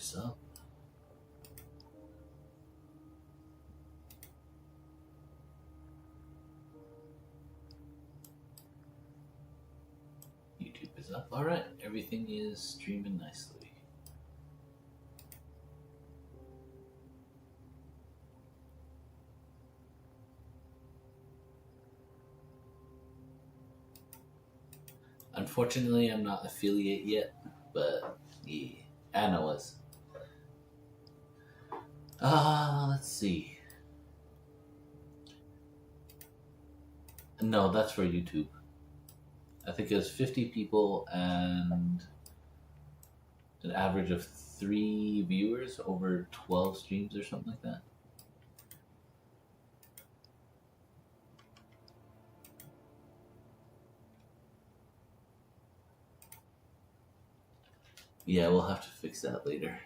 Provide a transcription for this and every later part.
us up. YouTube is up. Alright, everything is streaming nicely. Unfortunately, I'm not affiliate yet, but yeah, Anna was. Let's see. No, that's for YouTube. I think it was 50 people and an average of 3 viewers over 12 streams or something like that. Yeah, we'll have to fix that later.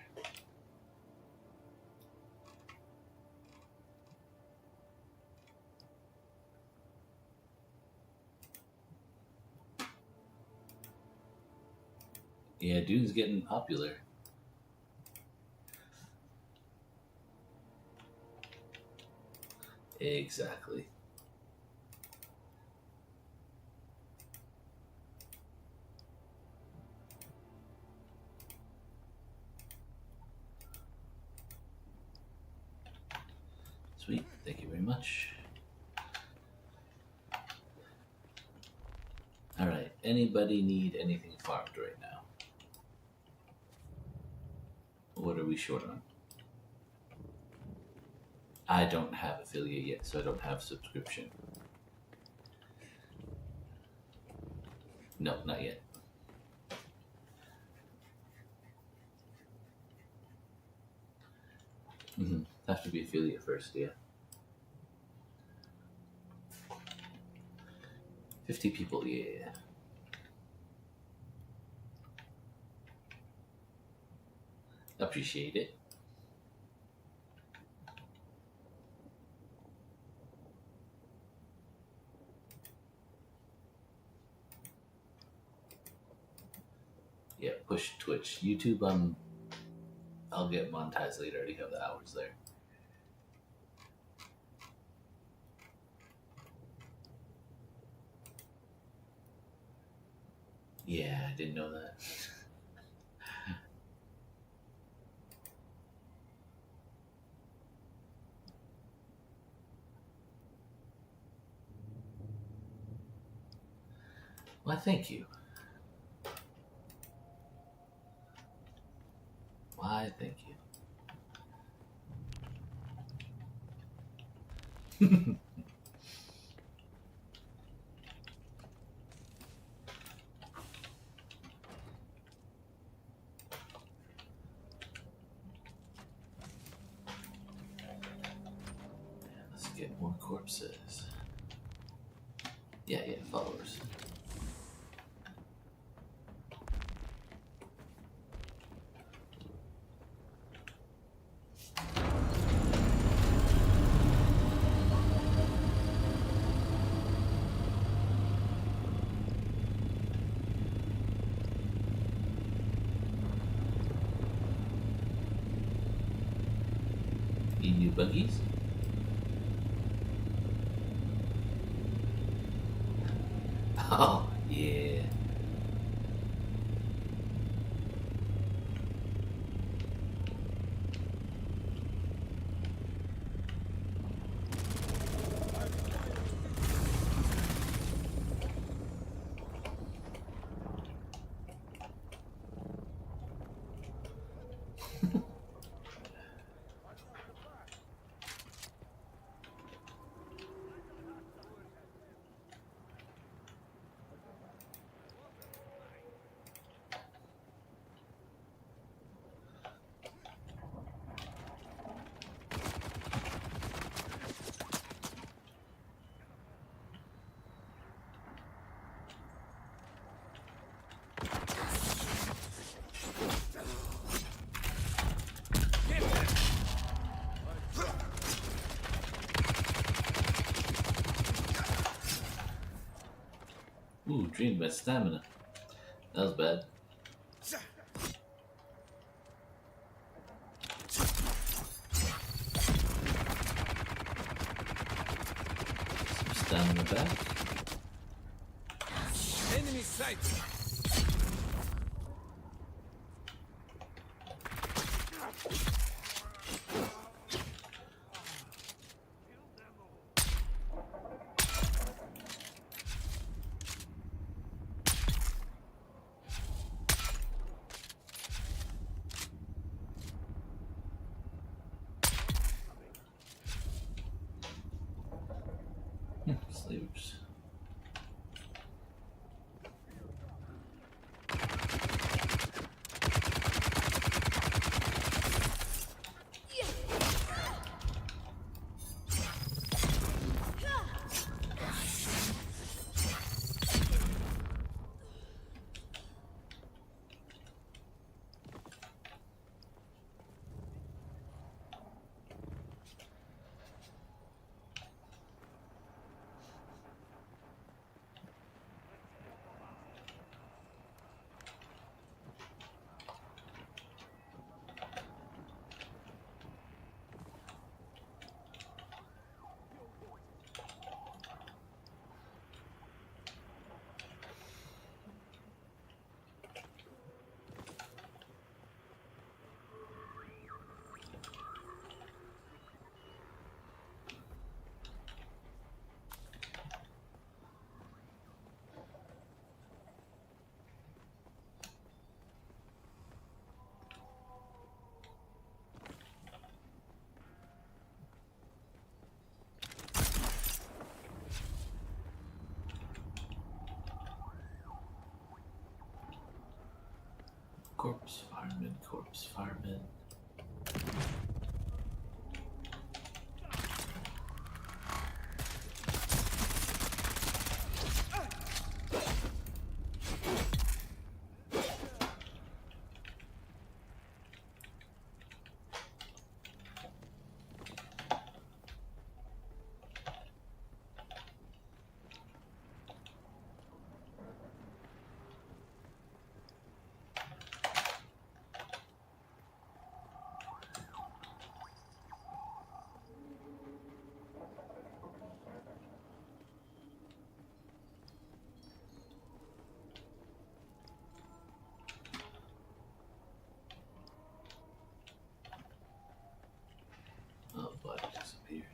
Yeah, Dune's getting popular. Exactly. Sweet, thank you very much. Alright, anybody need anything farmed right now? What are we short on? I don't have affiliate yet, so I don't have subscription. No, not yet. Have to be affiliate first, yeah. 50 people, yeah. Appreciate it. Yeah, push Twitch. YouTube, I'll get monetized later. I already have the hours there. Yeah, I didn't know that. Why, thank you. Why, thank you. Let's get more corpses. Yeah, followers. Need new buggies? Oh, yeah. Ooh, drained my stamina. That was bad. down in the back. Enemy sight. Slavers. Corpse fireman, corpse fireman. Oh, body disappeared.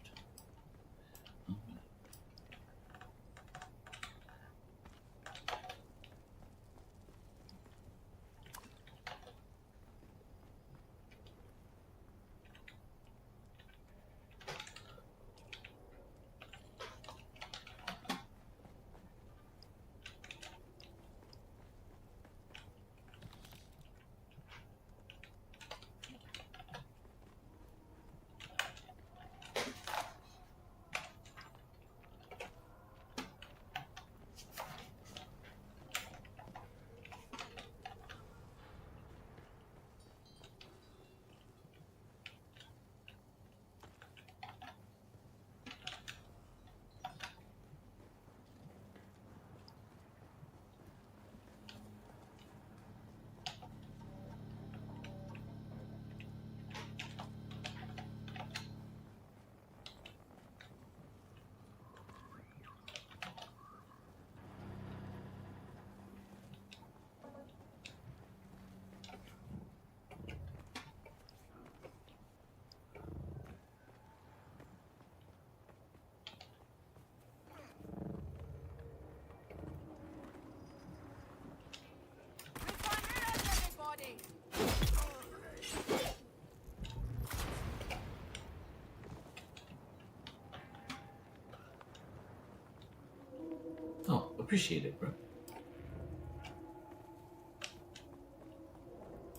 Oh, oh, appreciate it, bro.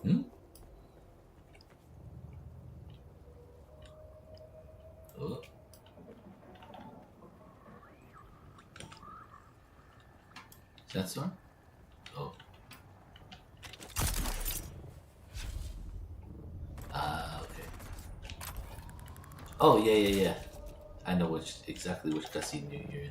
Hmm? Oh. Is that so? Oh. Okay. Oh, yeah. I know exactly which cutscene you're in.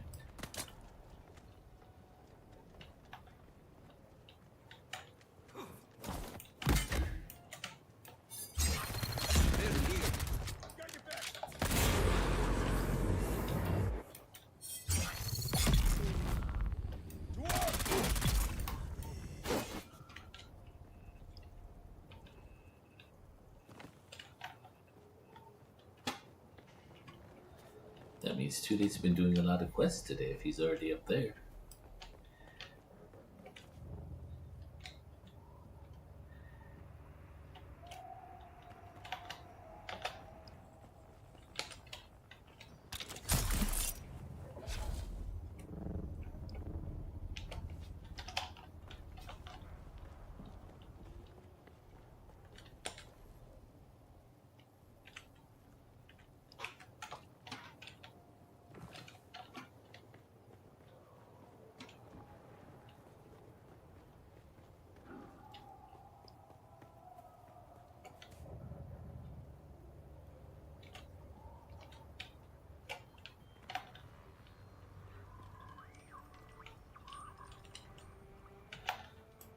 That means Tooty's been doing a lot of quests today if he's already up there.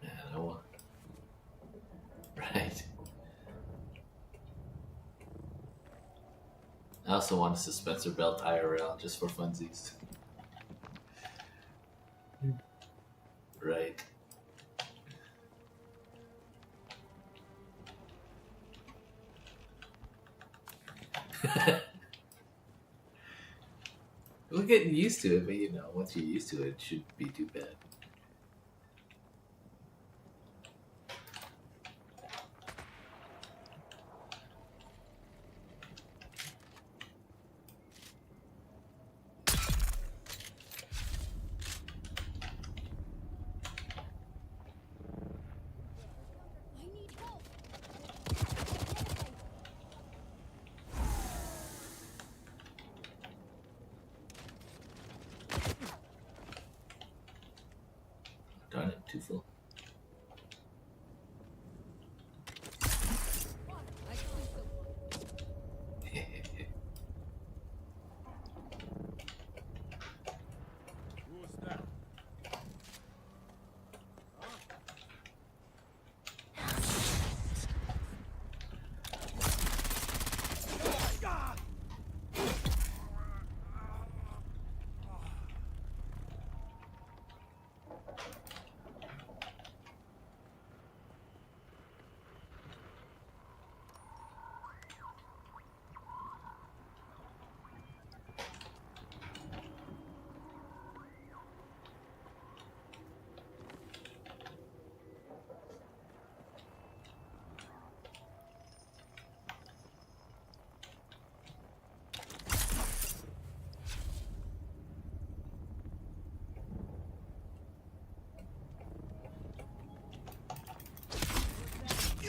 Man, I want. Right. I also want a suspensor belt IRL just for funsies. Right. We're getting used to it, but you know, once you're used to it, it shouldn't be too bad. I need help. Darn it, too full. I see someone. Who's that?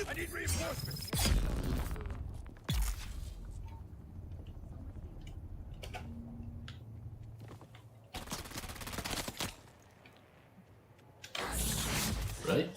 I need reinforcements. Right?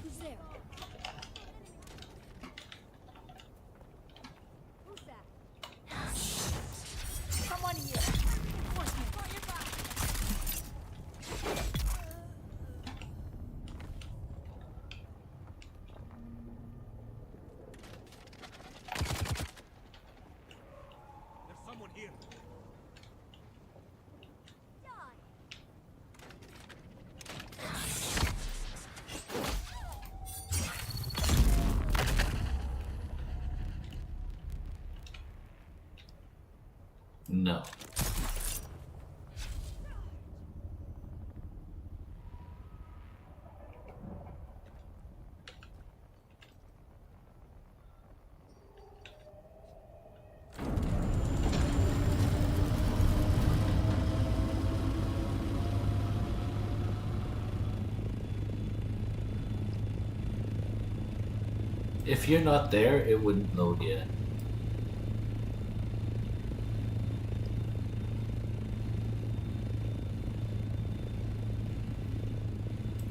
Who's there? Who's that? Someone here. Reinforcement. Got your back. There's someone here. Die. No. If you're not there, it wouldn't load yet.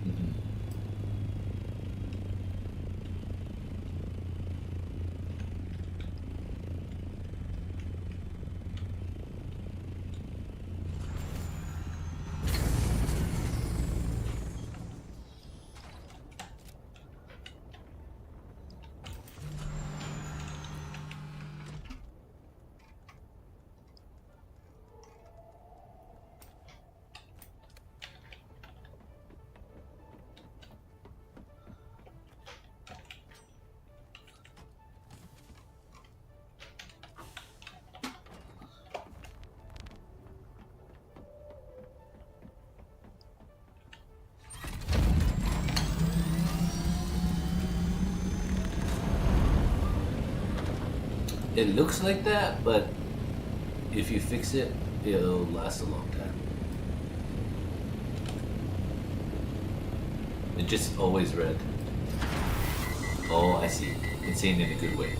Mhm. It looks like that, but if you fix it, it'll last a long time. It just always red. Oh, I see. Insane in a good way.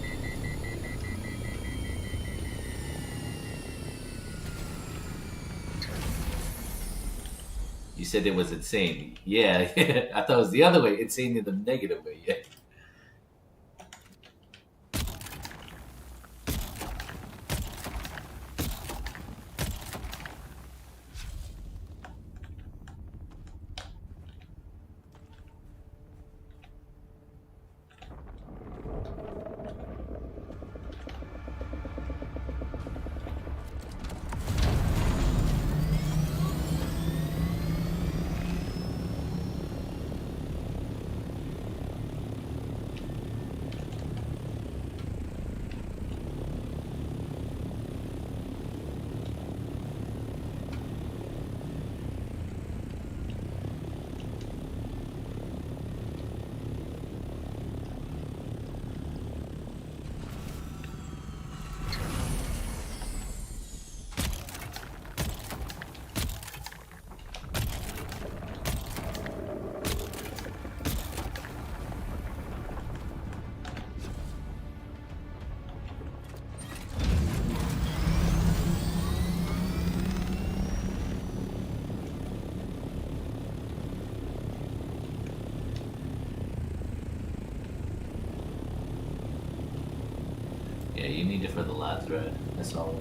You said it was insane. Yeah, I thought it was the other way. Insane in the negative way. Yeah. Yeah, you need it for the last thread. That's all.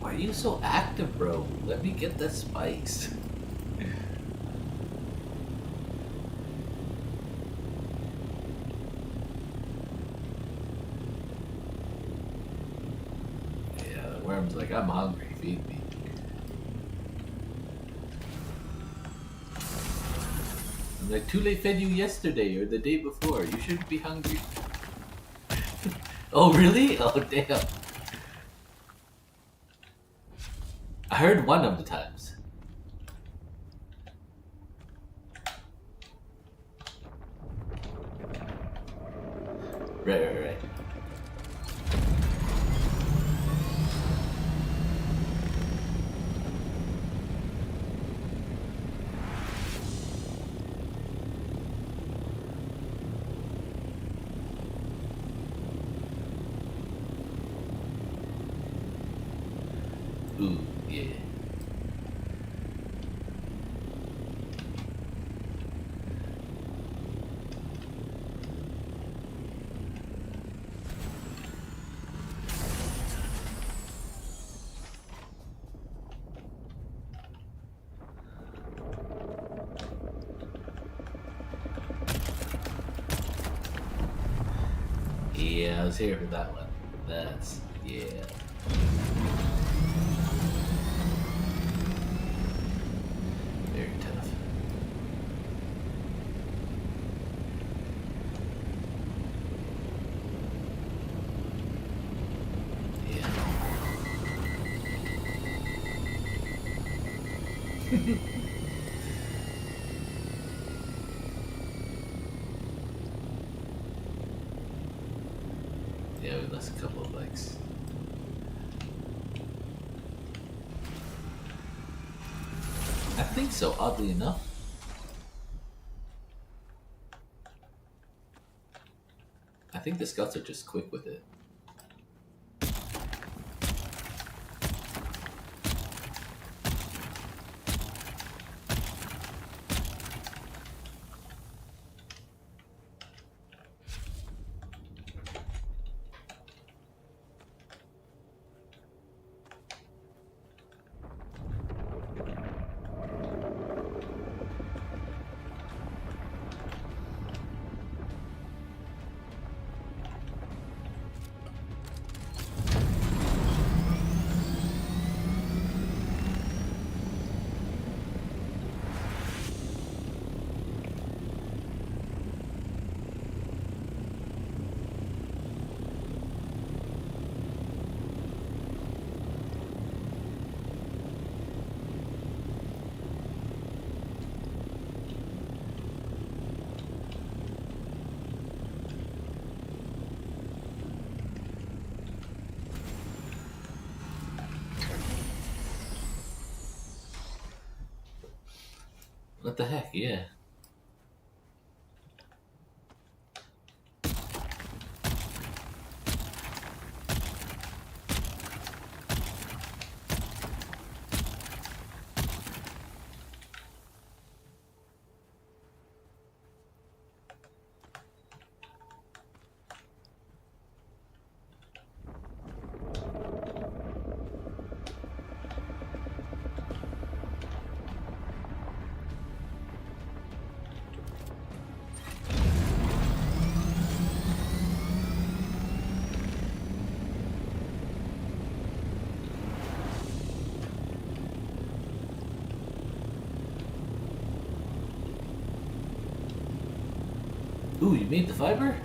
Why are you so active, bro? Let me get that spice. Yeah, the worm's like, I'm hungry, feed me. I'm like, Tule fed you yesterday or the day before. You shouldn't be hungry. Oh, really? Oh, damn. I heard one of the times. Right. Ooh, yeah. Yeah, I was here for that one. That's, yeah. Very tough. Yeah. Yeah, we lost a couple of bikes. I think so, oddly enough. I think the scouts are just quick with it. What the heck, yeah. Ooh, you made the fiber?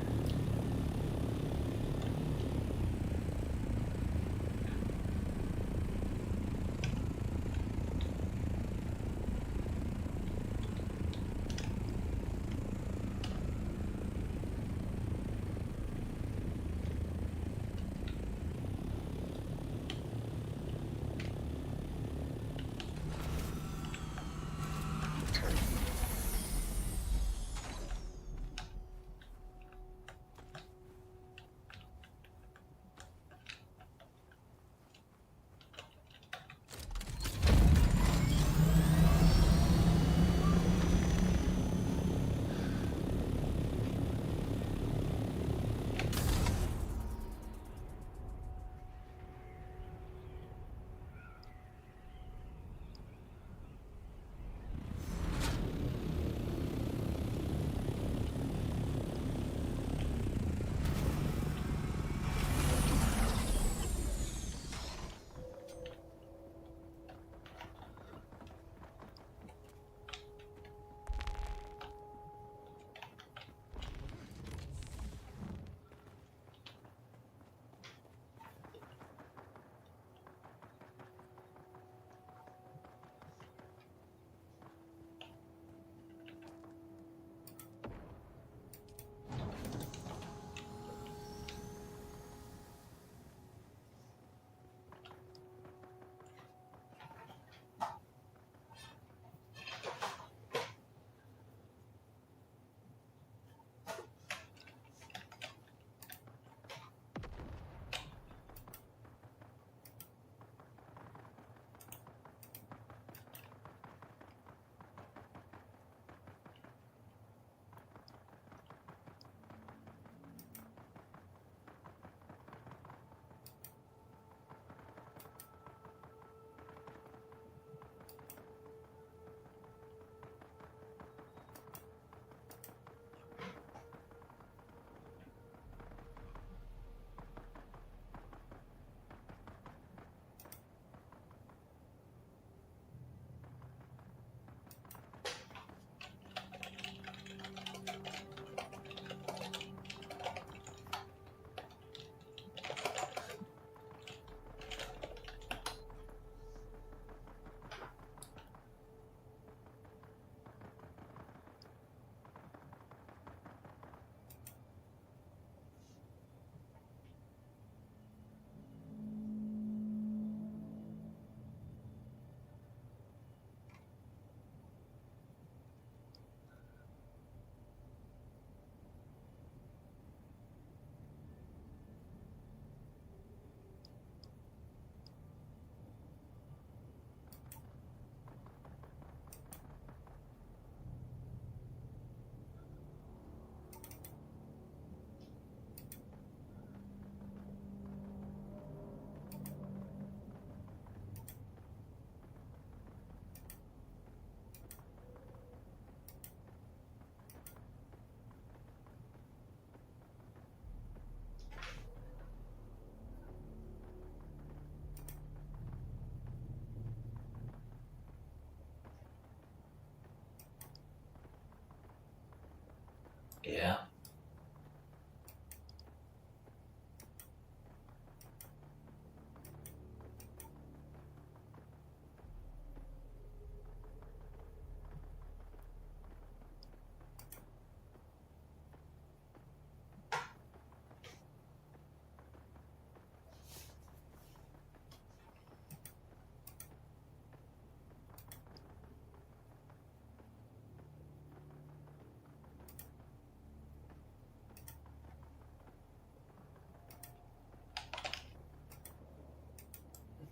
Yeah.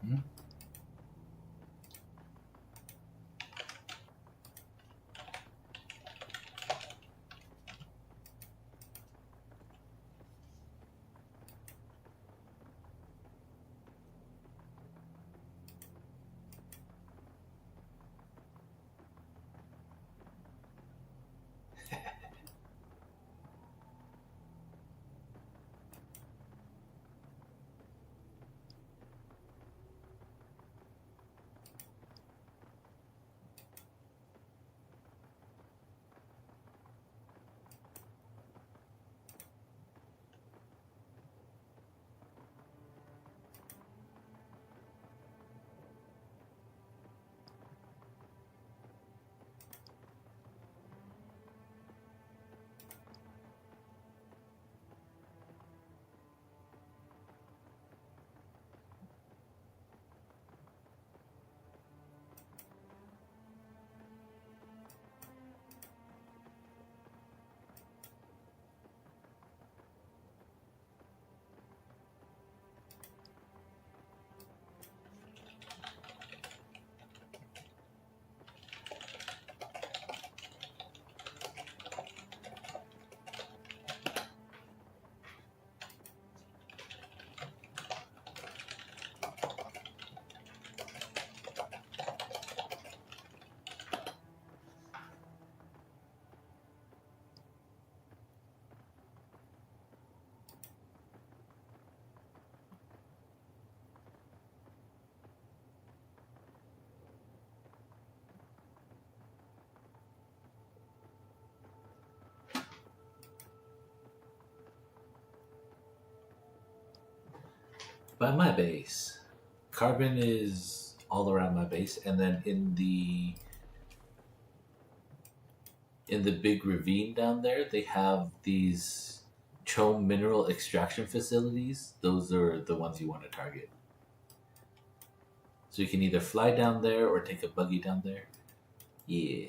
Mhm. By my base, carbon is all around my base, and then in the big ravine down there, they have these chome mineral extraction facilities. Those are the ones you want to target. So you can either fly down there or take a buggy down there. Yeah.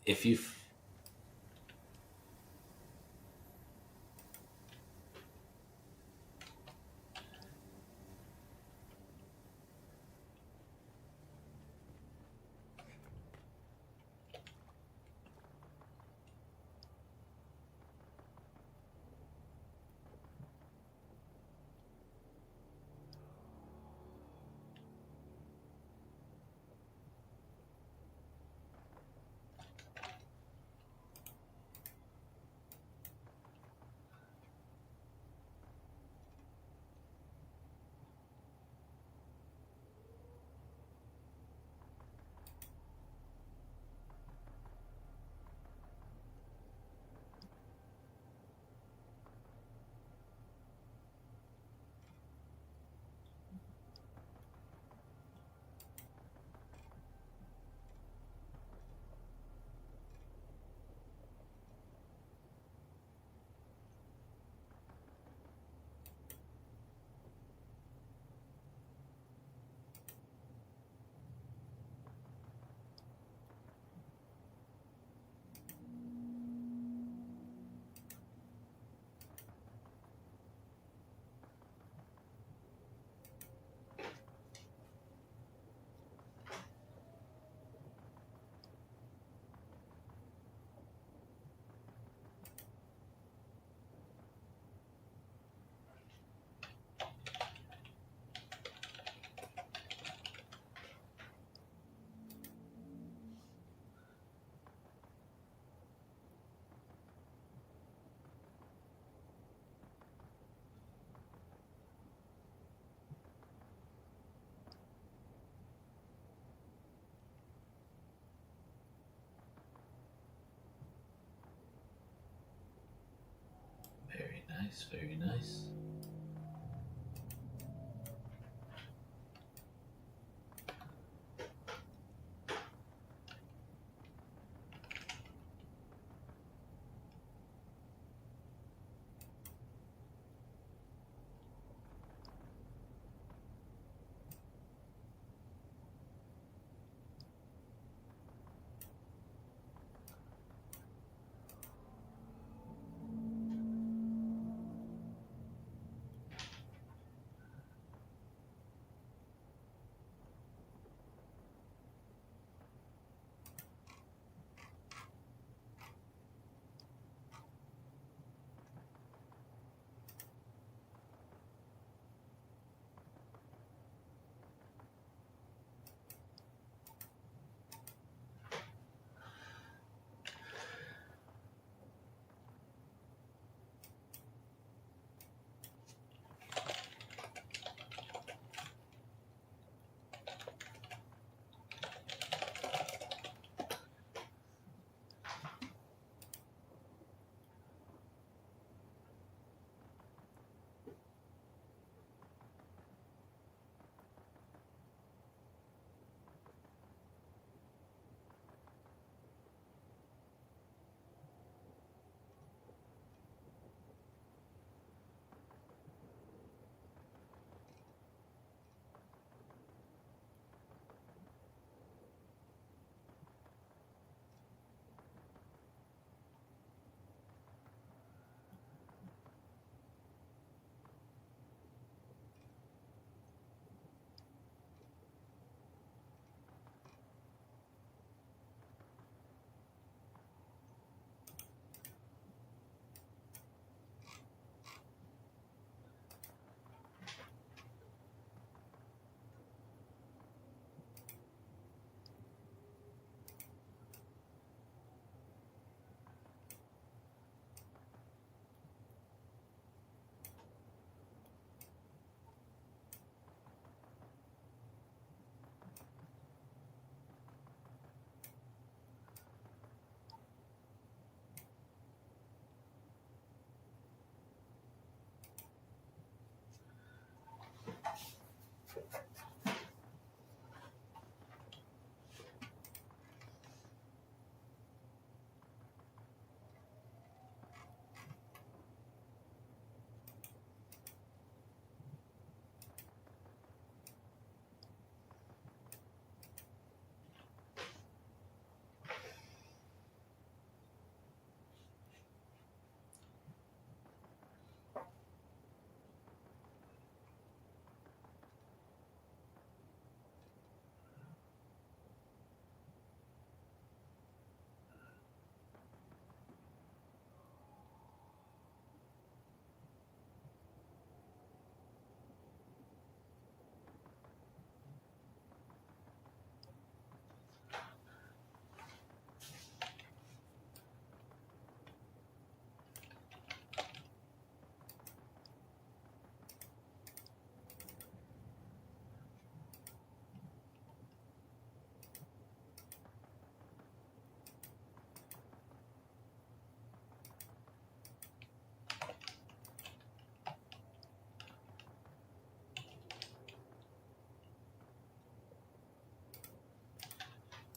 If you nice, very nice.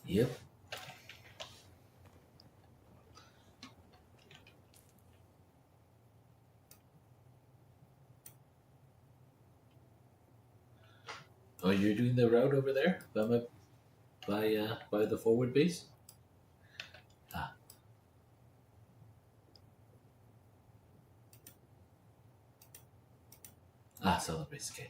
Yep. Oh, you're doing the route over there by the forward base. Ah, solid base. Okay.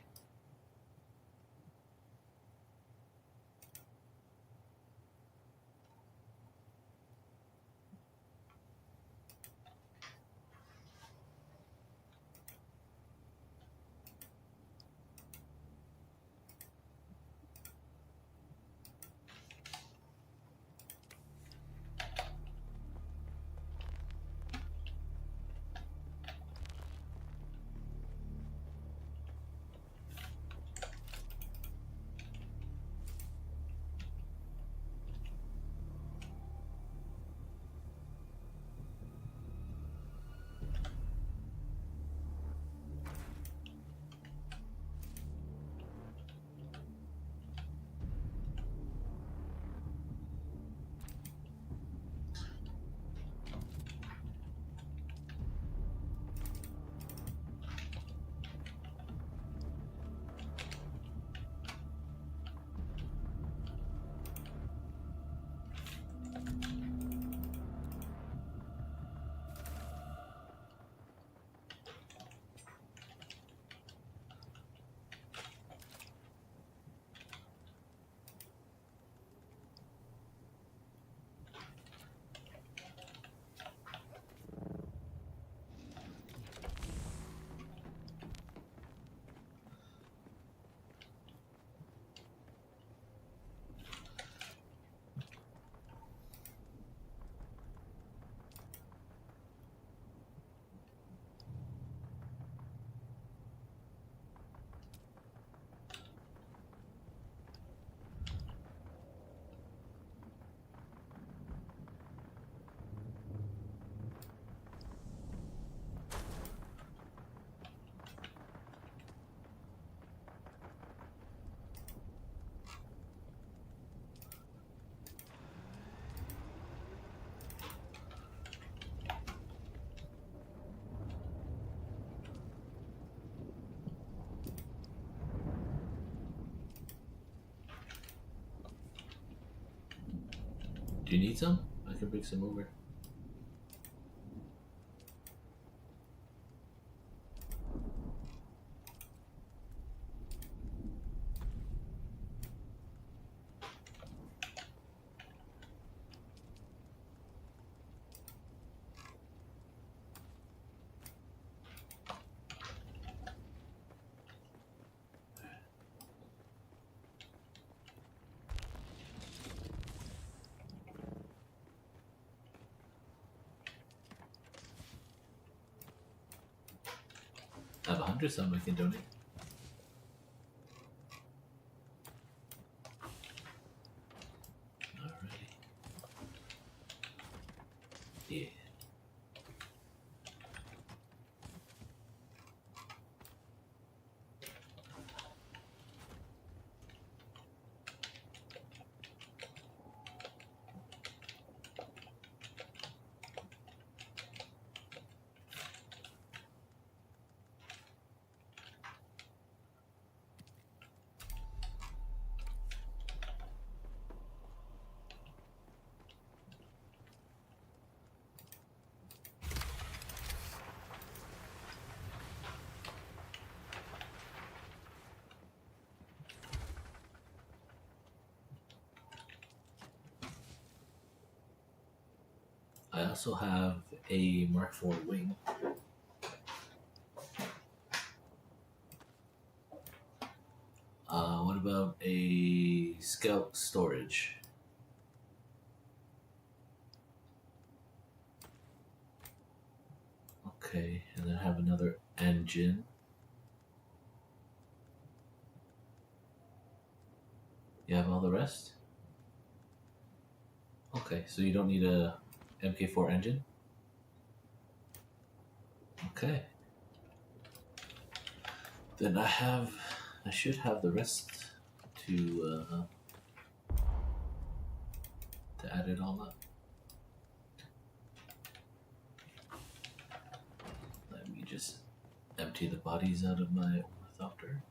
Do you need some? I can bring some over. I have 100 some I can donate. Alrighty. Yeah. I also have a Mark IV wing. What about a scout storage? Okay, and then I have another engine. You have all the rest? Okay, so you don't need a MK4 engine? Okay. Then I should have the rest to add it all up. Let me just empty the bodies out of my ornithopter.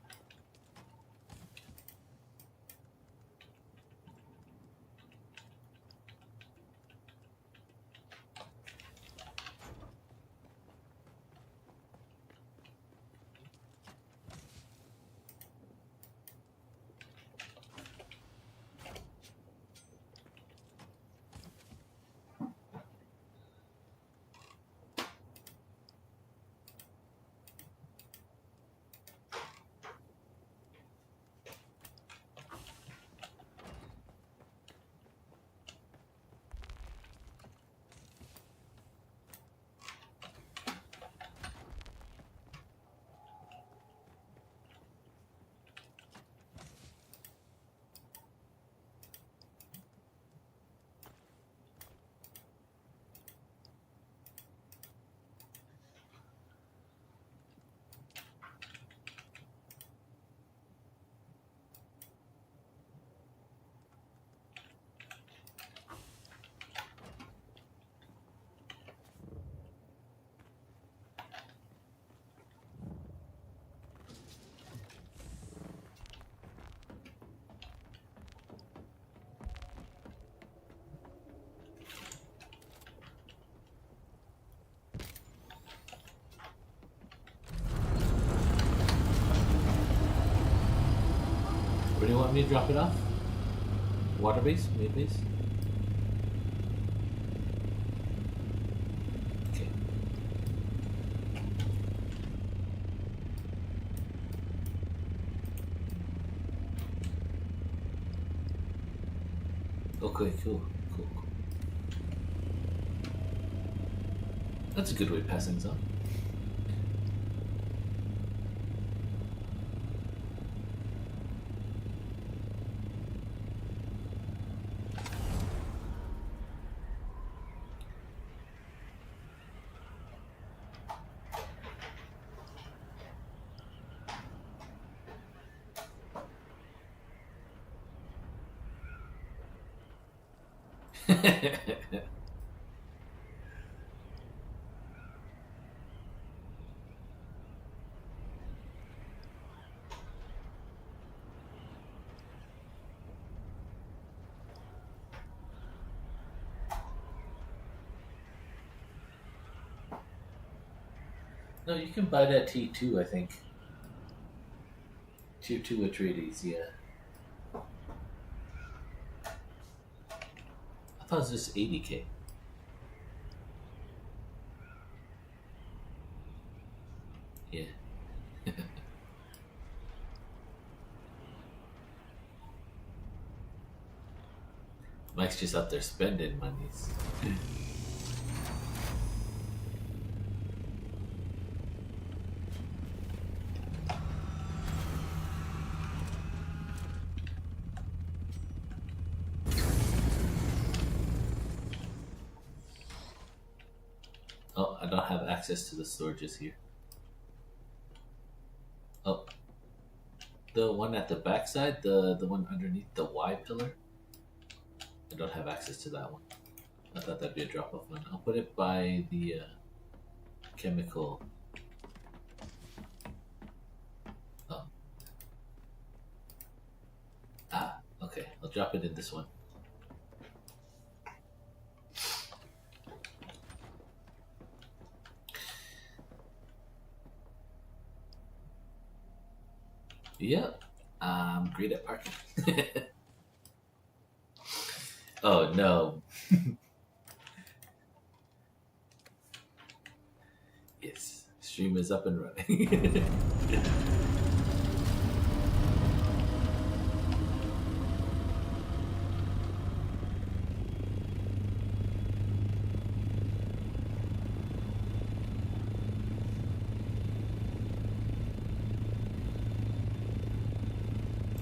Where do you want me to drop it off? Water base? Main base? Okay. Okay, cool. Cool. That's a good way of passing this on. No, you can buy that T2, I think. Tier 2 Atreides, yeah. I thought it was just 80k. Yeah. Mike's just out there spending monies. Oh, I don't have access to the storages here. Oh, the one at the backside, the one underneath the Y pillar. I don't have access to that one. I thought that'd be a drop off one. I'll put it by the chemical. Oh. Ah, okay. I'll drop it in this one. Yep. I'm great at parking. Oh no. Yes. Stream is up and running.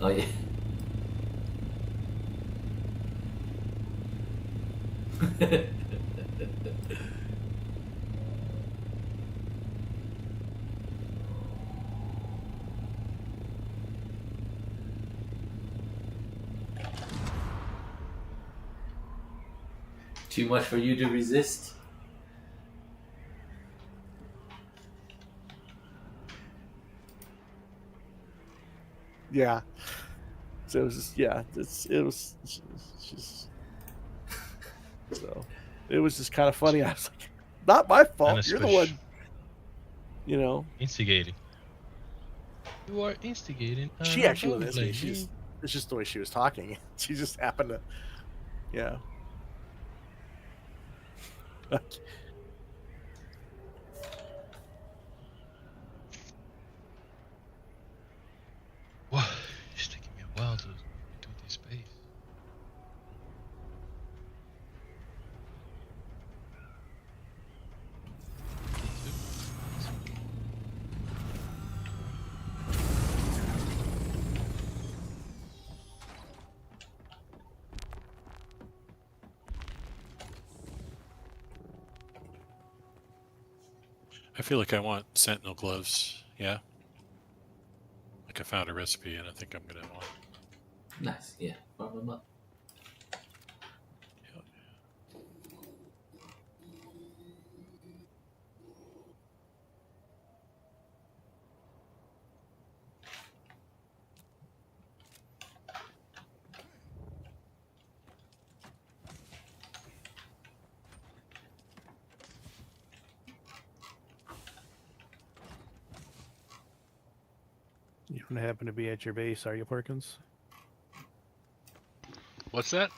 Oh yeah. Too much for you to resist? Yeah. So it was just it was just so it was just kind of funny. I was like, not my fault. You're the one, you know. Instigating. You are instigating. She actually wasn't instigating. It's just the way she was talking. She just happened to, yeah. Wow, it's taking me a while to do this space. I feel like I want sentinel gloves. Yeah. Like I found a recipe and I think I'm gonna want. Nice. Yeah. Farm them up. You don't happen to be at your base, are you, Perkins? What's that?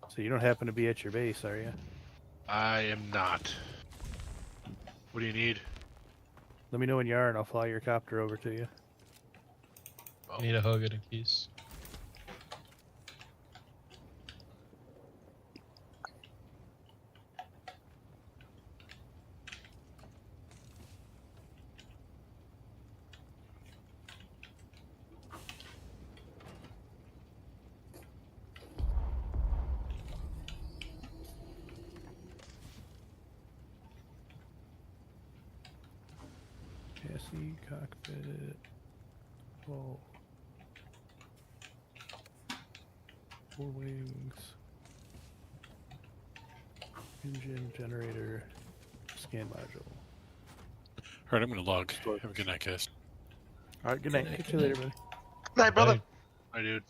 So you don't happen to be at your base, are you? I am not. What do you need? Let me know when you are, and I'll fly your copter over to you. I need a hug and a kiss. Chassis, cockpit, oh. 4 wings, engine, generator, scan module. All right, I'm gonna log. Have a good night, guys. All right, good night. Good night, Catch good you later, night. buddy. Night, brother. Bye. Hi, dude.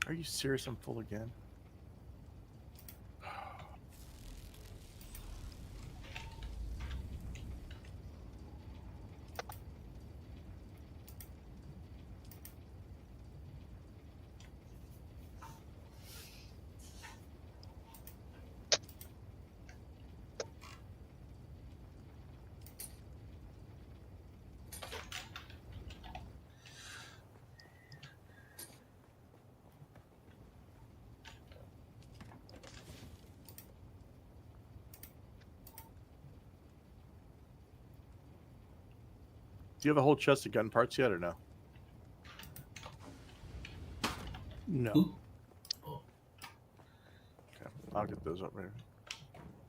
Are you serious? I'm full again. Do you have a whole chest of gun parts yet, or no? No, Ooh. Oh, Okay, I'll get those up there.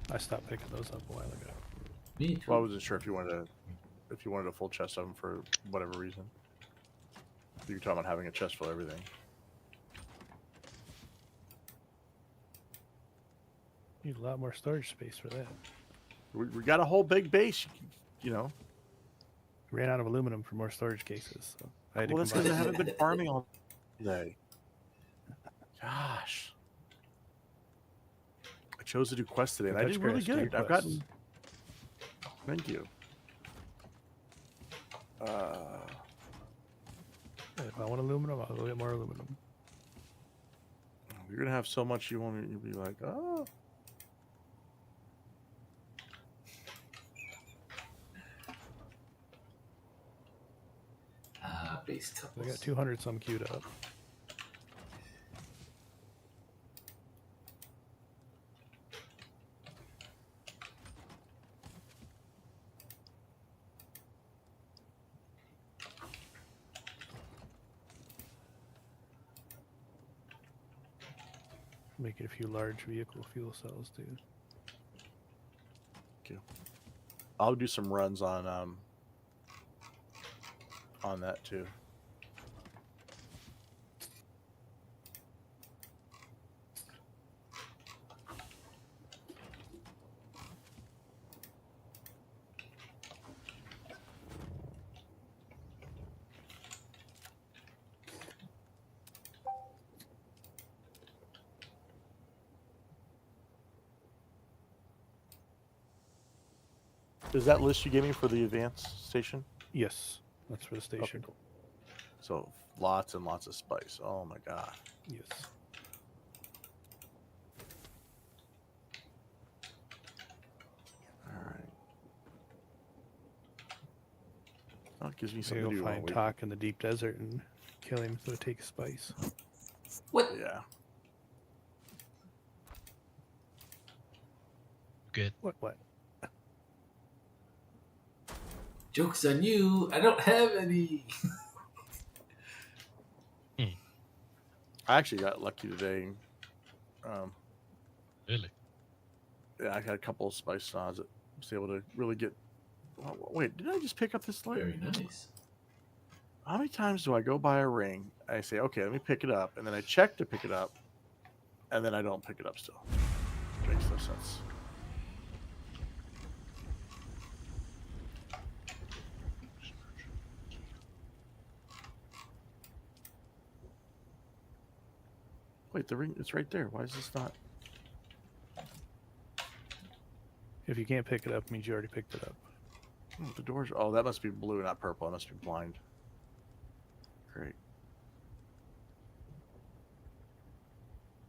I stopped picking those up a while ago. me too. Well, I wasn't sure if you wanted a full chest of them for whatever reason. You were talking about having a chest full of everything. Need a lot more storage space for that. We got a whole big base, you know. Ran out of aluminum for more storage cases, so I had Well, to that's because I combine. haven't been farming all day. Gosh. I chose to do quests today, and I Touch did really grass, do your good. I've quests. gotten... Thank you. If I want aluminum, I'll go get more aluminum. You're going to have so much you won't you'll be like, oh. Base I couples. got 200 some queued up. Making a few large vehicle fuel cells too. I'll do some runs on that too. Is that list you gave me for the advanced station? Yes, that's for the Okay, station. cool. So lots and lots of spice. Oh my god. Yes. All right. Oh, it gives me Maybe something to you'll do. find Talk in the deep desert and kill him so it takes spice. What? Yeah. Good. What? Joke's on you. I don't have any. I actually got lucky today. Really? Yeah, I had a couple of spice saws that was able to really get. Oh, wait, did I just pick up this light? Very nice. How many times do I go by a ring? I say, okay, let me pick it up, and then I check to pick it up, and then I don't pick it up still. Makes no sense. Wait, the ring, it's right there. Why is this not? If you can't pick it up, it means you already picked it up. Oh, the doors. Oh, that must be blue, not purple. I must be blind. Great.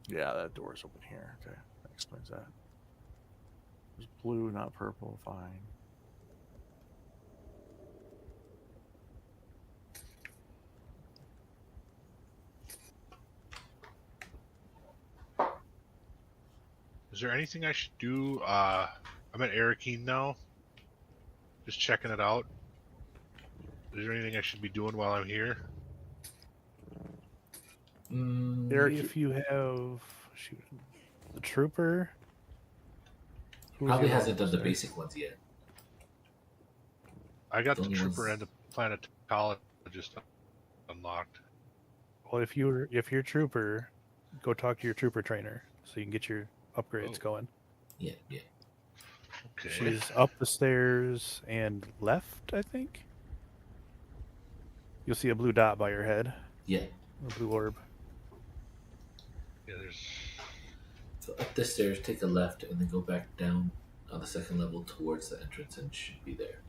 Yeah, that door's open here. Okay, that explains that. It's blue, not purple. Fine. Is there anything I should do? I'm at Arakeen now. Just checking it out. Is there anything I should be doing while I'm here? Eric, If you have the trooper, who's Probably your hasn't done the officer? basic ones yet. I got the Only trooper ones- and the planetologist unlocked. Well, if you're trooper, go talk to your trooper trainer so you can get your upgrades Oh. going. Yeah. Okay. She's up the stairs and left, I think. You'll see a blue dot by your head, Yeah. a blue orb. Yeah, there's. So up the stairs, take a left, and then go back down on the second level towards the entrance, and it should be there.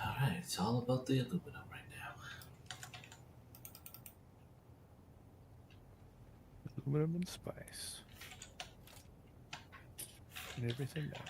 Alright, it's all about the aluminum right now. Aluminum and spice. And everything nice.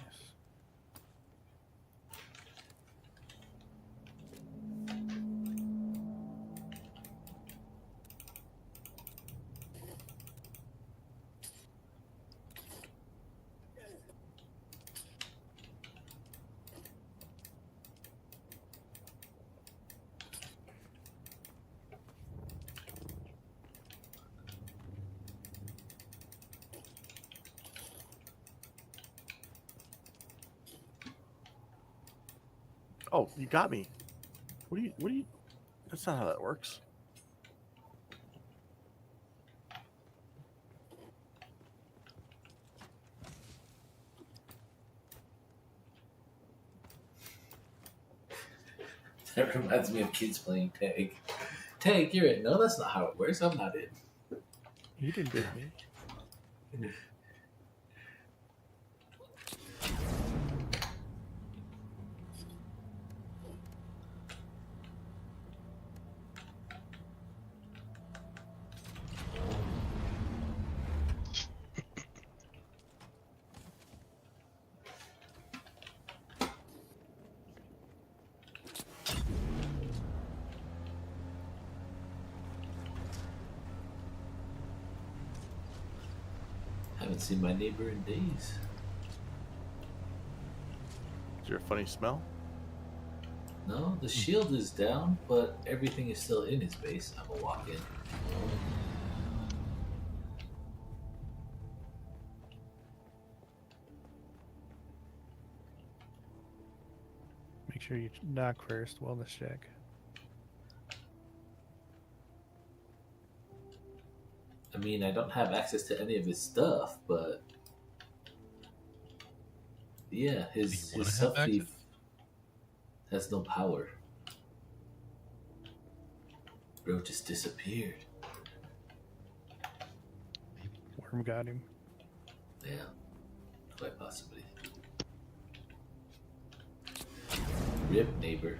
Oh, you got me. What do you? That's not how that works. That reminds me of kids playing tag. Tag, you're in. No, that's not how it works. I'm not in. You didn't get me. Haven't seen my neighbor in days. Is there a funny smell? No, the shield is down, but everything is still in his base. I'm gonna walk in. Make sure you knock first. Wellness check. I mean, I don't have access to any of his stuff, but yeah, Do you his wanna have sub thief access? has no power. Bro just disappeared. Worm got him. Yeah, quite possibly. Rip neighbor.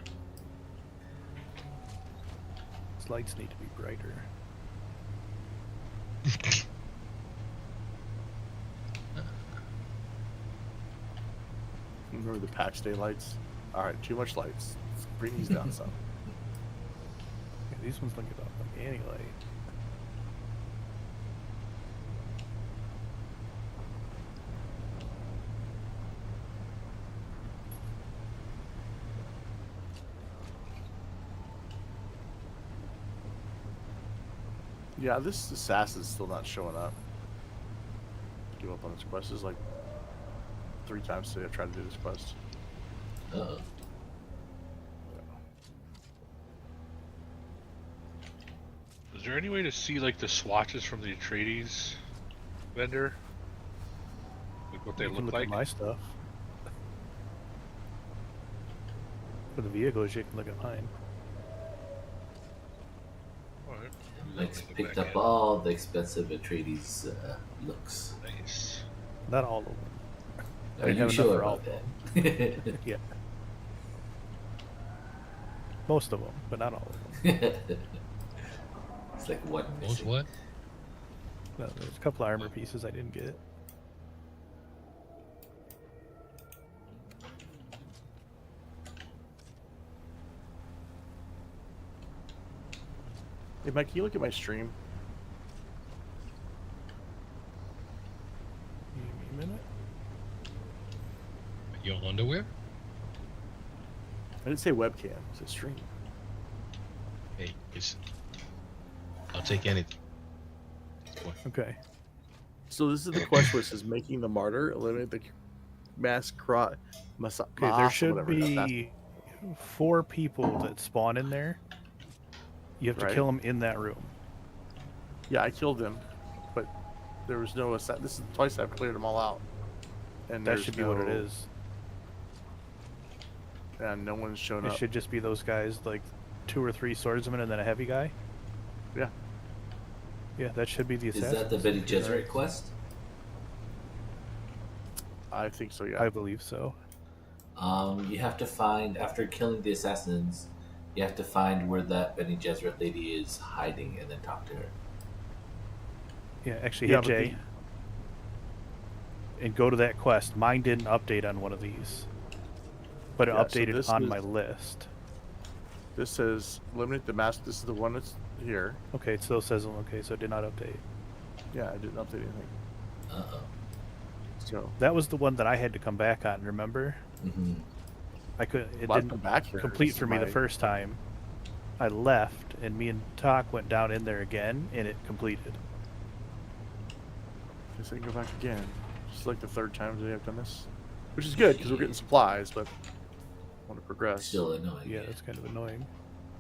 His lights need to be brighter. Remember the patch day lights? All right, too much lights. Let's bring these down some. Yeah, these ones don't get off like any light. Yeah, this assassin's still not showing up. Give up on this quest. This is like 3 times today I've tried to do this quest. Uh-oh. Is there any way to see like the swatches from the Atreides vendor? Like what they You can look look like? at my stuff. For the vehicles, you can look at mine. Alright. Mike's Let me go picked back up in. all the expensive Atreides looks. Nice. Not all of them. Are I you have enough sure for all about of that? Yeah. Most of them, but not all of them. It's like one Those missing. what? No, there's a couple of armor pieces I didn't get. Hey, Mike, can you look at my stream? Give me a minute. Your underwear? I didn't say webcam. I said stream. Hey, listen. I'll take anything. Okay. So this is the quest where it says making the martyr, eliminate the mass Okay, there should be 4 people that spawn in there. You have to Right. kill them in that room. Yeah, I killed him, but there was no. This is twice I've cleared them all out, and That there's should be what it no- is. And no one's shown It up. should just be those guys, like 2 or 3 swordsmen and then a heavy guy. Yeah. Yeah, that should be the Is assassin. that the Bene Gesserit quest? I think so. Yeah. I believe so. You have to find, after killing the assassins, you have to find where that Bene Gesserit lady is hiding and then talk to her. Yeah, actually Yeah, hit but J and go to that quest. Mine didn't update on one of these, but it Yeah, so updated this on is- my list. This says eliminate the mass. This is the one that's here. Okay, it still says okay, so it did not update. Yeah, I didn't update anything. Uh-oh. So That was the one that I had to come back on. Remember? Mm-hmm. I could. It well, I've come didn't back here. complete This for is me the my- first time. I left, and me and Talk went down in there again, and it completed. Guess I can go back again. Just like the 3rd time today I've done this, which is good because we're getting supplies, but I want to progress. Still annoying. Yeah, that's kind of annoying.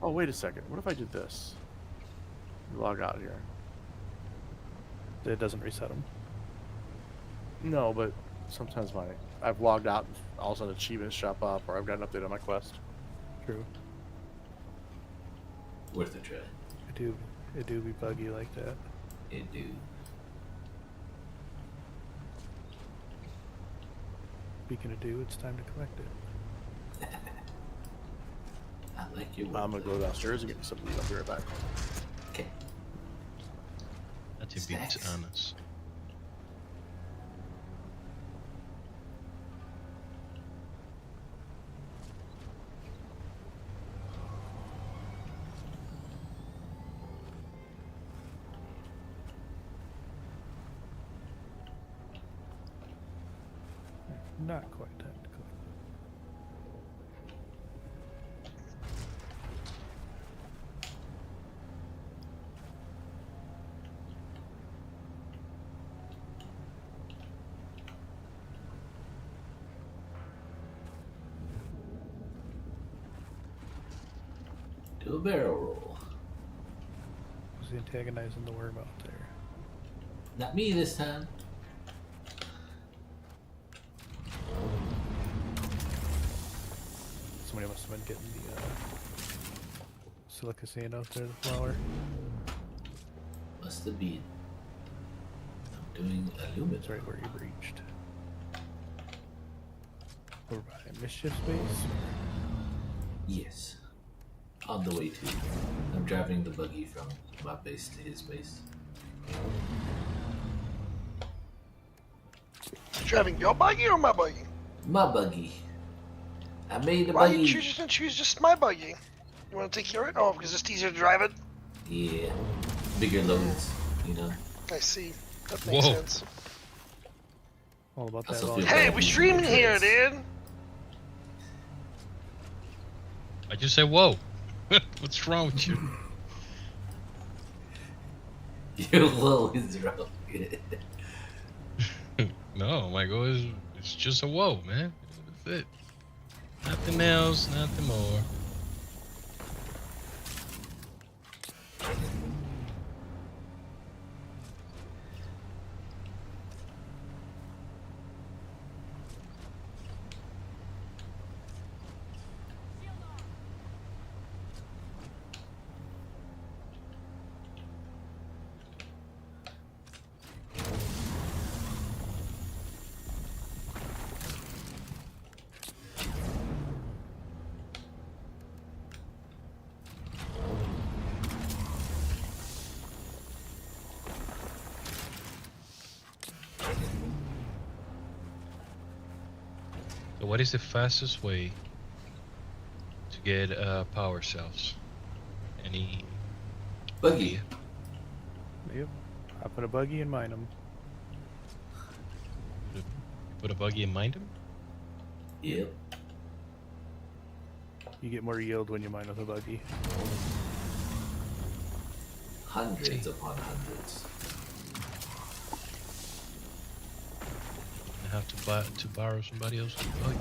Oh, wait a second. What if I did this? Log out here. It doesn't reset them. No, but sometimes I've logged out and all of a sudden achievements shop up, or I've got an update on my quest. True. Worth a try. It do be buggy like that. It do. Speaking of do, it's time to collect it. I like your I'm gonna go downstairs and get me something to eat. I'll be right back. Okay. That to be Snacks. honest. Not quite time to collect Do a barrel roll. it. Who's antagonizing the worm out there? Not me this time. Somebody must have been getting the silica sand out there, the flower. Must have been. I'm doing aluminum. That's right where you breached. Over by Mischief Space. Yes. On the way to. I'm driving the buggy from my base to his base. Driving your buggy or my buggy? My buggy. I made the Why buggy. you didn't choose just my buggy? You want to take care of it? Oh, because it's easier to drive it? Yeah. Bigger loads, you know. I see. That makes Whoa. sense. All about that Also volume. feel Hey, bad we're for streaming here, kids. dude. I just said, whoa. What's wrong with you? Your low is wrong. No, my goal is it's just a whoa, man. That's it. Nothing else, nothing more. So what is the fastest way to get power cells? Any Buggy. Yep. I put a buggy and mine them. put a buggy and mine them? Yep. You get more yield when you mine with a buggy. Hundreds upon hundreds. I have to borrow somebody else's buggy.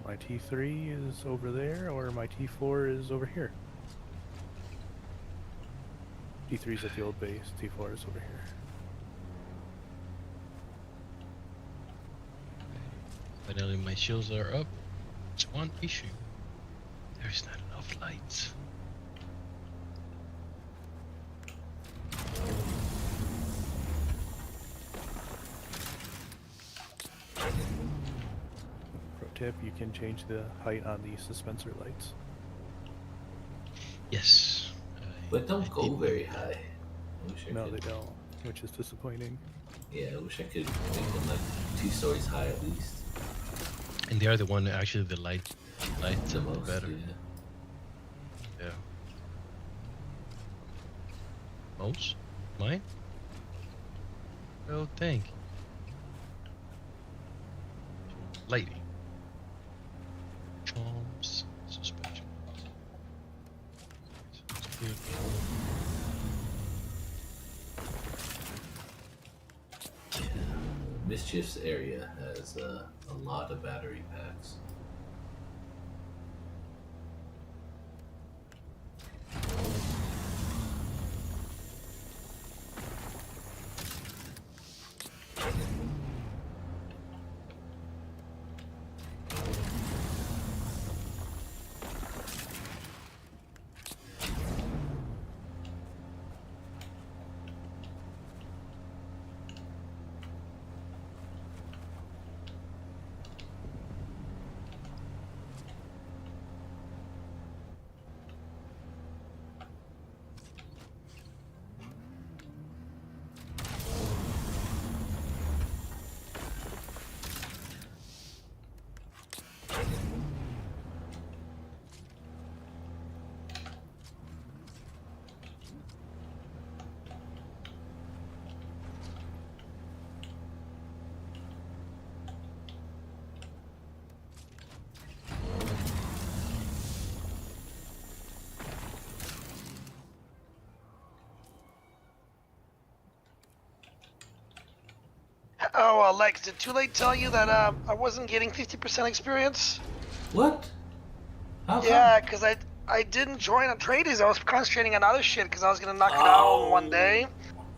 My T3 is over there, or my T4 is over here. T3 is at the old base, T4 is over here. Finally, my shields are up. It's one issue. There's not enough lights. Pro tip, you can change the height on the suspensor lights. Yes. But don't I go did- very high. I wish I No, could. they don't, which is disappointing. Yeah, I wish I could make them like 2 stories high at least. And they are the one that actually the lights The up most, better. yeah. Yeah. Most? Mine? Well, thank you. Lady. Charms. Suspension. Sounds good. Mischief's area has a lot of battery packs. Oh, Lex, did Too Late tell you that I wasn't getting 50% experience? What? How come? Yeah, because I didn't join on trades. I was concentrating on other shit because I was gonna knock it out in one day.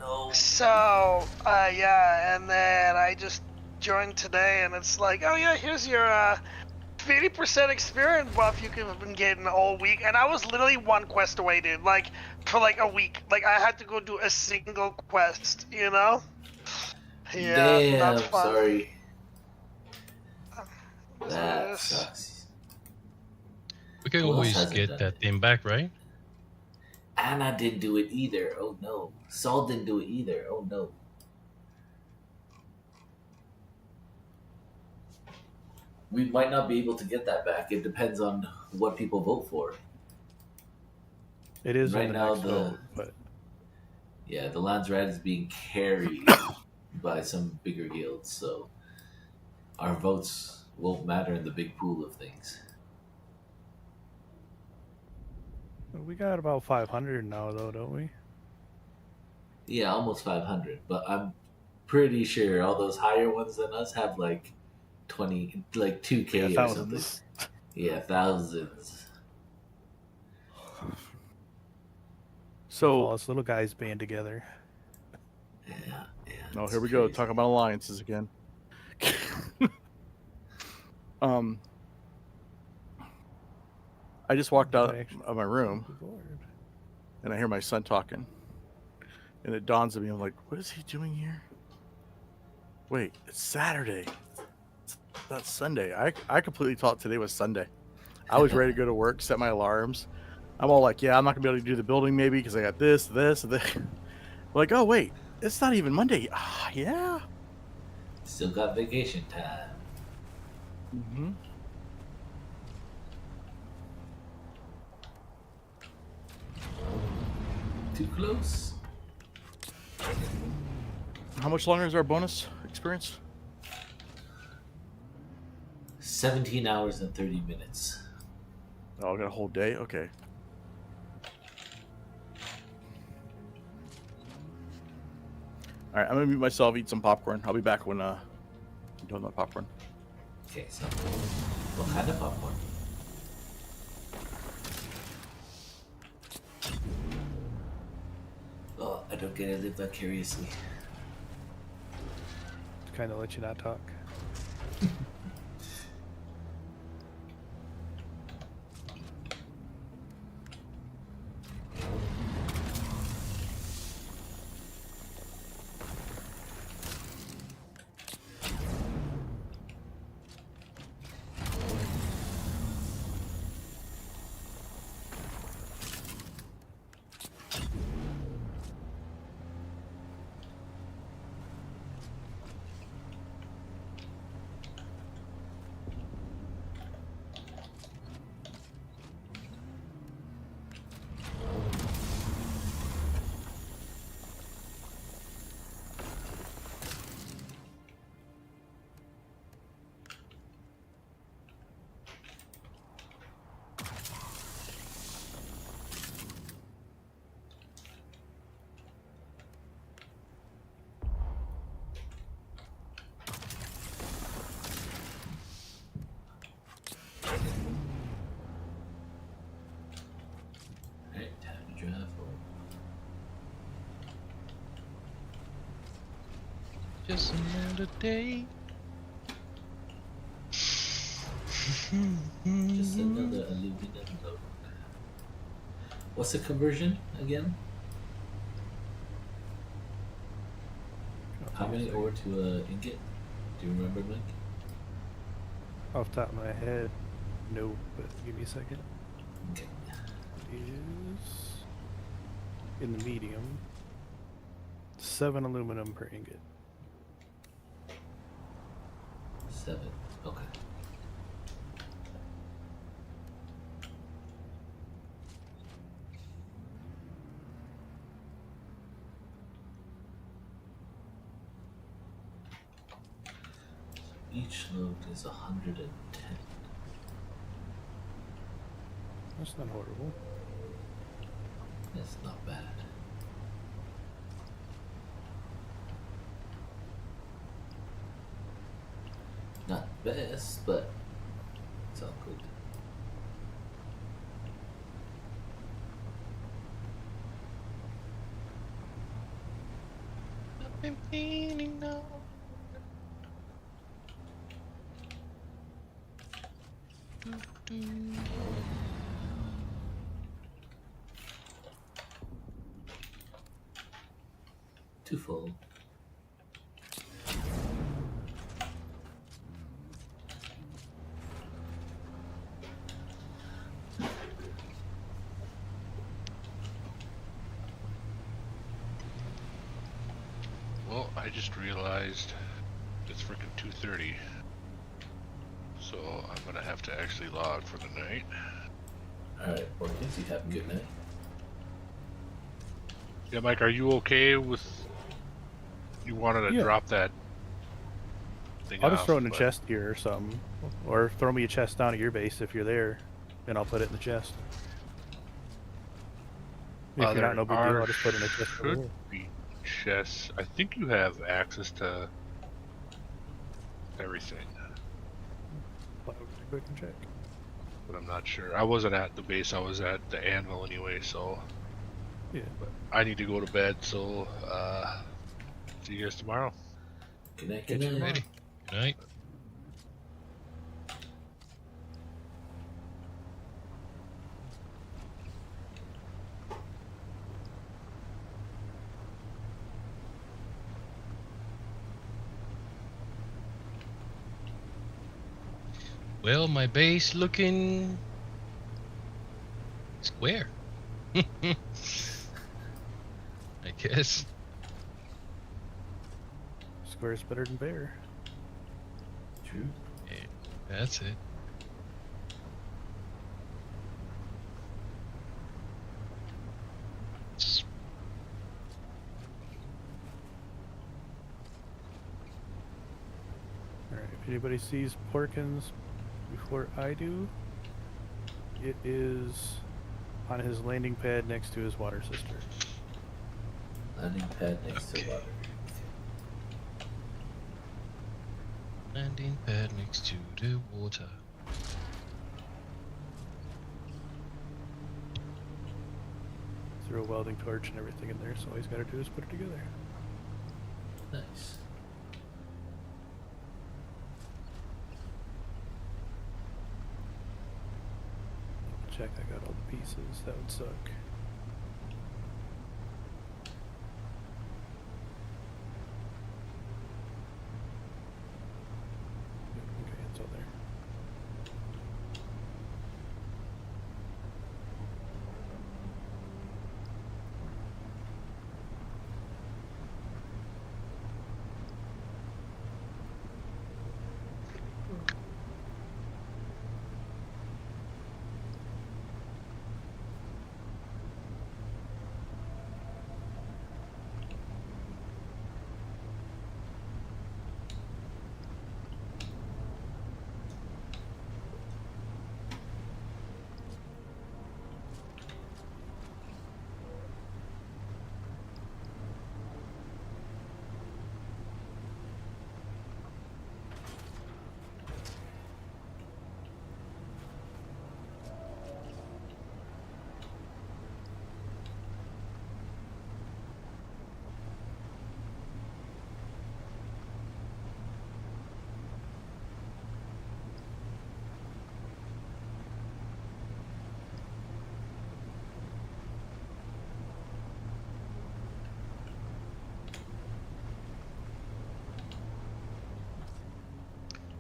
No. So, yeah, and then I just joined today, and it's like, oh yeah, here's your 50% experience buff you could have been getting all week. And I was literally one quest away, dude. Like, for like a week. Like, I had to go do a single quest, you know? Yeah, Damn, not fun. sorry. What That is- sucks. We can Who else always hasn't get done that it? thing back, right? Anna didn't do it either. Oh no. Saul didn't do it either. Oh no. We might not be able to get that back. It depends on what people vote for. It is Right in the now, next the- vote, but Yeah, the Landsrat is being carried by some bigger guilds, so our votes won't matter in the big pool of things. we got about 500 now, though, don't we? Yeah, almost 500, but I'm pretty sure all those higher ones than us have like 20, like 2K Yeah, or something. thousands. Yeah, thousands. All So, us little guys band together. Yeah, yeah. oh, it's here we go. crazy. Talking about alliances again. I just walked out of my room and I hear my son talking, and it dawns on me. I'm like, "What is he doing here?" Wait, it's Saturday. It's not Sunday. I completely thought today was Sunday. I was ready to go to work, set my alarms. I'm all like, "Yeah, I'm not gonna be able to do the building maybe because I got this, this, and this." Like, oh wait, it's not even Monday. Ah, yeah. Still got vacation time. Mm-hmm. Too close. How much longer is our bonus experience? 17 hours and 30 minutes. Oh, I got a whole day? Okay. Alright, I'm gonna mute myself, eat some popcorn. I'll be back when I'm done with my popcorn. Okay, so what kind of popcorn? Oh, I don't get to live vicariously. Kind of let you not talk. Alright, time to draft. Just another day. Just another aluminum load. What's the conversion again? How many ore to ingot? Do you remember, Mike? Off the top of my head, no, but give me a second. Okay. Is in the medium 7 aluminum per ingot. 7. Okay. Each load is 110. That's not horrible. That's not bad. Not best, but it's all good. I've been feeling now. Too full. Well, I just realized it's freaking 2:30. So I'm gonna have to actually log for the night. Alright, Porkins, you have a good night. Yeah, Mike, are you okay with... You wanted to Yeah. drop that thing I'll just off, throw it in a but- chest here or something. Or throw me a chest down at your base if you're there, and I'll put it in the chest. If you're there not, no big deal, are- I'll just put it in a chest over should here. be chests. I think you have access to everything, I'll quick and check. but I'm not sure. I wasn't at the base. I was at the anvil anyway, so Yeah. I need to go to bed. So see you guys tomorrow. Good night, Catch good you night. tomorrow. Good night. Well, my base looking square. I guess. Square's better than bare. True. Yeah. That's it. Alright, if anybody sees Porkins before I do, it is on his landing pad next to his water sister. Landing pad next Okay. to water. Landing pad next to the water. Threw a welding torch and everything in there, so all he's got to do is put it together. Nice. Check, I got all the pieces. That would suck. Okay, it's all there.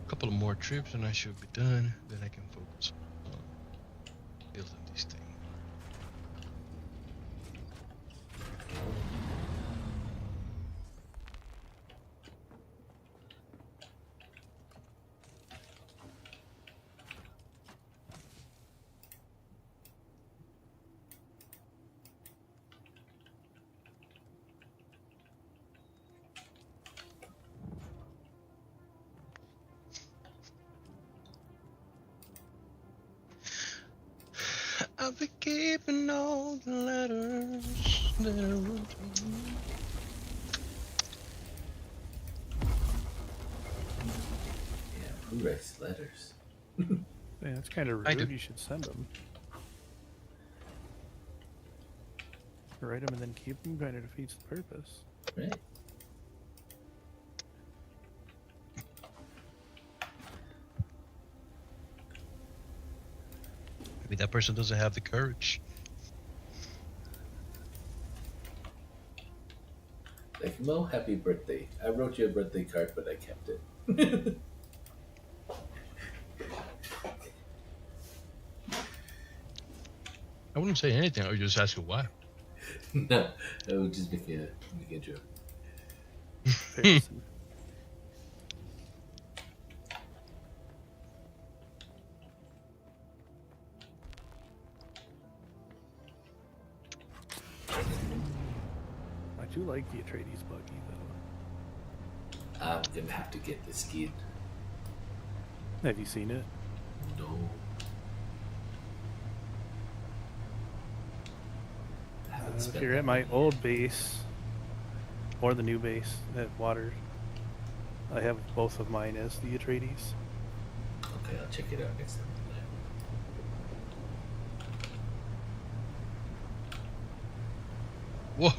Couple of more trips and I should be done. Then I can focus on building this thing. I'll be keeping all the letters that I wrote to you. Yeah, who writes letters? Yeah, that's kind of I do. rude. You should send them. Write them and then keep them kind of defeats the purpose. Right. Maybe that person doesn't have the courage. Like, Mo, happy birthday. I wrote you a birthday card, but I kept it. I wouldn't say anything. I would just ask you why. No, I would just make a joke. Comparison. I do like the Atreides buggy though. I'm gonna have to get the skin. Have you seen it? No. I haven't If spent you're that at my money old yet. base, or the new base at Water, I have both of mine as the Atreides. Okay, I'll check it out next time. Whoa!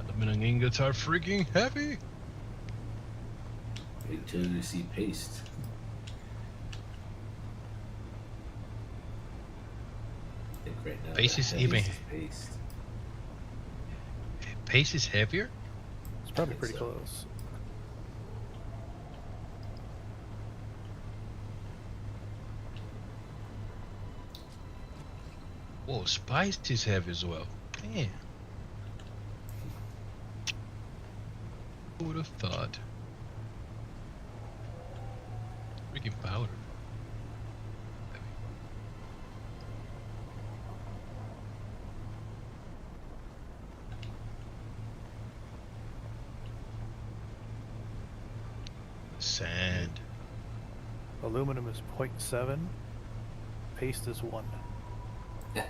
Aluminum ingots are freaking heavy. Wait till you see paste. I think right now Paste the is heaviest even- is paste. Pace is heavier? It's probably think pretty so. close. Whoa, spice is heavy as well. Man. Who would have thought? Freaking powder. Sand. Aluminum is 0.7. Paste is 1. It's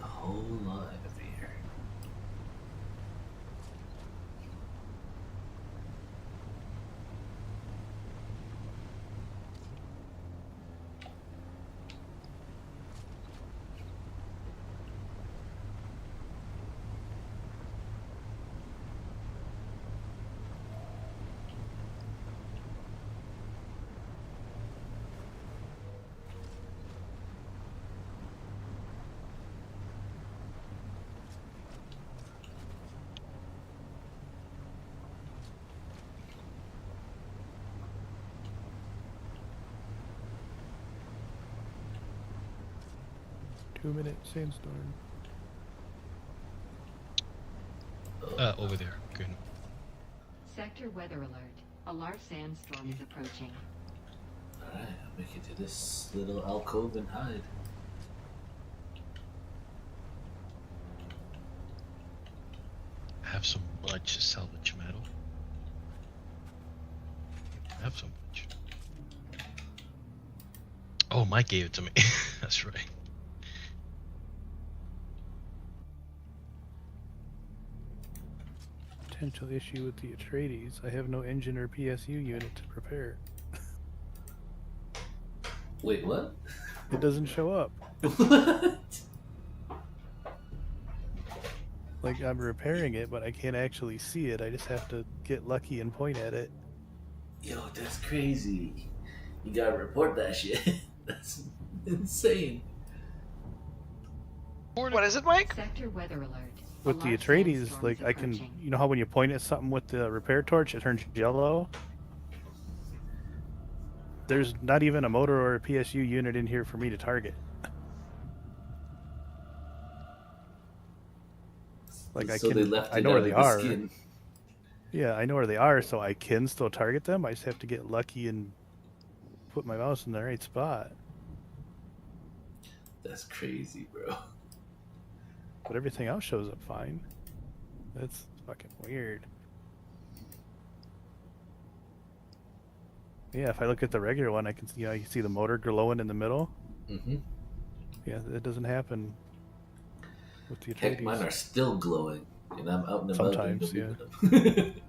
a whole lot heavier. Two-minute sandstorm. Over there. Good. Sector weather alert. A large sandstorm is approaching. Alright, I'll make it to this little alcove and hide. Have so much salvage metal. Have so much. Oh, Mike gave it to me. That's right. Potential issue with the Atreides. I have no engine or PSU unit to repair. Wait, what? It doesn't show up. What? Like, I'm repairing it, but I can't actually see it. I just have to get lucky and point at it. Yo, that's crazy. You gotta report that shit. That's insane. What is it, Mike? Sector weather alert. A With the large Atreides, sandstorm like, is I can... approaching. You know how when you point at something with the repair torch, it turns yellow? There's not even a motor or a PSU unit in here for me to target. Like, So they left I it know where out they of the are. skin. Yeah, I know where they are, so I can still target them. I just have to get lucky and put my mouse in the right spot. That's crazy, bro. But everything else shows up fine. That's fucking weird. Yeah, if I look at the regular one, I can see, I can see the motor glowing in the middle. Mm-hmm. Yeah, that doesn't happen with the Heck, Atreides. mine are still glowing, and I'm out and about doing Sometimes, the yeah. movement.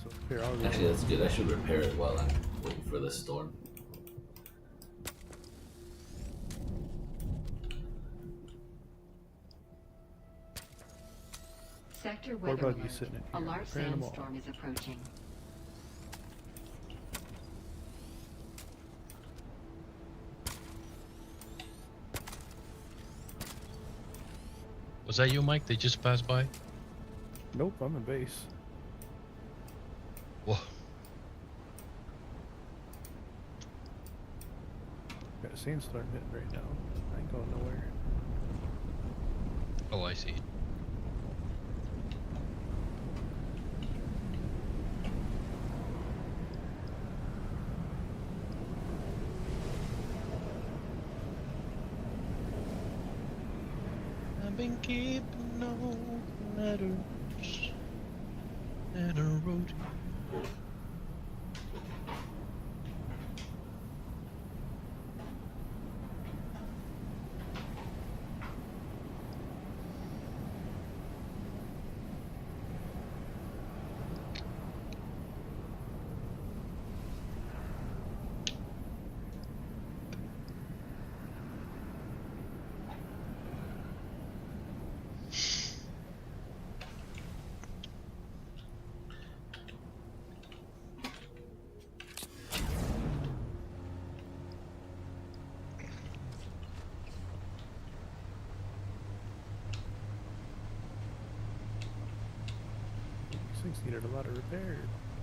So here, I'll go. Actually, that's good. I should repair it while I'm waiting for the storm. Sector Poor weather buggy alert. sitting in A here, large repairing them all. sandstorm is approaching. Was that you, Mike? They just passed by? Nope, I'm in base. Whoa. Got a sandstorm hitting right now. I ain't going nowhere. Oh, I see. I've been keeping no letters and I wrote it. These things needed a lot of repair.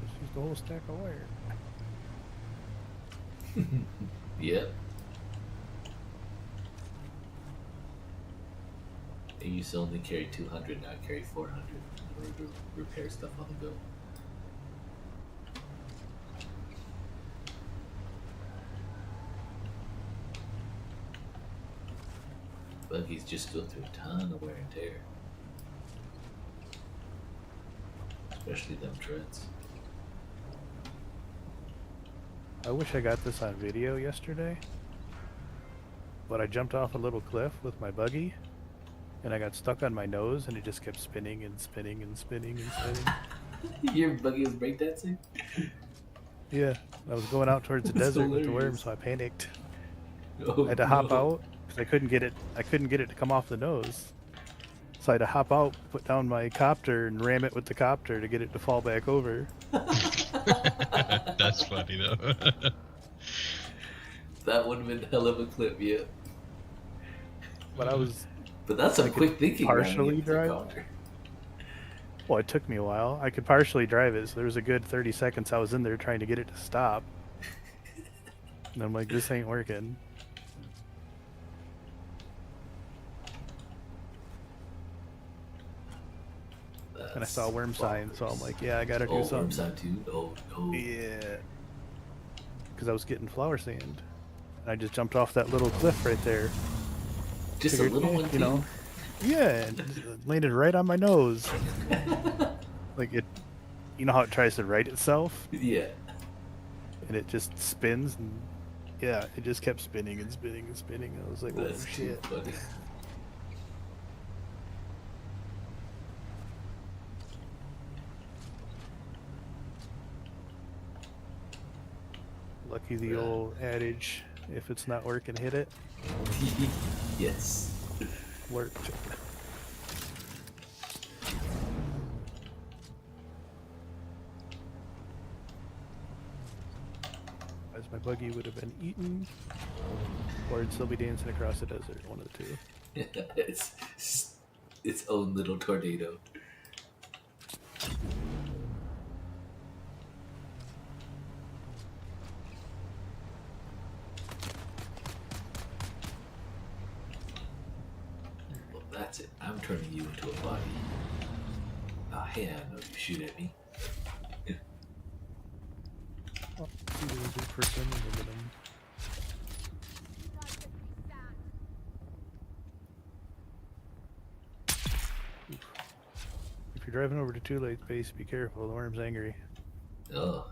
Just used the whole stack of wire. Yep. I used to only carry 200, now I carry 400 in order to repair stuff on the go. buggies just go through a ton of wear and tear. Especially them treads. I wish I got this on video yesterday, but I jumped off a little cliff with my buggy, and I got stuck on my nose, and it just kept spinning and spinning and spinning and spinning. Your buggy was breakdancing? Yeah, I was going out towards the That's desert with the hilarious. worm, so I panicked. Oh, I had to hop no. out because I couldn't get it. I couldn't get it to come off the nose. So I had to hop out, put down my copter, and ram it with the copter to get it to fall back over. That's funny though. That would have been a hell of a clip, yeah. But I was But that's some I could quick thinking. partially man. drive. Well, it took me a while. I could partially drive it, so there was a good 30 seconds I was in there trying to get it to stop. And I'm like, this ain't working. And I saw a worm sign, so I'm like, yeah, I gotta do worm something. sign too? Oh, no. Yeah. Because I was getting flower sand. And I just jumped off that little cliff right there. Just Figured, a little one, you too? know. Yeah, and it landed right on my nose. Like it, you know how it tries to right itself? Yeah. And it just spins, and yeah, it just kept spinning and spinning and spinning. I was like, oh That's too shit. funny. Lucky the old adage, if it's not working, hit it. Yes. Worked. As my buggy would have been eaten, or it'd still be dancing across the desert, one of the two. It's its own little tornado. Well, that's it. I'm turning you into a body. Ah, hey, I know you shoot at me. Oh, see, there was a person, and look at him. If you're driving over to Too Late Base, be careful, the worm's angry. Oh.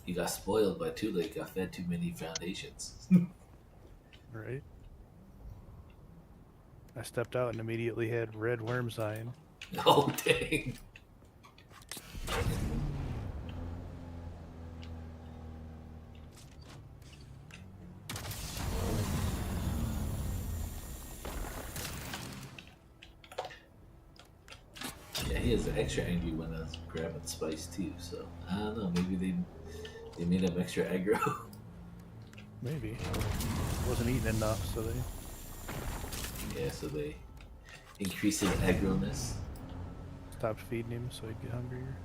You got spoiled by Too Late, got fed too many foundations. Right? I stepped out and immediately had red worm sign. Oh, dang. Yeah, he is extra angry when I was grabbing spice too, so I don't know, maybe they made him extra aggro. Maybe. Wasn't eating enough, so they... Yeah, so they increase his aggroness. stopped feeding him so he'd get hungrier.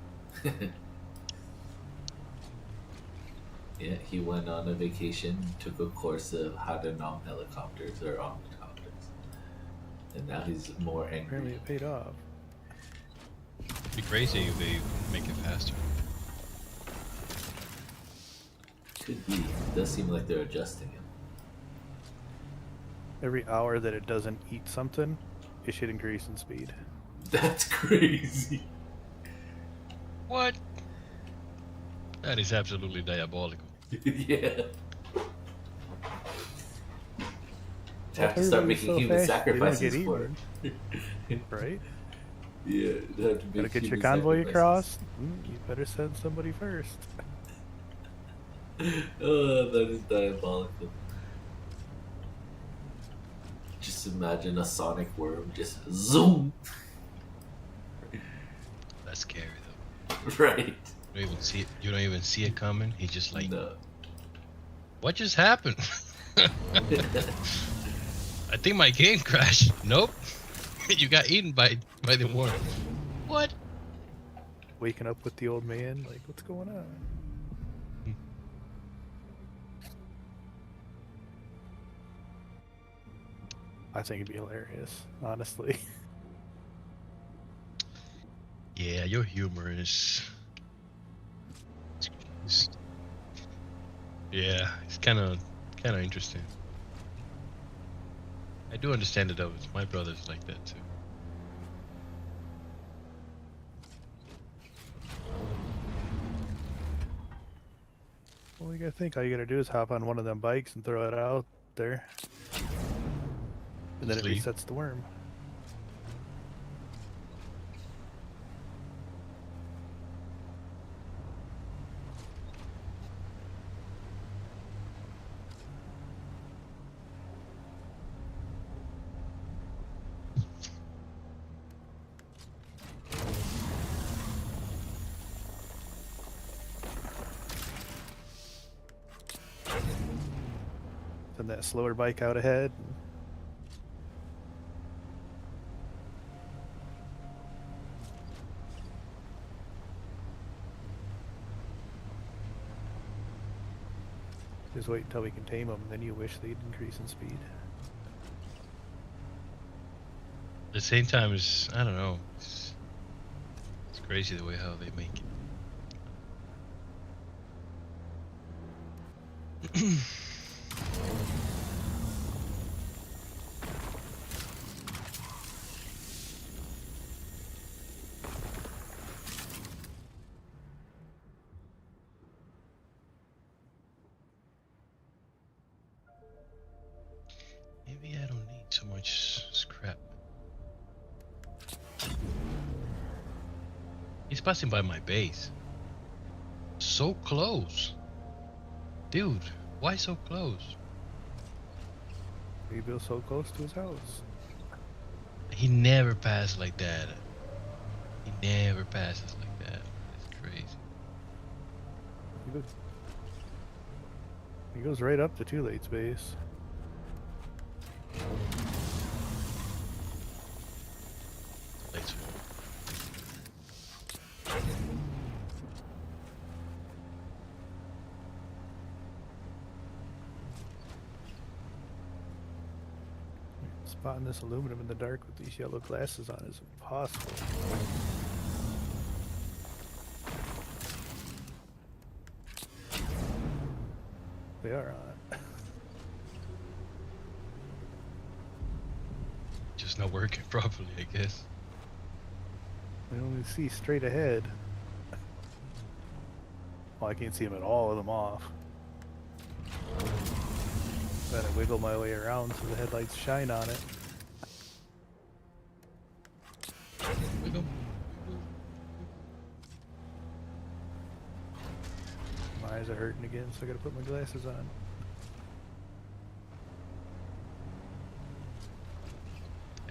Yeah, he went on a vacation, took a course of how to nom helicopters or octopters, and now he's more angry. Apparently it paid off. It'd be crazy if they make it faster. Could be. It does seem like they're adjusting him. Every hour that it doesn't eat something, it should increase in speed. That's crazy. What? That is absolutely diabolical. Yeah. Well, Have to start everybody's making so human fast, they don't get sacrifices for eaten. it. Right? Yeah, they have to Gotta make get your human convoy sacrifices. across. You better send somebody first. Oh, that is diabolical. Just imagine a sonic worm just zoom. That's scary though. Right. You don't even see it. You don't even see it coming. He just like, No. what just happened? I think my game crashed. Nope. You got eaten by the worm. What? Waking up with the old man, like, what's going on? I think it'd be hilarious, honestly. Yeah, your humor is. Yeah, it's kind of interesting. I do understand it though. It's my brother's like that too. Well, you gotta think all you gotta do is hop on one of them bikes and throw it out there, and then Just it leave. resets the worm. Send that slower bike out ahead. Just wait until we can tame them, then you wish they'd increase in speed. At the same time, it's I don't know. It's crazy the way how they make it. Maybe I don't need so much scrap. He's passing by my base. So close. Dude, why so close? He built so close to his house. He never passed like that. He never passes like that. It's crazy. He goes right up to Too Late's base. Late's Spotting this aluminum in the dark with these yellow glasses on is impossible. They are on. just not working properly, I guess. I only see straight ahead. Well, I can't see them at all with them off. Gotta wiggle my way around so the headlights shine on it. Wiggle. My eyes are hurting again, so I gotta put my glasses on.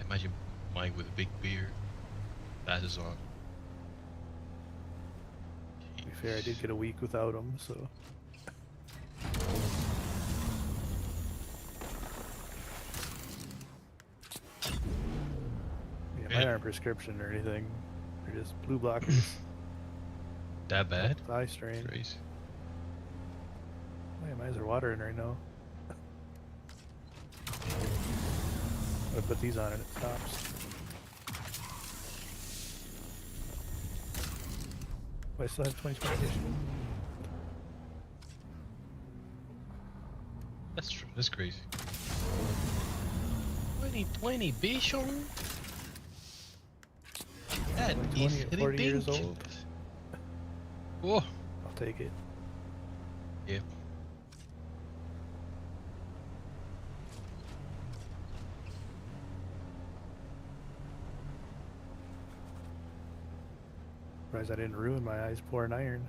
Imagine Mike with a big beard, glasses on. To be fair, I did get a week without them, so. Yeah, mine aren't prescription or anything. They're just blue blockers. That bad? Eye strain. Crazy. Oh, yeah, my eyes are watering right now. I'm gonna put these on and it stops. Oh, I still have 20/20 vision. That's true. That's crazy. 2020 vision. That 20/20 is at 40 years ridiculous. old. Whoa. I'll take it. Yeah. Surprised I didn't ruin my eyes pouring iron.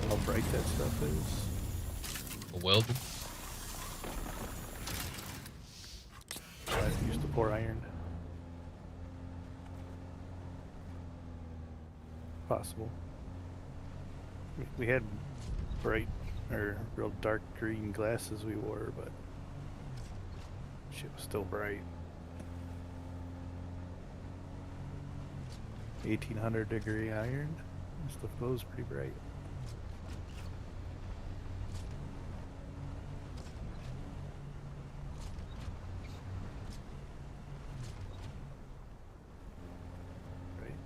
How bright that stuff is. A welding. I used to pour iron. Possible. We had bright or real dark green glasses we wore, but shit was still bright. 1800 degree iron. Stuff glows pretty bright. Right.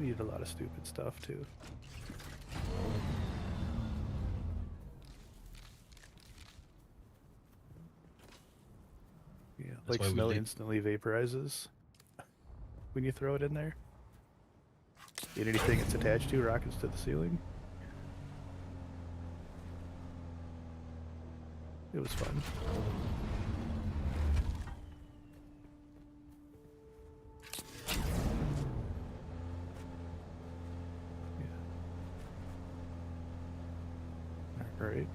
We did a lot of stupid stuff too. Yeah, That's like why we snow leave. instantly vaporizes when you throw it in there. And anything it's attached to rockets to the ceiling. It was fun. Yeah. Alright.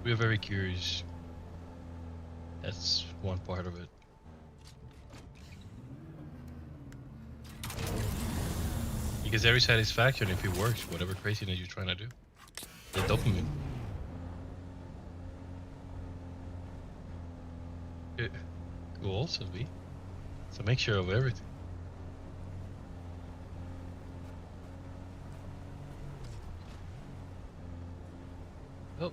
We're very curious. That's one part of it. Because every satisfaction, if it works, whatever craziness you're trying to do, the dopamine. It will also be. It's a mixture of everything. Oh.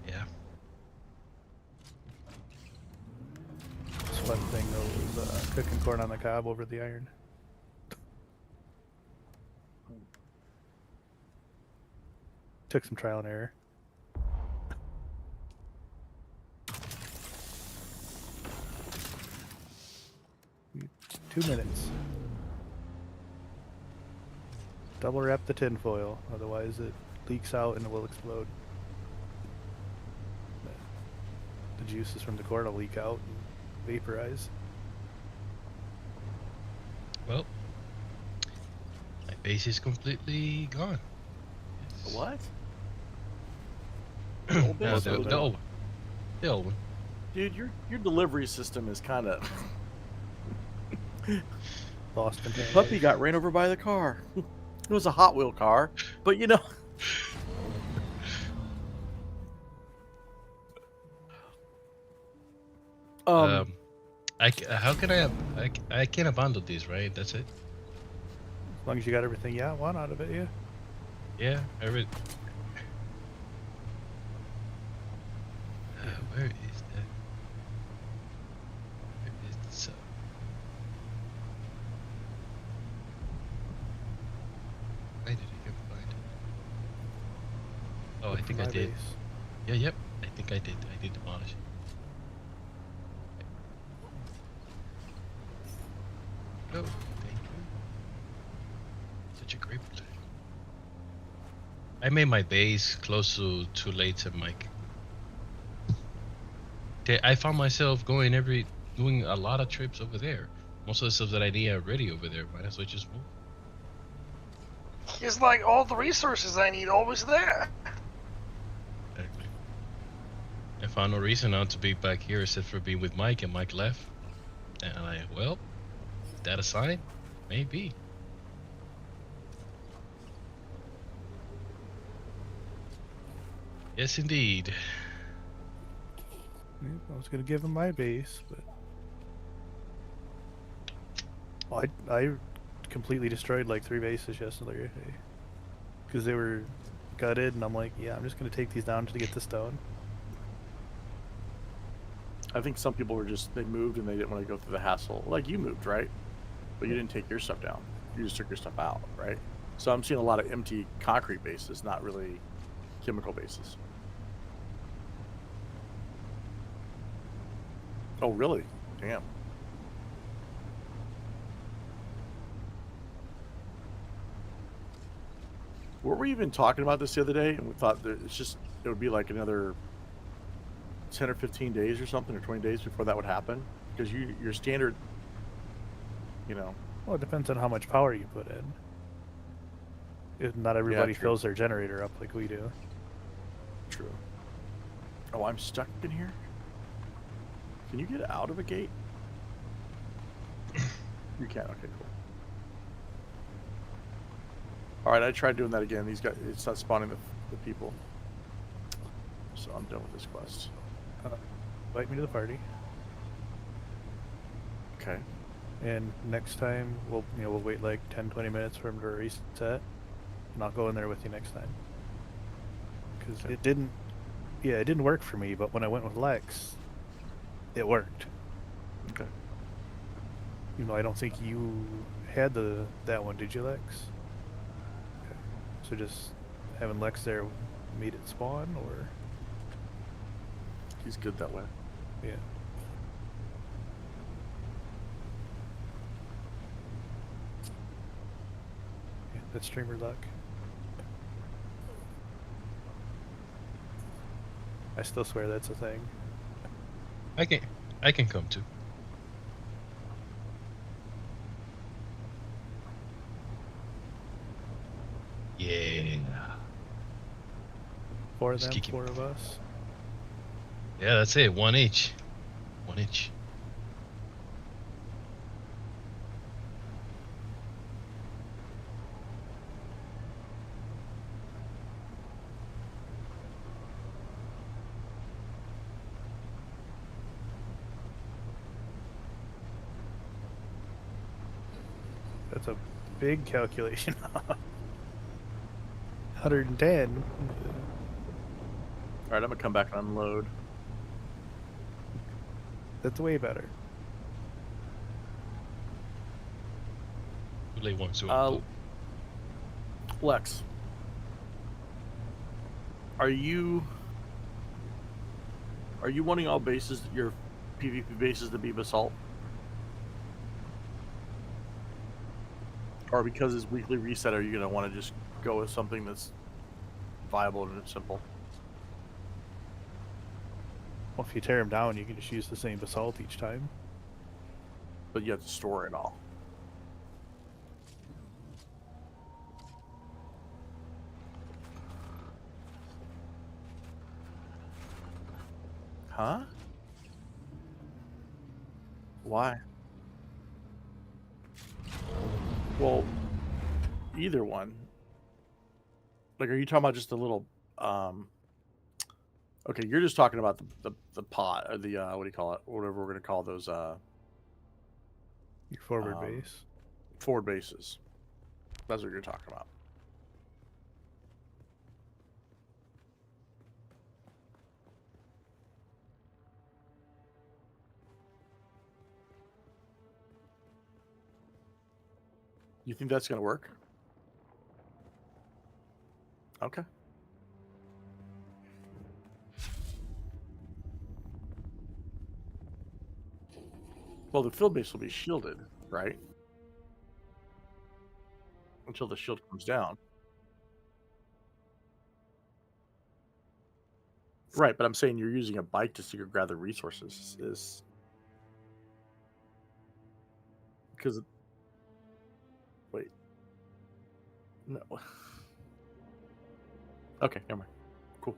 Yeah. This fun thing though was cooking corn on the cob over the iron. Took some trial and error. Two minutes. Double wrap the tin foil, otherwise it leaks out and it will explode. The juices from the corn will leak out and vaporize. Well, my base is completely gone. It's- What? No, old base? the old one. The old one. Dude, your delivery system is kind of. Lost in The puppy got ran over by the car. It was a Hot Wheel car, but you know. How can I can't abandon this, right? That's it. As long as you got everything you want out of it, yeah. Yeah, where is that? It's I did I find it? Oh, I think I My did. base. Yeah, yep. I think I did. I did demolish it. Oh, thank you. Such a great play. I made my base close to Lates and Mike. I found myself doing a lot of trips over there. Most of the stuff that I need already over there. Might as well just move. It's like all the resources I need always there. Exactly. I found no reason not to be back here except for being with Mike, and Mike left. And I'm like, well, is that a sign? Maybe. Yes, indeed. I was gonna give him my base, but well, I completely destroyed like 3 bases yesterday because they were gutted, and I'm like, yeah, I'm just gonna take these down to get the stone. I think some people were they moved and they didn't want to go through the hassle. Like you moved, right? But you didn't take your stuff down. You just took your stuff out, right? So I'm seeing a lot of empty concrete bases, not really chemical bases. Oh, really? Damn. Were we even talking about this the other day? And we thought that it would be like another 10 or 15 days or something, or 20 days before that would happen? Because your standard, you know. Well, it depends on how much power you put in. Not everybody true. fills their generator up like we do. True. Oh, I'm stuck in here? Can you get out of a gate? You can. Okay, cool. All right, I tried doing that again. These guys, it's not spawning the people. So I'm done with this quest. Invite me to the party, Okay. and next time we'll wait like 10-20 minutes for him to reset, and I'll go in there with you next time. Because it didn't work for me, but when I went with Lex, it worked. Okay. You know, I don't think you had that one, did you, Lex? Okay. So just having Lex there made it spawn, or He's good that way. yeah. Yeah, that's streamer luck. I still swear that's a thing. I can come too. Yeah. 4 of Just them, kick him. 4 of us. Yeah, that's it. One each. One each. That's a big calculation. 110. All right, I'm gonna come back and unload. That's way better. Who they want to Lex, are you wanting all bases, your PvP bases, to be basalt? Or because it's weekly reset, are you gonna want to just go with something that's viable and simple? Well, if you tear them down, you can just use the same basalt each time. But you have to store it all. Huh? Why? Well, either one. Like, are you talking about just a little? Okay, you're just talking about the pot, or the what do you call it? Whatever we're gonna call those Your forward Um, base. forward bases. That's what you're talking about. You think that's gonna work? Okay. Well, the field base will be shielded, right? Until the shield comes down. Right, but I'm saying you're using a bike to gather resources is because wait. No. Okay, never mind. Cool.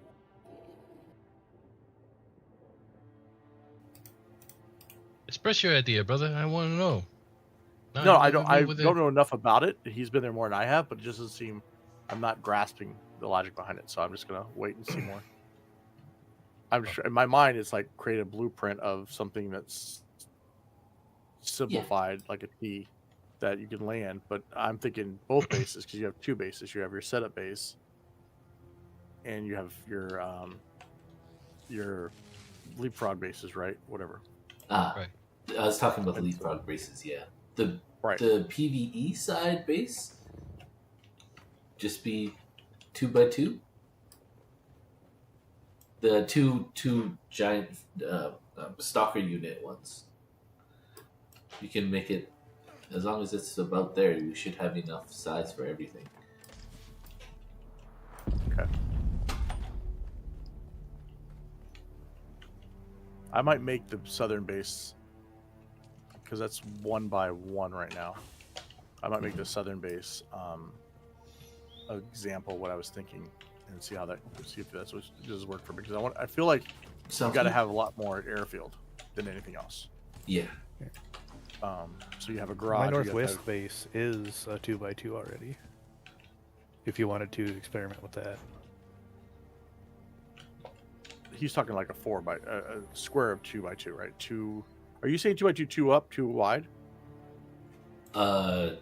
Express your idea, brother. I want to know. No, I you don't. with me I with don't it? know enough about it. He's been there more than I have, but it just doesn't seem. I'm not grasping the logic behind it, so I'm just gonna wait and see more. I'm sure in my mind, it's like create a blueprint of something that's simplified, like a T, that you can land. But I'm thinking both bases because you have 2 bases. You have your setup base, and you have your leapfrog bases, right? Whatever. Right. I was talking about the leapfrog bases. Yeah, the Right. the PVE side base just be 2x2. The two giant stalker unit ones. You can make it as long as it's about there. You should have enough size for everything. Okay. I might make the southern base because that's 1x1 right now. I might make the southern base an example of what I was thinking and see if that's what does work for me, because I feel like you got to have a lot more airfield than anything else. Yeah. So you have a garage. My northwest base is a 2x2 already. If you wanted to experiment with that. He's talking like a square of 2x2, right? Two. Are you saying 2x2, 2 up, 2 wide? Or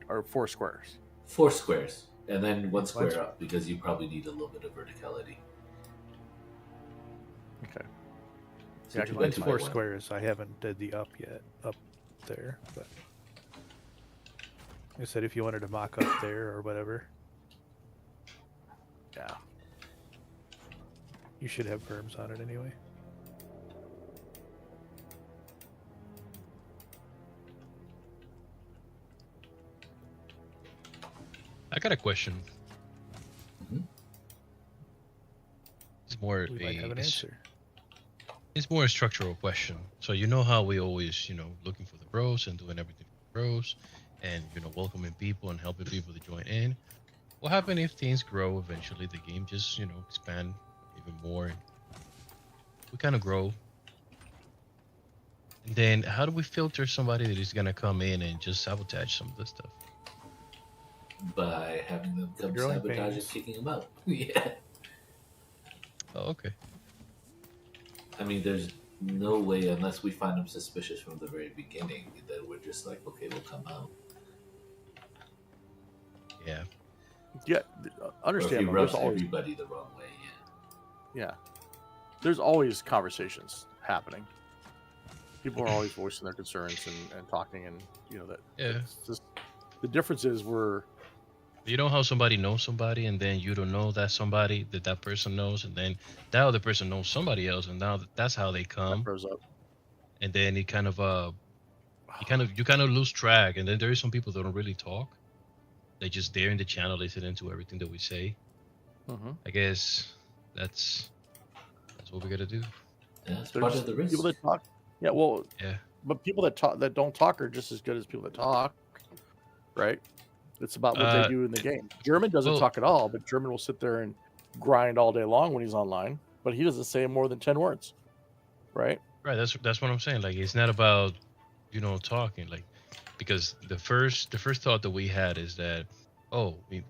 Or 4 squares? 4 squares. And then one Mine's- square up because you probably need a little bit of verticality. Okay. So Yeah, two by Mine's two by 4 one. squares. I haven't did the up yet, up there. But I said if you wanted to mock up there or whatever, Yeah. you should have berms on it anyway. I got a question. Mhm. It's more We might have an answer. it's more a structural question. So you know how we always, looking for the bros and doing everything for the bros, and welcoming people and helping people to join in. What happens if things grow? Eventually, the game just expand even more, and we kind of grow. And then, how do we filter somebody that is gonna come in and just sabotage some of this stuff? By having them come Growing sabotage and pains. kicking them out. Yeah. Oh, okay. I mean, there's no way, unless we find them suspicious from the very beginning, that we're just like, okay, we'll come out. Yeah. Yeah, Or if understand. he but rubs There's always, everybody the wrong way, yeah. yeah, there's always conversations happening. People are always voicing their concerns and talking, and that. Yeah. It's just, the difference is You know how somebody knows somebody, and then you don't know that somebody that person knows, and then that other person knows somebody else, and now that's how they come, grows up. and then it kind of you kind of lose track, and then there is some people that don't really talk. They just there in the channel, listening to everything that we say. Mm-hmm. I guess that's what we gotta do. Yeah, it's There's part of the risk. people that talk. Yeah, well, Yeah. but people that don't talk are just as good as people that talk, right? It's about what they do in the game. German doesn't well- talk at all, but German will sit there and grind all day long when he's online, but he doesn't say more than 10 words, right? Right, that's what I'm saying. Like, it's not about talking, like, because the first thought that we had is that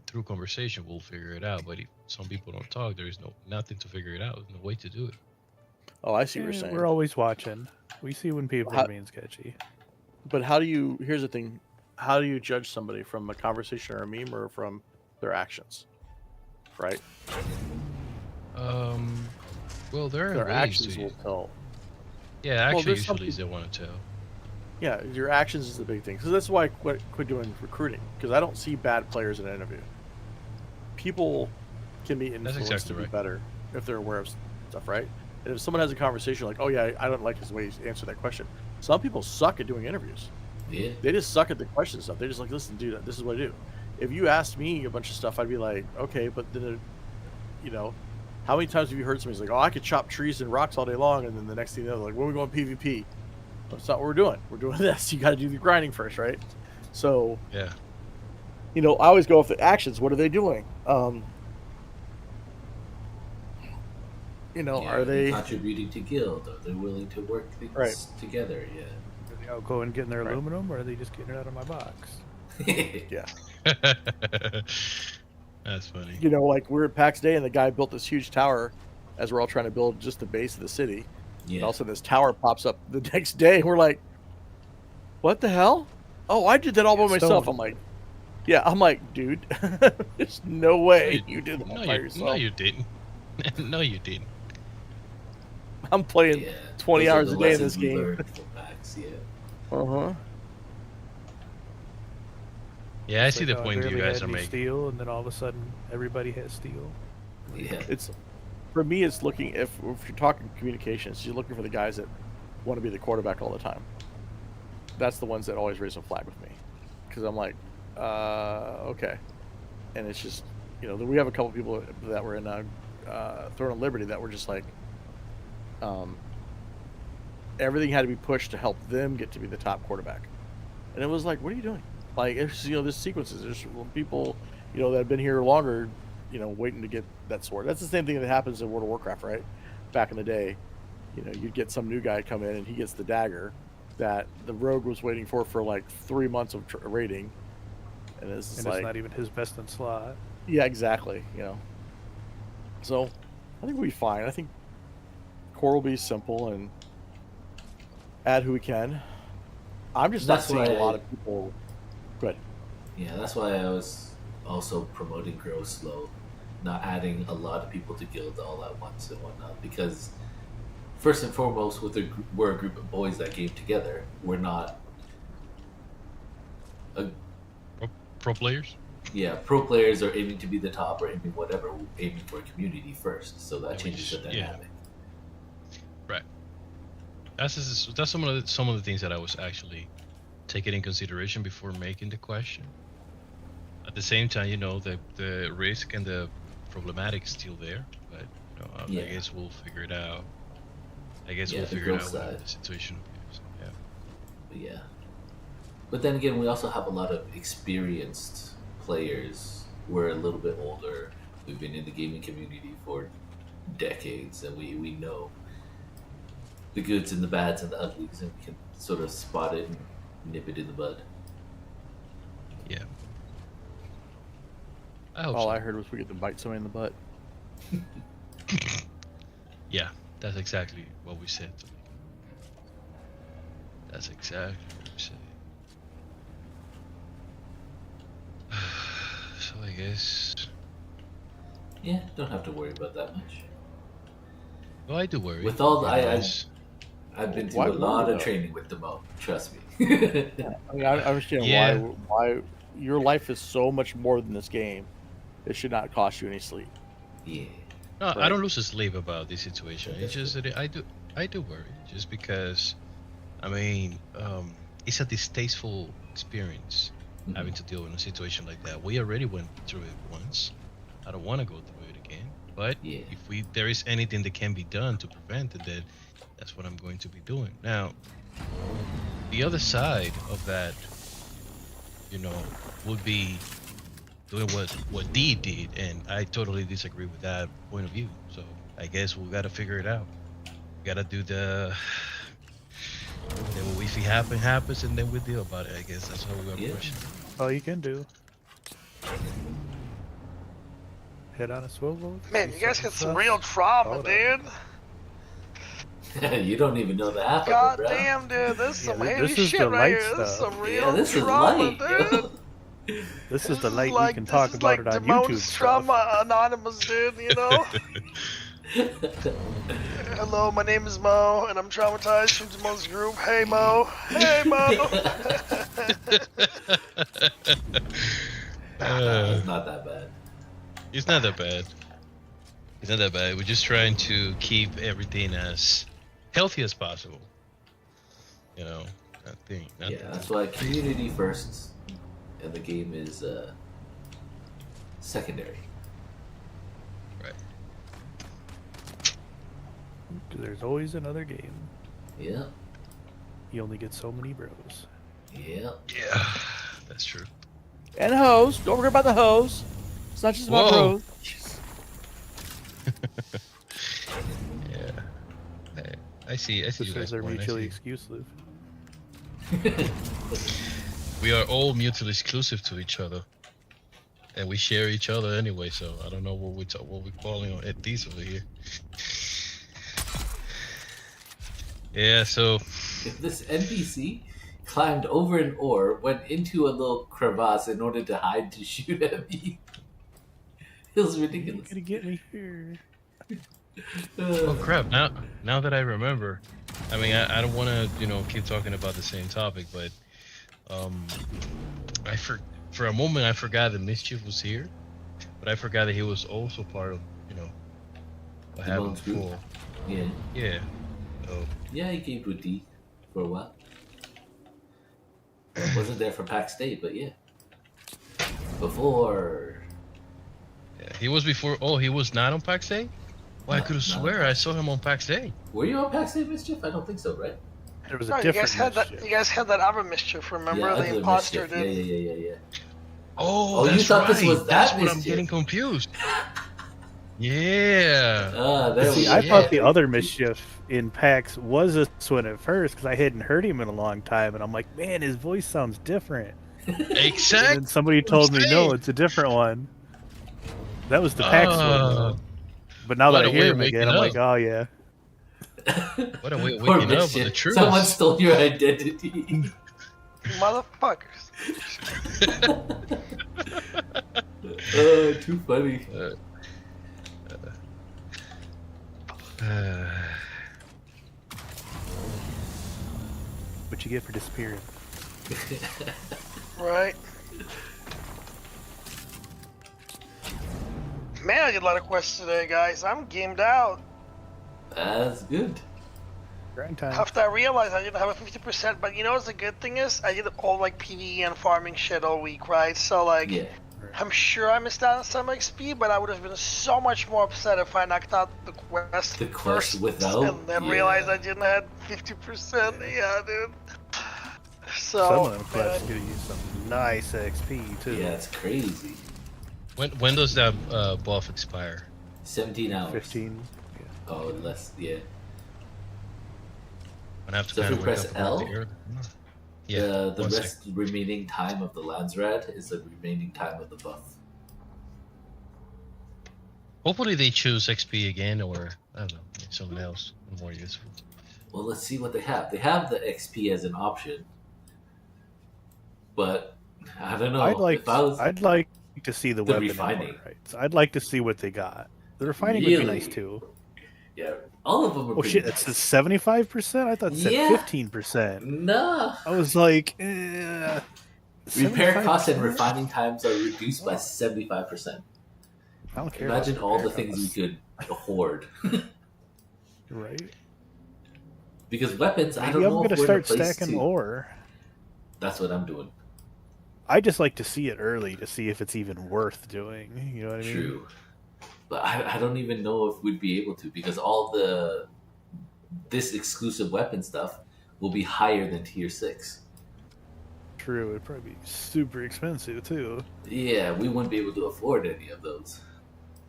through conversation we'll figure it out. But if some people don't talk, there is nothing to figure it out. There's no way to do it. Oh, I see what you're saying. We're always watching. We see when people are being sketchy. But here's the thing, how do you judge somebody from a conversation or a meme or from their actions, right? Well, there are Their ways actions to, will tell. yeah, Well, actually, there's some usually they want to tell. Yeah, your actions is the big thing. So that's why I quit doing recruiting, because I don't see bad players in an interview. People can be influenced exactly to be right. better if they're aware of stuff, right? And if someone has a conversation like, oh yeah, I don't like his way he answered that question. Some people suck at doing interviews. Yeah. They just suck at the question stuff. They're just like, listen, dude, this is what I do. If you asked me a bunch of stuff, I'd be like, okay, but then, how many times have you heard somebody's like, oh, I could chop trees and rocks all day long, and then the next thing you know, like, when are we going PvP? That's not what we're doing. We're doing this. You got to do the grinding first, right? So, Yeah. I always go with the actions. What are they doing? Are they contributing to guild? Are they willing to work things together? Yeah. Are they out going getting their aluminum, or are they just getting it out of my box? Yeah. That's funny. Like we're at PAX Day and the guy built this huge tower as we're all trying to build just the base of the city. Yeah. And all of a sudden this tower pops up the next day and we're like, what the hell? Oh, I did that all by myself. I'm like, dude, there's no way you did that by yourself. No, you didn't. No, you didn't. I'm playing 20 Those are hours the a day in lessons this we game. learned from PAX, yeah. Uh-huh. Yeah, I It's see like, the oh, point you barely guys had are any making. steel, and then all of a sudden everybody has steel. Yeah. For me, it's looking, if you're talking communications, you're looking for the guys that want to be the quarterback all the time. That's the ones that always raise a flag with me. Because I'm like, okay. And it's just, we have a couple people that were in Throne of Liberty that were just like, everything had to be pushed to help them get to be the top quarterback. And it was like, what are you doing? Like, it's, there's sequences. There's people, that have been here longer, waiting to get that sword. That's the same thing that happens in World of Warcraft, right? Back in the day, you'd get some new guy come in and he gets the dagger that the rogue was waiting for like 3 months of raiding. And it's not even his best in slot. Yeah, exactly. So I think we'll be fine. I think core will be simple and add who we can. I'm just not seeing a lot of people. Good. Yeah, that's why I was also promoting grow slow, not adding a lot of people to guild all at once and whatnot. Because first and foremost, we're a group of boys that game together. We're not Pro players. yeah, pro players are aiming to be the top or aiming whatever, aiming for a community first. So that changes the dynamic. Right. That's some of the things that I was actually taking in consideration before making the question. At the same time, the risk and the problematic is still there, but I guess we'll figure it out. We'll figure it out when the situation appears. Yeah. But yeah. But then again, we also have a lot of experienced players. We're a little bit older. We've been in the gaming community for decades, and we know the goods and the bads and the uglies, and we can sort of spot it and nip it in the bud. Yeah. I hope All so. I heard was we get to bite somebody in the butt. Yeah, that's exactly what we said. That's exactly what we said. So I guess. Yeah, don't have to worry about that much. Well, I do worry. With all the, because- I've been Why through a lot worry, of though? training with Demo. Trust me. I mean, I understand Yeah. why your life is so much more than this game. It should not cost you any sleep. Yeah. No, I Right. don't lose sleep about this situation. Okay, It's just that I do worry, just because, I mean, it's a distasteful experience Mhm. having to deal with a situation like that. We already went through it once. I don't want to go through it again. But Yeah. if there is anything that can be done to prevent it, then that's what I'm going to be doing. Now, the other side of that, would be doing what Dee did, and I totally disagree with that point of view. So I guess we got to figure it out. We got to do then if it happens, and then we deal about it. I guess that's how we got to Yeah. push it. All you can do. Head on a swivel. Man, see you guys got something some sus. real trauma, Hold dude. You don't even know the half God of it, bro. damn, dude, this is Yeah, some this heavy is the shit right light here. This is stuff. some real Yeah, this is trauma, light, dude. yo. This is the This light like, we can this talk is about like it on Damone's YouTube stuff. Trauma Anonymous, dude, you know? Hello, my name is Mo, and I'm traumatized from Damone's group. Hey, Mo. Hey, Mo. It's not that bad. It's not that bad. It's not that bad. We're just trying to keep everything as healthy as possible. Yeah, that's why community first, and the game is secondary. Right. There's always another game. Yeah, You only get so many bros. yeah. Yeah, that's true. And hoes. Don't forget about the hoes. It's not just about Whoa. bros. Yeah. I see you Sisters guys' are point. I mutually see. exclusive. We are all mutually exclusive to each other, and we share each other anyway. So I don't know what we're calling on at these over here. Yeah. So If this NPC climbed over an ore, went into a little crevasse in order to hide to shoot at me, it was You're ridiculous. gonna get me here. oh crap! Now that I remember, I mean I don't want to keep talking about the same topic, but for a moment I forgot that Mischief was here, but I forgot that he was also part of what happened Damone's group. before. Yeah, Yeah. So yeah. He came to a D for a while. Wasn't there for PAX Day, but yeah. Before. yeah, he was before. Oh, he was not on PAX Day. Well, I No, could have not on swear I saw him on PAX Day. Were you on PAX Day, Mischief? I don't think so, right? There was No, a you different guys had that. mischief. You guys had that other mischief. Remember yeah, the other imposter, Mischief. dude? Yeah. Oh, Oh, you that's thought this right. was that That's what I'm Mischief. getting confused. Yeah. There we See, go. I thought Yeah. the other mischief in PAX was this one at first because I hadn't heard him in a long time, and I'm like, man, his voice sounds different. And Exactly. then somebody told me, no, saying. it's a different one. That was the PAX one, though. But now What that I a hear way him of again, waking I'm like, up. oh yeah. What a way of Poor waking up with the Mischief. truth. Someone stole your identity. Motherfuckers. Too funny. What you get for disappearing? Right. Man, I did a lot of quests today, guys. I'm gamed out. That's good. Grind time. After I realized I didn't have a 50%, but you know what's the good thing is? I did all like PvE and farming shit all week, right? So like, Yeah. I'm sure I missed out on some XP, but I would have been so much more upset if I knocked out the quest The quest first without? and then realized I didn't have 50%. Yeah, dude. So, Some of them quests man. give you some nice XP too. Yeah, it's crazy. When does that buff expire? 17 hours. 15. Yeah. Oh, less. Yeah. I have to So if kind you of wake press up L, Yeah. the one rest remaining time of the Landsrad is the remaining time of the buff. Hopefully they choose XP again, or I don't know, something else more useful. Well, let's see what they have. They have the XP as an option, but I don't know. I'd like to see the weapon refining. Right. So I'd like to see what they got. The refining would be nice Really? too. Yeah, all of them are Oh pretty shit! nice. It's 75%. I thought it said Yeah. 15%. No. I was like, Repair costs and 75%? refining times are reduced by 75%. I don't care. Imagine about all the repair things we costs. could hoard. Right. Because weapons, I Maybe don't I'm know if gonna we're in a start place stacking to. ore. That's what I'm doing. I just like to see it early to see if it's even worth doing. You know what I mean? True. But I don't even know if we'd be able to, because all this exclusive weapon stuff will be higher than tier 6. True. It'd probably be super expensive too. Yeah, we wouldn't be able to afford any of those.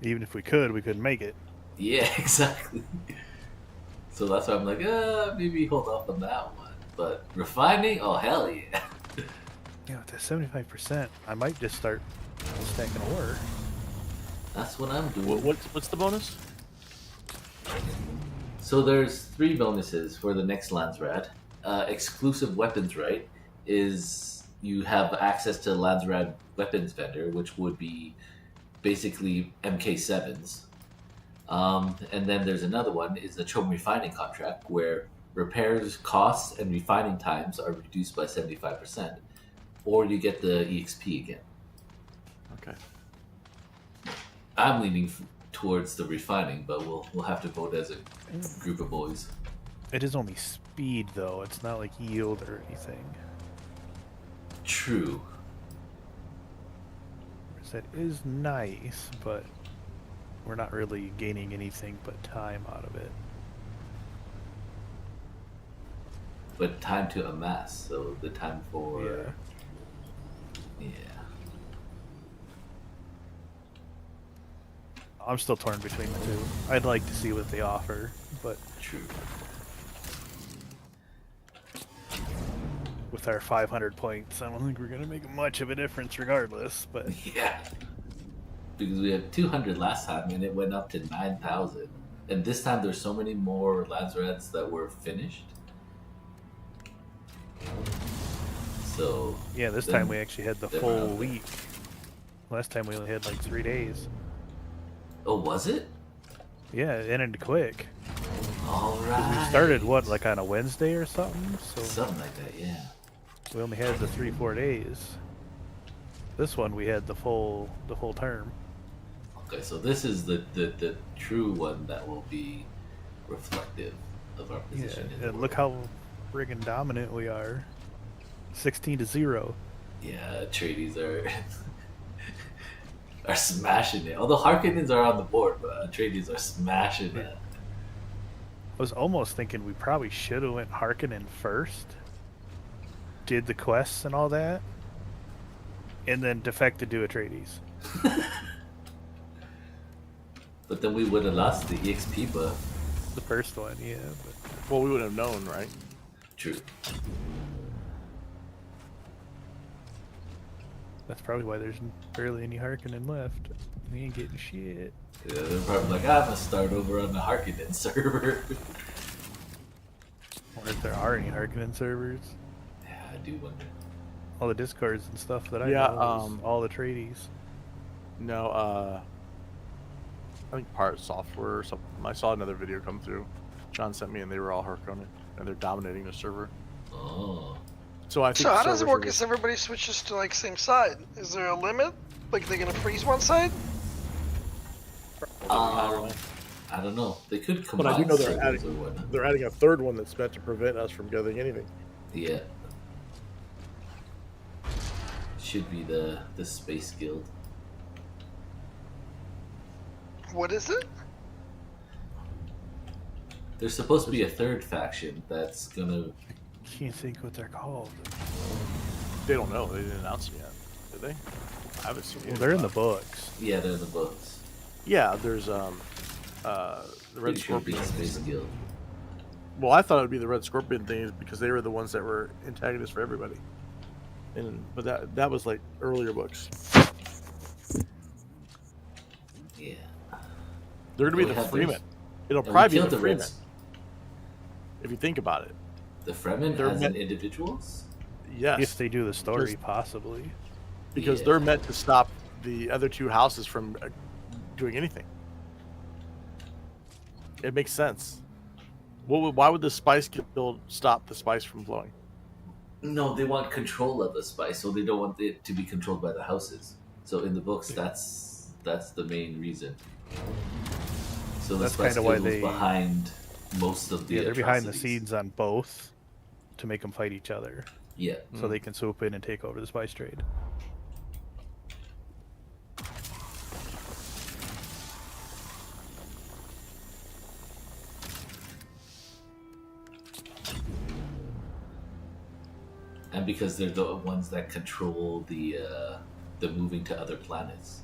Even if we couldn't make it. Yeah, exactly. So that's why I'm like, maybe hold off on that one. But refining, oh hell yeah. Yeah, with that 75%, I might just start stacking ore. That's what I'm doing. What's the bonus? So there's 3 bonuses for the next Landsrad. Exclusive weapons right is you have access to Landsrad weapons vendor, which would be basically MK7s. And then there's another one is the Chome refining contract, where repairs costs and refining times are reduced by 75%, or you get the EXP again. Okay. I'm leaning towards the refining, but we'll have to vote as a group of boys. It is only speed though. It's not like yield or anything. True. That is nice, but we're not really gaining anything but time out of it. But time to amass, so the time for yeah. I'm still torn between the two. I'd like to see what they offer, but True. with our 500 points, I don't think we're gonna make much of a difference regardless. But Yeah. Because we had 200 last time and it went up to 9,000. And this time there's so many more Landsrads that were finished. So yeah, this then time we actually had the they were full out there. week. Last time we only had like 3 days. Oh, was it? Yeah, it ended quick. All 'Cause right. we started what, like on a Wednesday or something? So Something like that, yeah. we only had the 3-4 days. This one we had the full term. Okay, so this is the true one that will be reflective of our Yeah, position. in the and look world. how friggin' dominant we are. 16-0. Yeah, Atreides are smashing it. Although Harkonnens are on the board, but Atreides are smashing it. I was almost thinking we probably should have went Harkonnen first, did the quests and all that, and then defected to Atreides. But then we would have lost the EXP buff. The first one, yeah. But Well, we would have known, right? True. that's probably why there's barely any Harkonnen left. We ain't getting shit. Yeah, they're probably like, I'm gonna start over on the Harkonnen server. I wonder if there are any Harkonnen servers. Yeah, I do wonder. All the discords and stuff that I Yeah, know is all Atreides. No, I think Part Software or something. I saw another video come through. John sent me, and they were all Harkonnen, and they're dominating the server. Oh. So I think. So how does it servers are work? If everybody switches to like same side, is there a limit? Like they're gonna freeze one side? I don't know. They could combine But I do know they're servers adding, or whatnot. they're adding a third one that's meant to prevent us from getting anything. Yeah. Should be the Space Guild. What is it? There's supposed to be a third faction that's gonna. Can't think what they're called. They don't know. They didn't announce them yet, did they? I haven't seen. Well, they're in the books. Yeah, they're in the books. Yeah, there's the Red Pretty sure it'd be Scorpion. the Space Guild. Well, I thought it would be the Red Scorpion thing because they were the ones that were antagonists for everybody. But that was like earlier books. Yeah. They're gonna be We the have Freemen. theirs. It'll And we probably be killed the the Freemen. Reds. If you think about it. The Fremen They're as meant- in individuals? Yes. If they do the story, Just- possibly. Because Yeah. they're meant to stop the other two houses from doing anything. It makes sense. Why would the Spice Guild stop the spice from flowing? No, they want control of the spice, so they don't want it to be controlled by the houses. So in the books, that's the main reason. So the That's Spice kinda why Guild was they- behind most of the Yeah, they're behind the atrocities. scenes on both to make them fight each other, Yeah. so they can swoop in and take over the spice trade. And because they're the ones that control the moving to other planets,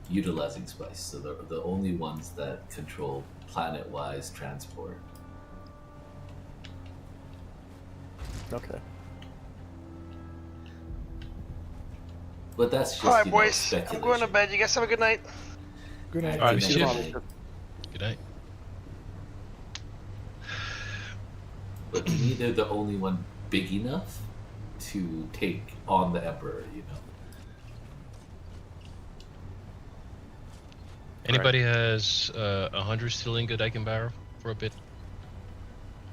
utilizing spice. So they're the only ones that control planet-wise transport. Okay. But that's just Alright, you know, boys. I'm speculation. going to bed. You guys have a good night. Good night. Alright, Good see night. you. Good night. But to me, they're the only one big enough to take on the Emperor. You know. Anybody has 100 steel good I can borrow for a bit?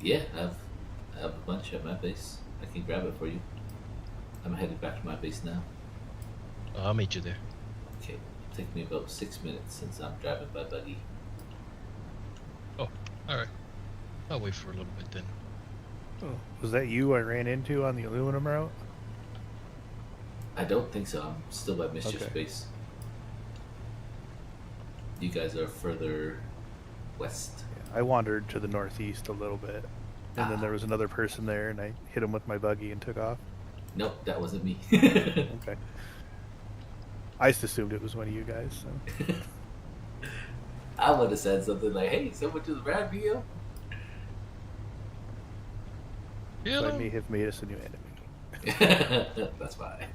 Yeah, I have a bunch at my base. I can grab it for you. I'm headed back to my base now. I'll meet you there. Okay, it'll take me about 6 minutes since I'm driving by buggy. Oh, alright. I'll wait for a little bit then. Oh, was that you I ran into on the aluminum route? I don't think so. I'm still by Mischief's Okay. base. You guys are further west. I wandered to the northeast a little bit, and then Ah. there was another person there, and I hit him with my buggy and took off. Nope, that wasn't me. Okay. I just assumed it was one of you guys. So. I would have said something like, "Hey, someone just ran me up." So I may have made us a new enemy. That's fine.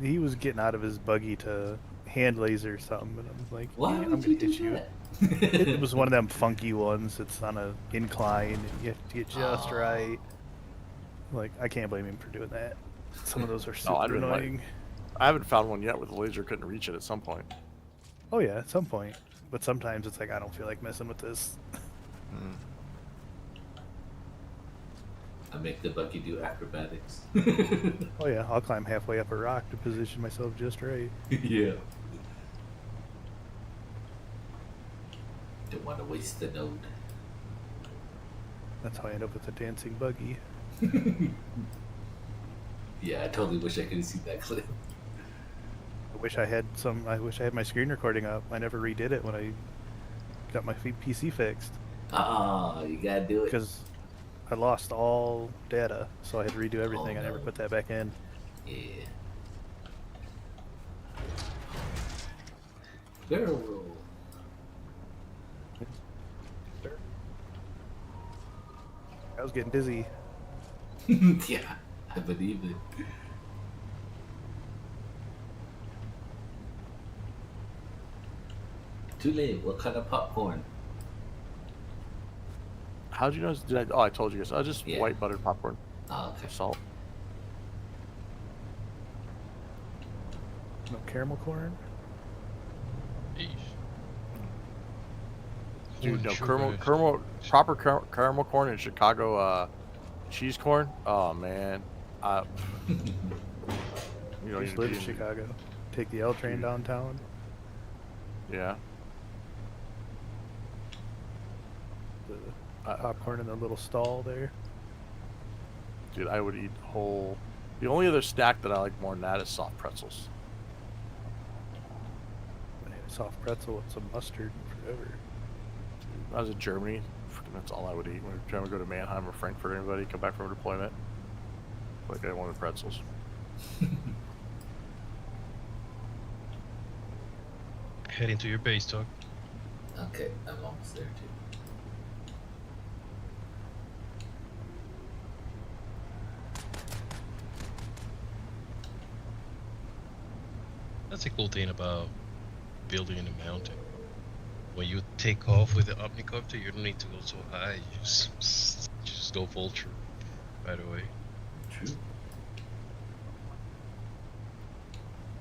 He was getting out of his buggy to hand laser something, and I was like, Why yeah, would I'm gonna you do hit you. that? It was one of them funky ones. It's on a incline, and you have to get just Aw. right. Like, I can't blame him for doing that. Some of those are super No, I didn't like- annoying. I haven't found one yet where the laser couldn't reach it at some point. Oh yeah, at some point. But sometimes it's like, I don't feel like messing with this. I make the buggy do acrobatics. Oh yeah, I'll climb halfway up a rock to position myself just right. Yeah. Don't want to waste the node. That's how I end up with a dancing buggy. Yeah, I totally wish I could have seen that clip. I wish I had my screen recording up. I never redid it when I got my PC fixed Ah, you gotta do it. because I lost all data, so I had to redo everything. Oh, I never no. put that back in. Yeah. Barrel roll. I was getting dizzy. Yeah, I believe it. Too late. What kind of popcorn? How'd you know? Oh, I told you guys. I just Yeah. white buttered popcorn. Oh, okay. Salt. No caramel corn. Yeesh. Dude, Corn no sugar. proper caramel corn in Chicago cheese corn. Oh man, you don't I need used to to live be in in. Chicago. Take the L train Dude. downtown. Yeah, The uh, popcorn in the little stall there. dude, I would eat whole. The only other snack that I like more than that is soft pretzels. I had a soft pretzel with some mustard forever. When I was in Germany, freaking that's all I would eat. When I would go to Mannheim or Frankfurt, or anybody come back from deployment, like I wanted pretzels. Heading to your base, Doc. Okay, I'm almost there too. That's a cool thing about building in a mountain. When you take off with the omnicopter, you don't need to go so high. You just go vulture right away. True.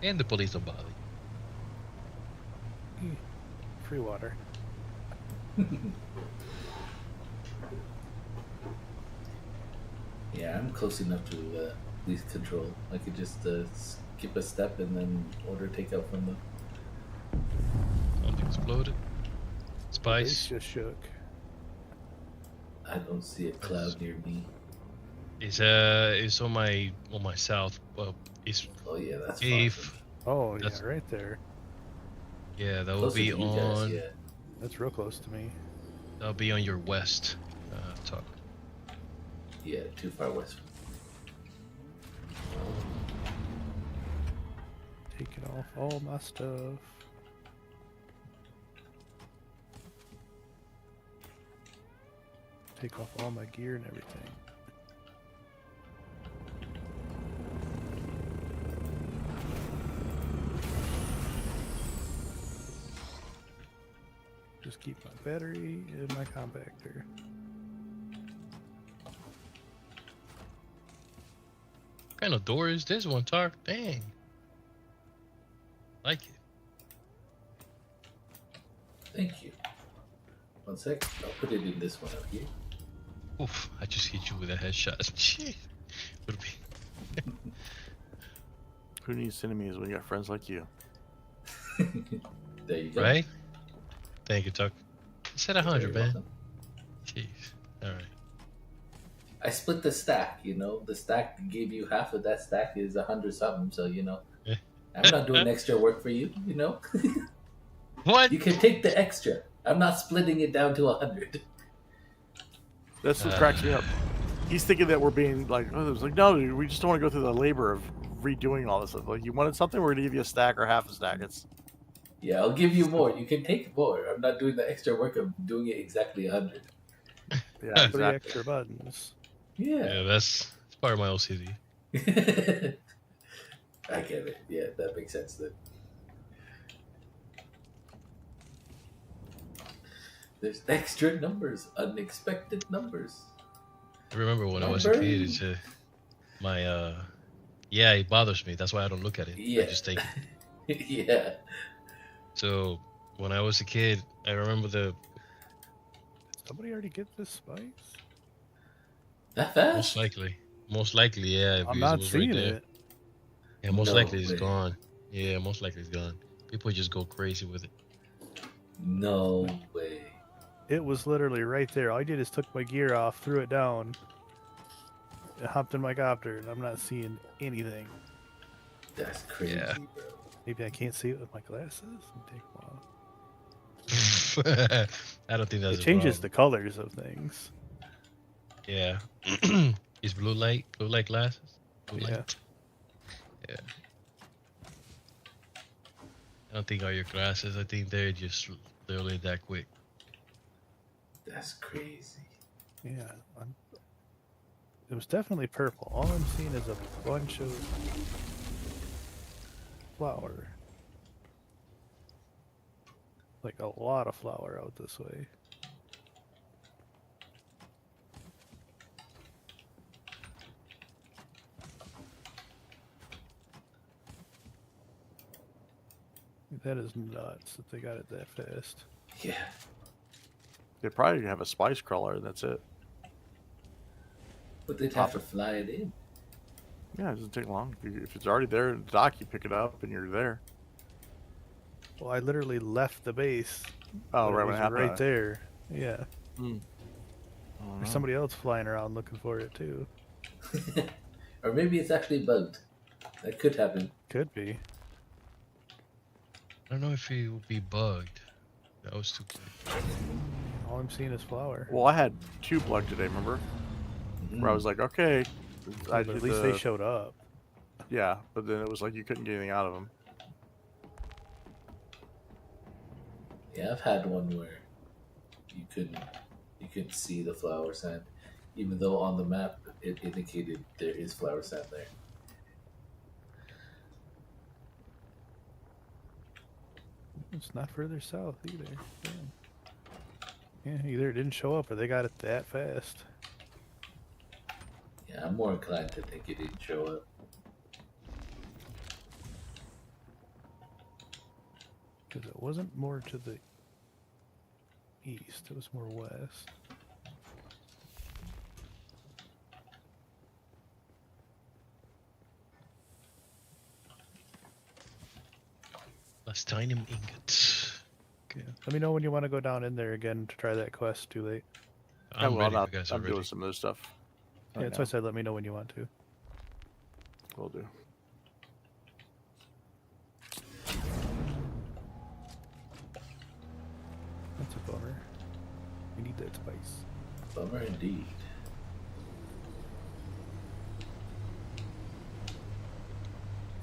And the police don't bother you. Free water. Yeah, I'm close enough to police control. I could just skip a step and then order takeout from them. Something exploded. The base Spice. just shook. I don't see a cloud near me. It's on my south. It's Oh yeah, that's if Oh That's- yeah, right there. yeah, that will closer be to you on. guys. Yeah. That's real close to me. That'll be on your west. Talk. Yeah, too far west. Taking off all my stuff. Take off all my gear and everything. Just keep my battery in my compactor. What kind of door is this one, Tark? Dang. Like it. Thank you. One sec. I'll put it in this one up here. Oof, I just hit you with a headshot. Jeez. Would be. Who needs enemies when you got friends like you? There you go. Right? Thank you, Tuck. I said 100, You're man. welcome. Jeez. Alright. I split the stack, you know. The stack gave you half of that stack is 100 something, so you know. Yeah. I'm not doing extra work for you, you know. What? You can take the extra. I'm not splitting it down to 100. That's what cracks me up. He's thinking that we're being like, oh, it's like, no, dude, we just don't want to go through the labor of redoing all this stuff. Like, you wanted something, we're gonna give you a stack or half a stack. It's Yeah, I'll give you more. You can take more. I'm not doing the extra work of doing it exactly 100. yeah, 3 exactly. extra buttons. Yeah, that's part of my OCD. I get it. Yeah, that makes sense then. There's extra numbers, unexpected numbers. I remember when I was a kid, it's yeah, it bothers me. That's why I don't look at it. Yeah. I just take it. Yeah. So when I was a kid, I remember Somebody already get this spice? That fast? most likely, yeah. I'm because not it was seeing right there. it. Yeah, most No likely it's way. gone. Yeah, most likely it's gone. People just go crazy with it. No way. It was literally right there. All I did is took my gear off, threw it down, and hopped in my copter, and I'm not seeing anything. That's crazy, Yeah. bro. Maybe I can't see it with my glasses. Let me take them off. I don't think that's It a changes problem. the colors of things. Yeah. Is blue light glasses? Blue Yeah. light. Yeah. I don't think are your glasses. I think they're just literally that quick. That's crazy. Yeah. It was definitely purple. All I'm seeing is a bunch of flower. Like a lot of flower out this way. That is nuts that they got it that fast. Yeah. They probably have a spice crawler. That's it. But they'd Pop have to fly it in. Yeah, it doesn't take long. If it's already there in the dock, you pick it up and you're there. Well, I literally left the base. Oh, but right it when was it happened. right there. Yeah. Hmm. There's somebody else flying around looking for it too. Or maybe it's actually bugged. That could happen. Could be. I don't know if it would be bugged. That was too quick. All I'm seeing is flour. Well, I had 2 plugged today, remember? Where I was like, okay. I But did at least they showed up. Yeah, but then it was like you couldn't get anything out of them. Yeah, I've had one where you couldn't see the flower sand, even though on the map it indicated there is flower sand there. It's not further south either. Damn. Yeah, either it didn't show up or they got it that fast. Yeah, I'm more inclined to think it didn't show up. Because it wasn't more to the east, it was more west. Plastinium ingots. Okay. Let me know when you want to go down in there again to try that quest. Too late. I'm well, ready if you guys are I'm ready. doing some other stuff. Yeah, that's why I said let me know when you want to. Will do. That's a bummer. We need that spice. Bummer indeed.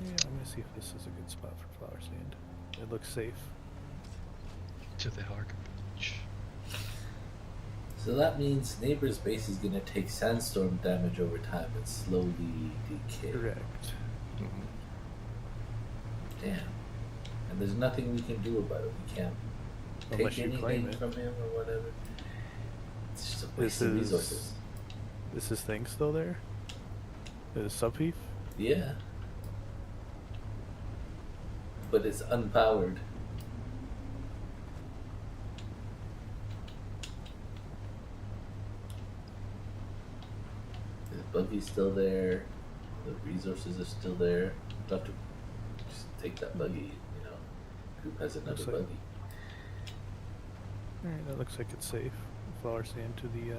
Yeah, I'm gonna see if this is a good spot for flower sand. It looks safe. To the Harker Beach. So that means neighbor's base is gonna take sandstorm damage over time and slowly decay. Correct. Damn. And there's nothing we can do about it. We can't Unless take you claim anything it. from him or whatever. It's just a This waste of is resources. this is thing still there? Is subheath? Yeah. But it's unpowered. The buggy's still there. The resources are still there. We'll have to just take that buggy, you know. Group has another Looks like- buggy. Alright, that looks like it's safe. Flower sand to the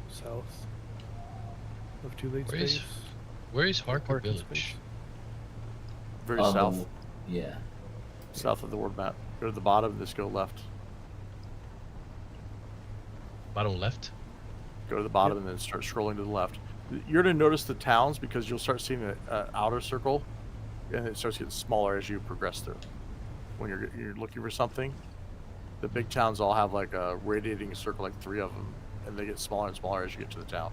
south of Too Late Where is- Space. Where is Harker Parking Village? space. Very On the- south. Yeah. South of the world map. Go to the bottom, just go left. Bottom left? Go to the bottom and then start scrolling to the left. You're going to notice the towns because you'll start seeing an outer circle and it starts getting smaller as you progress through. When you're looking for something, the big towns all have like a radiating circle, like 3 of them, and they get smaller and smaller as you get to the town.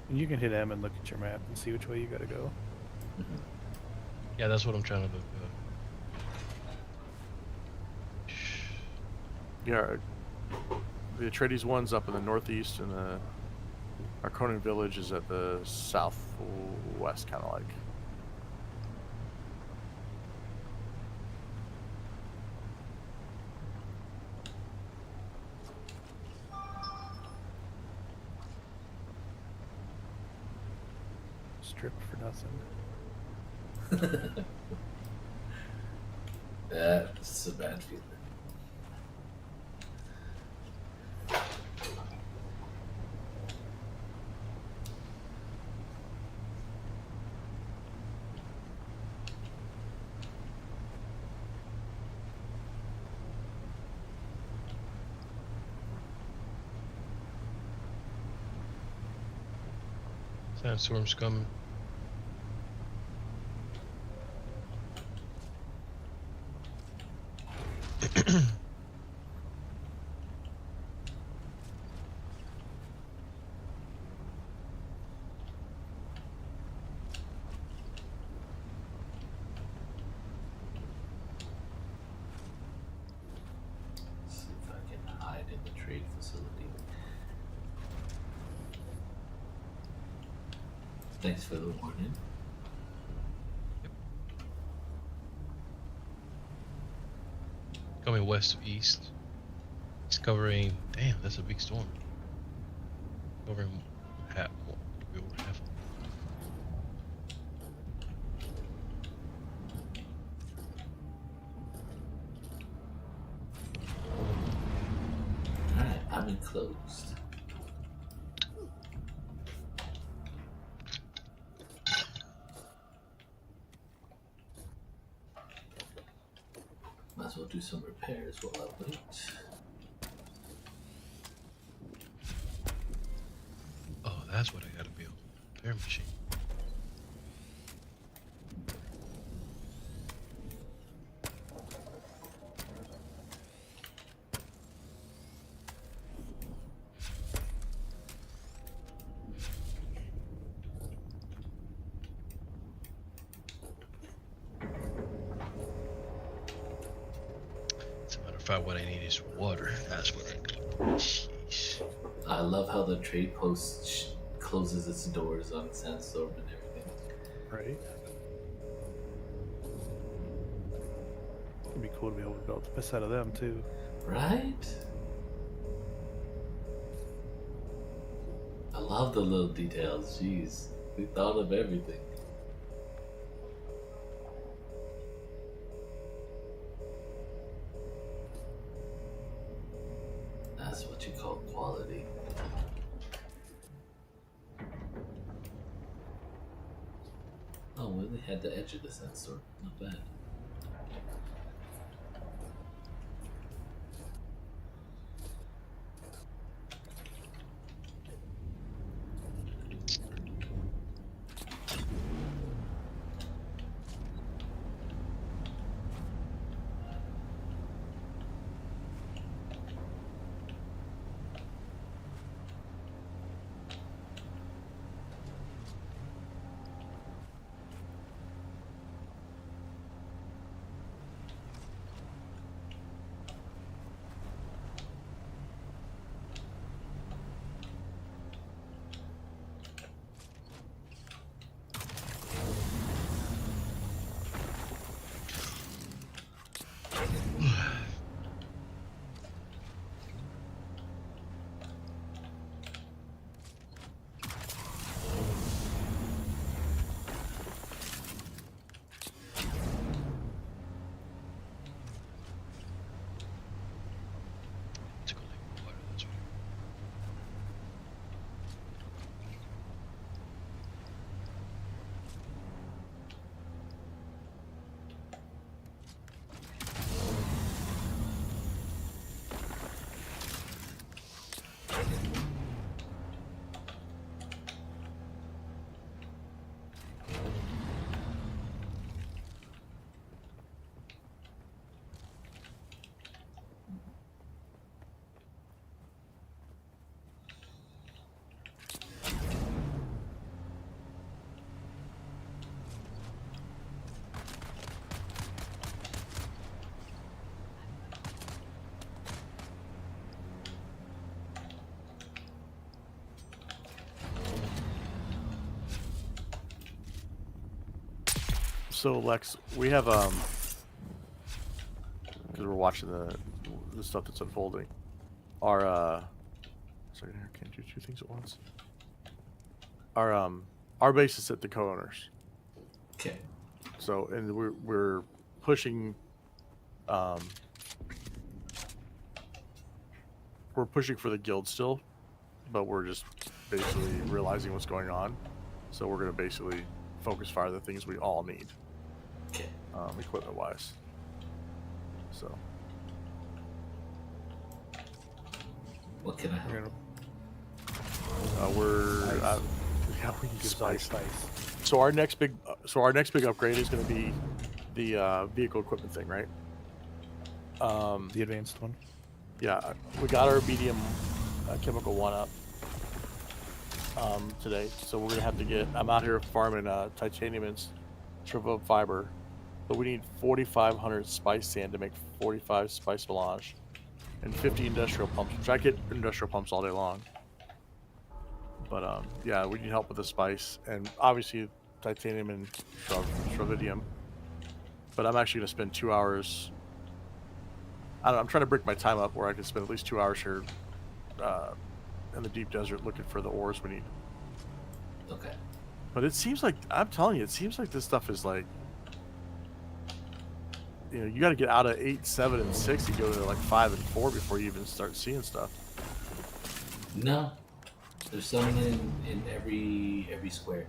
And you can hit M and look at your map and see which way you gotta go. Yeah, that's what I'm trying to look Yeah, the Atreides one's up in the northeast, and the Arconian village is at the southwest, kind of like. Strip for nothing. That's a bad feeling. Sandstorm's coming. See if I can hide in the trade facility. Thanks for the warning. coming west to east. It's covering. Damn, that's a big storm. Covering half, over half. Alright, I'm enclosed. Might as well do some repairs while I wait. Oh, that's what I gotta build. Repair machine. As a matter of fact, what I need is water. That's what I need. Jeez. I love how the trade post closes its doors on Sandstorm and everything. Right. It'd be cool to be able to build the piss out of them too. Right? I love the little details. Jeez. We thought of everything. That's what you call quality. Oh, we only had the edge of the sandstorm. Not bad. To collect water, that's right. So Lex, we have because we're watching the stuff that's unfolding. Our sorry, I can't do two things at once. Our base is at the co-owners. Okay. So and we're pushing we're pushing for the guild still, but we're just basically realizing what's going on. So we're gonna basically focus fire the things we all need. Okay. Equipment wise. So What can I We're help? gonna yeah, we need give spice. spice. So our next big upgrade is going to be the vehicle equipment thing, right? The advanced one. Yeah, we got our medium chemical one up today, so we're gonna have to get. I'm out here farming titanium and triple fiber, but we need 4,500 spice sand to make 45 spice melange, and 50 industrial pumps. Which I get industrial pumps all day long. But yeah, we need help with the spice, and obviously titanium and shrovidium. But I'm actually gonna spend 2 hours I don't know, I'm trying to break my time up where I can spend at least 2 hours here in the deep desert looking for the ores we need. Okay. But it seems like, I'm telling you, it seems like this stuff is like, you know, you got to get out of 8, 7, and 6 and go to like 5 and 4 before you even start seeing stuff. No, there's some in every square.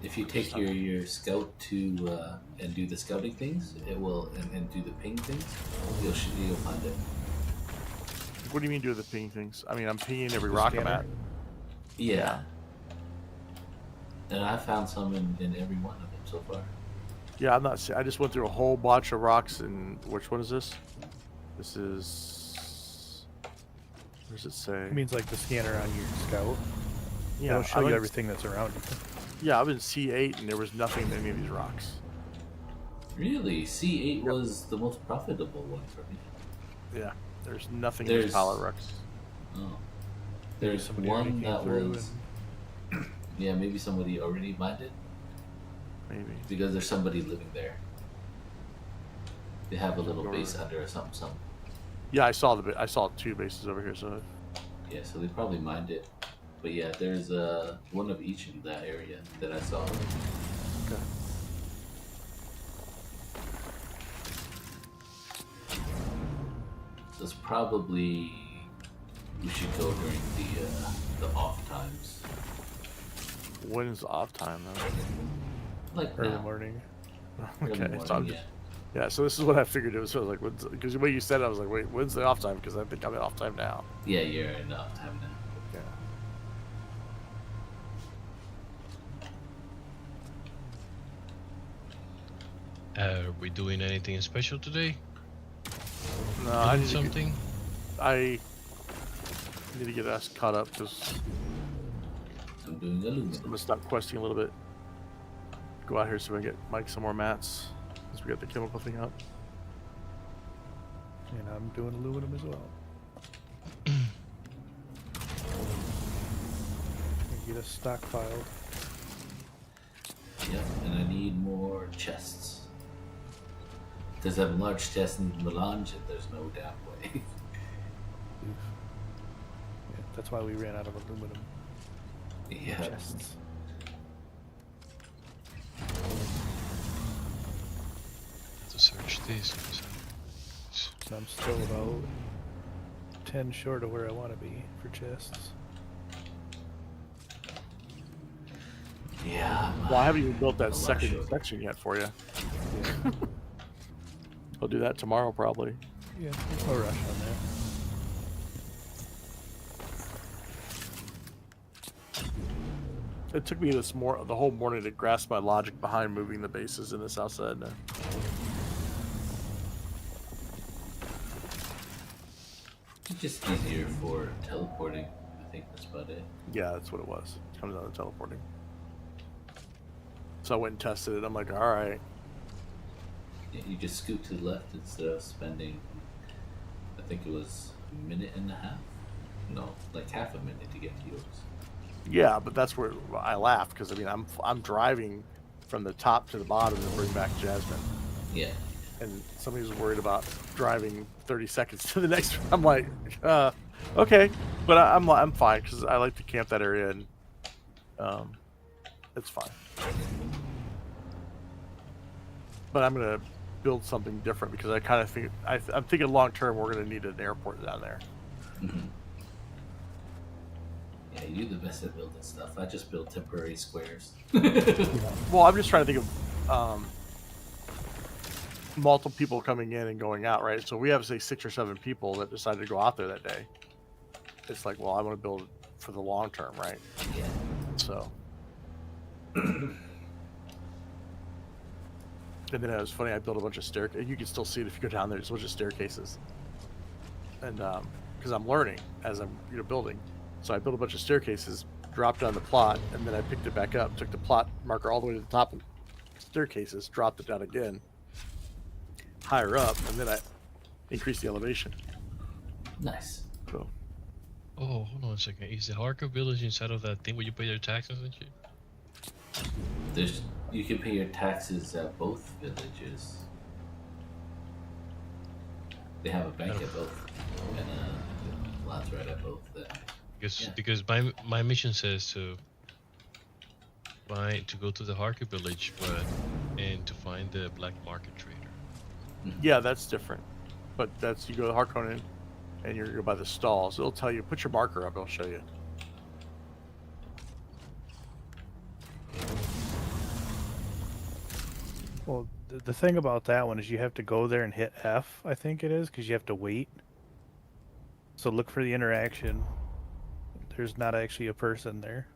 If you take your scout to and do the scouting things, it will and do the ping things, you'll find it. What do you mean do the ping things? I mean, I'm pinging every The rock I'm scanner? at. Yeah. And I found some in every one of them so far. Yeah, I'm not. I just went through a whole bunch of rocks. And which one is this? This is. Where does it say? It means like the scanner on your scout. Yeah, It'll show I you went- everything that's around you. Yeah, I was in C8 and there was nothing in any of these rocks. Really, C8 was the most profitable one for me. Yeah, there's nothing in There's these pallet rocks. Oh, there's Somebody already one came that through was. Yeah, maybe somebody already mined it Maybe. because there's somebody living there. They have a little Go base over. under or something. Yeah, I saw I saw 2 bases over here. So Yeah, so they probably mined it. But yeah, there's one of each in that area that I saw. okay. That's probably we should go during the off times, When's off time though? like Early now. morning. Early Okay, morning, so I'm yeah. just, yeah. So this is what I figured it was. So I was like, because the way you said it, I was like, wait, when's the off time? Because I think I'm in off time now. Yeah, you're in off time now. Yeah. Are we doing anything special today? No, I Doing need to get, something? I need to get us caught up because I'm doing I'm aluminum. gonna stop questing a little bit. Go out here so we can get Mike some more mats. Since we got the chemical thing up. And I'm doing aluminum as well. Get us stockpiled. Yep, and I need more chests. Because I have a large chest in melange and there's no damn way. Yeah, that's why we ran out of aluminum Yeah. chests. To search this. So I'm still about 10 short of where I want to be for chests. Yeah. Well, I haven't even built that A lot second shorter. section yet for you. Yeah, I'll do that tomorrow probably. yeah, there's no rush on that. It took me the whole morning to grasp my logic behind moving the bases in the south side. It's just easier for teleporting. I think that's about it. Yeah, that's what it was. It comes out of teleporting. So I went and tested it. I'm like, all right. Yeah, you just scoot to the left instead of spending, I think it was a minute and a half? No, like half a minute to get to yours. Yeah, but that's where I laughed because I mean I'm driving from the top to the bottom to bring back Jasmine, Yeah. and somebody was worried about driving 30 seconds to the next. I'm like, okay, but I'm fine because I like to camp that area and it's fine. But I'm gonna build something different because I kind of think I'm thinking long term we're gonna need an airport down there. Mhm. Yeah, you do the best at building stuff. I just build temporary squares. Well, I'm just trying to think of multiple people coming in and going out, right? So we have, say, 6 or 7 people that decided to go out there that day. It's like, well, I want to build for the long term, right? Yeah. So. And then it was funny, I built a bunch of staircases. You can still see it if you go down there. There's a bunch of staircases. And because I'm learning as I'm building. So I built a bunch of staircases, dropped down the plot, and then I picked it back up, took the plot marker all the way to the top of staircases, dropped it down again, higher up, and then I increased the elevation. Nice. So Oh, hold on a second. Is the hardcore village inside of that thing where you pay your taxes and shit? You can pay your taxes at both villages. They have a bank at both, and lots right at both. Because Yeah. because my mission says to go to the Harker village, and to find the black market trader. Yeah, that's different. But that's you go to Harkonnen, and you're by the stalls. It'll tell you. Put your marker up. It'll show you. Well, the thing about that one is you have to go there and hit F, I think it is, because you have to wait. So look for the interaction. There's not actually a person there.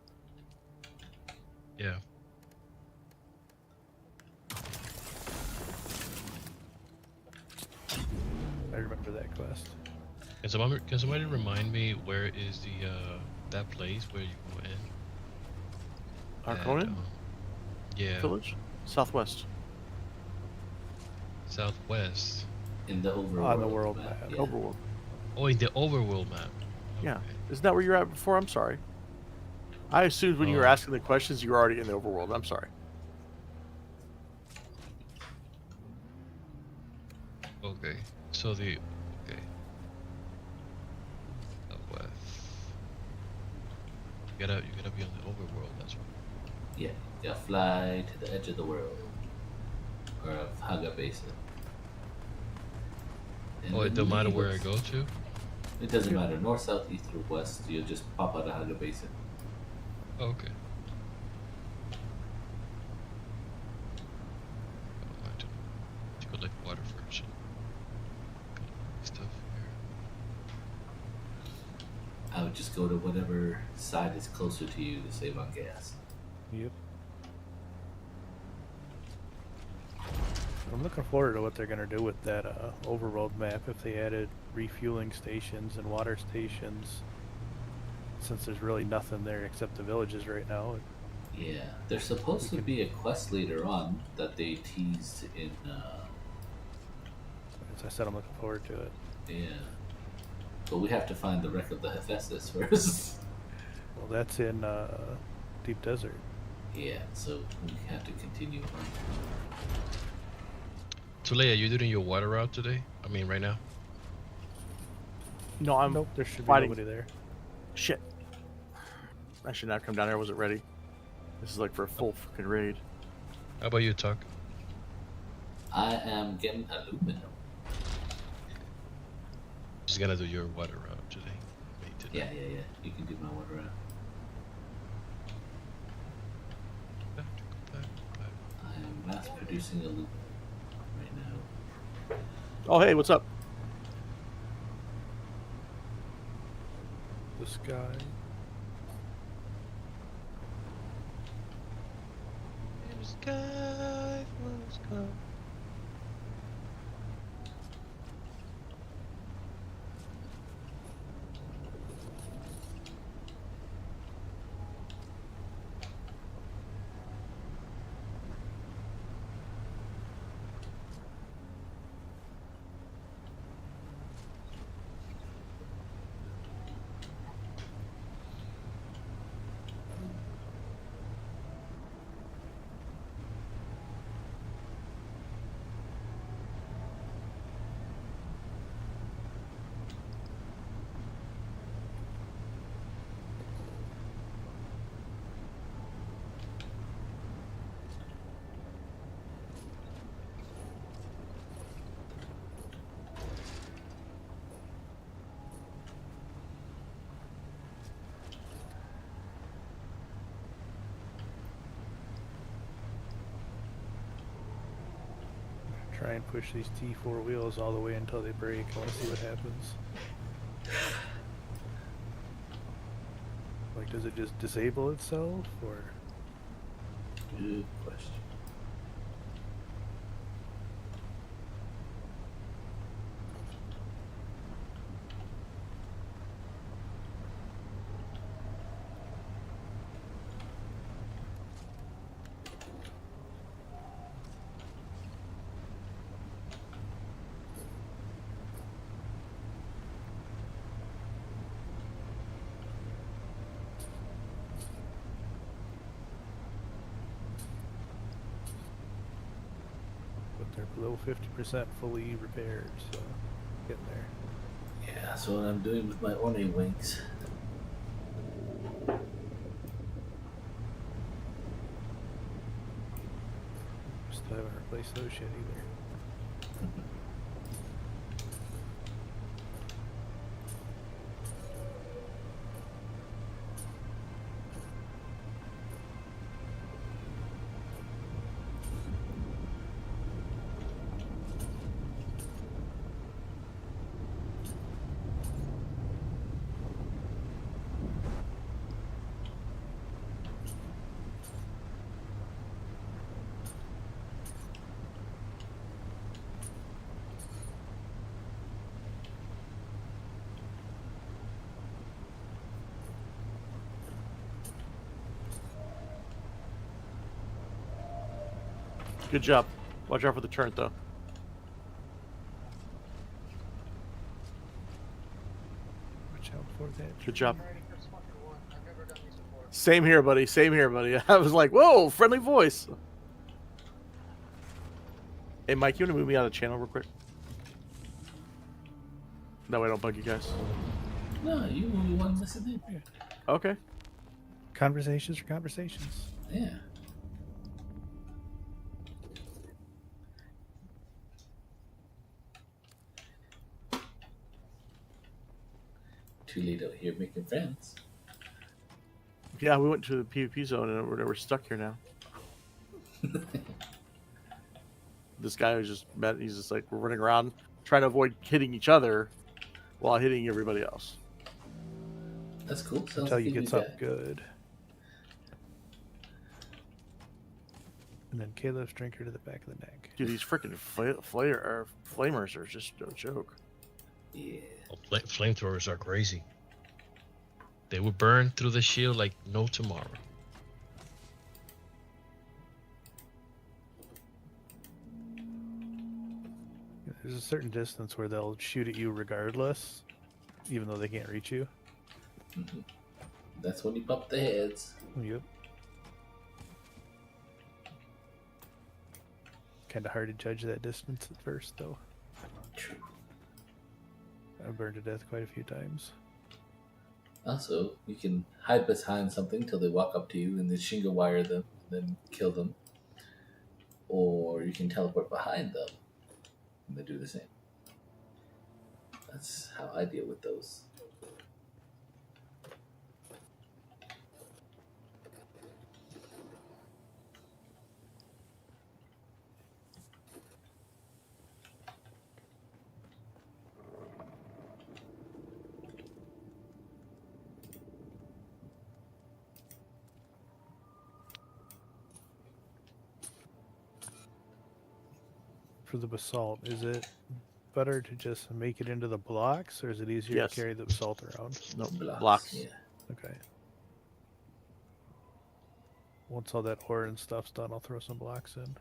Yeah. I remember that quest. Can somebody remind me where is the that place where you go in? Harkonnen And, yeah, village, southwest. southwest. In the overworld On the world map. Yeah. Overworld. Oh, in the overworld map. Yeah. Okay. Isn't that where you're at before? I'm sorry. I assumed when you were Oh. asking the questions, you were already in the overworld. I'm sorry. Okay. So the okay. Southwest. You gotta be on the overworld. That's right. Yeah. You gotta fly to the edge of the world, or of Haga Basin. And Oh, it then don't matter leave where I us. go to. It doesn't matter. North, south, east, or west. You'll just pop out of Haga Basin. Oh, okay. I have to collect water first. Stuff here. I would just go to whatever side is closer to you to save on gas. Yep. I'm looking forward to what they're going to do with that overworld map if they added refueling stations and water stations. Since there's really nothing there except the villages right now. Yeah, there's supposed to be a quest later on that they teased in. As I said, I'm looking forward to it. Yeah, but we have to find the wreck of the Hephaestus first. Well, that's in Deep Desert. Yeah, so we have to continue on. So Leia, you doing your water route today? I mean, right now. No, I'm Nope, there should be fighting. nobody there. Shit. I should not come down here. I wasn't ready. This is like for a full fucking raid. How about you, Tuck? I am getting aluminum. Just gonna do your water route today. Me today. Yeah. You can do my water out. I am mass producing aluminum right now. Oh, hey, what's up? The sky. Sky, sky. Try and push these T4 wheels all the way until they break. I want to see what happens. Like, does it just disable itself, or? Good question. But they're below 50% fully repaired, so. Getting there. Yeah, that's what I'm doing with my Orne wings. Still haven't replaced those yet either. Good job. Watch out for the turret, though. Watch out for that. Good job. Same here, buddy. Same here, buddy. I was like, whoa, friendly voice. Hey, Mike, you want to move me out of the channel real quick? No, I don't bug you guys. No, you only want to listen in. Okay. Conversations are conversations. Yeah. Too late out here making friends. Yeah, we went to the PvP zone and we're stuck here now. This guy was just met. He's just like, we're running around trying to avoid hitting each other while hitting everybody else. That's cool. Sounds Until like you a get new something guy. good. And then Caleb's drink her to the back of the neck. Dude, these freaking flamers are just no joke. Yeah. Oh, flamethrowers are crazy. They would burn through the shield like no tomorrow. There's a certain distance where they'll shoot at you regardless, even though they can't reach you. Mm-hmm. That's when you pop the heads. Yep. Kind of hard to judge that distance at first, though. True. I've burned to death quite a few times. Also, you can hide behind something till they walk up to you and then shingle wire them, and then kill them. Or you can teleport behind them and they do the same. That's how I deal with those. For the basalt, is it better to just make it into the blocks, or is it easier Yes. to carry the basalt around? No, Blocks. blocks. Yeah. Okay. Once all that ore and stuff's done, I'll throw some blocks in.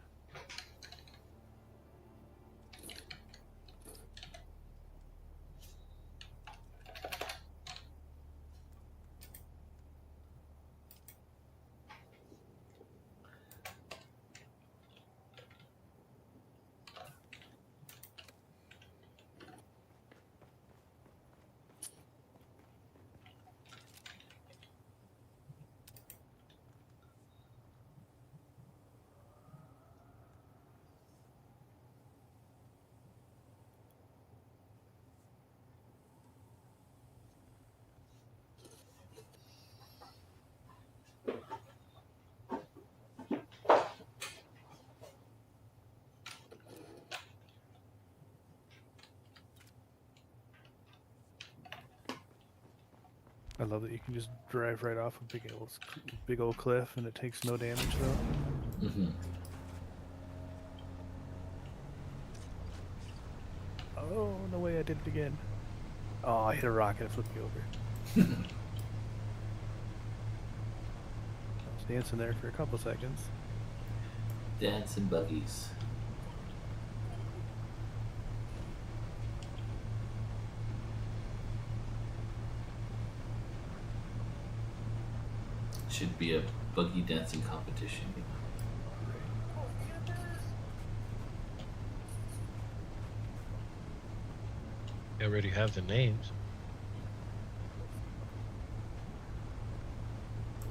I love that you can just drive right off a big old cliff and it takes no damage though. Mm-hmm. Oh, no way, I did it again. Oh, I hit a rock and it flipped me over. I was dancing there for a couple seconds. Dancing buggies. Should be a buggy dancing competition. You know? They already have the names.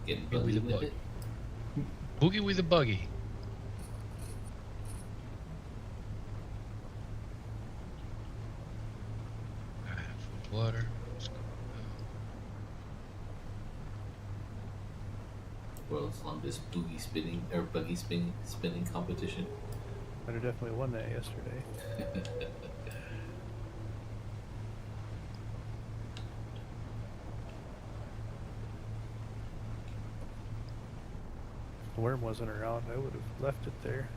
Getting Boogie with buggy the with bug. it. Boogie with the buggy. Alright, full water. Let's go. World's longest boogie spinning or buggy spinning competition. I'd have definitely won that yesterday. If the worm wasn't around, I would have left it there.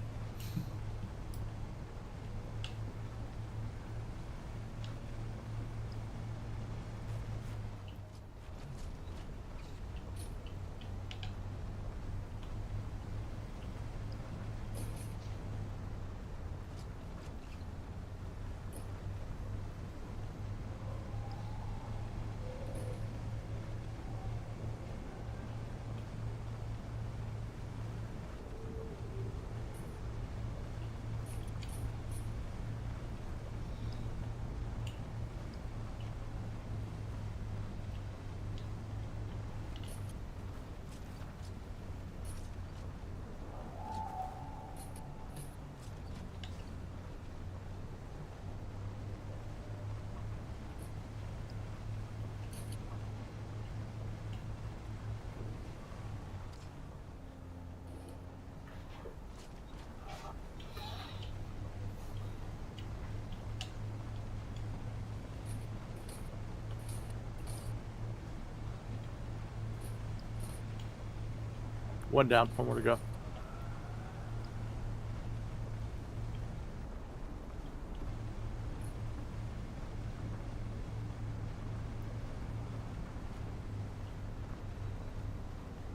One down, one more to go.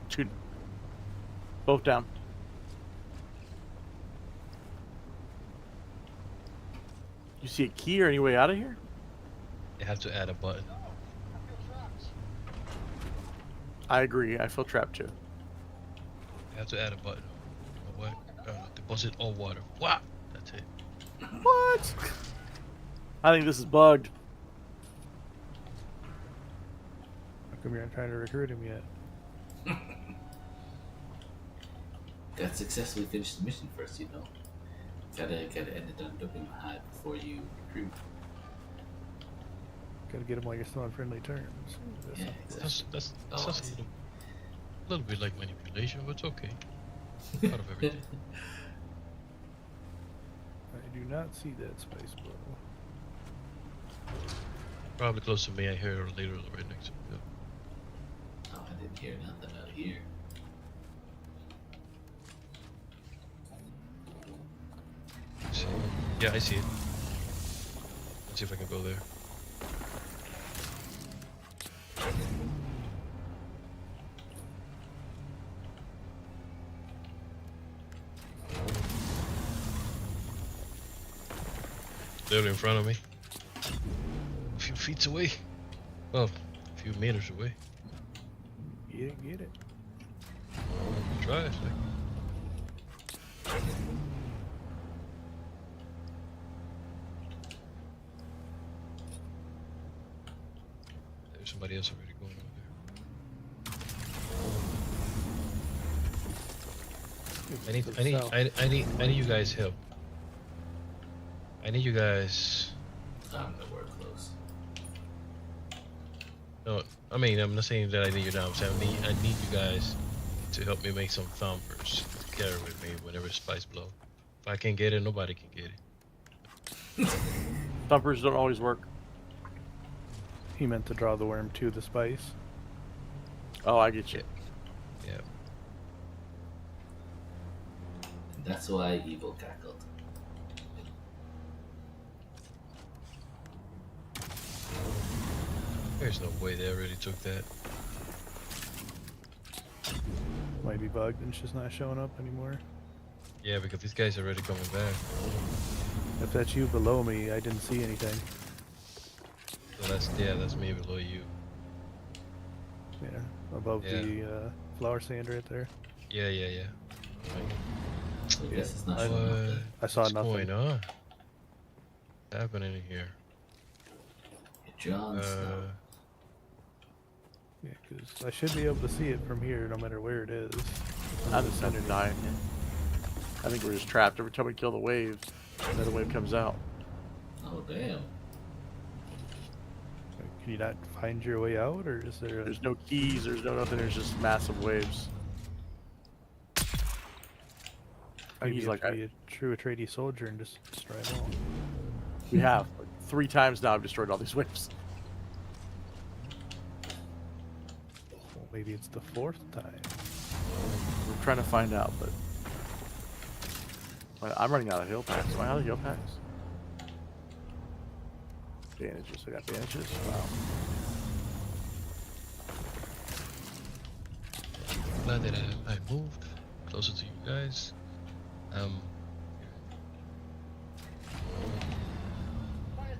Two. Both down. You see a key or any way out of here? They have to add a button. I agree. I feel trapped too. They have to add a button. Or what? Deposit all water. Wow! That's it. What? I think this is bugged. How come you're not trying to recruit him yet? Gotta successfully finish the mission first, you know. Gotta end it on doping high before you recruit. Gotta get him while you're still on friendly terms. Yeah, exactly. That's Oh, I a see. little bit like manipulation, but it's okay. Part of everything. I do not see that spice blow. Probably close to me. I hear it later right next to me. Oh, I didn't hear nothing out here. So, yeah, I see it. Let's see if I can go there. Literally in front of me. A few feet away. Well, a few meters away. Get it. Try it. There's somebody else already going over there. I need you guys help. I need you guys. I'm nowhere close. No, I mean I'm not saying that I need you now. I'm saying I need you guys to help me make some thumpers to carry with me whenever spice blow. If I can't get it, nobody can get it. Thumpers don't always work. He meant to draw the worm to the spice. Oh, I get you. Yeah. And that's why evil cackled. There's no way they already took that. Might be bugged and it's just not showing up anymore. Yeah, because these guys are already coming back. If that's you below me, I didn't see anything. So that's me below you. Yeah, above Yeah. the flower stand right there. Yeah. So I guess it's not I- showing up then. I saw What's nothing. going on? What's happening in here? Jon Snow. Yeah, because I should be able to see it from here, no matter where it is. I just have to die again. I think we're just trapped. Every time we kill the waves, another wave comes out. Oh damn! Can you not find your way out, or is there? There's no keys. There's no nothing. There's just massive waves. Maybe He's you like, have to be a true Atreides soldier and just destroy them all. we have like 3 times now. I've destroyed all these waves. Well, maybe it's the 4th time. We're trying to find out, but I'm running out of heal packs. Am I out of heal packs? Bandages. I got bandages. Wow. Glad that I moved closer to you guys.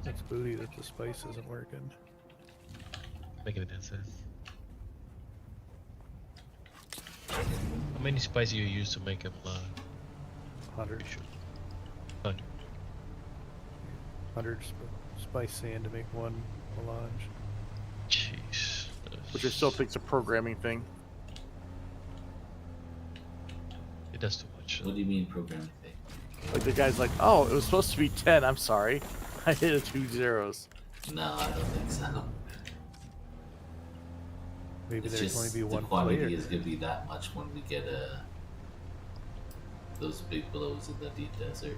It's booty that the spice isn't working. Making it inside. How many spices you use to make a 100. 100. 100 spice sand to make 1 melange. Jeez. Which I still think's a programming thing. It does too much. What do you mean programming thing? Like the guy's like, oh, it was supposed to be 10. I'm sorry. I hit a 2 zeros. No, I don't think so. Maybe It's there's just only be the one quantity player. is gonna be that much when we get those big blows in the deep desert.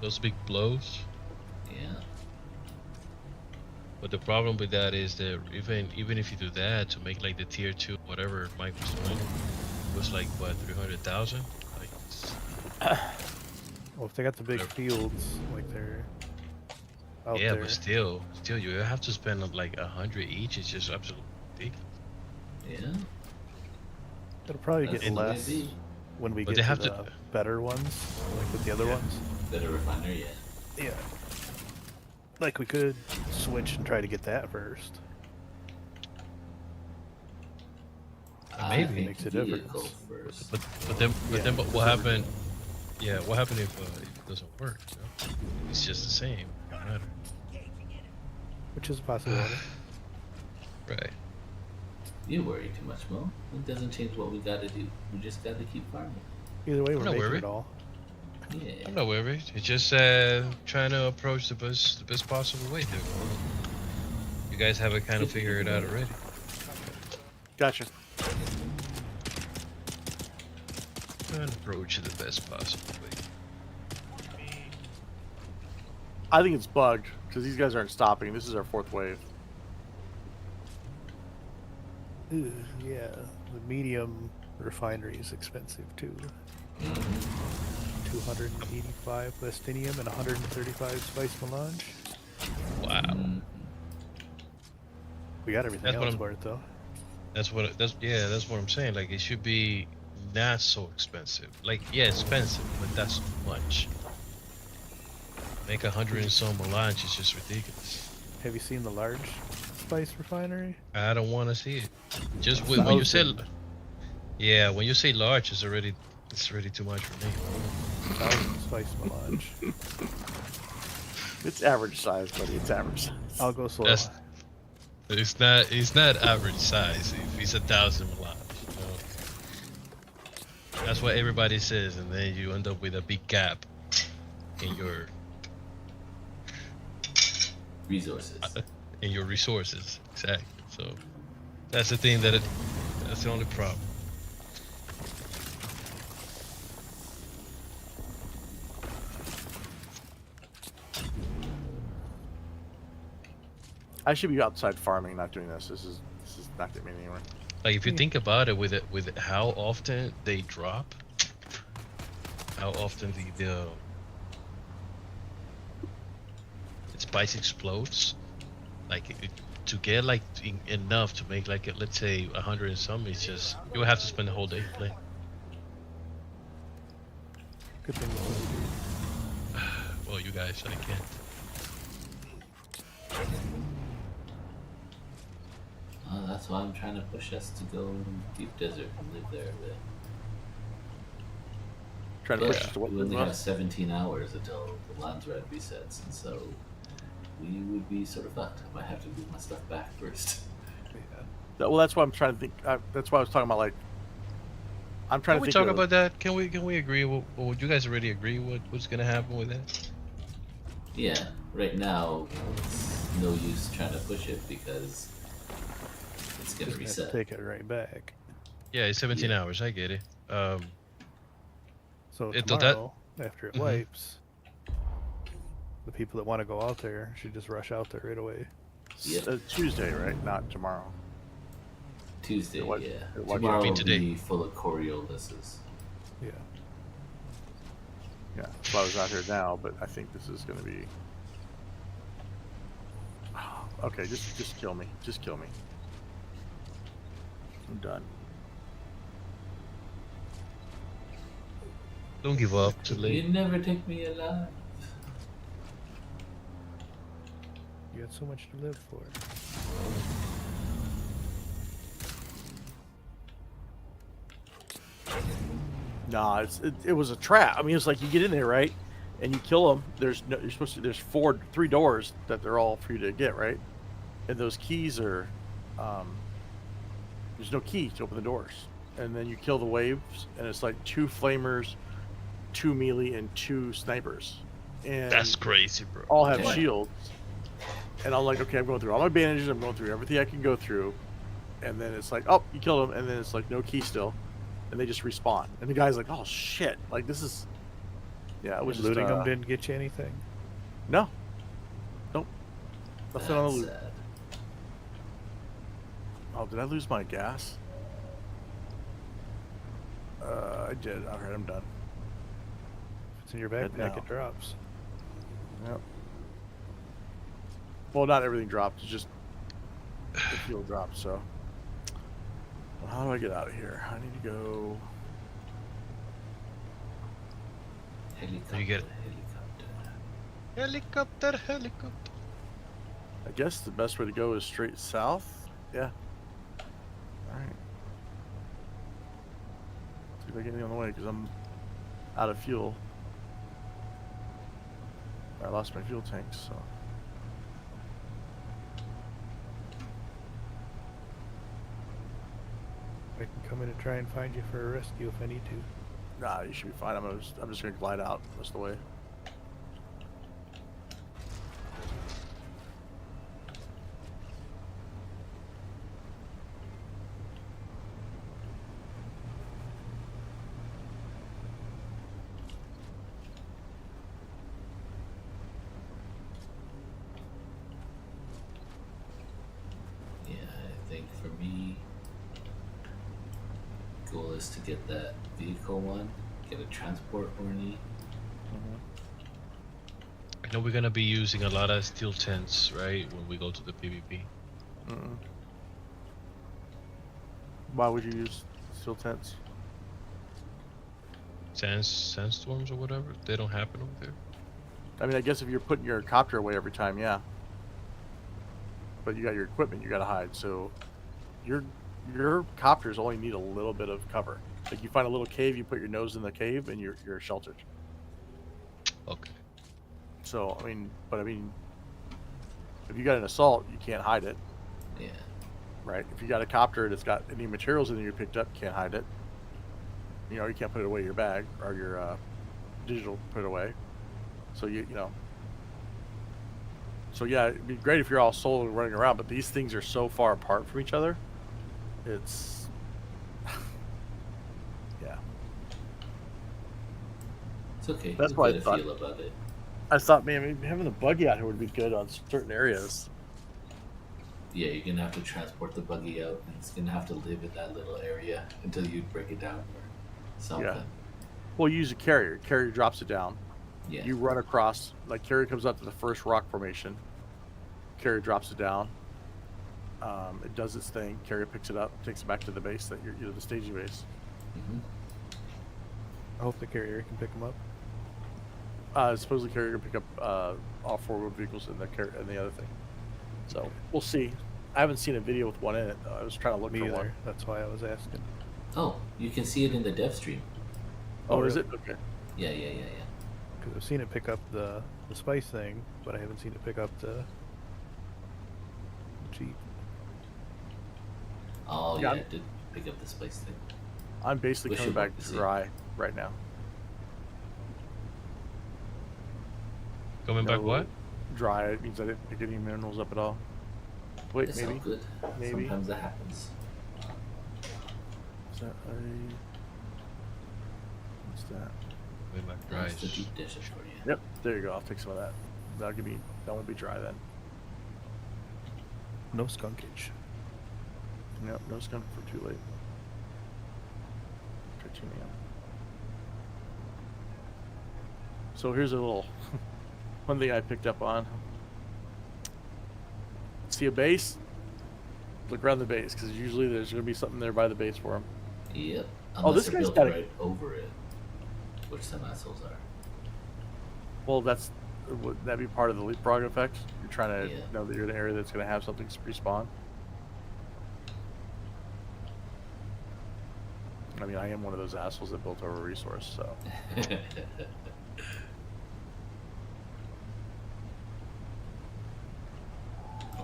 Those big blows. Yeah. But the problem with that is that even if you do that to make like the tier 2 whatever Mike was doing, it was like what 300,000. Like. Well, if they got the big fields, like they're out Yeah, there. but still, you have to spend like 100 each. It's just absolutely ridiculous. Yeah. It'll probably That's get the way less it be. when we But get they to have the better ones, like with the other ones. Better refiner, yeah. Yeah. Like we could switch and try to get that first. I Maybe. think Makes a vehicle difference. first. But what happened? Yeah, what happened if it doesn't work? You know? It's just the same. No matter. Which is a possibility. Right. You worry too much, Mo. It doesn't change what we gotta do. We just gotta keep farming. Either way, we're not making worried. it all. Yeah. I'm not worried. It's just trying to approach the best possible way. Here. You guys have it kind of figured out already. Gotcha. Trying to approach it the best possible way. I think it's bugged because these guys aren't stopping. This is our 4th wave. Ooh, yeah, the medium refinery is expensive too. 285 plastinium and 135 spice melange. Wow. We got everything That's what else I'm- for it though. That's what I'm saying. Like it should be not so expensive. Like yeah, expensive, but that's too much. Make 100 and some melange is just ridiculous. Have you seen the large spice refinery? I don't want to see it. Just when you say, yeah, when you say large, it's already too much for me. 1,000 spice melange. It's average size, buddy. It's average size. I'll go slow. It's not average size. If it's 1,000 melange, you know? That's what everybody says, and then you end up with a big gap in your Resources. resources. Exactly. So that's the thing that's the only problem. I should be outside farming, not doing this. This is not getting me anywhere. Like if you think about it, with how often they drop, how often the spice explodes, like to get like enough to make like let's say 100 and some, it's just you would have to spend the whole day playing. Good thing. Well, you guys, I can't. That's why I'm trying to push us to go deep desert and live there a bit. Trying to But push us to what? we only have 17 hours until the land's red resets, and so we would be sort of fucked. I might have to move my stuff back first. Well, that's why I'm trying to think. That's why I was talking about, like, I'm trying Can we to think talk of, about that? Can we agree? Would you guys already agree what's gonna happen with that? Yeah, right now it's no use trying to push it because it's gonna Just gonna have to reset. take it right back. Yeah, it's 17 Yeah. hours. I get it. So That- tomorrow, after it Mhm. wipes, the people that want to go out there should just rush out there right away. Yep. Tuesday, right? Not tomorrow. Tuesday, It was- yeah. it was- Tomorrow Be will today. be full of Coriolisuses. Yeah. Yeah, that's why I was out here now, but I think this is going to be. Okay, just kill me. Just kill me. I'm done. Don't give up. Too late. You never take me alive. You got so much to live for. Nah, it was a trap. I mean, it's like you get in there, right, and you kill them. There's no, you're supposed to. There's three doors that they're all for you to get, right, and those keys are. There's no key to open the doors, and then you kill the waves, and it's like 2 flamers, 2 melee, and 2 snipers, and That's crazy, bro. all have Yeah. shields. And I'm like, okay, I'm going through all my bandages. I'm going through everything I can go through, and then it's like, oh, you killed him, and then it's like no key still. And they just respawn. And the guy's like, "Oh shit! Like this is, yeah, it was just, Looting them didn't get you anything. no, nope, nothing on the That's loot. sad. Oh, did I lose my gas? I did. All right, I'm done. If it's in your Good backpack, now. it drops. Yep. Well, not everything dropped. It's just the fuel dropped. So, well, how do I get out of here? I need to go. Helicopter, You get- helicopter. Helicopter. I guess the best way to go is straight south. Yeah. All right. See if I get any on the way because I'm out of fuel. I lost my fuel tanks, so. I can come in and try and find you for a rescue if I need to. Nah, you should be fine. I'm just gonna glide out the rest of the way. Yeah, I think for me, goal is to get that vehicle one, get a transport Orny. I know we're gonna be using a lot of steel tents, right, when we go to the PvP. Mm-mm. Why would you use steel tents? Sandstorms or whatever. They don't happen over there. I mean, I guess if you're putting your copter away every time, yeah. But you got your equipment you got to hide, so your copters only need a little bit of cover. Like you find a little cave, you put your nose in the cave, and you're sheltered. Okay. So I mean, if you got an assault, you can't hide it, Yeah. right? If you got a copter that's got any materials in there you picked up, you can't hide it. You know, you can't put it away in your bag or your digital put it away. So you know. So yeah, it'd be great if you're all solo running around, but these things are so far apart from each other. It's yeah. It's okay. That's You'll why I get a thought- feel about it. I thought, man, maybe having the buggy out here would be good on certain areas. Yeah, you're gonna have to transport the buggy out, and it's gonna have to live in that little area until you break it down or something. Yeah. Well, you use a carrier. Carrier drops it down. Yeah. You run across, like carrier comes up to the first rock formation. Carrier drops it down. It does its thing. Carrier picks it up, takes it back to the base that you're the staging base. Mhm. I hope the carrier can pick them up. Supposedly carrier can pick up all 4-wheeled vehicles and the other thing. So we'll see. I haven't seen a video with one in it. Though. I was trying to look Me for either. one. That's why I was asking. Oh, you can see it in the dev stream. Oh, Oh, is really? it? Okay. Yeah. Because Because I've seen it pick up the spice thing, but I haven't seen it pick up the jeep. Oh Yeah, yeah, it did pick up the space thing. I'm basically We coming should back look to see. dry right now. Coming back No what? Dry. It means I didn't pick any minerals up at all. Wait, It's maybe. all good. Maybe. Sometimes that happens. Is that a... What's that? Coming back That's dry. the deep dishes for you. Yep, there you go. I'll take some of that. That won't be dry then. No skunkage. Yep, no skunk for too late. Titanium. So here's a little one thing I picked up on. See a base? Look around the base, because usually there's going to be something there by the base for them. Yep. Oh, Unless this they're guy's built got a... right over it, which some assholes are. Well, would that be part of the leapfrog effect? You're trying to Yeah. know that you're in an area that's going to have something respawn? I mean, I am one of those assholes that built over a resource, so...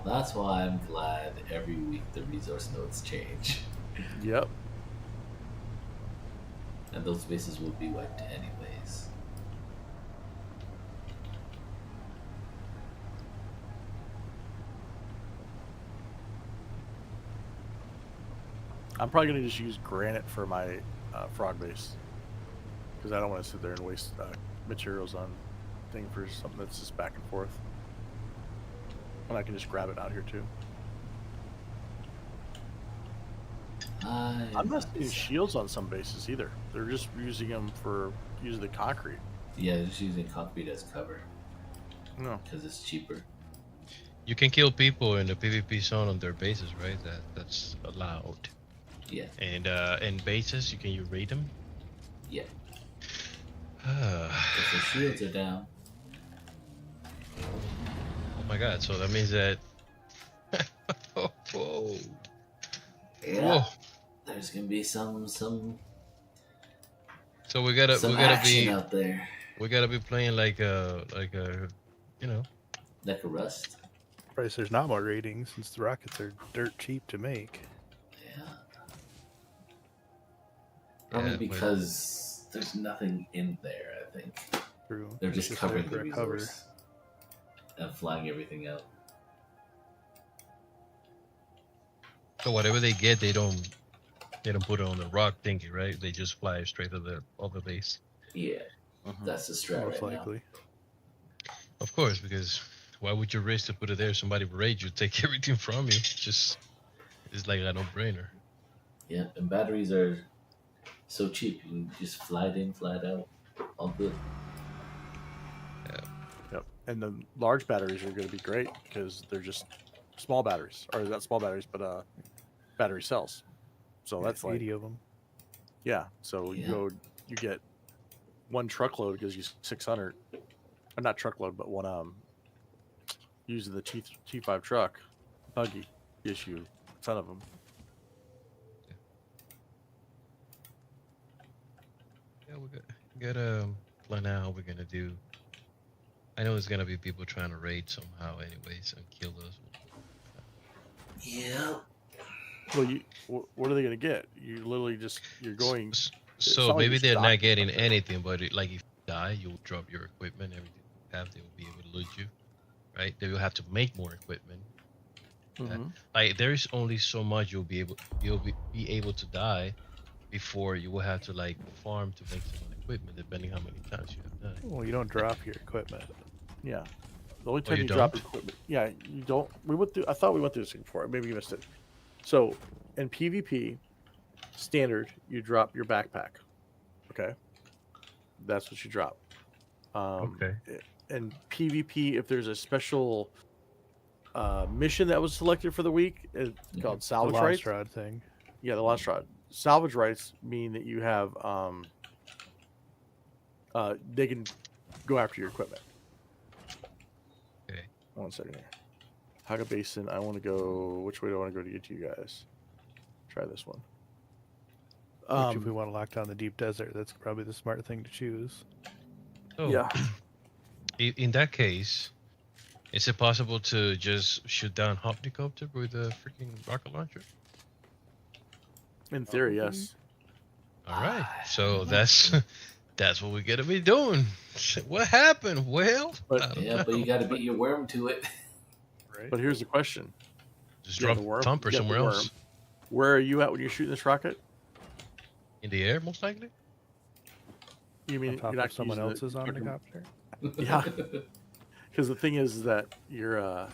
Well, that's why I'm glad every week the resource nodes change. Yep. And those bases will be wiped anyways. I'm probably going to just use granite for my frog base. Because I don't want to sit there and waste materials on thing for something that's just back and forth. And I can just grab it out here too. I'm not seeing shields on some bases either. They're just using them for using the concrete. Yeah, they're just using concrete as cover. No. Because it's cheaper. You can kill people in the PvP zone on their bases, right? That's allowed. Yeah. And bases, can you raid them? Yeah. If the shields are down. Oh my god, so that means that... Whoa. Yeah. Whoa. There's gonna be some So we gotta action be out there. we gotta be playing like a you know. Like a Rust. Price there's not more ratings since the rockets are dirt cheap to make. Yeah. Probably Yeah, because there's nothing in there, I think. True. They're It's just covering there the for a cover. resource. And flying everything out. So whatever they get, they don't put it on the rock thingy, right? They just fly straight to the other base. Yeah. That's the strat Most right likely. Of course, because why would you risk to put it there? Somebody will raid you, take everything from you. It's like a no-brainer. now. Yeah, and batteries are so cheap. You can just fly it in, fly it out. All good. Yep. And the large batteries are going to be great because they're just small batteries, or not small batteries, but battery cells. So Yeah, that's like 80 of them. Yeah, so Yeah. you get one truckload gives you 600, or not truckload, but one using the T5 truck buggy gives you a ton of them. Yeah, we gotta plan out how we're gonna do. I know there's gonna be people trying to raid somehow, anyways, and kill us. Yeah. Well, what are they going to get? You literally you're going. So not like maybe you're they're not stocking getting something. anything, but like if you die, you'll drop your equipment, everything you have, they will be able to loot you, right? They will have to make more equipment. Mhm. Like there is only so much you'll be able to die before you will have to like farm to make some equipment, depending how many times you have died. Well, you don't drop your equipment. Yeah. The only time you you drop don't? equipment. Yeah, you don't. I thought we went through this before. Maybe you missed it. So in PvP, standard, you drop your backpack. Okay. That's what you drop. Okay. And PvP, if there's a special mission that was selected for the week, it's called The salvage launch rights. rod thing. Yeah, the launch rod. Salvage rights mean that you have they can go after your equipment. Okay. 1 second here. Haga Basin. I want to go. Which way do I want to go to get to you guys? Try this one. Which if we want to lock down the deep desert, that's probably the smart thing to choose. So, Yeah. in that case, is it possible to just shoot down Hopnicopter with a freaking rocket launcher? In theory, yes. All right. I So don't know. that's what we're gonna be doing. What happened? Well, But- I don't Yeah, know. but you got to beat your worm to it. Right. But here's the question: Just you got drop the worm, Thumper you got the somewhere else. worm. Where are you at when you're shooting this rocket? In the air, most likely. You mean On top you're not of someone using the- else's omnicopter. Yeah. Because the thing is that you're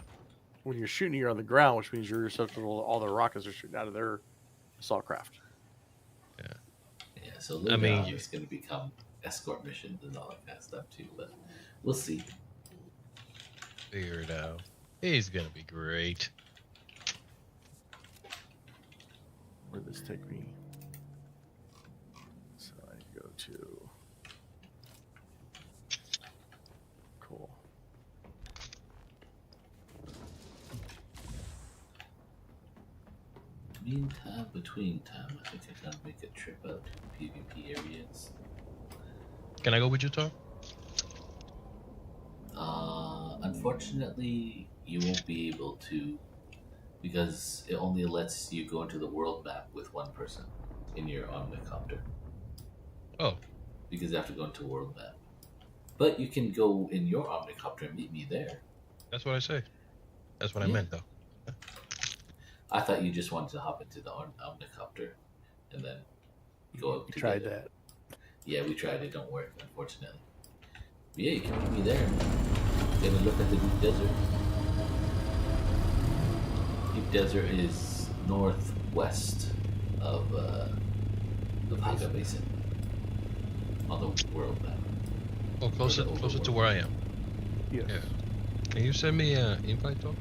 when you're shooting, you're on the ground, which means you're susceptible to all the rockets are shooting out of their assault craft. Yeah, so later mean, on, it's going to become escort missions and all that kind of stuff too. But we'll see. Figure it out. He's gonna be great. Where'd this take me? So I go to. Cool. Meantime, between time, I think I gotta make a trip out to PvP areas. Can I go with you, Tom? Unfortunately, you won't be able to because it only lets you go into the world map with one person in your omnicopter. Oh, Because you have to go into world map. But you can go in your omnicopter and meet me there. that's what I say. That's what I Yeah. meant, though. I thought you just wanted to hop into the omnicopter and then go up You together. tried that. Yeah, we tried. It don't work, unfortunately. But yeah, you can meet me there. Get a look at the Deep Desert. Deep Desert is northwest of Haga Basin on the world map. Oh, closer to where I am. Yes. Yeah. Can you send me an invite, Tom?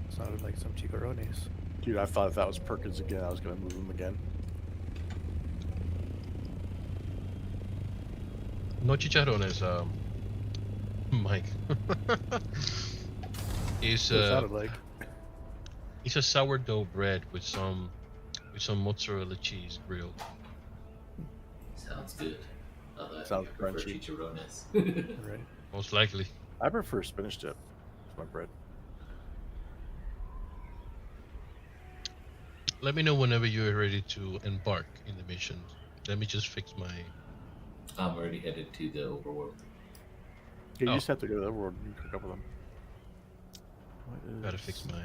Sounded like some chicharrones. Dude, I thought if that was Perkins again, I was going to move him again. No chicharrones, Mike. It's That's what it sounded like. it's a sourdough bread with some mozzarella cheese grilled. Sounds good. Although I Sounds think I prefer crunchy. chicharrones. Right. Most likely. I prefer spinach dip. It's my bread. Let me know whenever you're ready to embark in the mission. Let me just fix my. I'm already headed to the overworld. Yeah, you Oh. just have to go to the world and cook up with them. Gotta fix my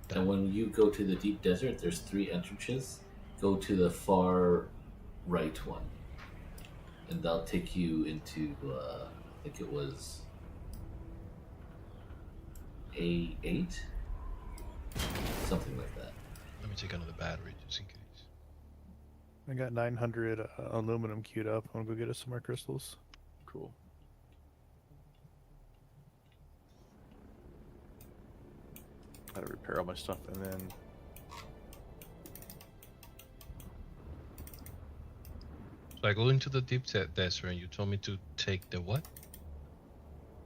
And when you go to the deep desert, there's 3 entrances. Go to the far right one, and they'll take you into I think it was A8, something like that. Let me take another battery just in case. I got 900 aluminum queued up. I'm gonna go get us some more crystals. Cool. I gotta repair all my stuff and then So I go into the deep desert and you told me to take the what?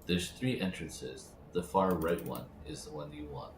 There's 3 entrances. The far right one is the one you want.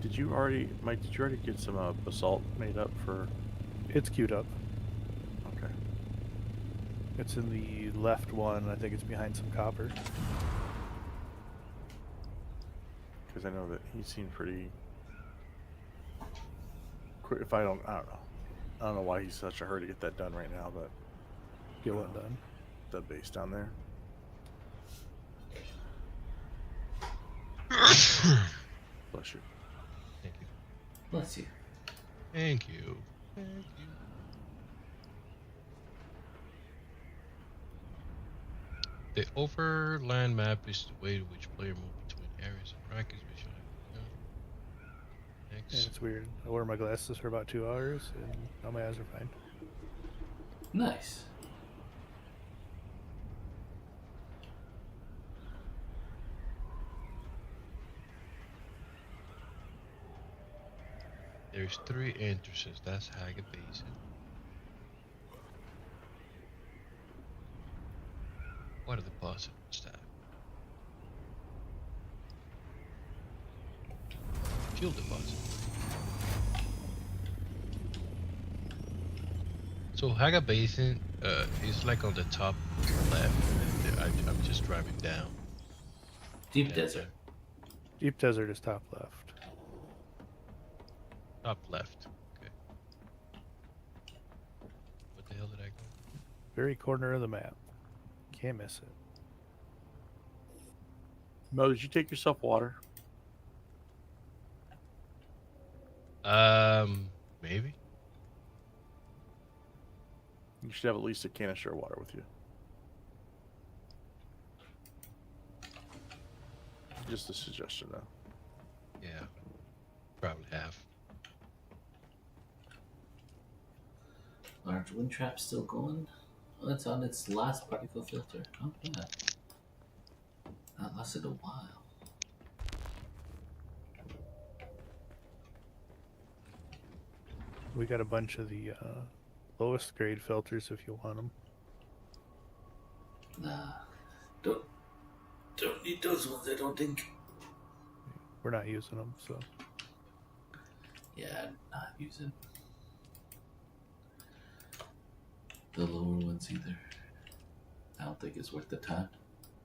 did you already, Mike? Did you already get some basalt made up for? It's queued up. Okay. It's in the left one. I think it's behind some copper. Because I know that he seemed pretty quick. If I don't know. I don't know why he's such a hurry to get that done right now, but Get one done. the base down there. Bless you. Thank you. Bless you. Thank you. Thank you. The overland map is the way to which player move between areas and brackets. And Next. it's weird. I wore my glasses for about 2 hours, and now my eyes are fine. Nice. There's 3 entrances. That's Haga Basin. What are the possible staff? Fuel deposit. So Haga Basin is like on the top left. I'm just driving down. Deep Yeah. desert. Deep Desert is top left. Top left. Okay. What the hell did I go? Very corner of the map. Can't miss it. Mo, did you take yourself water? Maybe. You should have at least a canister of water with you. Just a suggestion, though. Yeah. Probably have. Large wind trap still going. Oh, it's on its last particle filter. Oh, yeah. That lasted a while. We got a bunch of the lowest grade filters if you want them. Nah. Don't need those ones, I don't think. We're not using them, so. Yeah, I'm not using the lower ones either. I don't think it's worth the time.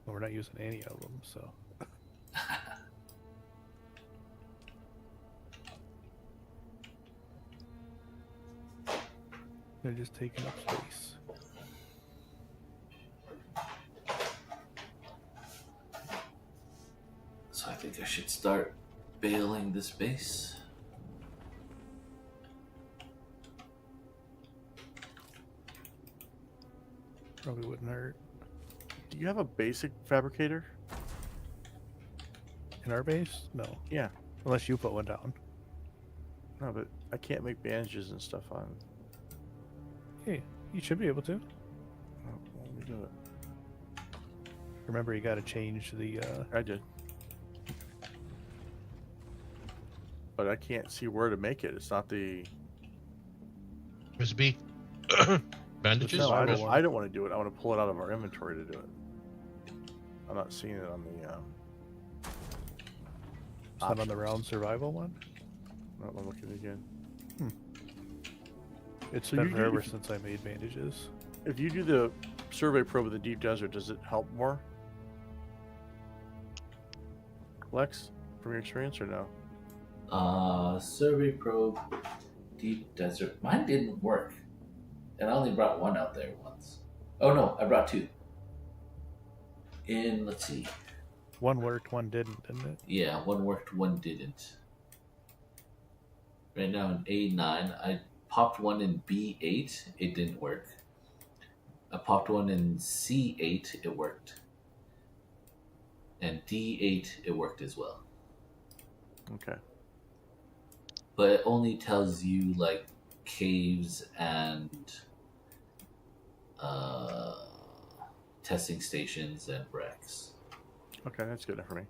Well, we're not using any of them, so. They're just taking up space. So I think I should start bailing this base. Probably wouldn't hurt. Do you have a basic fabricator? In our base? No. Yeah. Unless you put one down. No, but I can't make bandages and stuff on. Hey, you should be able to. Oh, let me do it. Remember, you got to change the. I did. But I can't see where to make it. It's not the. Miss B. Bandages? No, I don't don't, I don't want to do it. I want to pull it out of our inventory to do it. I'm not seeing it on the. It's not on the round survival one? I'm looking again. It's So been you do- forever if- since I made bandages. If you do the survey probe of the deep desert, does it help more? Lex, from your experience, or no? Survey probe, deep desert. Mine didn't work. And I only brought one out there once. Oh no, I brought 2. Let's see. One worked, one didn't it? Yeah, one worked, one didn't. Right now in A9, I popped one in B8, it didn't work. I popped one in C8, it worked. And D8, it worked as well. Okay. But it only tells you like caves and testing stations and wrecks. Okay, that's good enough for me.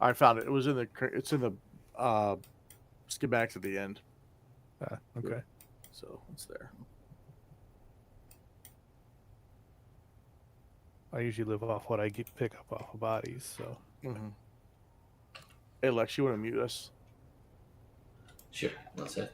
I found it. It was in the. It's in the schematics at the end, Okay. so it's there. I usually live off what I pick up off of bodies, so. Mm-hmm. Hey, Lex, you want to mute us? Sure, one sec. I.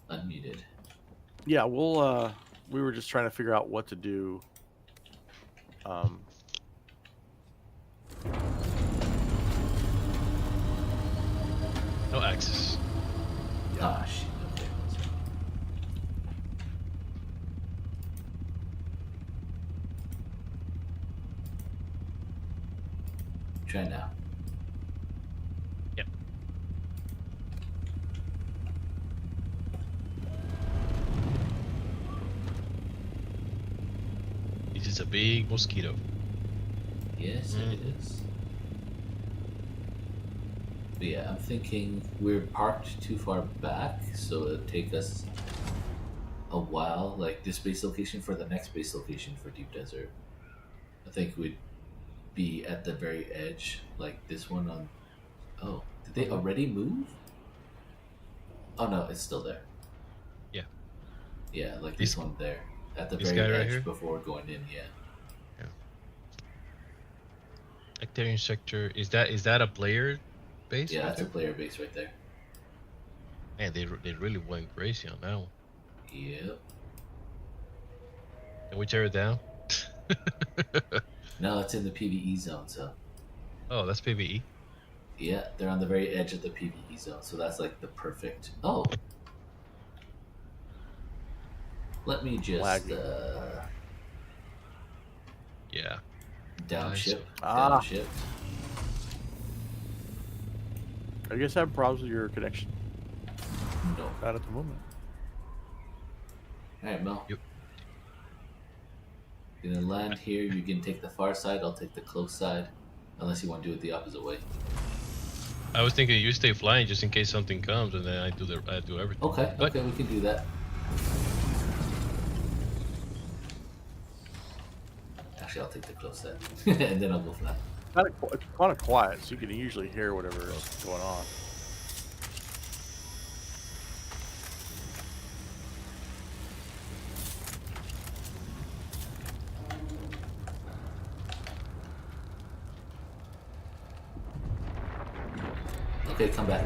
Unmuted. Yeah, we'll we were just trying to figure out what to do. No access. Ah, shit. Okay. Try now. Yep. This is a big mosquito. Yes, it is. But yeah, I'm thinking we're parked too far back, so it'll take us a while. Like this base location for the next base location for Deep Desert, I think we'd be at the very edge, like this one on. Oh, did they already move? Oh no, it's still there. Yeah. Yeah, like This- this one there at the this very guy right edge here? before going in. Yeah. Actarian sector. Is that a player base? Yeah, right that's a there? player base right there. Man, they really went crazy on that one. Yep. Can we tear it down? No, it's in the PVE zone, so Oh, that's PVE. yeah, they're on the very edge of the PVE zone, so that's like the perfect. Oh, let me just Lagging. Yeah. downshift. Ah. Downshift. I guess I have problems with your connection. No. Not at the moment. All right, Mel. Yep. You're gonna land here. You can take the far side. I'll take the close side, unless you want to do it the opposite way. I was thinking you stay flying just in case something comes, and then I do everything. Okay. But- Okay, we can do that. Actually, I'll take the close side, and then I'll go flat. It's kind of quiet, so you can usually hear whatever is going on. Okay, come back.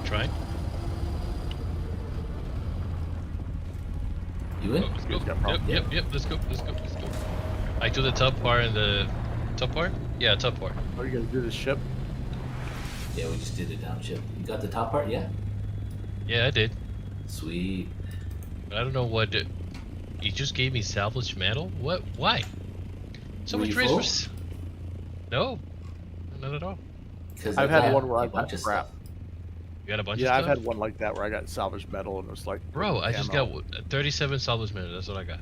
Try. You in? Let's go. He's got problems. Yep. Let's go. I do the top part and the top part. Yeah, top part. Are you gonna do the ship? Yeah, we just did a downshift. You got the top part? Yeah. Yeah, I did. Sweet. But I don't know what. He just gave me salvage metal. What? Why? So Were much you race full? for. No, not at all. Because I've had one where I bunch got of crap. stuff. You got a bunch Yeah, of I've stuff. had one like that where I got salvaged metal and it was like. Bro, I just ammo. got 37 salvage metal. That's what I got.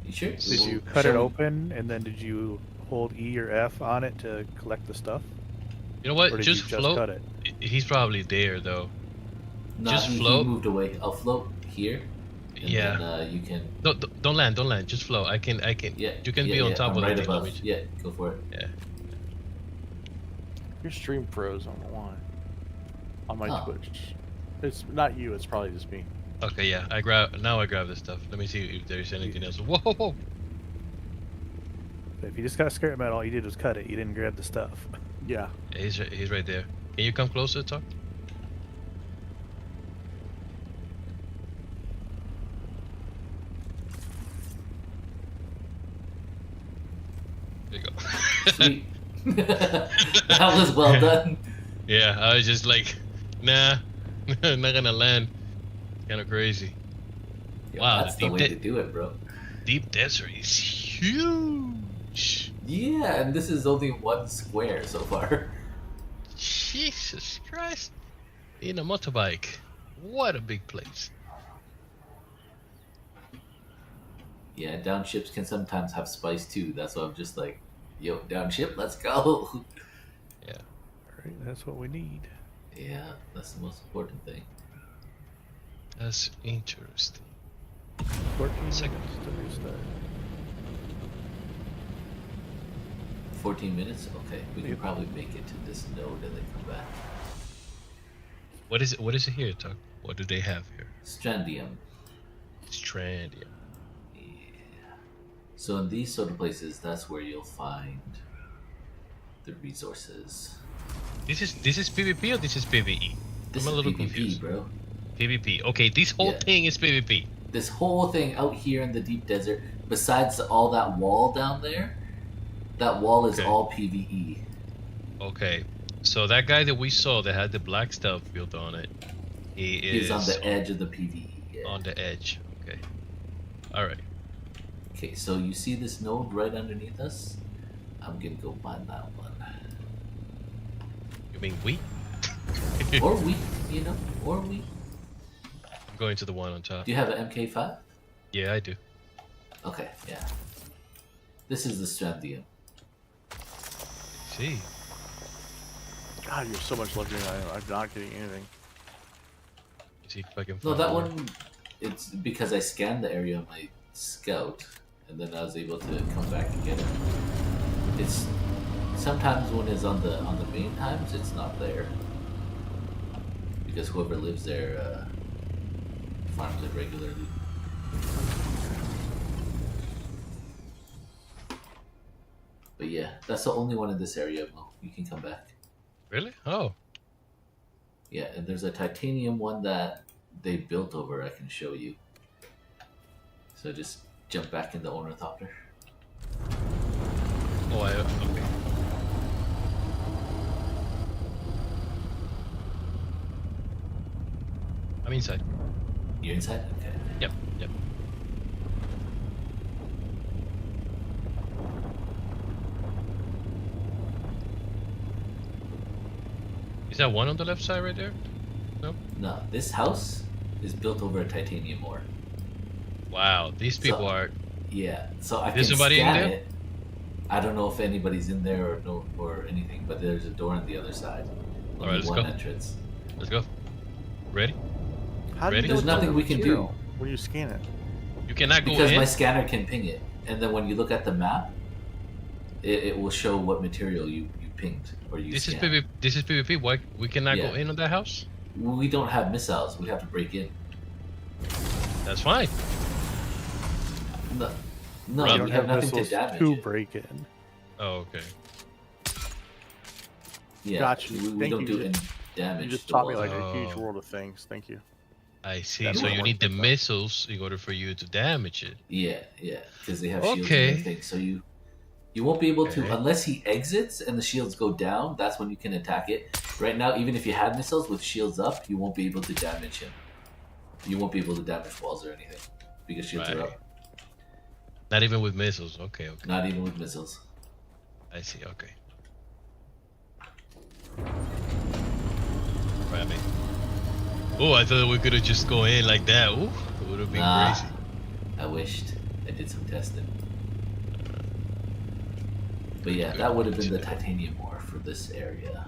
You sure? Did Well, you cut show it me. open and then did you hold E or F on it to collect the stuff? You know what? Or did Just you just float. cut it? He's probably there though. Nah, Just he float. moved away. I'll float here. And Yeah. Then, you can. Don't land. Don't land. Just float. I can. Yeah. You can yeah, be on yeah, top I'm of right the thing. above. Yeah, go for it. Yeah. Your stream froze. I don't know why. On my Huh. Twitch. It's not you. It's probably just me. Okay. Yeah. I grab this stuff. Let me see if there's anything else. Whoa. So if you just got scrap metal, all you did was cut it. You didn't grab the stuff. Yeah. Yeah, he's right there. Can you come closer, talk? There you go. Sweet. That was well done. Yeah, I was just like, nah, I'm not gonna land. Kind of crazy. Yeah, Wow, that's the the way deep to do it, bro. Deep desert is huge. Yeah, and this is only one square so far. Jesus Christ. In a motorbike. What a big place. Yeah, downships can sometimes have spice too. That's why I'm just like, yo, downship, let's go. Yeah. Alright, that's what we need. Yeah, that's the most important thing. That's interesting. 14 minutes Second. to restart. 14 minutes? Okay, we can Yep. probably make it to this node and then come back. What is it here, Tuck? What do they have here? Strandium. Strandium. Yeah. So in these sort of places, that's where you'll find the resources. This is PvP or this is PvE? This I'm a is little PvP, confused. bro. PvP. Okay, this whole Yeah. thing is PvP. This whole thing out here in the deep desert, besides all that wall down there, that wall is Okay. all PvE. Okay, so that guy that we saw that had the black stuff built on it, He's on the edge of the PvE. Yeah. on the edge. Okay. All right. Okay, so you see this node right underneath us? I'm gonna go mine that one. You mean we? Or we, you know, or we. I'm going to the one on top. Do you have an MK5? Yeah, I do. Okay, yeah. This is the Strathium. See. God, you're so much luckier than I am. I'm not getting anything. See if I can No, find that more. one, it's because I scanned the area on my scout, and then I was able to come back and get it. It's sometimes when it's on the main times, it's not there because whoever lives there farms it regularly. But yeah, that's the only one in this area, Mo. You can come back. Really? Oh. Yeah, and there's a titanium one that they built over. I can show you. So just jump back in the ornithopter. Oh, okay. I'm inside. You're inside? Okay. Yep. Yep. Is that one on the left side right there? No. No, this house is built over a titanium ore. Wow, these people are. Yeah, so I There's can somebody in scan there? it. I don't know if anybody's in there or no or anything, but there's a door on the other side. All right, let's one go. entrance. Let's go. Ready? How do Ready? you know There's it's nothing on we can do. material when you scan it? You cannot go Because in. my scanner can ping it, and then when you look at the map, it will show what material you pinged or you This is scanned. PvP. This is PvP. Why we cannot go Yeah. in on that house? We don't have missiles. We have to break in. That's fine. No, Right. no, You we don't have have nothing to missiles damage to it. break in. Oh, okay. Yeah, Got you. we Thank don't you. do any damage. You just to taught me walls. like a huge Oh. world of things. Thank you. I see. That's So what you I need the wanted to know. missiles in order for you to damage it. Yeah, because they have shields Okay. and everything. So you won't be able to Okay. unless he exits and the shields go down. That's when you can attack it. Right now, even if you had missiles with shields up, you won't be able to damage him. You won't be able to damage walls or anything because shields are Right. up. Not even with missiles. Okay, okay. Not even with missiles. I see. Okay. Grab me. Oh, I thought we could have just go in like that. Ooh, it would have been Nah, crazy. I wished I did some testing. But yeah, that would have been the titanium ore for this area.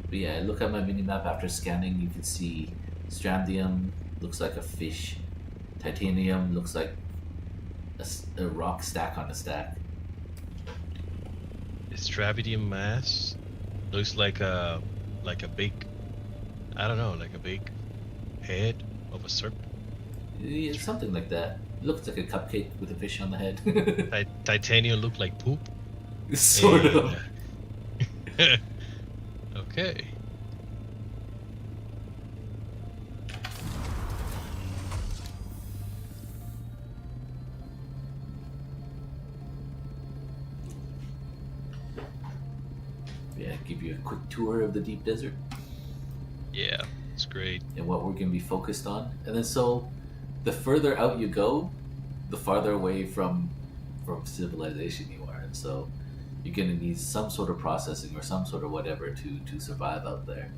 But yeah, look at my minimap after scanning. You can see strontium looks like a fish. Titanium looks like a rock stack on a stack. This trapedium mass looks like a big, I don't know, like a big head of a serpent. Yeah, something like that. It looks like a cupcake with a fish on the head. Titanium look like poop. Sort And- of. Okay. Yeah, give you a quick tour of the deep desert Yeah, it's great. and what we're going to be focused on. And then so the further out you go, the farther away from civilization you are. And so you're going to need some sort of processing or some sort of whatever to survive out there.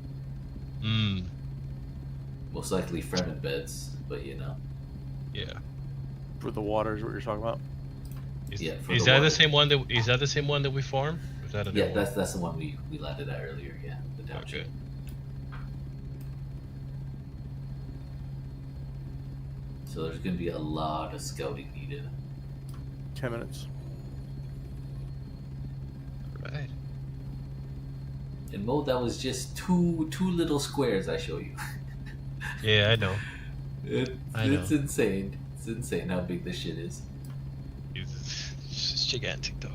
Mm, Most likely Fremen beds, but you know. yeah. For the water is what you're talking about. Is, Yeah, for is the that water. the same one that is that the same one that we farm? Or is that a Yeah, different one? that's the one we landed at earlier, yeah. The township. Okay. So there's going to be a lot of scouting needed. 10 minutes. Right. In mode, that was just two little squares I show you. Yeah, I know. I know. It's insane. It's insane how big this shit is. It's gigantic though.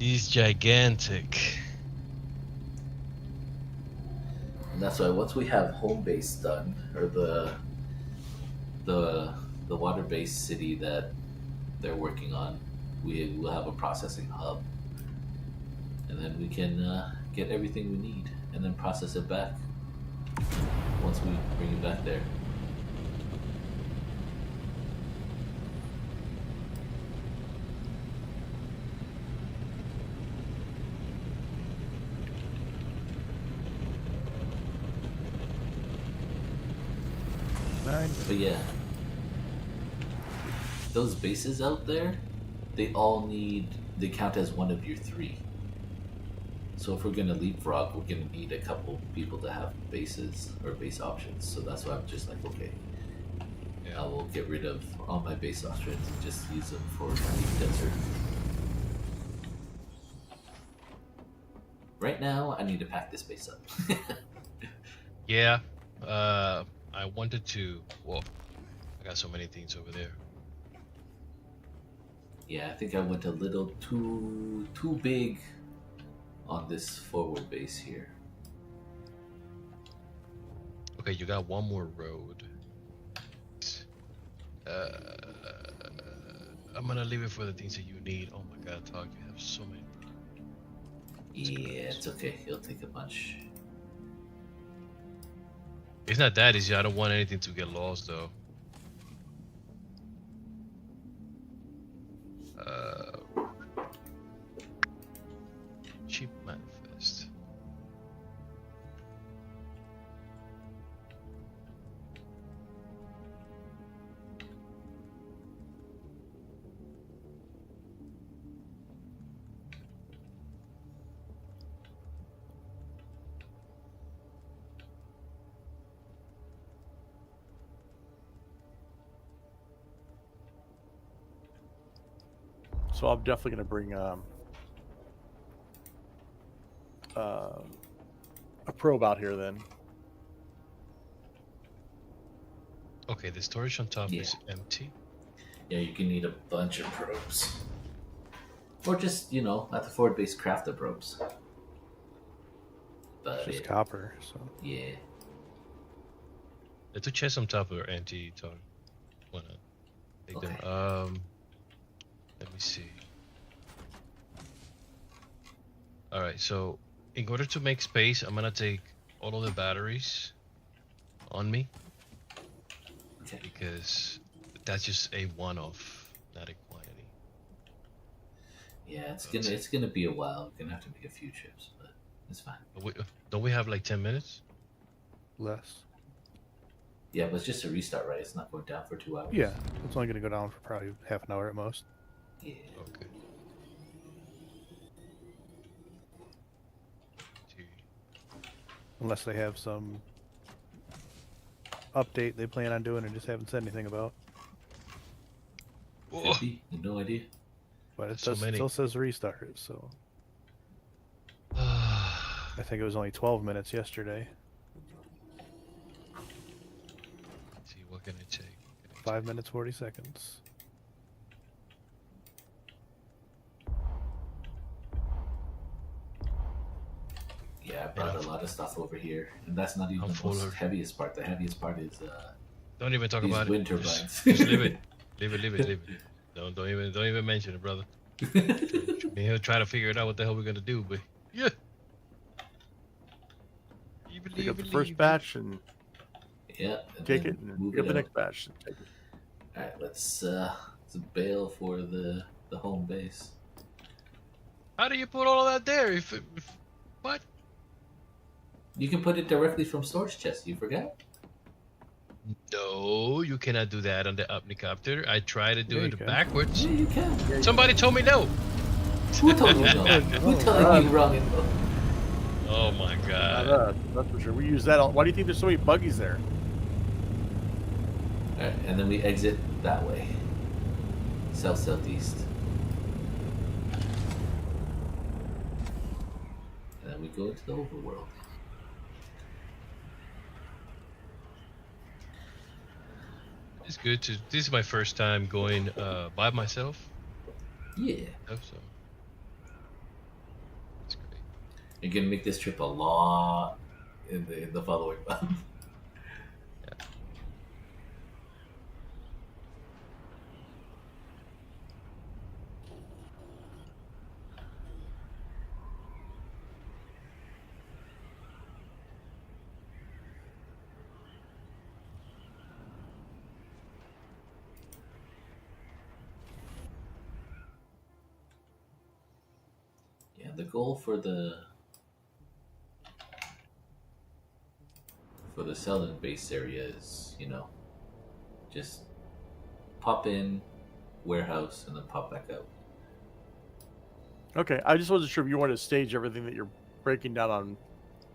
He's gigantic. And that's why once we have home base done, or the the water based city that they're working on, we will have a processing hub, and then we can get everything we need, and then process it back once we bring it back there. But yeah, those bases out there, they count as one of your three. So if we're gonna leapfrog, we're gonna need a couple people to have bases or base options. So that's why I'm just like, okay, I will get rid of all my base options and just use them for deep desert. Right now, I need to pack this base up. Yeah. I wanted to. Well, I got so many things over there. Yeah, I think I went a little too big on this forward base here. Okay, you got one more road. I'm gonna leave it for the things that you need. Oh my god, Talk, you have so many. Yeah, it's okay. It'll take a bunch. It's not that easy. I don't want anything to get lost though. Cheap manifest. So I'm definitely going to bring a probe out here then. Okay, the storage on top is empty. Yeah, you can need a bunch of probes. Or just, at the forward base, craft the probes. But It's just copper, so. Yeah. The two chests on top are empty, Talk. Why not? Take them. Let me see. Alright, so in order to make space, I'm gonna take all of the batteries on me. Okay. Because that's just a one-off, not a quantity. Yeah, it's gonna be a while. We're gonna have to make a few trips, but it's fine. Don't we have like 10 minutes? Less. Yeah, but it's just a restart, right? It's not going down for 2 hours. Yeah, it's only going to go down for probably half an hour at most. Yeah. Okay. Unless they have some update they plan on doing and just haven't said anything about. Could be. No idea. But it So many. still says restart, so. I think it was only 12 minutes yesterday. Let's see, what can I take? 5 minutes, 40 seconds. Yeah, I brought a lot of stuff over here, and that's not even the most heaviest part. The heaviest part is don't even talk these about wind it. turbines. Just leave it. Leave it. Don't even mention it, brother. He'll try to figure it out what the hell we're gonna do, but yeah. Pick up the first batch and take it, and move pick up it the out. next batch and take it. All right, let's bail for the home base. How do you put all of that there? What? You can put it directly from storage chest. You forgot? No, you cannot do that on the Omnicopter. I tried to do Yeah, you it can. backwards. Yeah, you can. Somebody told me no. Who told you no? Who telling you wrong info? Oh my god. That's for sure. We use that. Why do you think there's so many buggies there? All right, and then we exit that way. Southeast. And then we go into the overworld. It's good to. This is my first time going by myself. Yeah. So You're gonna make this trip a lot in the following month. Yeah, the goal for the Selden base area is, just pop in, warehouse, and then pop back out. Okay, I just wasn't sure if you wanted to stage everything that you're breaking down on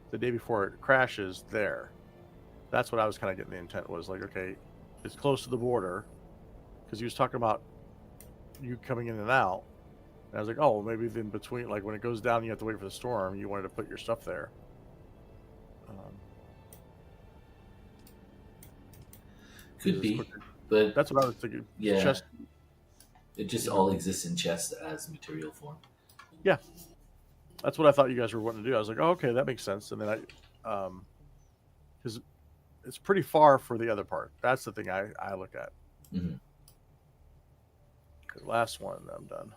the day before it crashes there. That's what I was kind of getting the intent was like, okay, it's close to the border, because he was talking about you coming in and out. And I was like, oh, maybe in between, like when it goes down, you have to wait for the storm. You wanted to put your stuff there. Could be, quicker. but That's what I was thinking. yeah, Chest, it just all exists in chest as material form. yeah, that's what I thought you guys were wanting to do. I was like, oh, okay, that makes sense. And then because it's pretty far for the other part. That's the thing I look at. Mm-hmm. The last one, I'm done.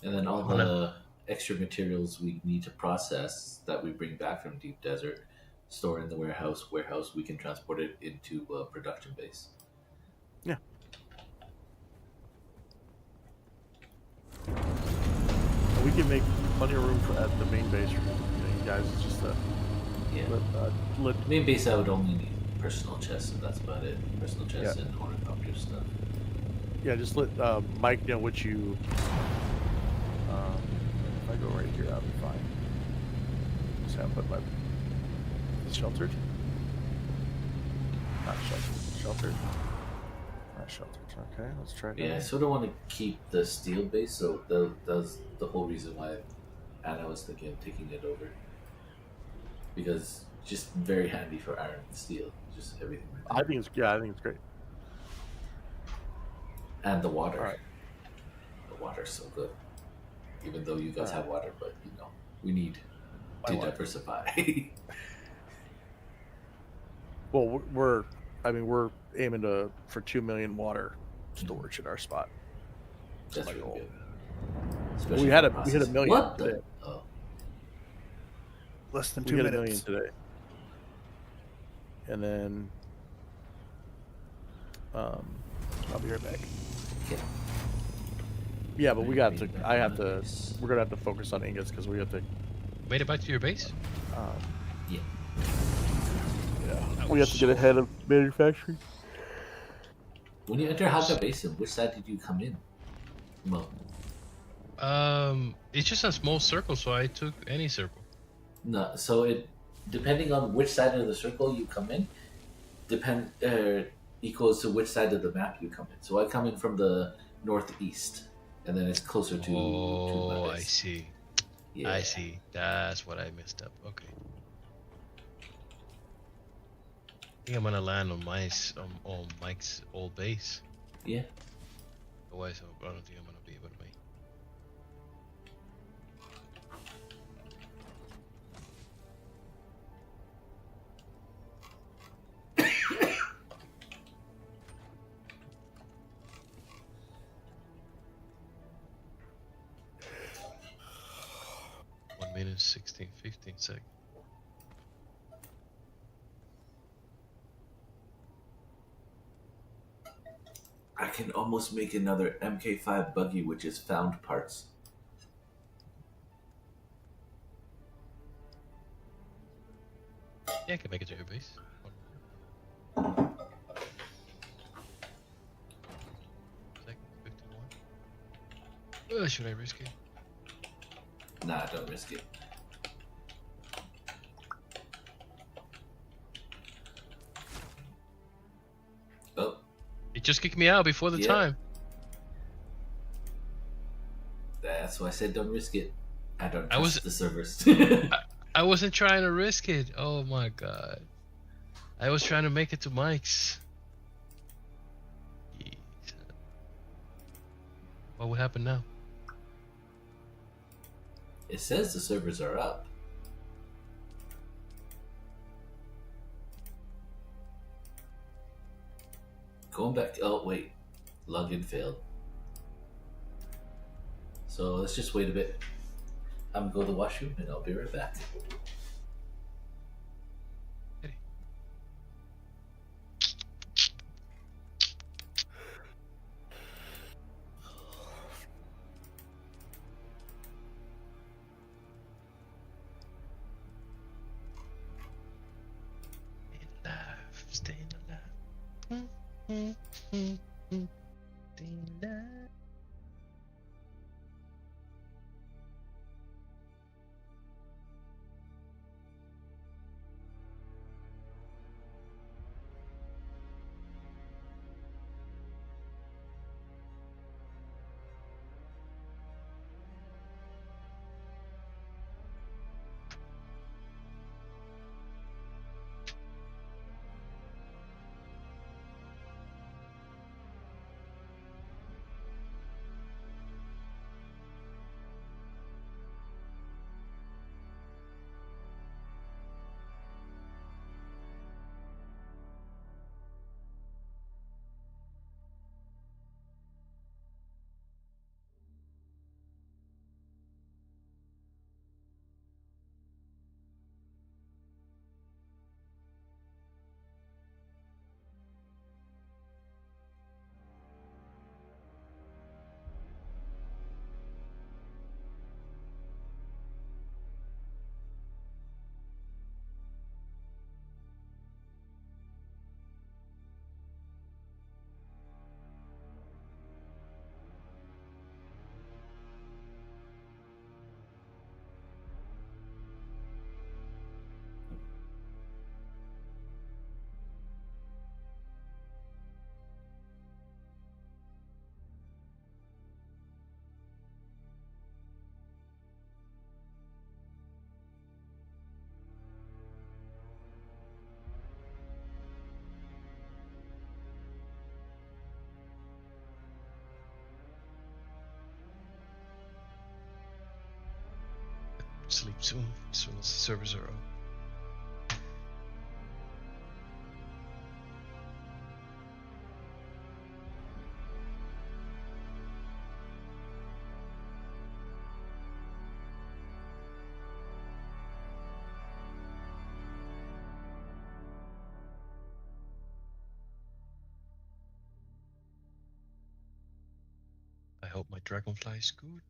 And then all the extra materials we need to process that we bring back from Deep Desert, store in the warehouse, we can transport it into a production base. Yeah. We can make plenty of room at the main base for you guys. It's just main base I would only need personal chests, and that's about it. Personal chests and ornithopter stuff. Yeah, just let Mike know what you. If I go right here, I'll be fine. Just have put my sheltered. Not sheltered. Sheltered. Not sheltered. Okay, let's try that. Yeah, I sort of want to keep the steel base, so that's the whole reason why Anna was thinking of taking it over. Because just very handy for iron and steel, just everything. I think it's great. And the water. The water's so good. Even though you guys have water, but we need to diversify. Well, we're aiming for 2 million water storage at our spot. That's really good. Especially we hit a million. What today. Oh. Less than we 2 hit minutes. $1 million today. And then I'll be right back. Okay. Yeah, but we're gonna have to focus on ingots because we have to. Made it back to your base? Yeah. Yeah. We have to get ahead of manufacturing. When you enter Haga Basin, which side did you come in? Mo? It's just a small circle, so I took any circle. No, so it depending on which side of the circle you come in, equals to which side of the map you come in. So I come in from the northeast, and then it's closer to. Oh, my I base. see. Yeah. I see. That's what I messed up. Okay. I think I'm gonna land on Mike's old base. Yeah. Otherwise, I don't think I'm gonna be able to make. One minute, 16, 15 seconds. I can almost make another MK5 buggy, which is found parts. Yeah, I can make it to your base. Second, 51. Should I risk it? Nah, don't risk it. Oh. It just kicked me out before the time. That's why I said don't risk it. I don't trust the servers. I wasn't trying to risk it. Oh my god. I was trying to make it to Mike's. Jeez. What would happen now? It says the servers are up. Going back. Oh wait, login failed. So let's just wait a bit. I'm gonna go to the washroom and I'll be right back. Staying alive. Staying alive. Sleep soon, as soon as the servers are up. I hope my dragonfly is good.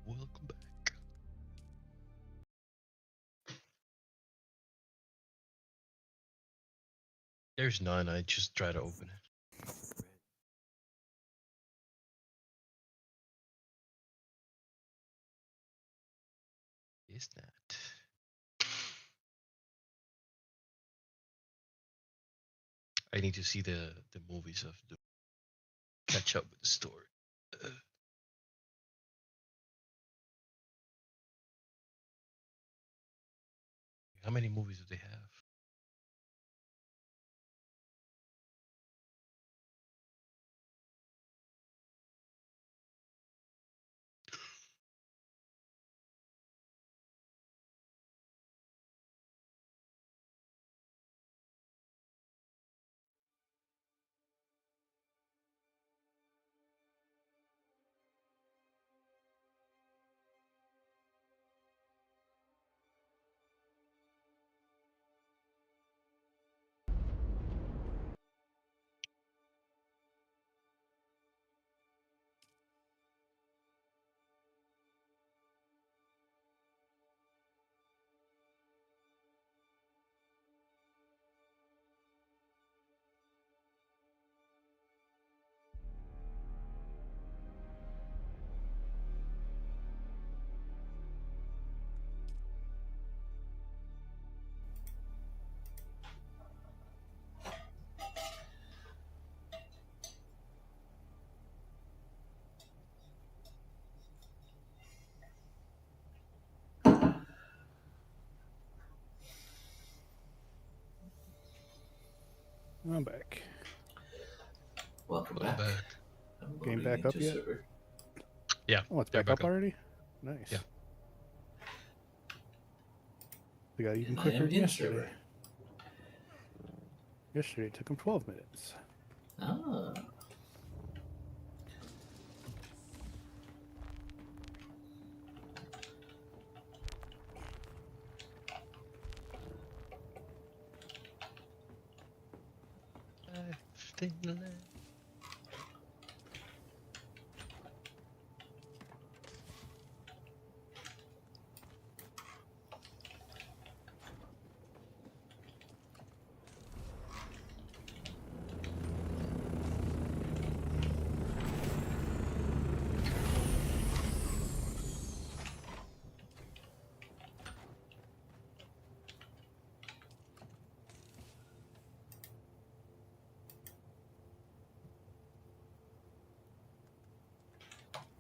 Welcome back. There's none. I just try to open it. Is that? I need to see the movies of Dune. Catch up with the story. How many movies do they have? I'm back. Welcome Welcome back. back. I'm Game loading back up into yet? server. Yeah. Oh, it's they're back up already? Nice. Yeah. We got even And I quicker am than in yesterday. server. Yesterday it took him 12 minutes. Ah.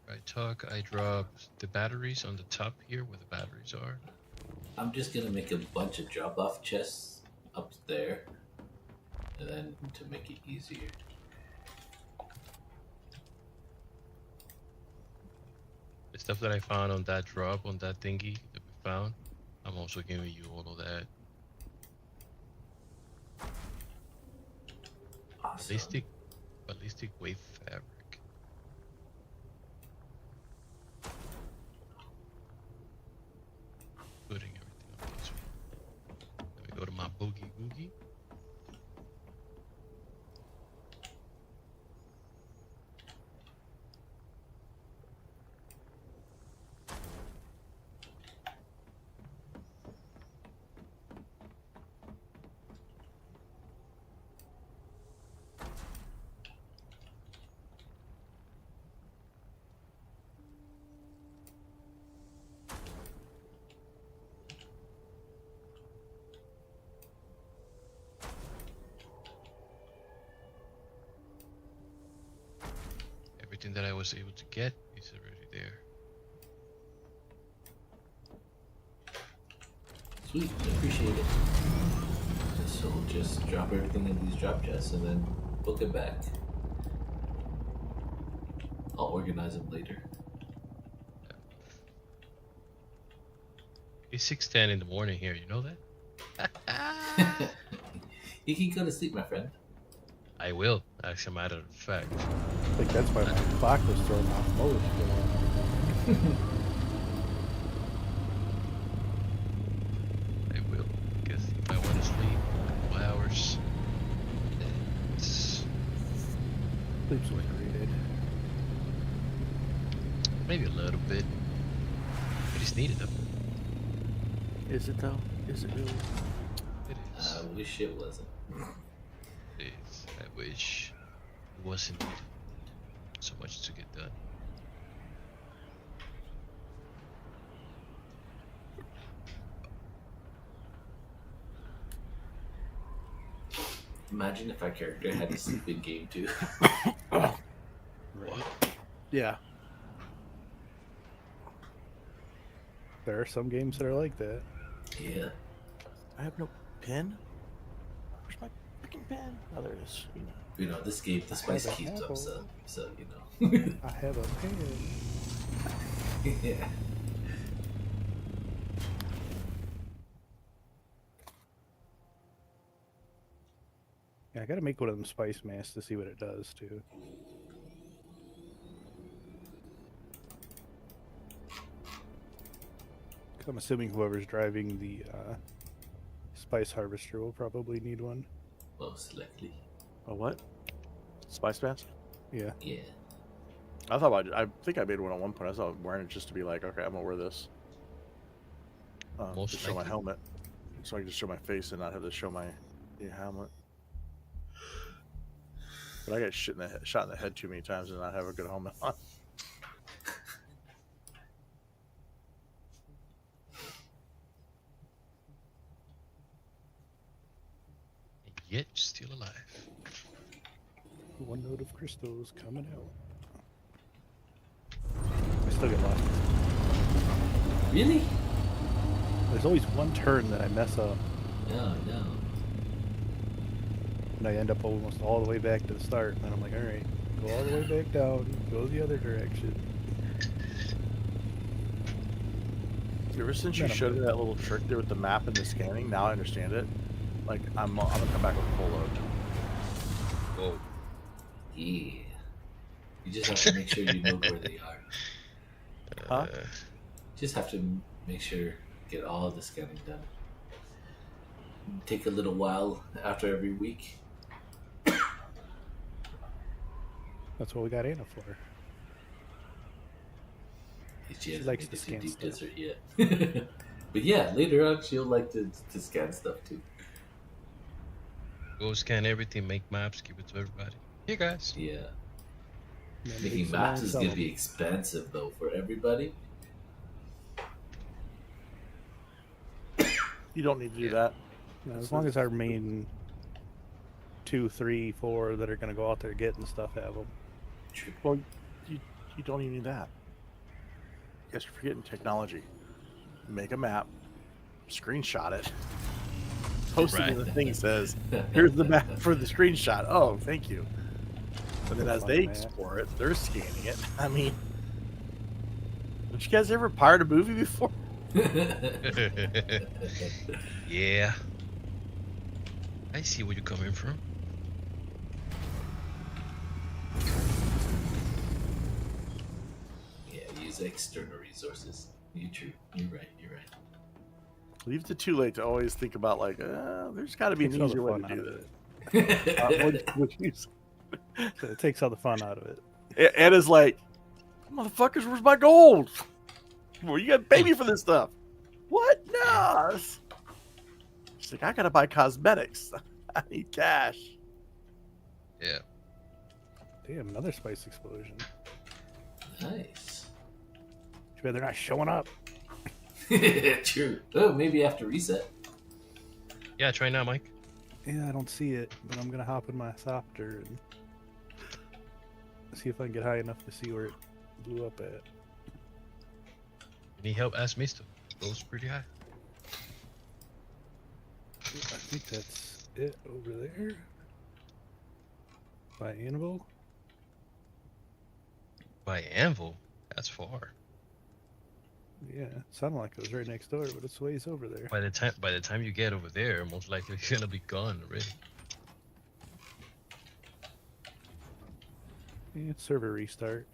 Right, Tuck. I dropped the batteries on the top here where the batteries are. I'm just gonna make a bunch of drop off chests up there. And then to make it easier. The stuff that I found on that drop, on that thingy that we found, I'm also giving you all of that. Awesome. Ballistic wave fabric. Putting everything on this one. Let me go to my boogie woogie. Everything that I was able to get is already there. Sweet, appreciate it. So we'll just drop everything in these drop chests and then book it back. I'll organize them later. It's 6:10 in the morning here. You know that? You can go to sleep, my friend. I will, as a matter of fact. I think that's why my clock was thrown off mode. I will, because if I want to sleep 2 hours, it's Sleep's overrated. maybe a little bit. it's needed though. Is it though? Is it really? It is. I wish it wasn't. It is. I wish it wasn't needed. So much to get done. Imagine if our character had a sleeping game too. What? Yeah. There are some games that are like that. Yeah. I have no pen. Where's my freaking pen? Oh, there it is. You know, this game, the spice have a keeps up, apple. so you know. I have a pen. Yeah. Yeah, I gotta make one of them spice masks to see what it does too. I'm assuming whoever's driving the spice harvester will probably need one. Most likely. A what? Spice mask? Yeah. Yeah. I thought I think I made one at one point. I thought wearing it just to be like, okay, I'm gonna wear this. Most Just show my likely. helmet, so I can just show my face and not have to show my helmet. But I got shot in the head too many times and not have a good helmet on. And yet still alive. One note of crystals coming out. I still get lost. Really? There's always one turn that I mess up, No. and I end up almost all the way back to the start. And I'm like, all right, go all the way back down, go the other direction. Ever since you showed me that little trick there with the map and the scanning, now I understand it. Like I'm gonna come back with a full load. Whoa. Yeah. You just have to make sure you know where they are. Huh? Just have to make sure, get all the scanning done. Take a little while after every week. That's what we got Anna for. She hasn't likes made to it scan deep stuff. desert yet. But yeah, later on she'll like to scan stuff too. Go scan everything, make maps, give it to everybody. Here, guys. Yeah. And then Making make some maps and is sell gonna them. be expensive though for everybody. You don't need to do that. Now, as long as our main 2, 3, 4 that are going to go out there getting stuff have them. Well, you don't even need that. Guess you're forgetting technology. Make a map, screenshot it, post it, and the thing says, "Here's the map for the screenshot." Oh, thank you. And then as they explore it, they're scanning it. I mean, have you guys ever pirated a movie before? Yeah. I see where you're coming from. Yeah, use external resources. You're true. You're right. Leave it too late to always think about like, there's got to be an Takes all the easier way fun to out do of this. it. Which is- So it takes all the fun out of it. Anna's like, motherfuckers, where's my gold? Well, you got to pay me for this stuff. What? No. She's like, I gotta buy cosmetics. I need cash. Yeah. Damn, another spice explosion. Nice. Too bad they're not showing up. True. Oh, maybe after reset. Yeah, try now, Mike. Yeah, I don't see it, but I'm gonna hop in my Thopter and see if I can get high enough to see where it blew up at. Need help? Ask Mister. Goes pretty high. I think that's it over there. By Anvil. By Anvil? That's far. Yeah, it sounded like it was right next door, but it's ways over there. By the time you get over there, most likely you're gonna be gone already. Yeah, it's server restart.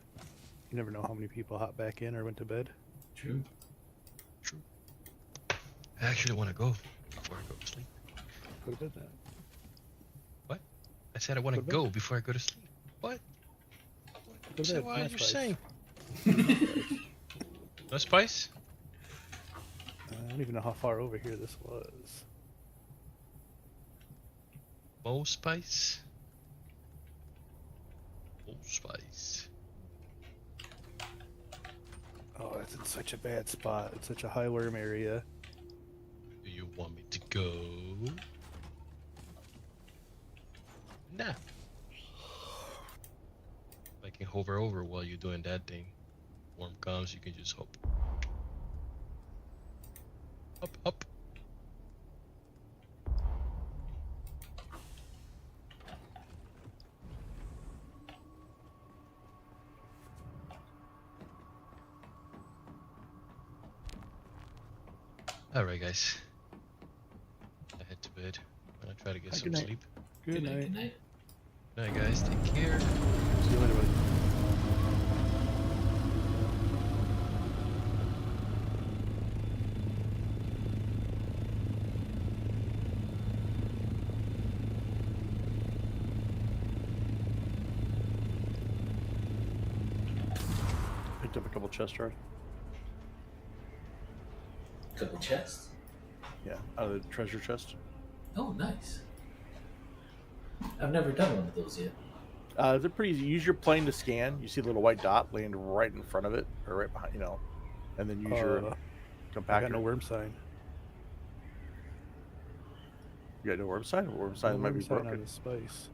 You never know how many people hop back in or went to bed. True. I actually want to go before I go to sleep. Go to bed then. What? I said I want to Go to bed. go before I go to sleep. What? Go to Say bed. what Nice you're spice. saying? No spice? don't even know how far over here this was. Mo spice. Mo spice. Oh, it's in such a bad spot. It's such a high worm area. Do you want me to go? Nah. I can hover over while you're doing that thing. Worm comes, you can just hop. Hop, hop. Alright, guys. I head to bed. I'm gonna try to get Hi, some good night. sleep. Good night. Good night. Good night, guys. Take care. See you later, buddy. Picked up a couple chest shards. Couple chests. Yeah, out of the treasure chest. Oh, nice. I've never done one of those yet. They're pretty easy. Use your plane to scan. You see the little white dot laying right in front of it, or right behind, and then use your I compactor. got no worm sign. You got no worm sign? Worm sign No might worm be sign broken. on the spice.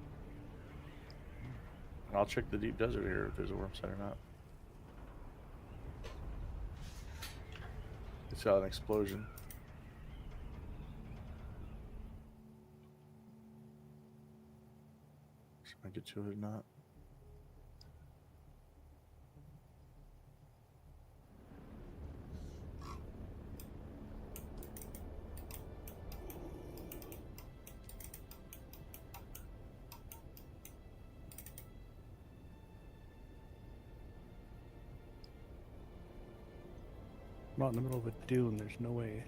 I'll check the deep desert here if there's a worm sign or not. It's got an explosion. Should I get to it or not? I'm out in the middle of a dune. There's no way.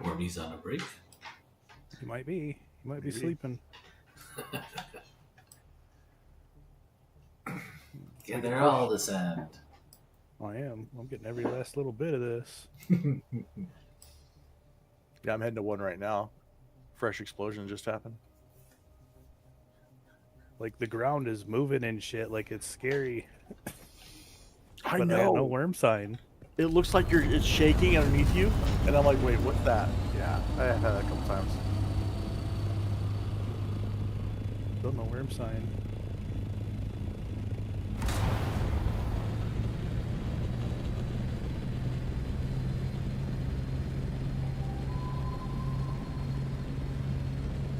Wormy's on a break. He might be. He might be Maybe. sleeping. Gather all the sand. I am. I'm getting every last little bit of this. Yeah, I'm heading to one right now. Fresh explosion just happened. Like the ground is moving and shit. Like it's scary. I But know. I got no worm sign. It looks like it's shaking underneath you, and I'm like, wait, what's that? Yeah, I had that a couple times. Still no worm sign.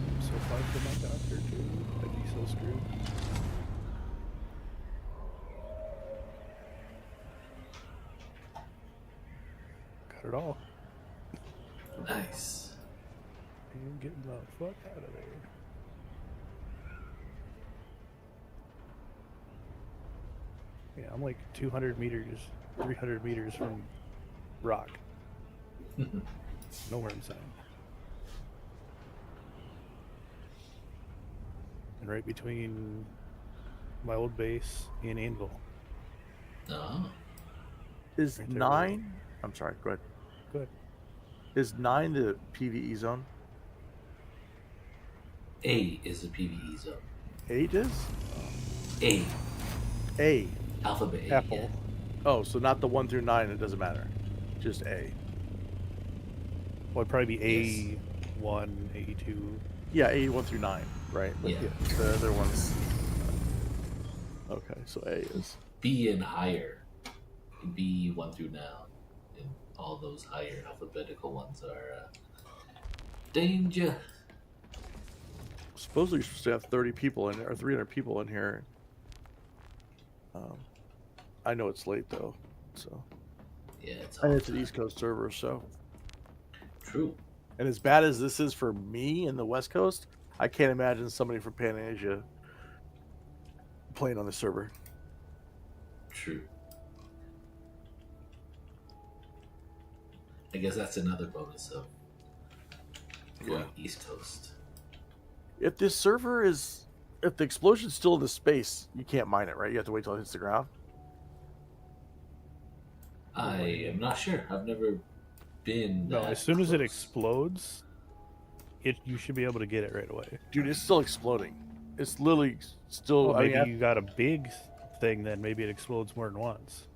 I'm so far from my doctor too. I'd be so screwed. Got it all. Nice. I'm getting the fuck out of there. Yeah, I'm like 200 meters, 300 meters from rock. No worm sign. And right between my old base and Anvil. Oh. Is Right there, 9? I'm sorry, go ahead. Good. Is 9 the PvE zone? A is the PvE zone. 8 is? A. A. Alphabet A. Apple. Yeah. Oh, so not the 1 through 9, it doesn't matter. Just A. Well, it'd probably be Yes. A1, A2. Yeah, A 1 through 9, right? Yeah. The other ones. Okay, so A is. B and higher. B 1 through now. And all those higher alphabetical ones are danger. Supposedly you're supposed to have 30 people in there, or 300 people in here. I know it's late though, so. Yeah, it's And all it's an East Coast server, so. true. And as bad as this is for me in the West Coast, I can't imagine somebody from Pan Asia playing on the server. True. I guess that's another bonus of going East Coast. If this server is if the explosion's still in the space, you can't mine it, right? You have to wait till it hits the ground. I am not sure. I've never been. No, that as soon as it close. explodes, you should be able to get it right away. Dude, it's still exploding. It's literally still. Oh, maybe I mean, you got a big thing, then maybe it explodes more than once.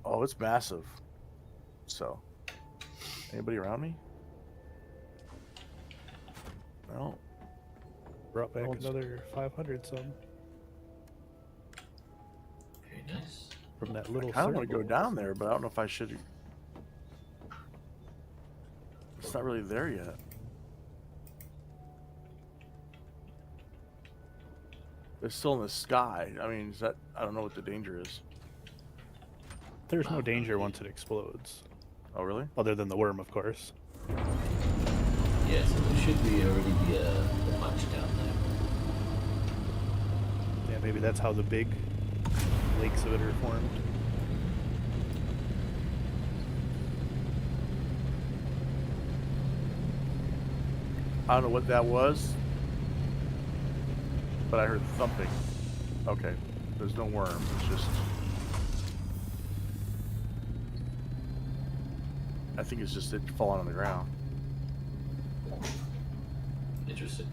oh, it's massive. So, anybody around me? No. Brought back No one's- another 500 some Very nice. from that little. I kind of want to go circle. down there, but I don't know if I should. It's not really there yet. It's still in the sky. I mean, is that? I don't know what the danger is. There's no danger once it explodes, Oh, really? other than the worm, of course. Yeah, so there should already be a bunch down there. Yeah, maybe that's how the big lakes of it are formed. I don't know what that was, but I heard thumping. Okay, there's no worm. It's just. I think it's just it falling on the ground. Interesting.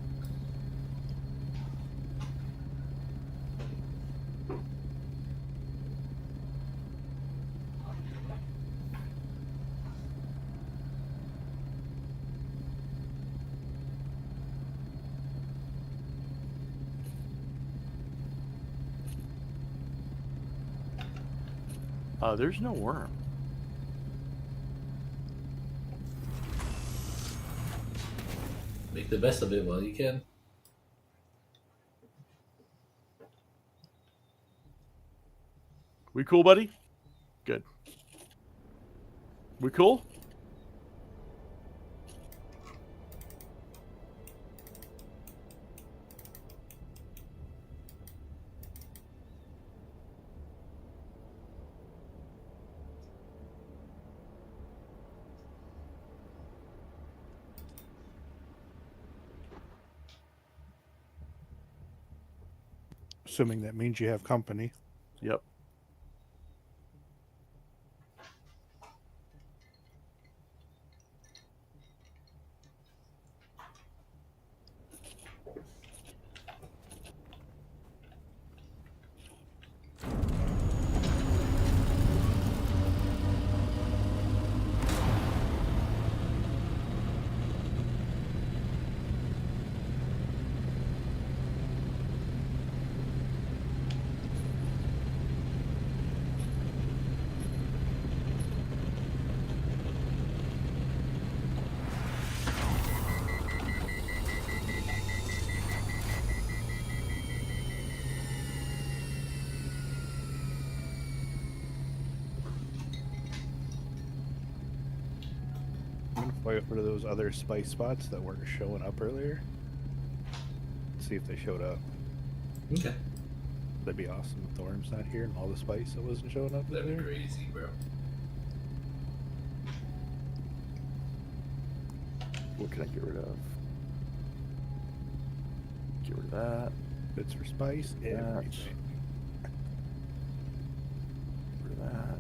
There's no worm. Make the best of it while you can. We cool, buddy? Good. We cool? Assuming that means you have company. Yep. I'm gonna fly over to those other spice spots that weren't showing up earlier. See if they showed up. Okay. That'd be awesome if the worm's not here and all the spice that wasn't showing up is That'd be there. crazy, bro. What can I get rid of? Get rid of that. Bits for spice, That. everything. Get rid of that.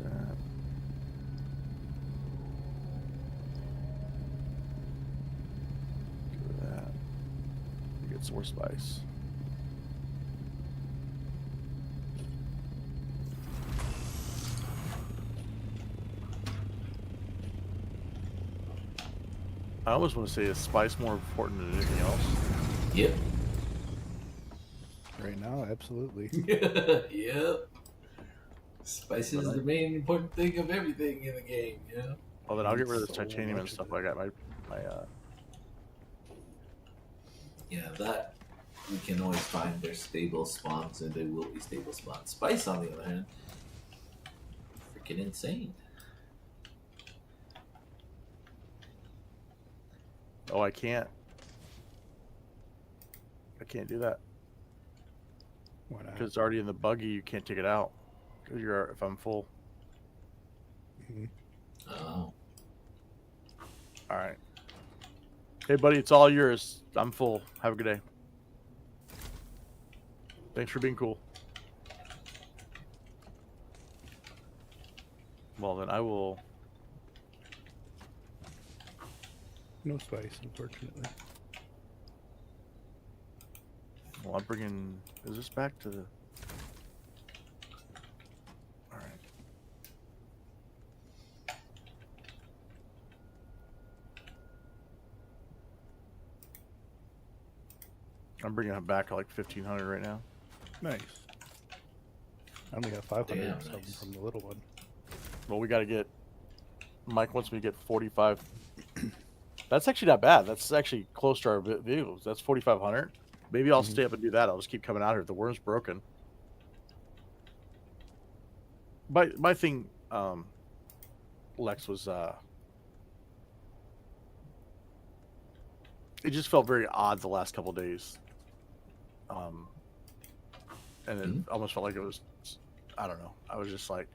That. Get rid of that. Get some more spice. I almost want to say is spice more important than anything else? Yep. Right now, absolutely. Yep. Spice is the main important thing of everything in the game, yeah. Well, then I'll get rid of the So titanium and much of stuff. it. I got my Yeah, that we can always find their stable spawns, and they will be stable spawns. Spice, on the other hand, freaking insane. Oh, I can't do that Why not? because it's already in the buggy. You can't take it out because if I'm full. Mhm. Oh, All right. Hey, buddy, it's all yours. I'm full. Have a good day. Thanks for being cool. Well, then I will. No spice, unfortunately. Well, I'm bringing. Is this back to the? All right. I'm bringing it back to like 1,500 right now. Nice. I only got 500 Damn, something nice. from the little one. Well, we got to get. Mike wants me to get 45. That's actually not bad. That's actually close to our vehicles. That's 4,500. Maybe I'll stay up and do that. I'll just keep coming out here. If the worm's broken. My thing, Lex, was it just felt very odd the last couple of days. And it almost felt like it was, I don't know. I was just like,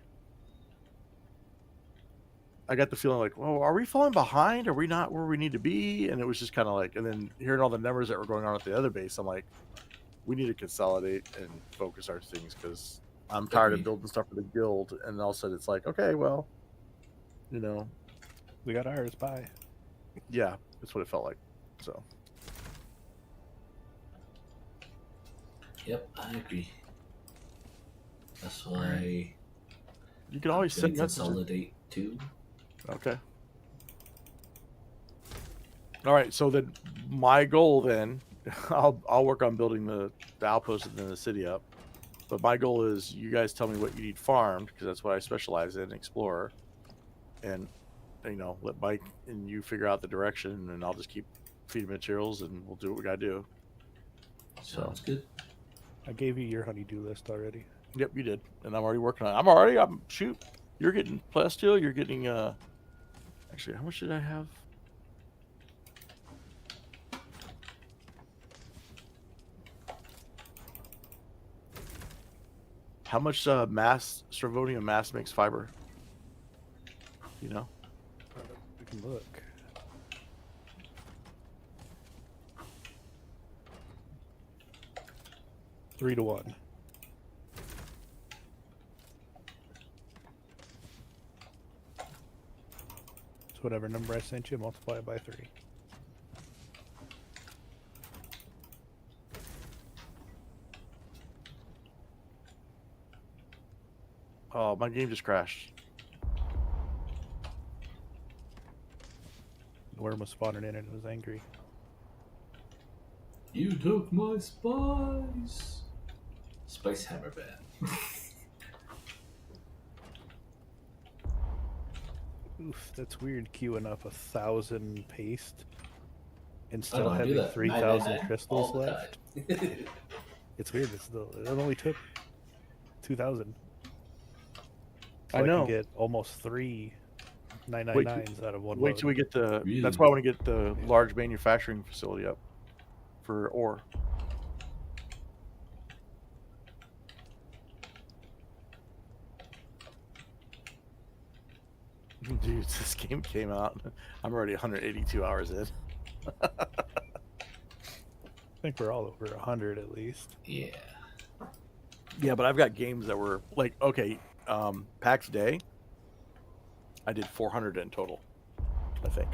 I got the feeling like, well, are we falling behind? Are we not where we need to be? And it was just kind of like, and then hearing all the numbers that were going on at the other base, I'm like, we need to consolidate and focus our things because I'm tired of building stuff for the guild. And all of a sudden it's like, okay, well, you know, We got ours. Bye. yeah, that's what it felt like. So, Yep, I agree. That's why you can always I'm send gonna messages. consolidate too. Okay. All right. So then, my goal then, I'll work on building the outpost and then the city up. But my goal is you guys tell me what you need farmed because that's what I specialize in, explorer, and you know let Mike and you figure out the direction, and I'll just keep feeding materials, and we'll do what we gotta do. Sounds good. I gave you your honeydew list already. Yep, you did, and I'm already working on it. I'm shoot. You're getting plasteel. You're getting Actually, how much did I have? How much Stravonium mass makes fiber? You know? We can look. Three to 1. So whatever number I sent you, multiply it by 3. Oh, my game just crashed. The worm was spawning in and it was angry. You took my spice. Spice hammer ban. Oof, that's weird queuing up 1,000 paste and I still don't do having that. 3,000 I crystals all the left. time. It's weird. It only took 2,000. So I know. can get almost 3 Wait 999s out of one Wait load. till we get the. Really? That's why I want to get the large manufacturing facility up for ore. Dude, this game came out. I'm already 182 hours in. I think we're all over 100 at least. Yeah. Yeah, but I've got games that were like, okay, PAX Day, I did 400 in total, I think.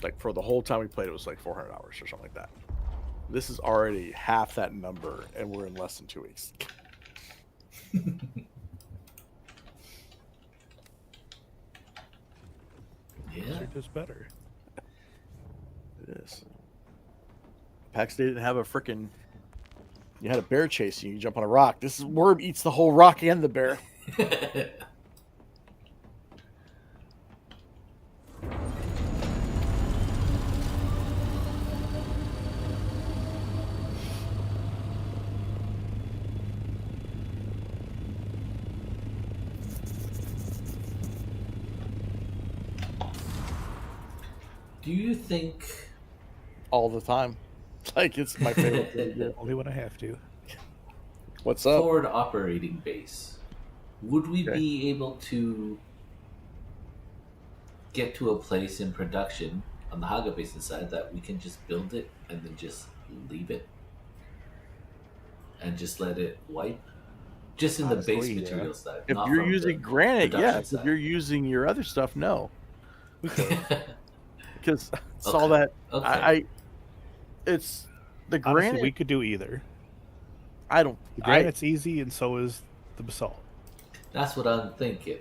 Like for the whole time we played, it was like 400 hours or something like that. This is already half that number, and we're in less than 2 weeks. Yeah. They're just better. It is. PAX Day didn't have a freaking. You had a bear chasing you. You jump on a rock. This worm eats the whole rock and the bear. Do you think All the time. Like it's my favorite thing to do. Only when I have to. What's up? forward operating base, would we Okay. be able to get to a place in production on the Haga Basin side that we can just build it and then just leave it and just let it wipe? Just in the base Honestly, yeah. material side, If not you're from using the granite, production yes. If side. you're using your other stuff, no. We could. Because it's all Okay. that Okay. I it's the Honestly, granite. we could do either. I don't. The granite's easy, and so is the basalt. That's what I'm thinking.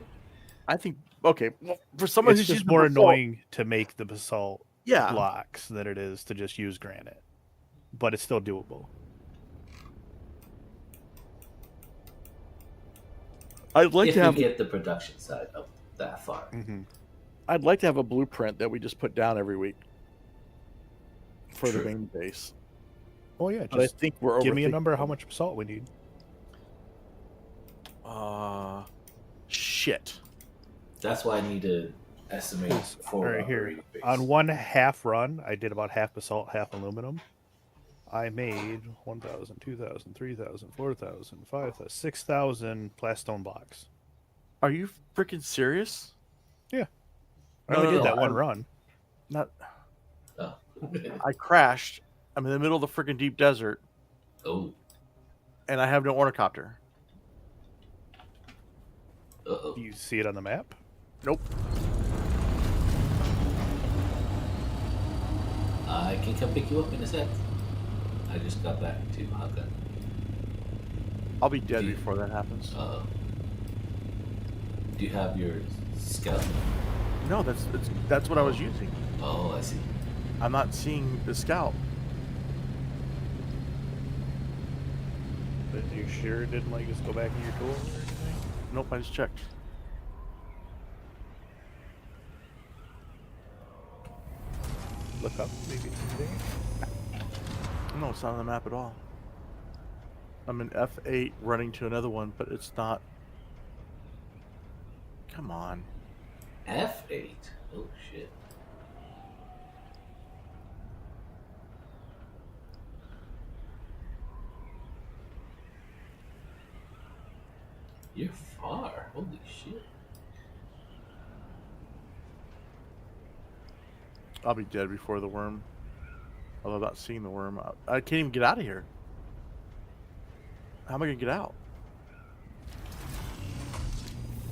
I think okay. Well, for someone It's who's just using more the basalt, annoying to make the basalt yeah, blocks than it is to just use granite, but it's still doable. I'd like If to we have. get the production side up that far. Mm-hmm. I'd like to have a blueprint that we just put down every week for the True. main base. Oh yeah, But I just think we're give me a overthinking number it. how much basalt we need. Shit. That's why I need to estimate All for right, here operating base. on one half run, I did about half basalt, half aluminum. I made 1,000, 2,000, 3,000, 4,000, 5,000, 6,000 plastone blocks. Are you freaking serious? Yeah, I No, only no, did no, that one run. Not. Oh. I crashed. I'm in the middle of the freaking deep desert, Oh. and I have no ornithopter. Uh-oh. Do you see it on the map? Nope. I can come pick you up in a sec. I just got back to Haga. I'll be dead Do you- before that happens. Do you have your scout? No, that's what I was using. Oh, I see. I'm not seeing the scout. But you sure it didn't like just go back in your tool or anything? Nope, I just checked. Look up, maybe it's in there. No, it's not on the map at all. I'm in F8 running to another one, but it's not. Come on. F8. Oh shit. You're far. Holy shit. I'll be dead before the worm. Although I'm not seeing the worm. I can't even get out of here. How am I going to get out?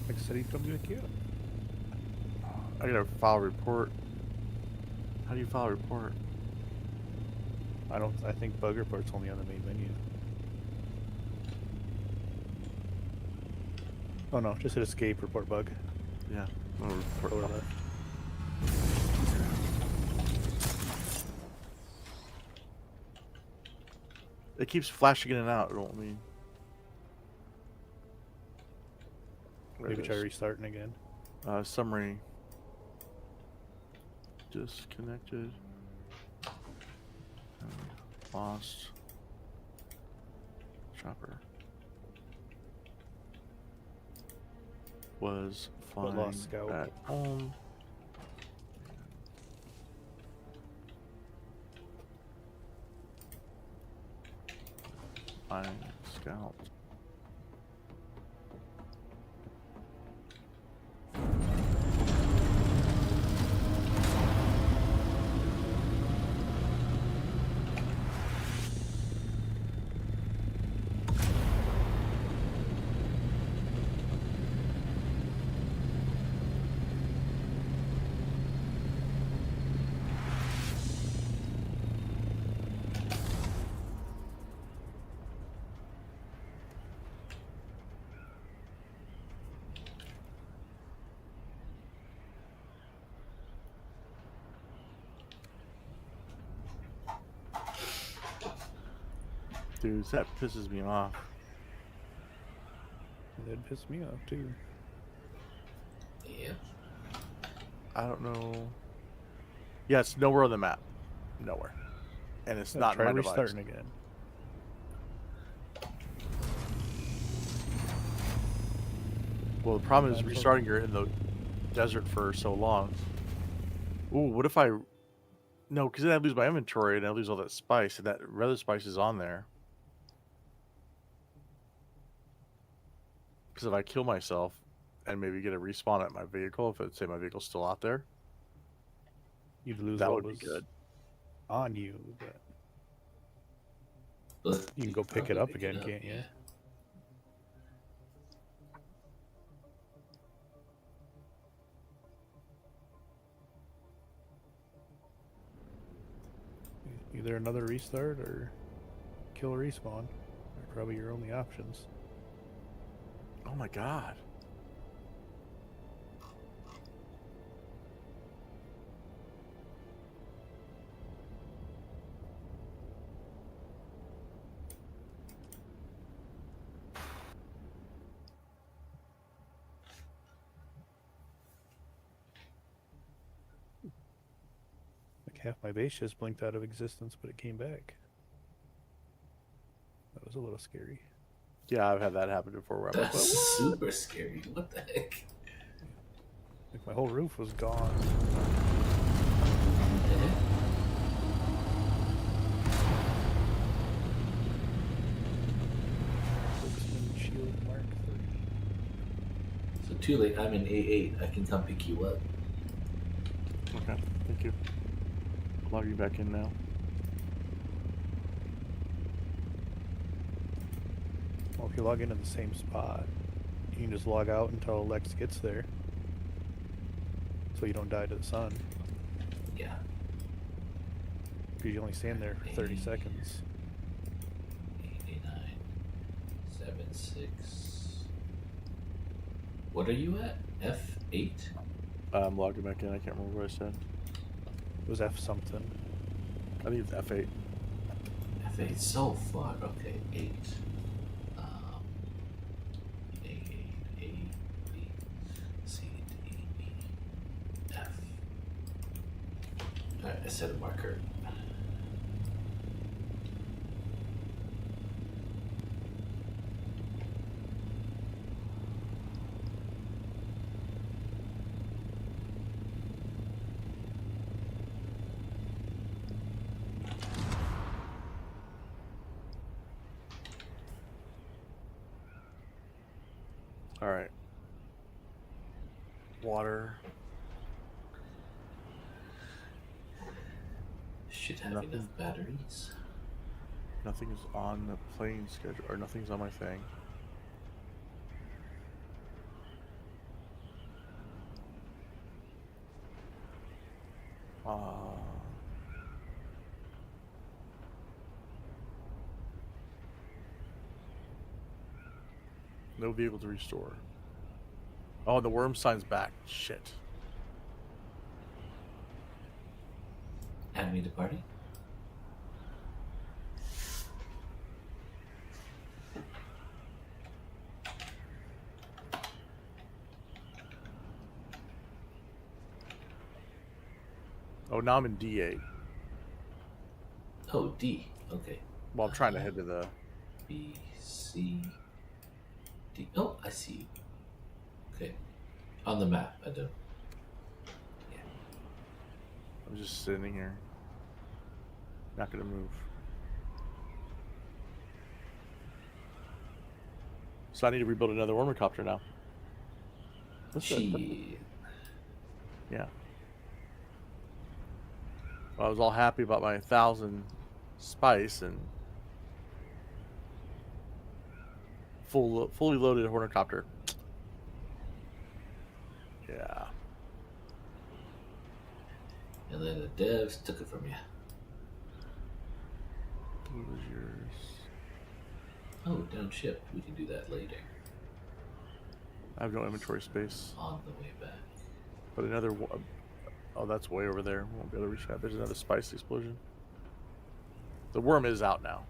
Like I said, he's coming to pick you up. I got to file a report. How do you file a report? I think bug report's only on the main menu. Oh no, just hit escape, report bug. Yeah. I'm gonna report Lower bug. left. It keeps flashing in and out. It won't mean. Maybe try restarting again. Summary. Disconnected. Lost. Chopper. Was But fine lost scout. at home. Fine scout. Dude, that pisses me off. That'd piss me off too. Yeah. I don't know. Yeah, it's nowhere on the map. Nowhere. And it's not in Try my device. restarting again. Well, the problem is restarting. You're in the desert for so long. Ooh, what if I? No, because then I lose my inventory and I lose all that spice, and that other spice is on there. Because if I kill myself and maybe get a respawn at my vehicle, if say my vehicle's still out there, You'd lose That what would be was good. on you, but But you can go pick it probably up again, can't you? yeah. Either another restart or kill respawn. They're probably your only options. Oh my god. Like half my base just blinked out of existence, but it came back. That was a little scary. Yeah, I've had that happen before. Where I'm That's like, "What?" super scary. What the heck? Like my whole roof was gone. Spokesman Shield Mark 3. So too late. I'm in A8. I can come pick you up. Okay, thank you. Log you back in now. Well, if you log into the same spot, you can just log out until Lex gets there. So you don't die to the sun. Yeah. Because you only stand there for 30 seconds. 89, 76. What are you at? F8? I'm logging back in. I can't remember what I said. It was F something. I think it's F8. F8 so far. Okay, 8. A, B, C, D, E, F. Alright, I set a marker. All right. Water. Should have Nothing. enough batteries. Nothing's on the plane schedule, or nothing's on my thing. No vehicle to restore. Oh, the worm sign's back. Shit. Add me to party. Oh, now I'm in D8. Oh, D. Okay. Well, I'm trying to head to the... B, C, D. Oh, I see you. Okay. On the map, I do. Yeah. I'm just sitting here. Not gonna move. So I need to rebuild another wormicopter now. Shit. Yeah. Well, I was all happy about my 1,000 spice and fully loaded hornicopter. Yeah. And then the devs took it from you. What was yours? Oh, downshift. We can do that later. I have no inventory space. On the way back. But another one. Oh, that's way over there. Won't be able to reach that. There's another spice explosion. The worm is out now.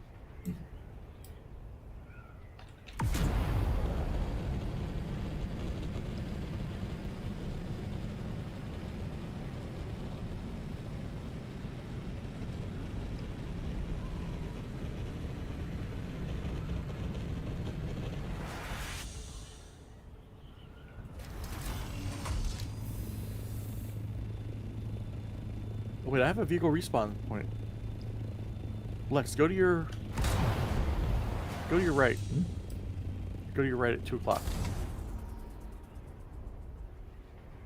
Oh, wait, I have a vehicle respawn point. Lex, go to your right. Go to your right at 2 o'clock.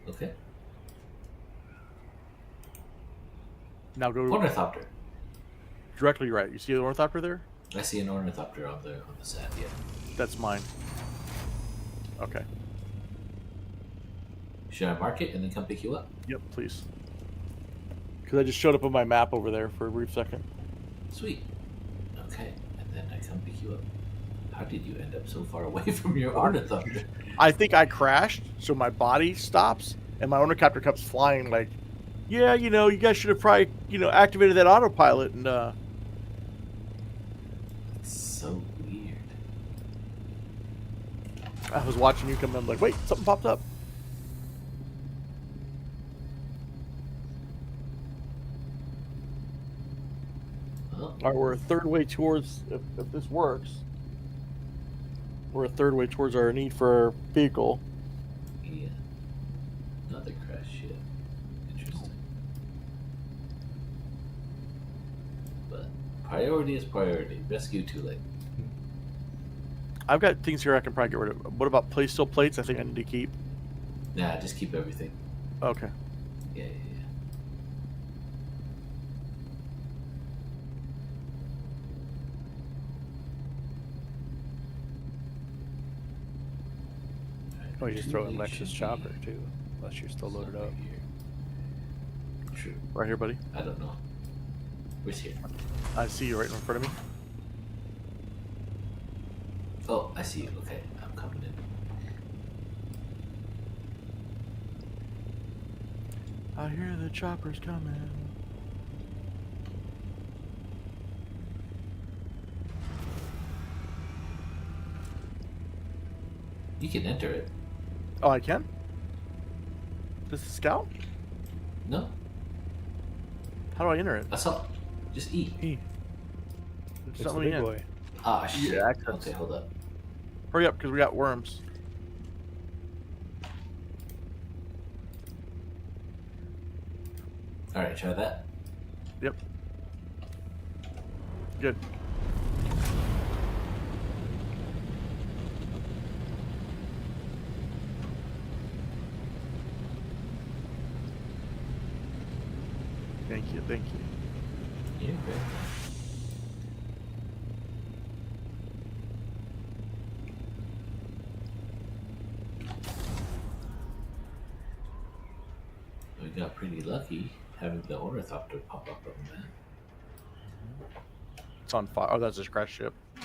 Okay. Now go Ornithopter. directly right. You see the ornithopter there? I see an ornithopter on the sand. Yeah. That's mine. Okay. Should I mark it and then come pick you up? Yep, please. Because I just showed up on my map over there for a brief second. Sweet. Okay, and then I come pick you up. How did you end up so far away from your ornithopter? I think I crashed, so my body stops, and my ornithopter comes flying like, yeah, you know, you guys should have probably, you know, activated that autopilot. And It's so weird. I was watching you come in, I'm like, wait, something popped up. Well, All right, we're a third way towards, if this works, we're a third way towards our need for our vehicle. yeah. Another crash ship. Interesting. But priority is priority. Rescue too late. I've got things here I can probably get rid of. What about still plates? I think I need to keep. Nah, just keep everything. Okay. Yeah. Oh, you just throw in Lexus chopper too, unless you're still loaded up. True. Right here, buddy. I don't know. Where's here? I see you right in front of me. Oh, I see you. Okay, I'm coming in. I hear the choppers coming. You can enter it. Oh, I can? This is scout? No, How do I enter it? I saw. Just eat. It's the Something big in. boy. Ah, shit. Yeah, access. Okay, hold up. Hurry up, because we got worms. All right, try that. Yep. Good. Thank you, thank you. Yeah, great. We got pretty lucky having the ornithopter pop up on that. It's on fire. Oh, that's a crash ship. I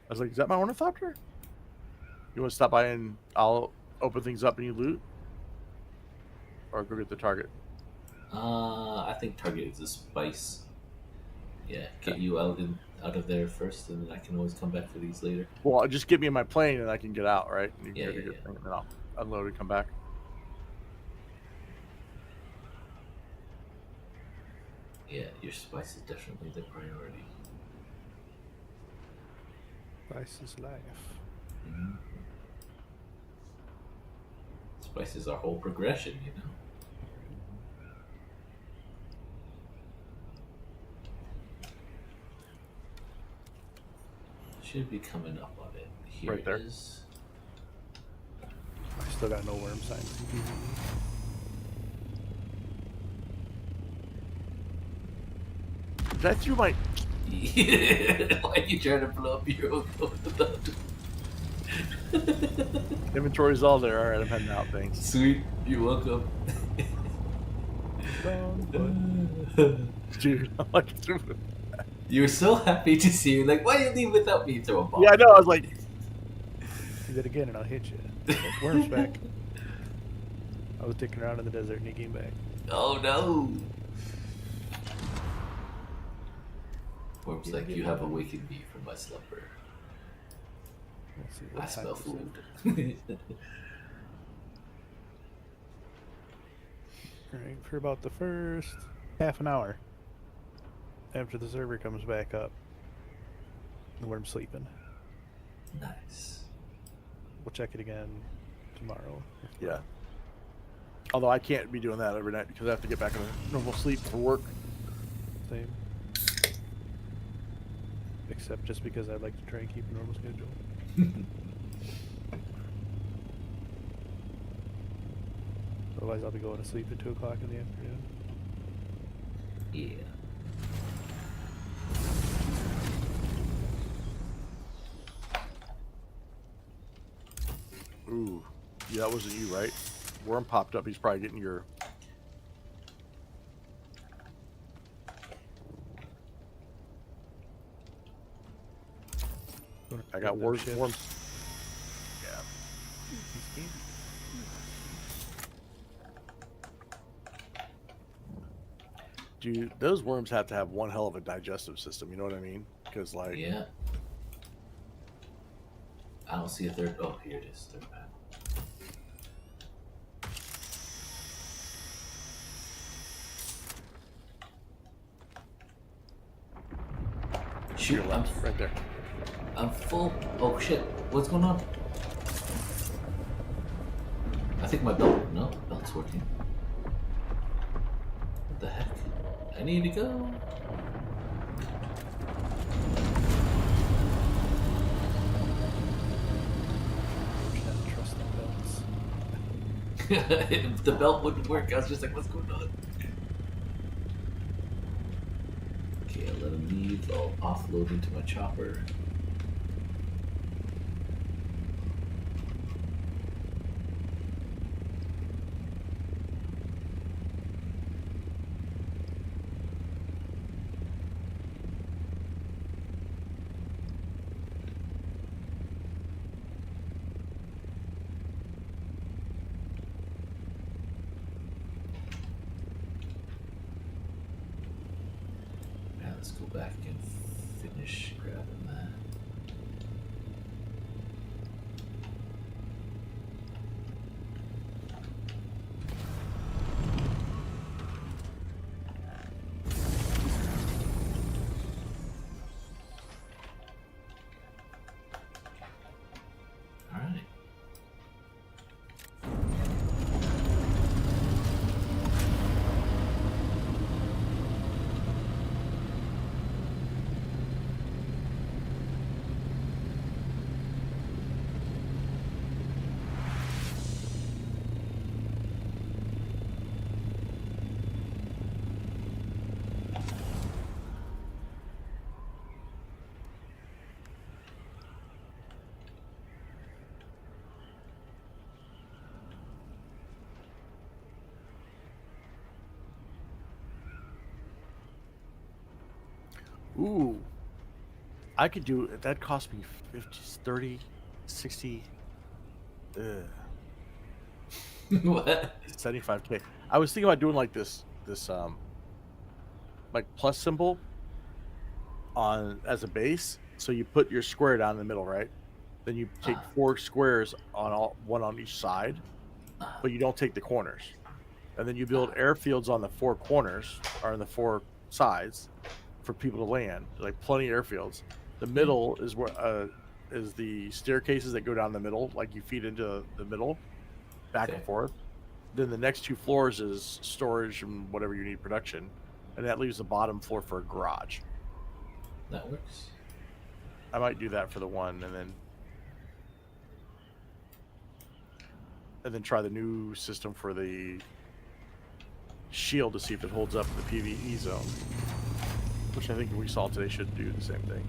was like, is that my ornithopter? You want to stop by and I'll open things up and you loot? Or go get the target? I think target is a spice. Yeah, get you out of there first, and then I can always come back for these later. Well, just get me in my plane and I can get out, right? And you can Yeah, go do yeah, your yeah. thing, and then I'll unload and come back. Yeah, your spice is definitely the priority. Spice is life. Mm-hmm. Spice is our whole progression, you know. Should be coming up on it. Here Right there. it is. I still got no worm signs. That through my. Why are you trying to blow up your own Inventory's all there. All right, I'm heading out. Thanks. Sweet, you're welcome. Dude, I'm like through. You were so happy to see you. Like, why you leave without me? Throw a bomb. Yeah, I know. I was like, Do that again and I'll hit you. That worm's back. I was dicking around in the desert and he came back. Oh no. Worm's like, you have awakened me from my slumber. Let's see I what smell time food. is it. Alright, for about the first half an hour after the server comes back up, the worm's sleeping. Nice. We'll check it again tomorrow. yeah. Although I can't be doing that every night because I have to get back into normal sleep for work. Same. Except just because I'd like to try and keep a normal schedule. Otherwise I'll be going to sleep at 2 o'clock in the afternoon. Yeah. Ooh, yeah, that wasn't you, right? Worm popped up. He's probably getting your. I got worms. ships. Worms. Yeah. Dude, those worms have to have one hell of a digestive system. You know what I mean? Because like, Yeah. I don't see a third. Oh, here it is. Third panel. to Shoot, your left, right there. I'm full. Oh shit! What's going on? I think my belt. No, belt's working. What the heck? I need to go. Can't trust the belts. If the belt wouldn't work, I was just like, what's going on? Okay, I'll let him leave. I'll offload into my chopper. Now let's go back and finish grabbing that. All right. Ooh, I could do that. Cost me 50, 30, 60, What? 75K. I was thinking about doing like this like plus symbol on as a base. So you put your square down in the middle, right? Then you take 4 squares on one on each side, but you don't take the corners. And then you build airfields on the 4 corners or on the 4 sides for people to land, like plenty of airfields. The middle is where is the staircases that go down the middle, like you feed into the middle, back and forth. Then the next 2 floors is storage and whatever you need production, and that leaves the bottom floor for a garage. That works. I might do that for the one, and then try the new system for the shield to see if it holds up in the PvE zone, which I think we saw today should do the same thing.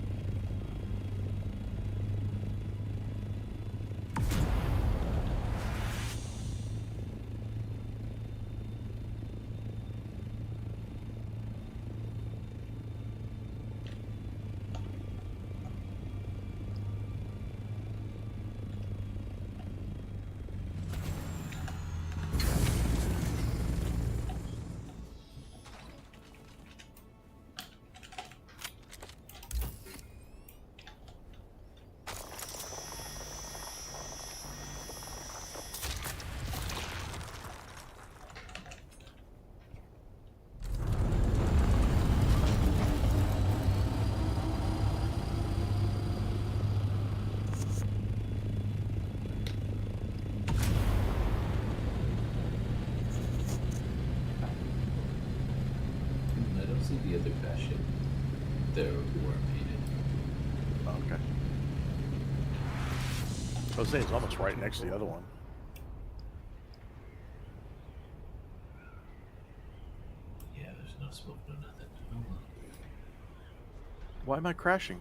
I don't see the other crash ship. They're worm painted. Okay. I was saying it's almost right next to the other one. Yeah, there's no smoke, no nothing. Oh, well. Why am I crashing?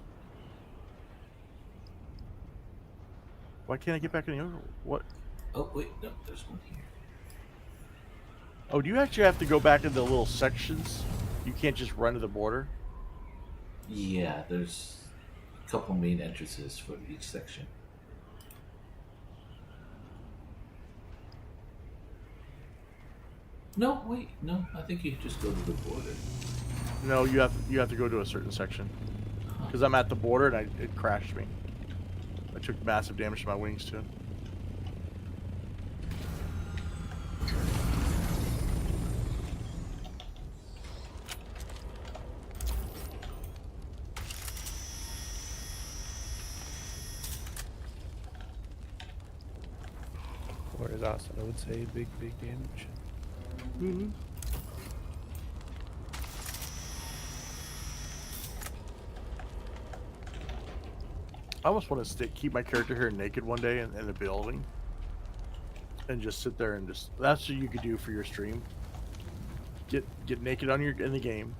Why can't I get back in the other? What? Oh wait, no, there's one here. Oh, do you actually have to go back into the little sections? You can't just run to the border? Yeah, there's a couple main entrances for each section. No, wait, no. I think you just go to the border. No, you have to go to a certain section. Huh. Because I'm at the border and it crashed me. I took massive damage to my wings too. Or as Austin would say, big damage. Mm-hmm. I almost want to keep my character here naked one day in a building, and just sit there and just. That's what you could do for your stream. Get naked in the game,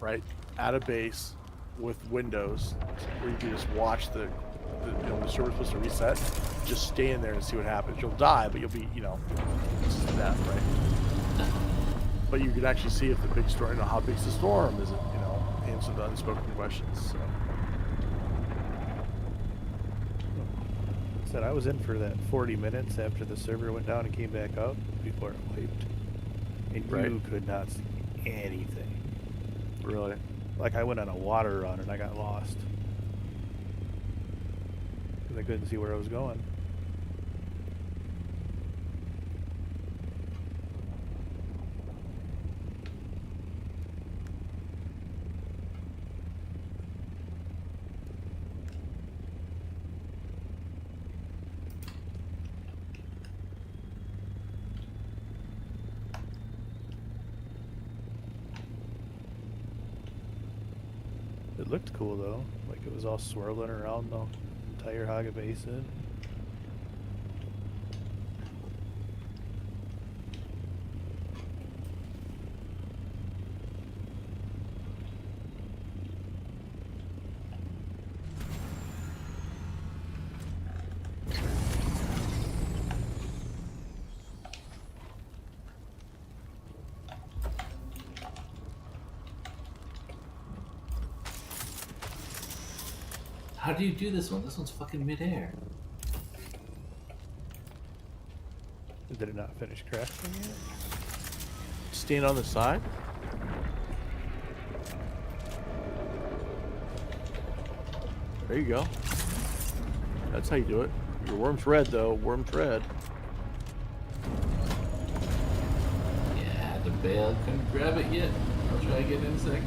right? At a base with windows, where you can just watch the when the server's supposed to reset. Just stay in there and see what happens. You'll die, but you'll be this is death, right? But you can actually see if the big storm, how big's the storm? Is it answer the unspoken questions. So. Said I was in for that 40 minutes after the server went down and came back up before it wiped, and Right. you could not see anything. Really? Like I went on a water run and I got lost because I couldn't see where I was going. It looked cool though, like it was all swirling around the entire Haga Basin. How do you do this one? This one's fucking midair. Did it not finish crafting yet? Stand on the side? There you go. That's how you do it. Your worm's red though. Worm's red. Yeah, I had to bail. Couldn't grab it yet. I'll try again in a sec.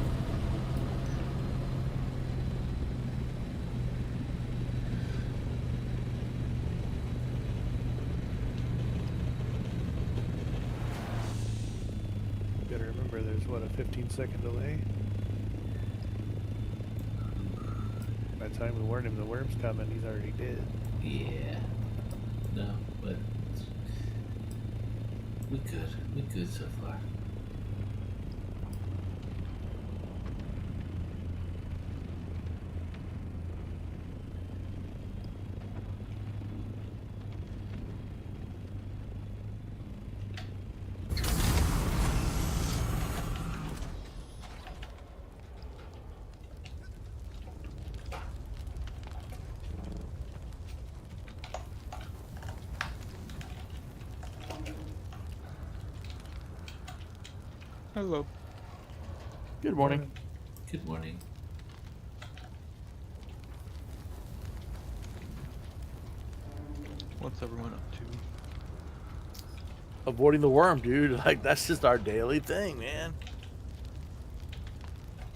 Gotta remember there's what, a 15-second delay? By the time we warned him the worm's coming, he's already dead. Yeah. No, but we good. We good so far. Hello. Good morning. Good morning. What's everyone up to? Avoiding the worm, dude. Like that's just our daily thing, man.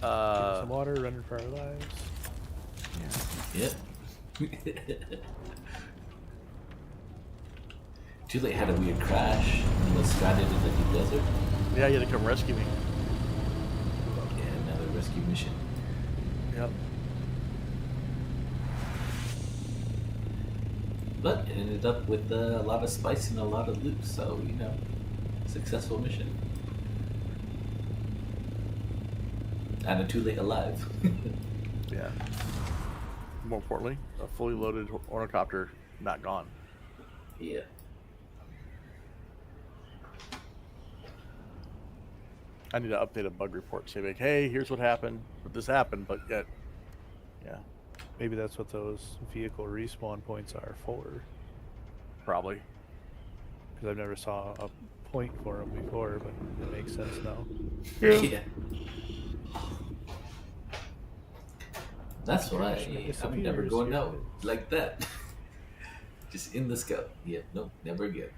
Getting some water, running for our lives. Yep. Too late had a weird crash and was stranded in the deep desert. Yeah, you had to come rescue me. Yeah, another rescue mission. Yep. But it ended up with a lot of spice and a lot of loot, so, successful mission. And a Thule alive. Yeah. More importantly, a fully loaded ornithopter not gone. Yeah. I need to update a bug report. Say like, hey, here's what happened. But this happened, but yet, yeah, Maybe that's what those vehicle respawn points are for. probably. Because I've never saw a point for them before, but it makes sense now. Yeah. That's The why trash man I'm never disappears, going here it out is. like that. Just in the scout. Yeah, nope, never again.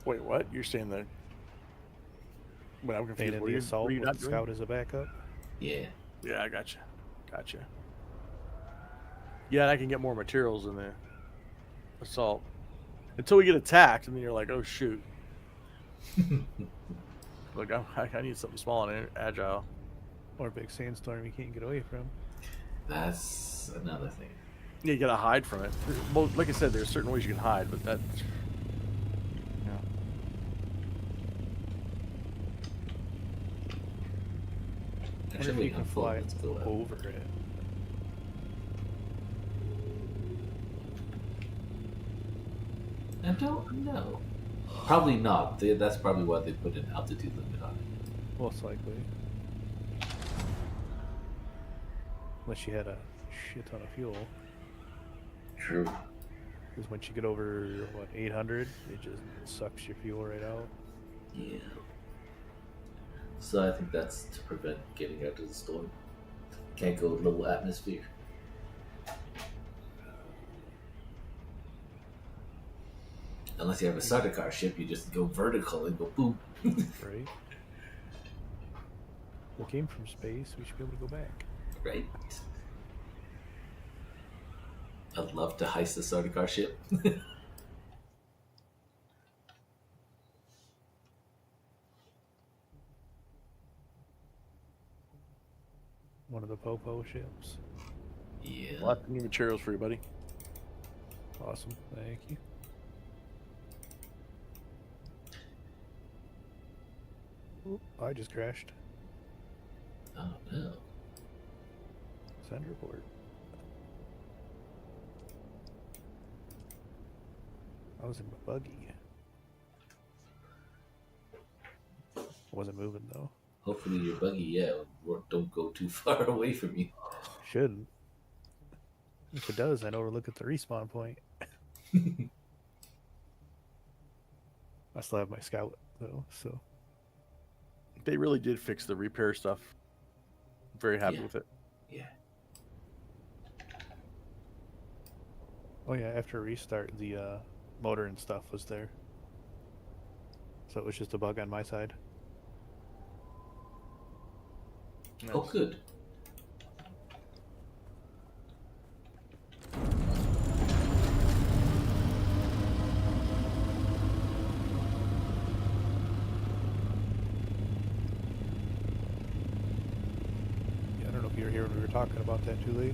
Wait, what? You're saying that? Wait, I'm And confused. in What the are you, assault what are you with not the doing? scout as a backup. Yeah. Yeah, I gotcha. Gotcha. Yeah, and I can get more materials in the assault until we get attacked, and then you're like, oh shoot. Look, I need something small and agile. Or a big sandstorm you can't get away from. That's another thing. Yeah, you gotta hide from it. Well, like I said, there's certain ways you can hide, but that. Yeah. What if Actually, you can I'm full. fly Let's go out. over it? I don't know. Probably not. That's probably why they put an altitude limit on it. Most likely. Unless you had a shit ton of fuel. True. Because once you get over, what, 800, it just sucks your fuel right out. Yeah. So I think that's to prevent getting out of the storm. Can't go low atmosphere. Unless you have a Sardaukar ship, you just go vertical and go boom. Right? We came from space, we should be able to go back. Right. I'd love to heist the Sardaukar ship. One of the Popo ships. Yeah. Lots of new materials for you, buddy. Awesome, thank you. Oop, I just crashed. Oh no. Send report. I was in my buggy. Wasn't moving though. Hopefully your buggy, don't go too far away from you. Shouldn't. If it does, I know to look at the respawn point. I still have my scout though, so They really did fix the repair stuff. Very happy Yeah. with it. Yeah. oh yeah, after restart the motor and stuff was there. So it was just a bug on my side. Oh, good. Yeah, I don't know if you were here when we were talking about that too late.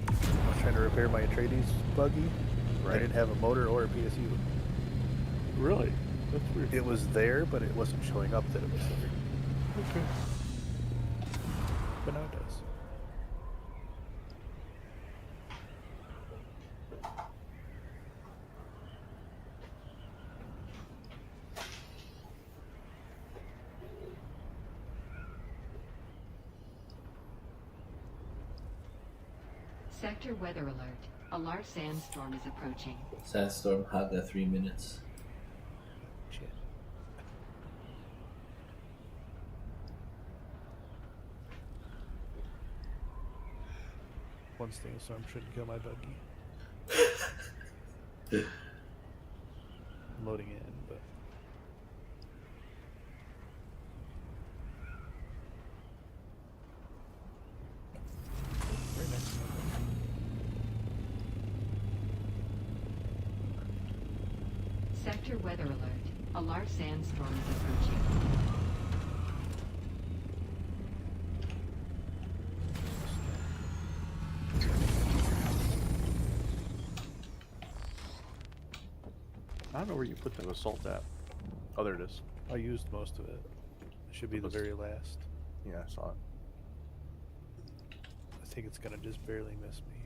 I was trying to repair my Atreides buggy. I didn't have a motor or a PSU. Really? That's weird. It was there, but it wasn't showing up that it was there. Okay. But now it does. Sector weather alert. A large sandstorm is approaching. Sandstorm, Haga, 3 minutes. Shit. One sandstorm shouldn't kill my buggy. I'm loading in, but right next to my buggy. Sector weather alert. A large sandstorm is approaching. I don't know where you put that assault at. Oh, there it is. I used most of it. It should be the very last. Yeah, I saw it. I think it's gonna just barely miss me.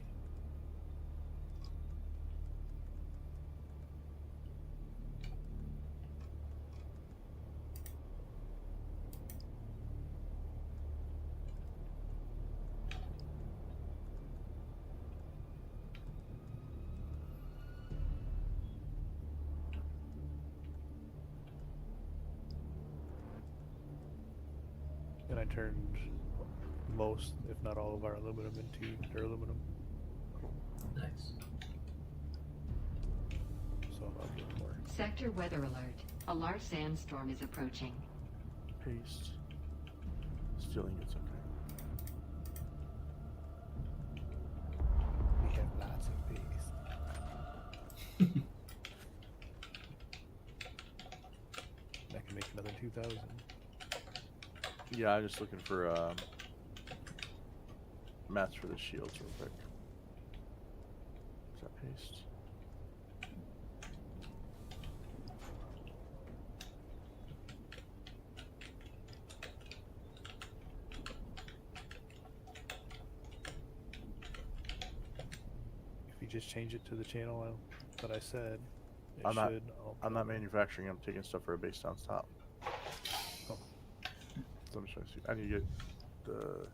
And I turned most, if not all, of our aluminum into duraluminum, Nice. so I'm up with more. Sector weather alert. A large sandstorm is approaching. Paste. Stealing it's okay. We have lots of paste. I can make another 2,000. Yeah, I'm just looking for mats for the shields real quick. Is that paste? If you just change it to the channel that I said, it I'm not- should. I'm not manufacturing. I'm taking stuff for a base down top. Oh. So I'm trying to see. I need to get the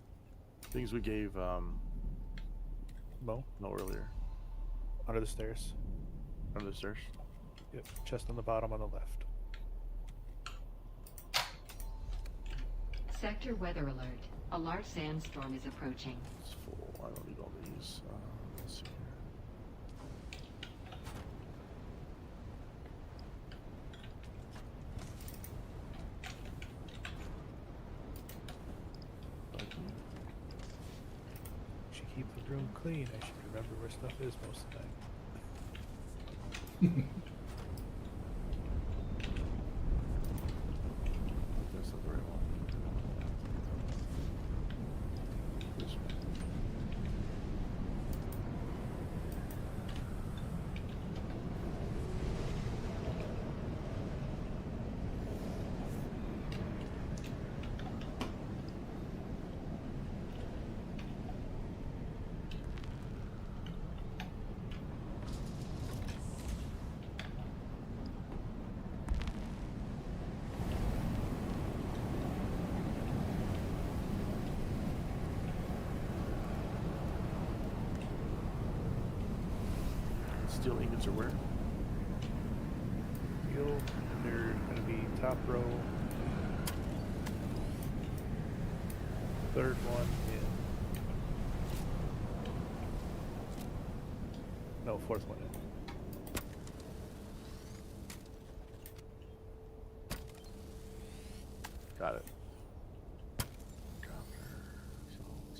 things we gave Mo, no earlier. under the stairs. Under the stairs. Yep, chest on the bottom on the left. Sector weather alert. A large sandstorm is approaching. It's full. I don't need all these. Let's see here. Should keep the room clean. I should remember where stuff is most of the time. That's not the right one. This one. Steel ingots are where? Field, they're going to be top row. Third one in. No, fourth one in. Got it. Copper, salt.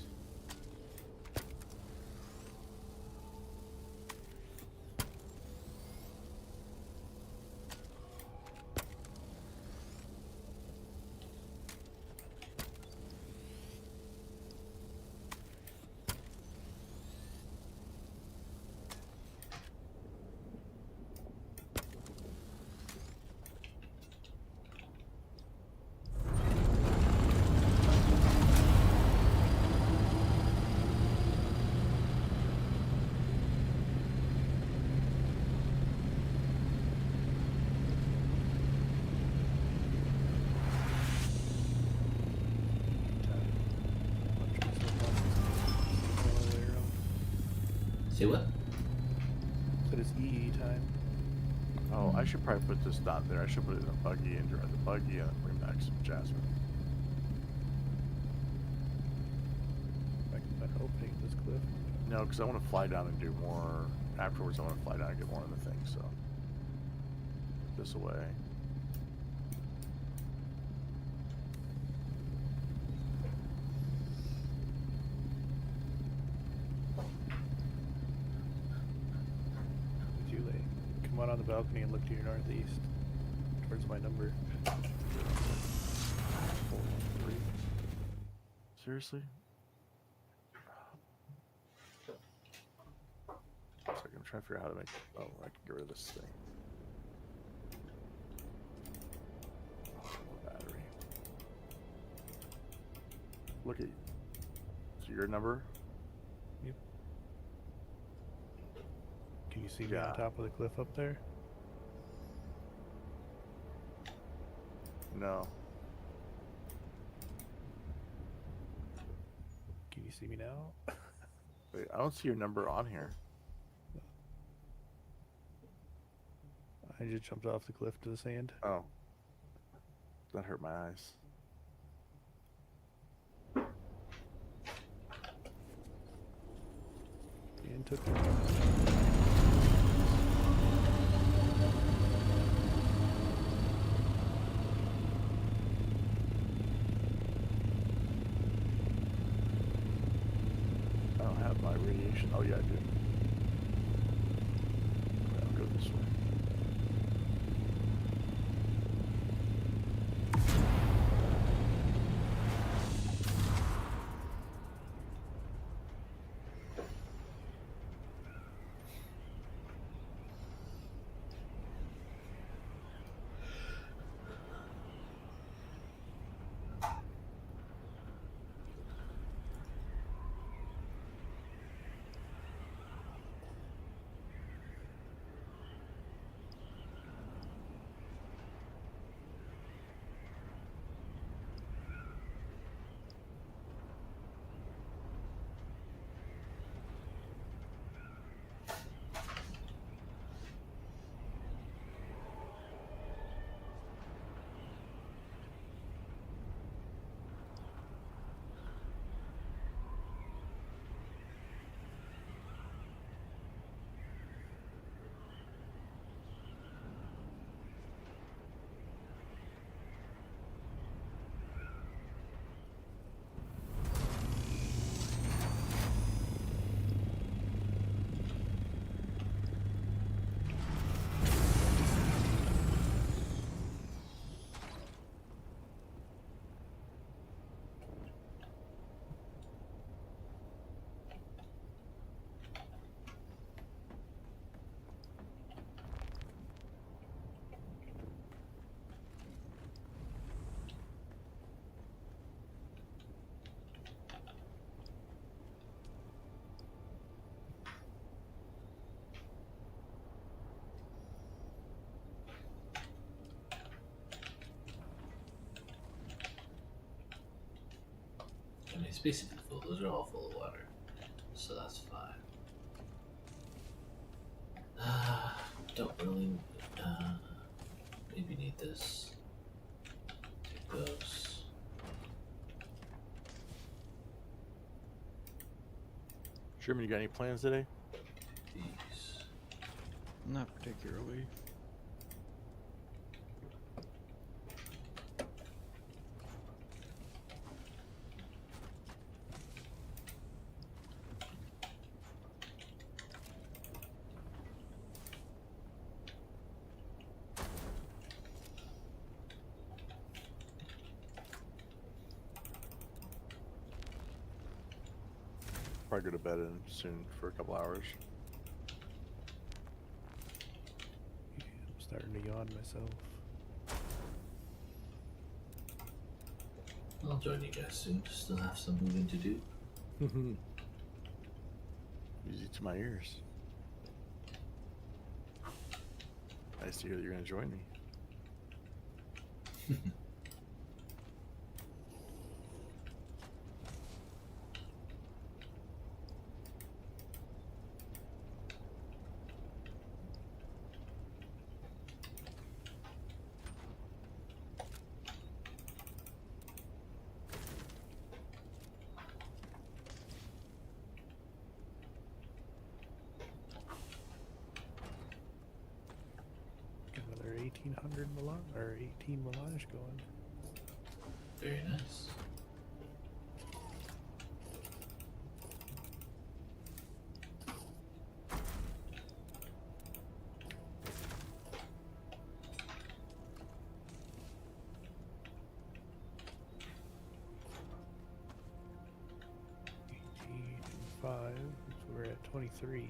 Say what? So it's EE time. Oh, I should probably put this not there. I should put it in a buggy and drive the buggy and bring back some Jasmine. Like opening this cliff. No, because I want to fly down and do more. Afterwards, I want to fly down and get more of the thing, so. Put this away. Too late. Come out on the balcony and look to your northeast. Towards my number. 413. Seriously? So I'm trying to figure out how to make. Oh, I can get rid of this thing. Battery. look at so your number. Can you see me Yeah. on top of the cliff up there? No. Can you see me now? Wait, I don't see your number on here. I just jumped off the cliff to the sand. Oh. That hurt my eyes. And took it. I don't have my radiation. Oh yeah, I do. I'll go this way. I mean, it's basically full. Those are all full of water, so that's fine. Don't really. Maybe need this. Take those. Sherman, you got any plans today? These. Not particularly. Probably go to bed in soon for a couple hours. Yeah, I'm starting to yawn myself. I'll join you guys soon. Still have some moving to do. Music to my ears. Nice to hear that you're going to join me. Got another 1800 melange or 18 melange going. Very nice. Five. So we're at 23.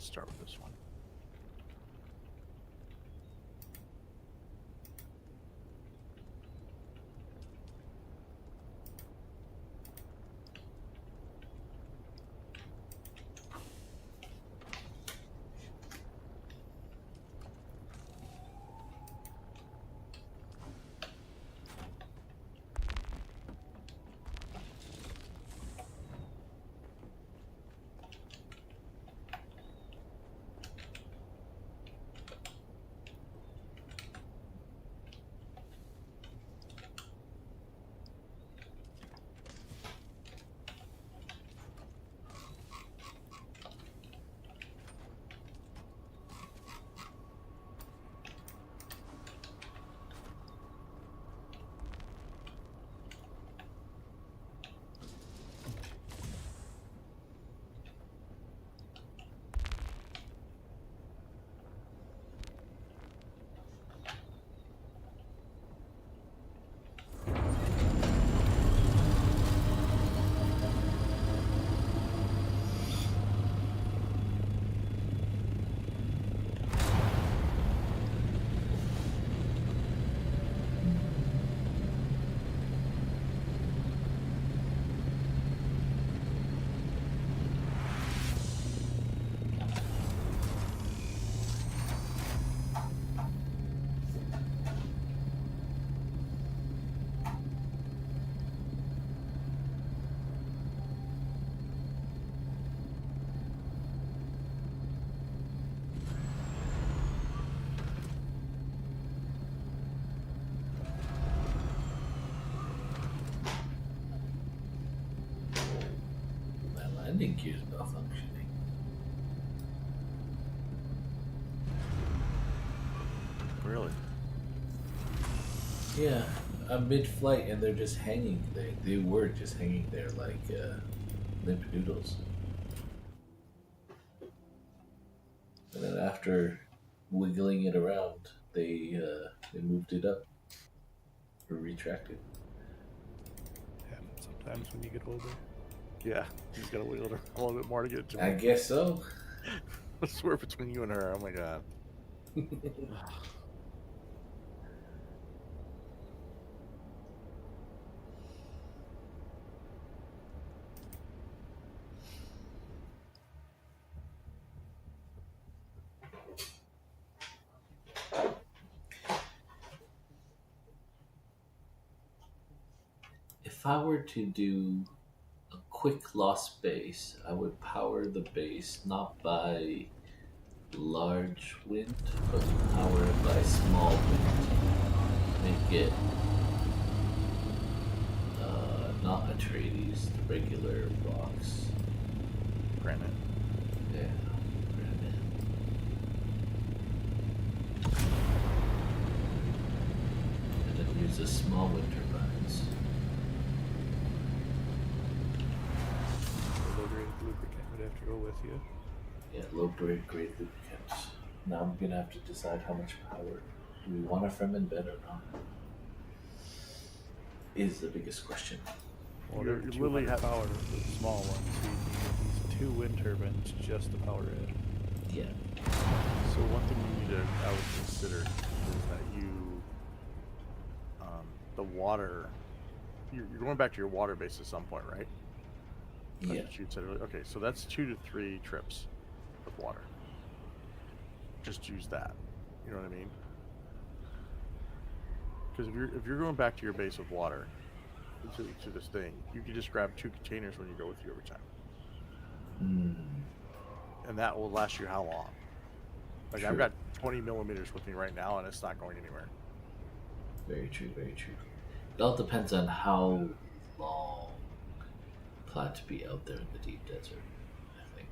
let's start with this one. My landing gear is malfunctioning. Really? Yeah, I'm mid-flight and they're just hanging there. They were just hanging there like limp noodles. And then after wiggling it around, they moved it up or retracted. Happens sometimes when you get older. Yeah, you just gotta wiggle it a little bit more to get it to I me. guess so. I swear between you and her, oh my god. If I were to do a quick loss base, I would power the base not by large wind, but power it by small wind. Make it not Atreides, regular rocks. Granite. Yeah, granite. And then use the small wind turbines. The low-grade lubricant would have to go with you. Yeah, low grade lubricants. Now I'm gonna have to decide how much power. Do we want a Fremen bed or not? Is the biggest question. Well, You they're literally 200 have- power, the small ones. So you need these 2 wind turbines just to power it. Yeah. So one thing you need to, I would consider, is that you, the water, you're going back to your water base at some point, right? Like Yeah. you said earlier. Okay, so that's 2 to 3 trips of water. Just use that. You know what I mean? Because if you're going back to your base of water to this thing, you can just grab 2 containers when you go with you every time, and that will last you how long? Like I've True. got 20 millimeters with me right now, and it's not going anywhere. Very true, very true. It all depends on how long I plan to be out there in the deep desert, I think.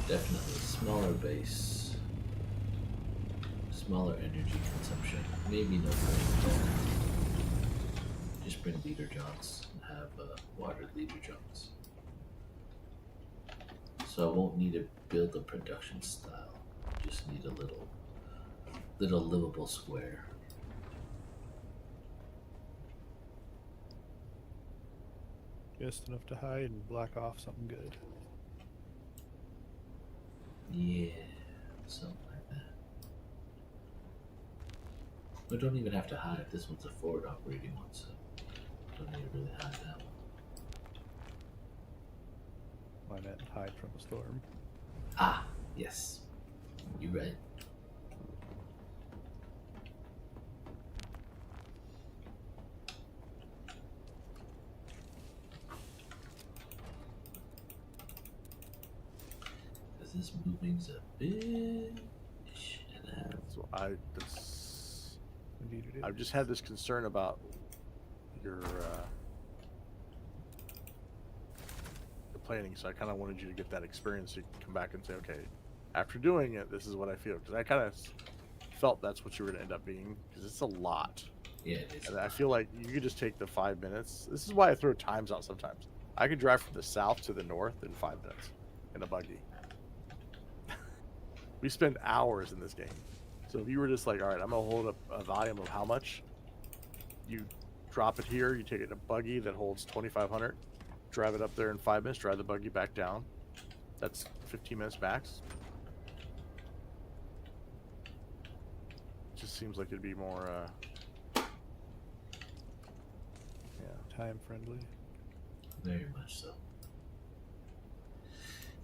Definitely smaller base, smaller energy consumption. Maybe no brain. Just bring leader johns and have water leader johns. So I won't need to build a production style. Just need a little livable square. Just enough to hide and block off something good. Yeah, something like that. We don't even have to hide. This one's a forward operating one, so don't need to really hide that one. I meant hide from a storm. Ah, yes. You're right. Because this moving's a bitch and a half. So this, Indeed it is. I've just had this concern about your the planning, so I kind of wanted you to get that experience. So you can come back and say, okay, after doing it, this is what I feel. Because I kind of felt that's what you were going to end up being. Because it's a lot. Yeah, it is. And I feel like you could just take the 5 minutes. This is why I throw times out sometimes. I could drive from the south to the north in 5 minutes in a buggy. We spend hours in this game. So if you were just like, all right, I'm going to hold up a volume of how much, you drop it here, you take it in a buggy that holds 2,500, drive it up there in 5 minutes, drive the buggy back down. That's 15 minutes max. Just seems like it'd be more, Time friendly. Very much so.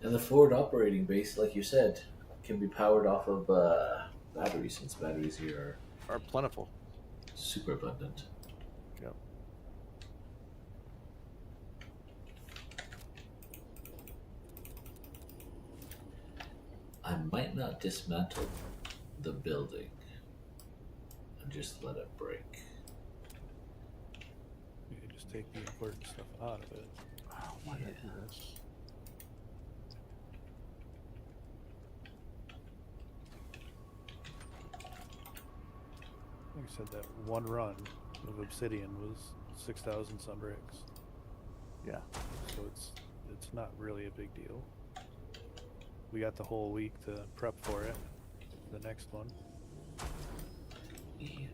And the forward operating base, like you said, can be powered off of batteries, since batteries here are plentiful. Super abundant. Yep. I might not dismantle the building and just let it break. You can just take the important stuff out of it. Oh, why did I do this? Like I said, that one run of obsidian was 6,000 some bricks. Yeah. So it's not really a big deal. We got the whole week to prep for it. The next one. Yeah.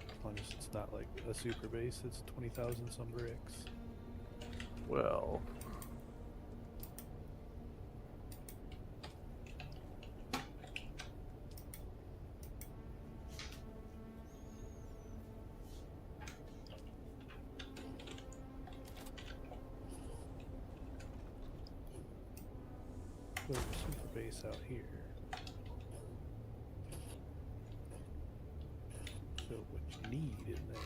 As long as it's not like a super base, it's 20,000 some bricks. Well, Put a super base out here. So what you need in there.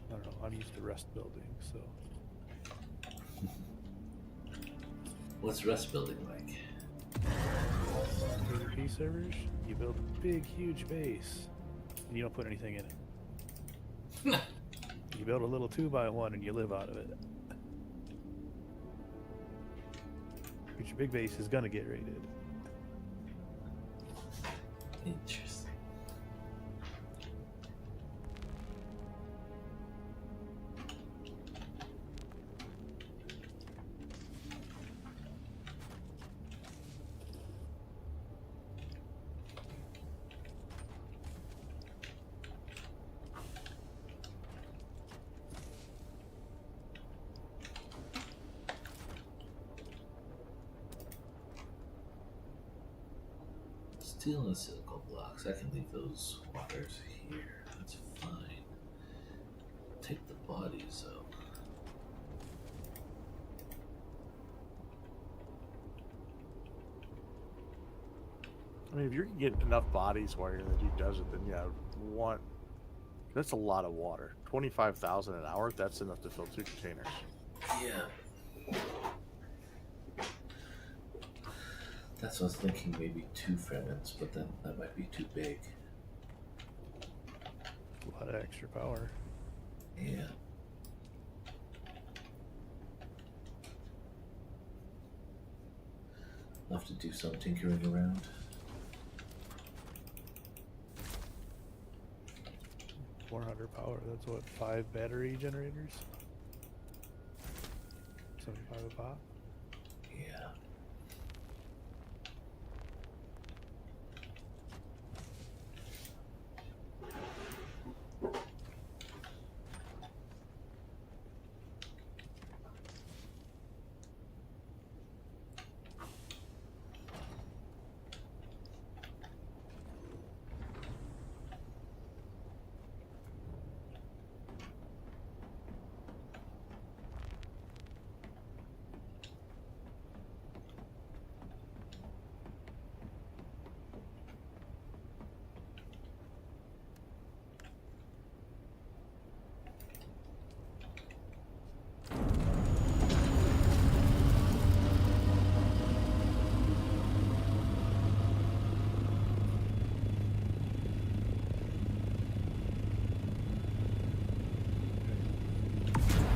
I don't know, I'm used to rest building, so What's Rust building like? PvP servers, you build a big huge base and you don't put anything in it. You build a little 2x1 and you live out of it. But your big base is gonna get raided. Interesting. Steel and silicone blocks. I can leave those waters here. That's fine. Take the bodies though. I mean, if you can get enough bodies while you're in the deep desert, then yeah, that's a lot of water. 25,000 an hour. That's enough to fill 2 containers. Yeah. That's what I was thinking, maybe 2 Fremens, but then that might be too big. A lot of extra power. Yeah. I'll have to do some tinkering around. 400 power, that's what, 5 battery generators? $75 a pop. Yeah.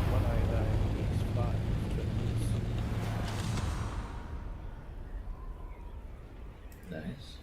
One iodine is 5 kills. Nice.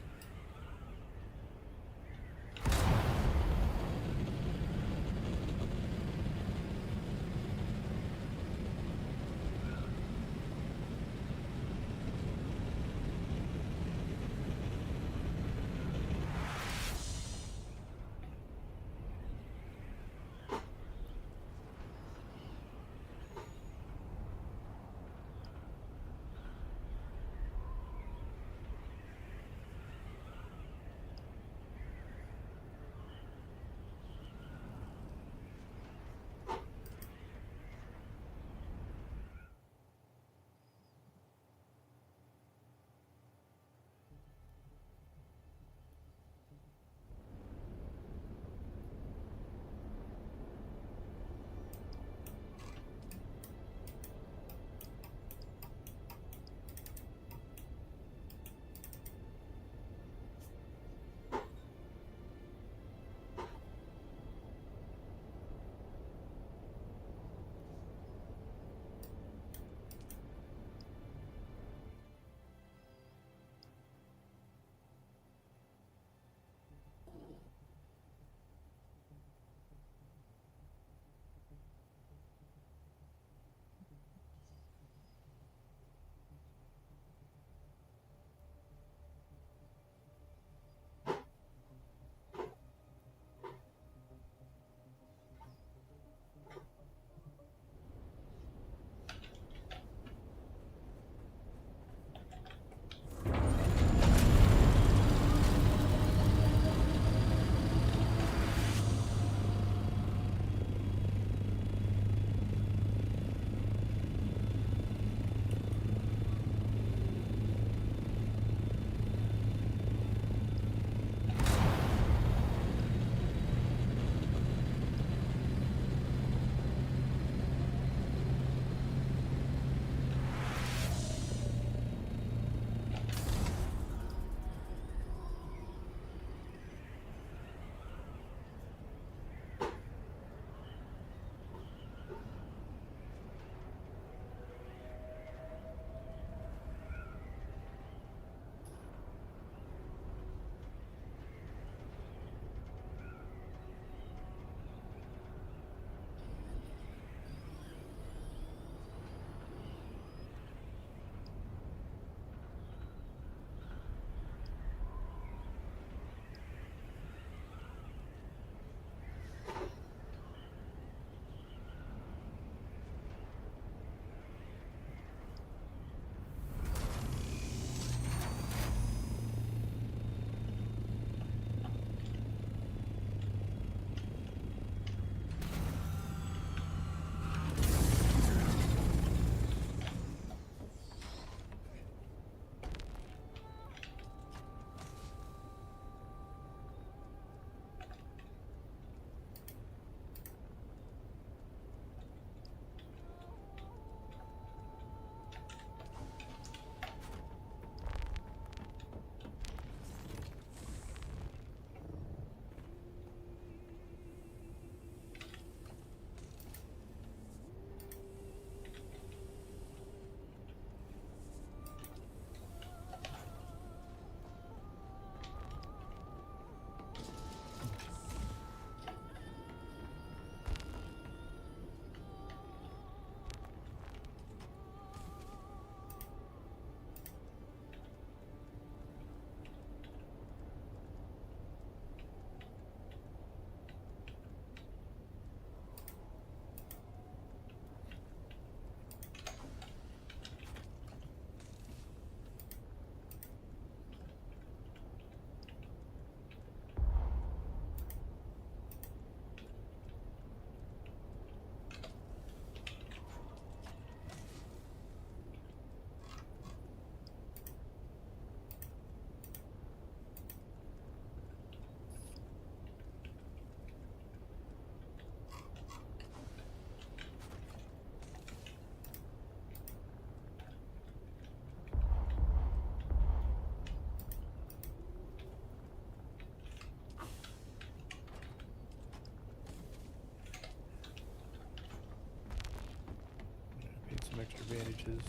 bandages.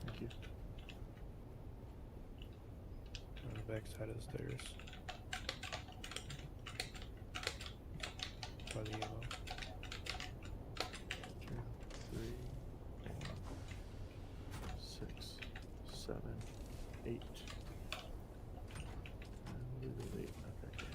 Thank you. On the back side of the stairs. By the ammo. 2, 3, 4, 6, 7, 8. And leave it 8. Okay.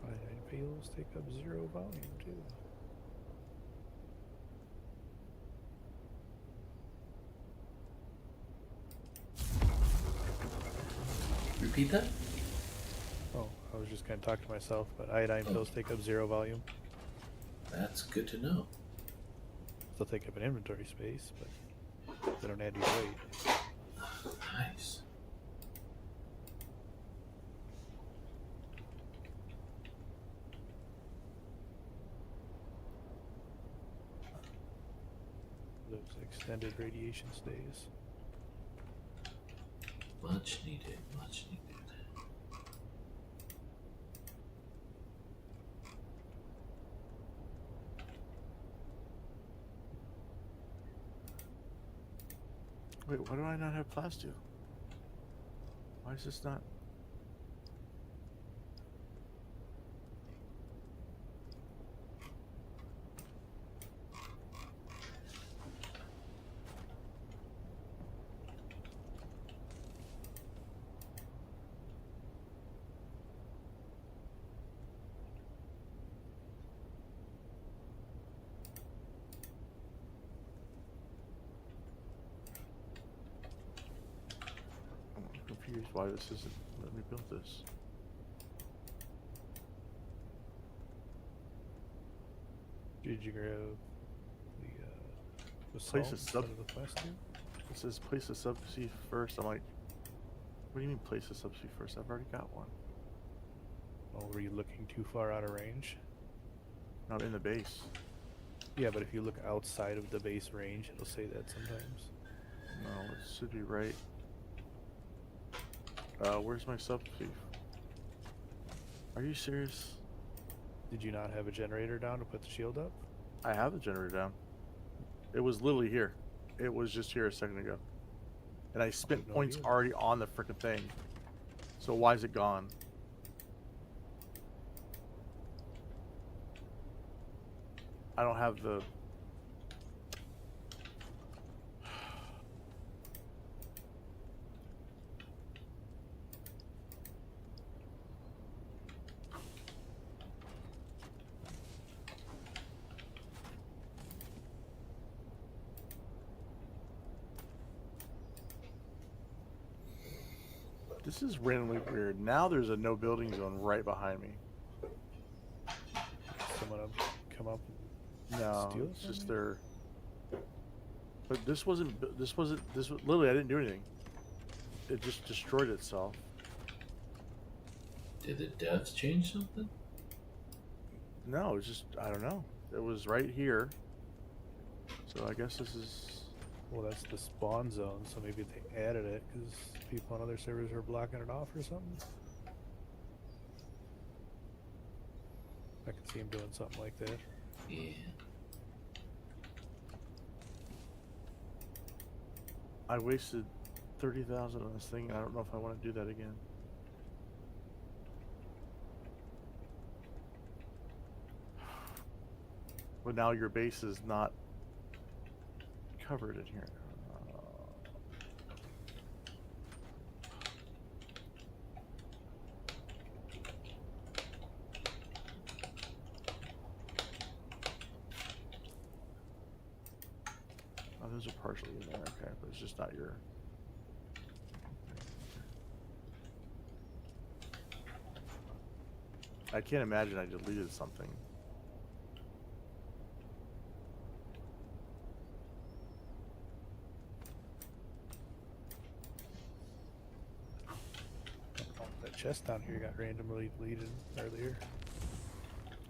Iodine pills take up 0 volume too. Repeat that? Oh, I was just gonna talk to myself, but iodine pills take up 0 volume. That's good to know. They'll take up an inventory space, but they don't add to your weight. Nice. Those extended radiation stays. Much needed, much needed. Wait, why do I not have plastu? Why is this not? I'm confused why this isn't letting me build this. Did you grab the Place salt a instead sub. of the plastic? It says place a subsea first. I'm like, what do you mean place a subsea first? I've already got one. Oh, were you looking too far out of range? Not in the base. Yeah, but if you look outside of the base range, it'll say that sometimes. No, it should be right. Where's my subsea? Are you serious? Did you not have a generator down to put the shield up? I have the generator down. It was literally here. It was just here a second ago. And I spent no points idea. already on the frickin' thing. So why is it gone? I don't have the... This is randomly weird. Now there's a no building zone right behind me. Someone come up and No, steal it it's from just me? their... But this wasn't... This was... Literally, I didn't do anything. It just destroyed itself. Did the devs change something? No, it's just... I don't know. It was right here. So I guess this is... Well, that's the spawn zone, so maybe they added it because people on other servers are blocking it off or something. I can see him doing something like that. Yeah. I wasted 30,000 on this thing. I don't know if I want to do that again. But now your base is not covered in here. those are partially in there, okay, but it's just not your. I can't imagine I deleted something. That chest down here got randomly deleted earlier.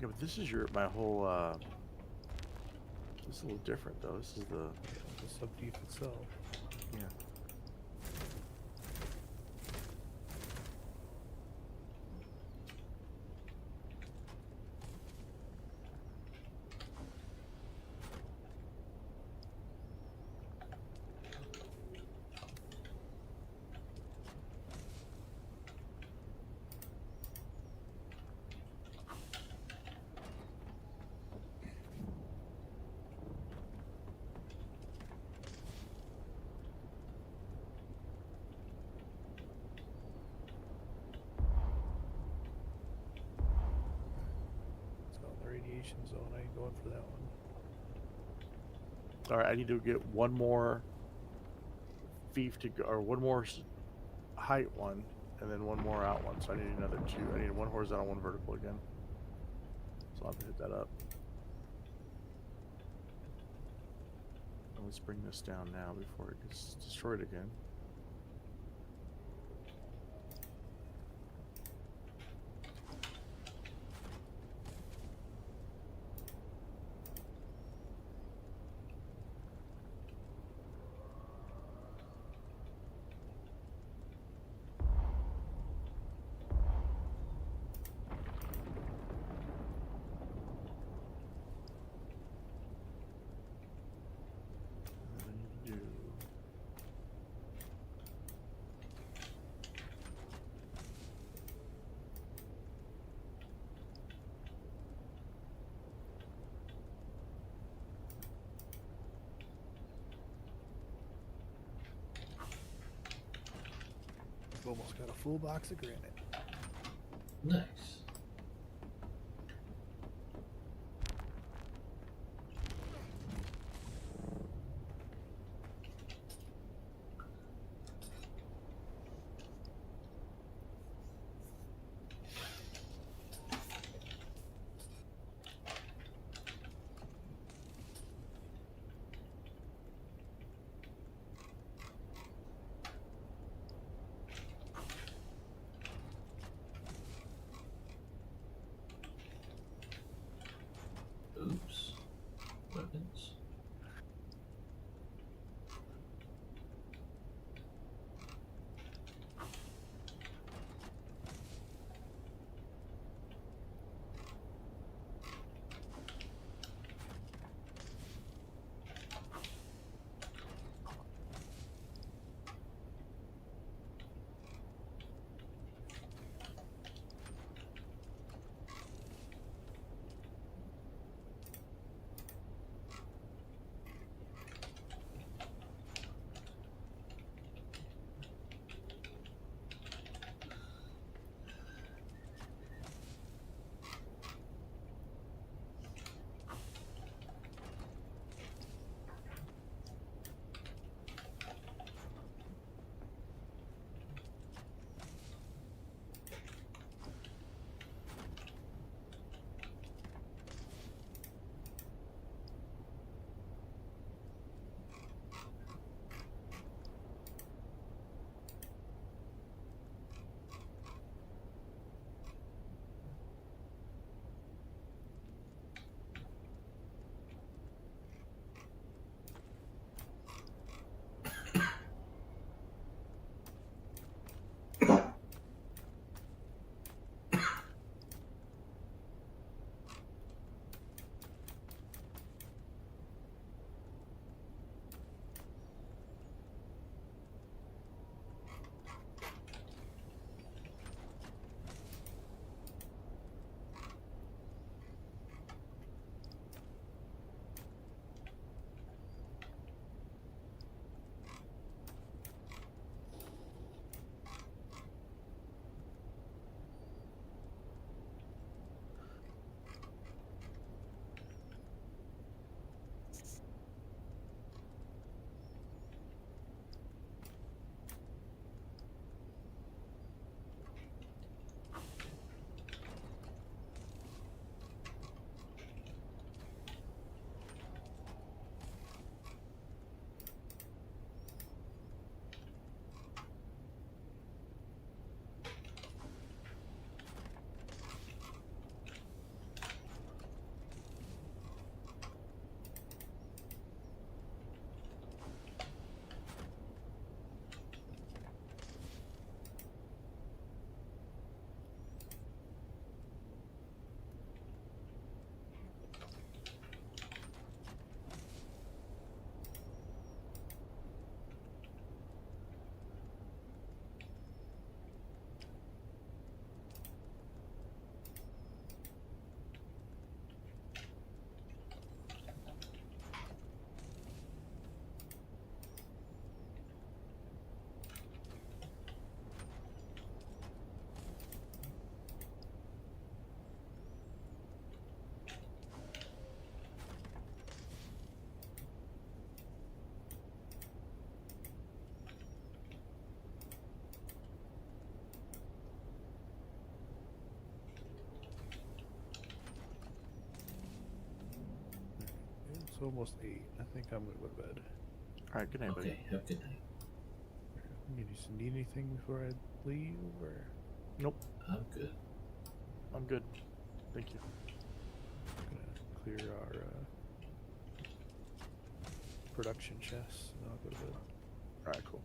Yeah, but this is my whole. This is a little different though. This is the subdeep itself. Yeah. Radiation zone. I ain't going for that one. All right, I need to get one more thief to go, or one more height one, and then one more out one. So I need another 2. I need one horizontal, one vertical again. So I'll have to hit that up. And let's bring this down now before it gets destroyed again. Almost got a full box of granite. Nice. Oops. Weapons. It's almost 8. I think I'm gonna go to bed. All right, good night, buddy. Okay, have a good night. Need anything before I leave, or Nope, I'm good. I'm good. Thank you. gonna clear our production chests, and I'll go to bed. All right, cool.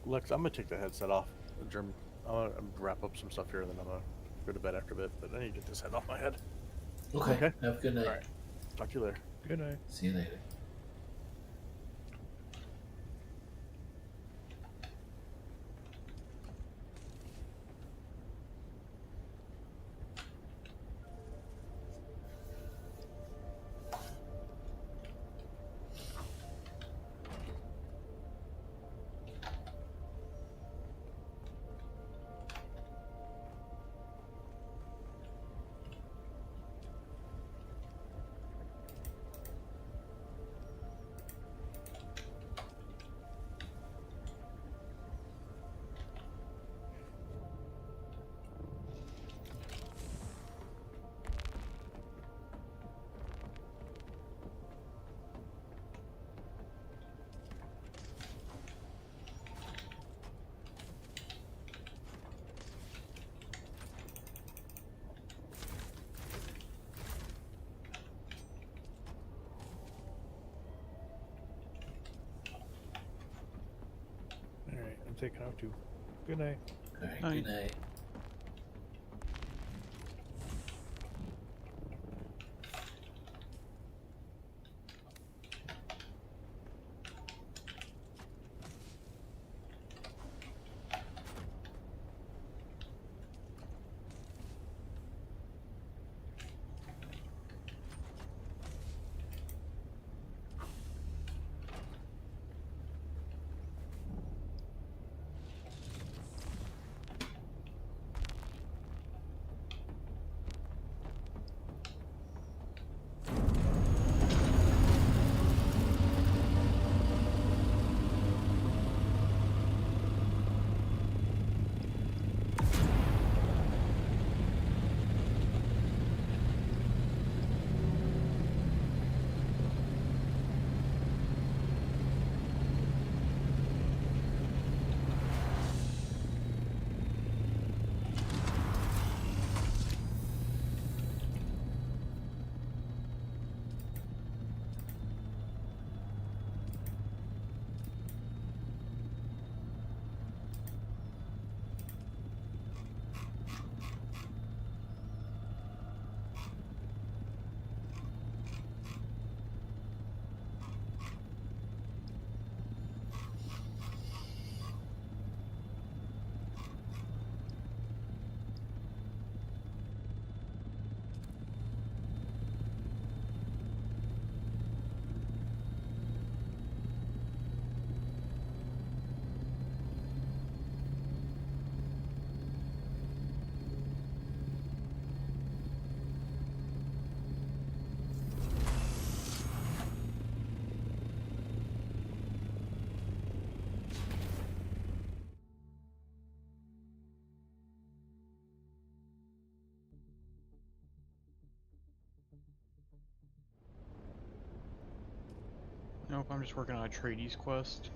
Lex, I'm gonna take the headset off. I'm gonna wrap up some stuff here, and then I'm gonna go to bed after a bit. But I need to get this head off my head. Okay. Have a good night. All right. Talk to you later. Good night. See you later. All right, I'm taking off too. Good night. All right. Night. Good night. Nope, I'm just working on a Trades quest.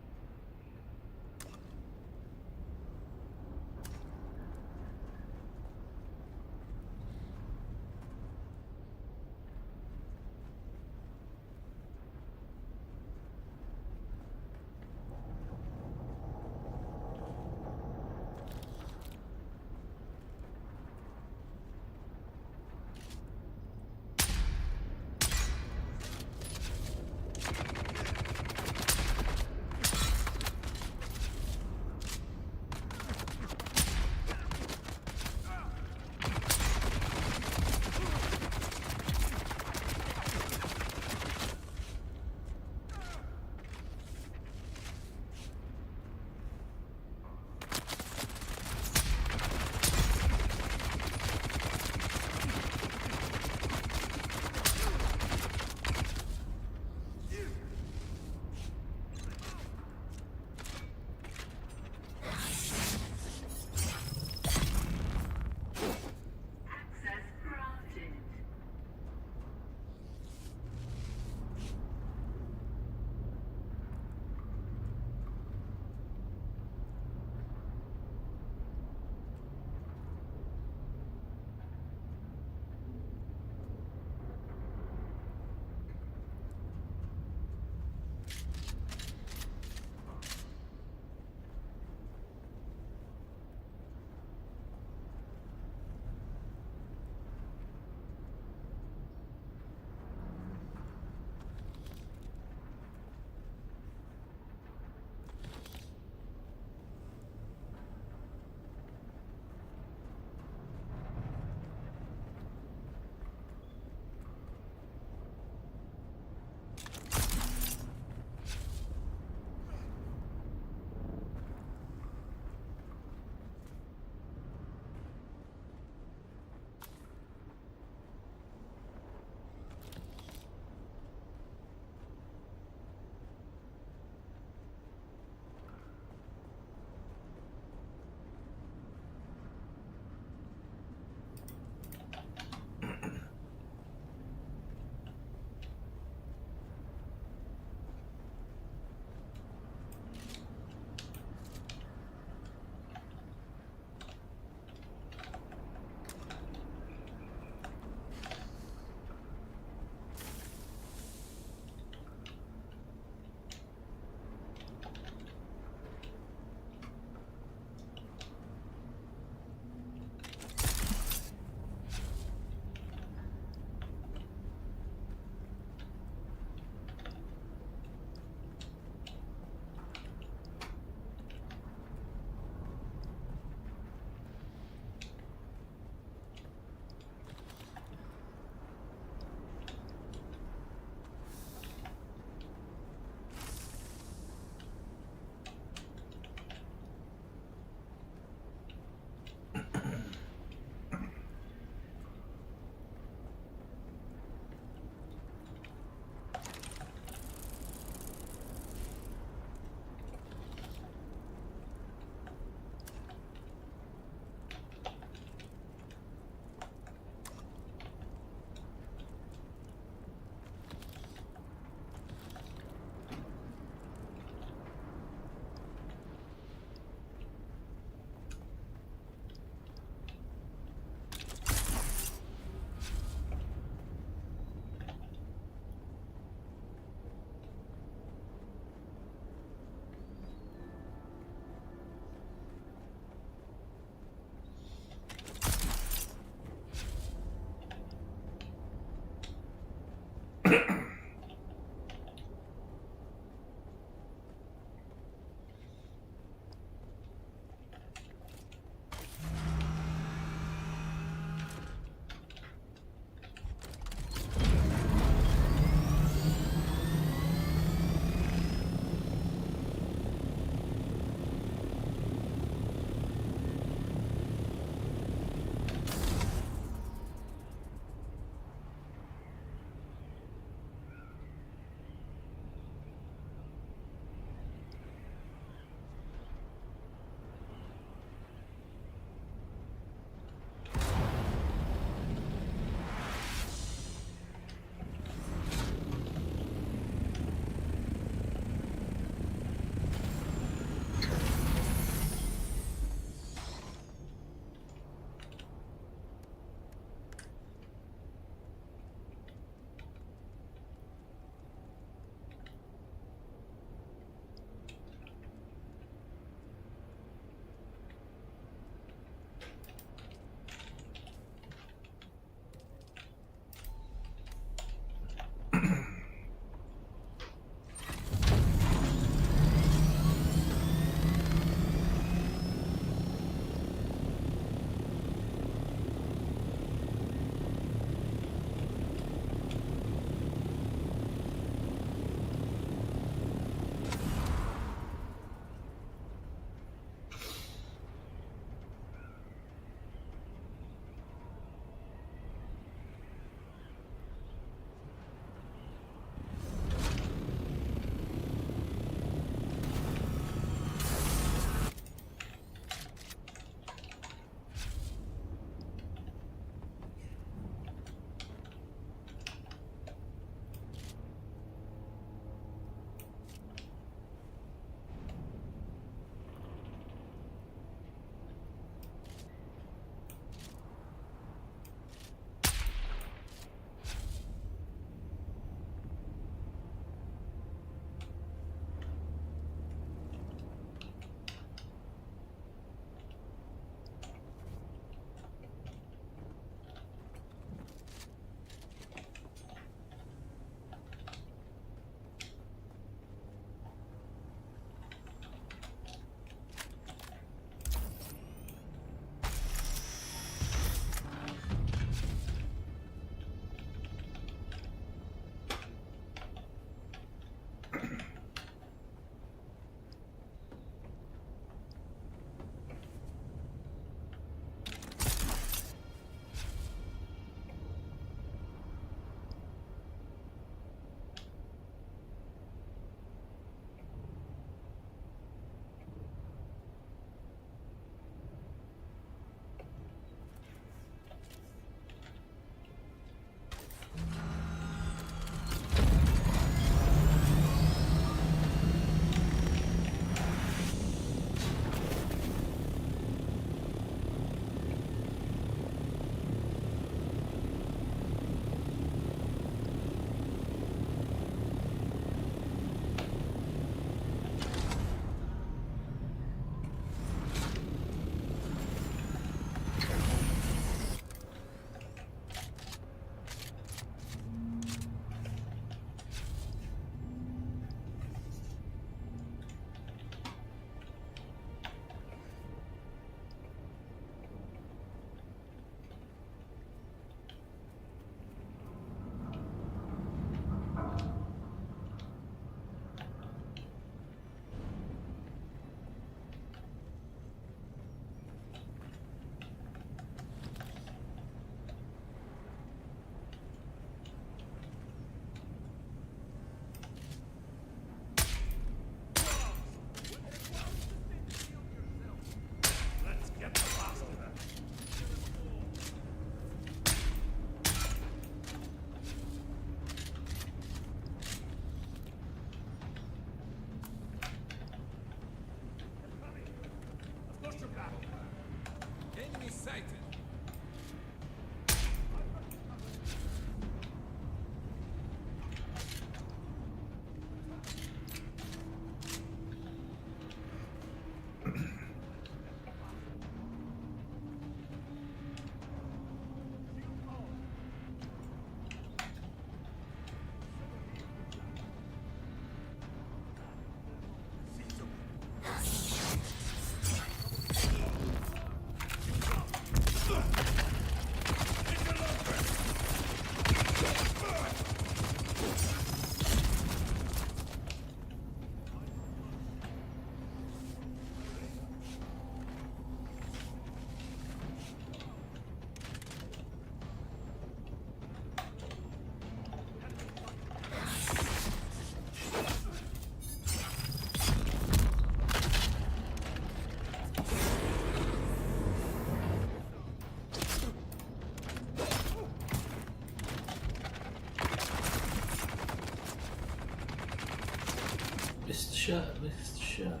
Missed the shot, missed the shot.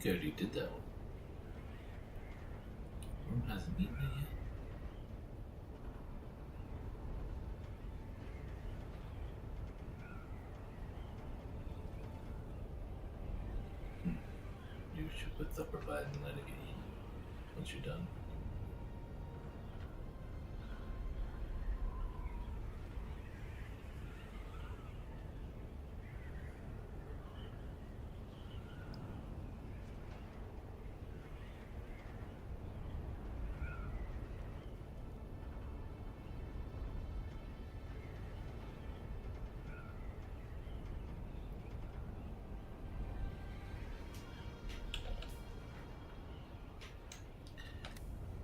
I already did that one. Worm hasn't eaten it yet. You should put the upper bite and let it get eaten once you're done.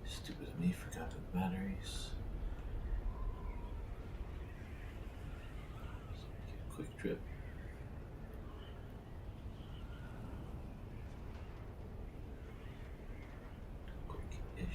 Stupid of me, forgot the batteries. Quick trip. Quick-ish.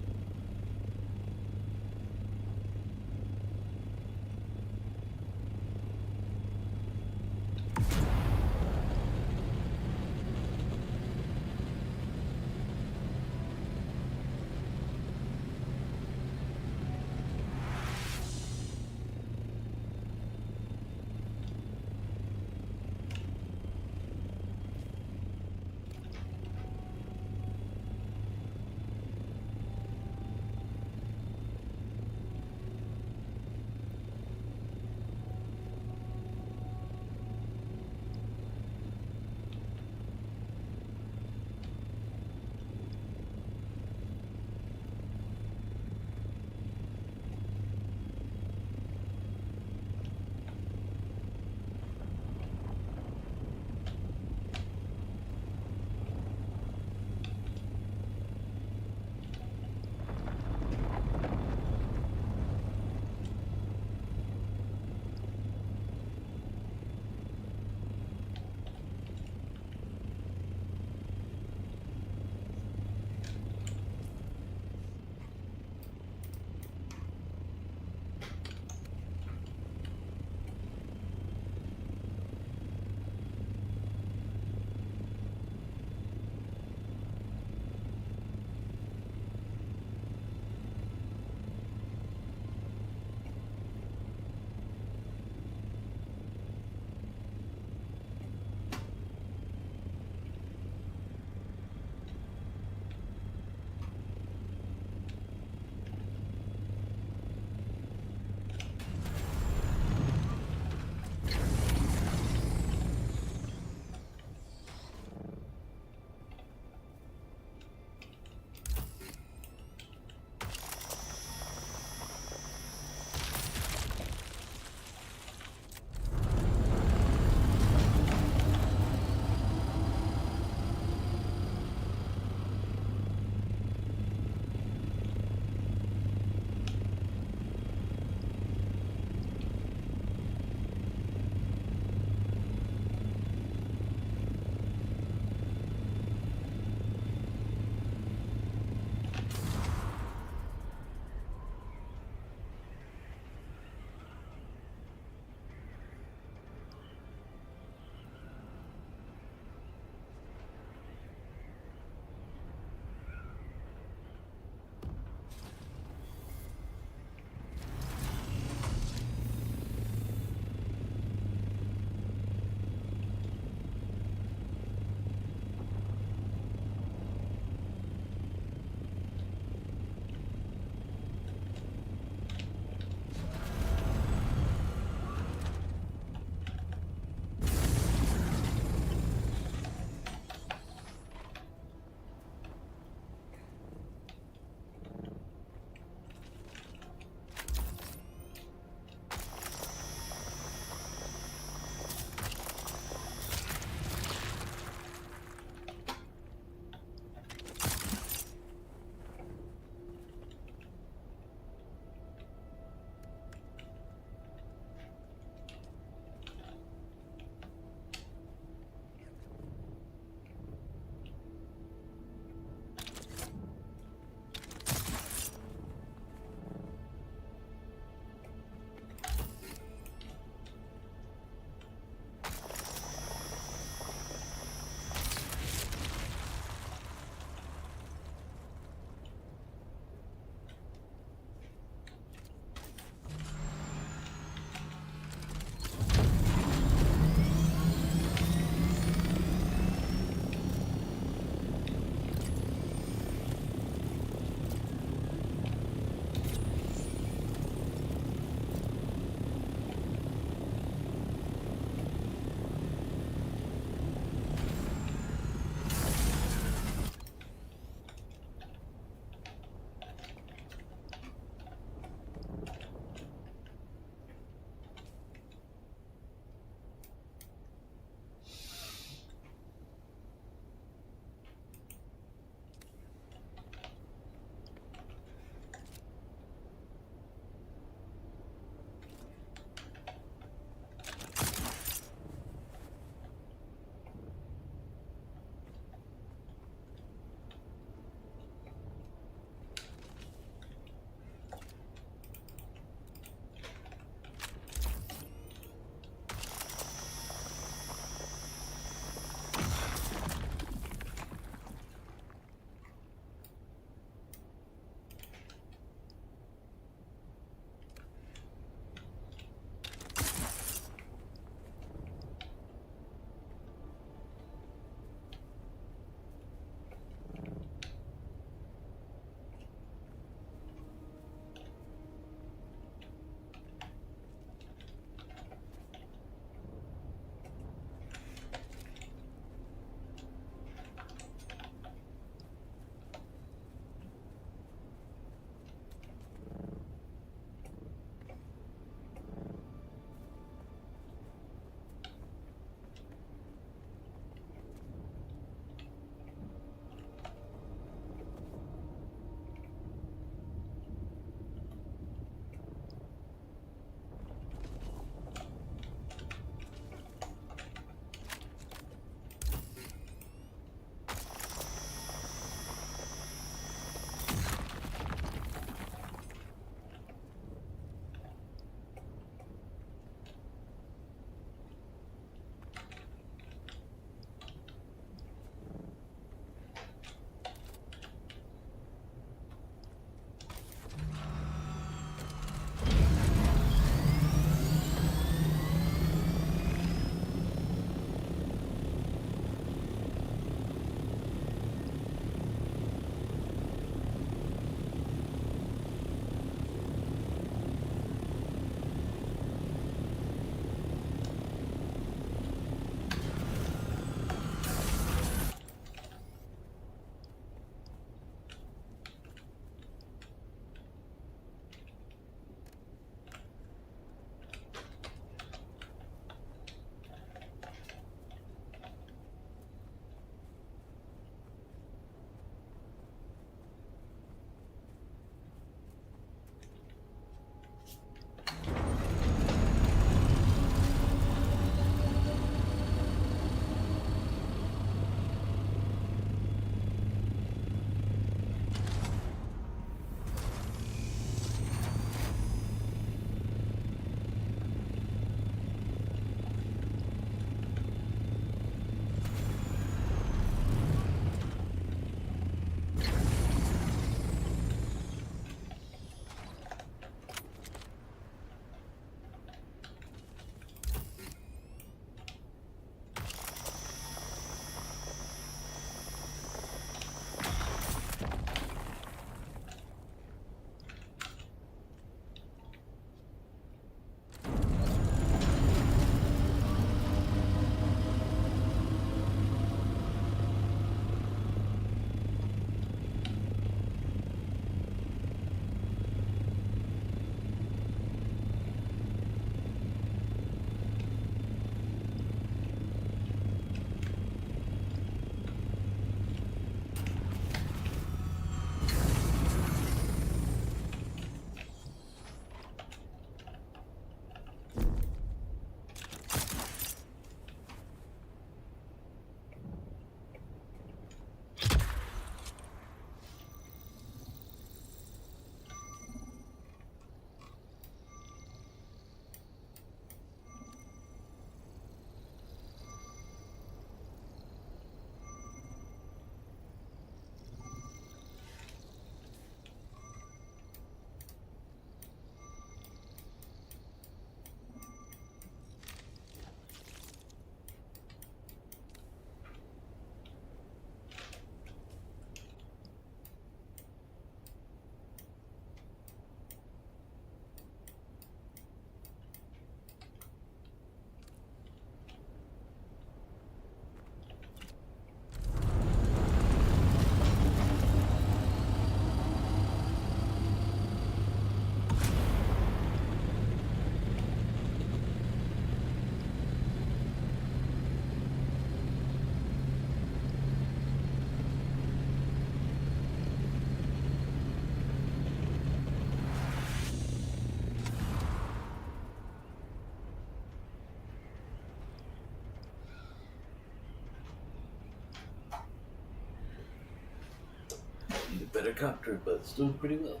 a better copter, but it's doing pretty well.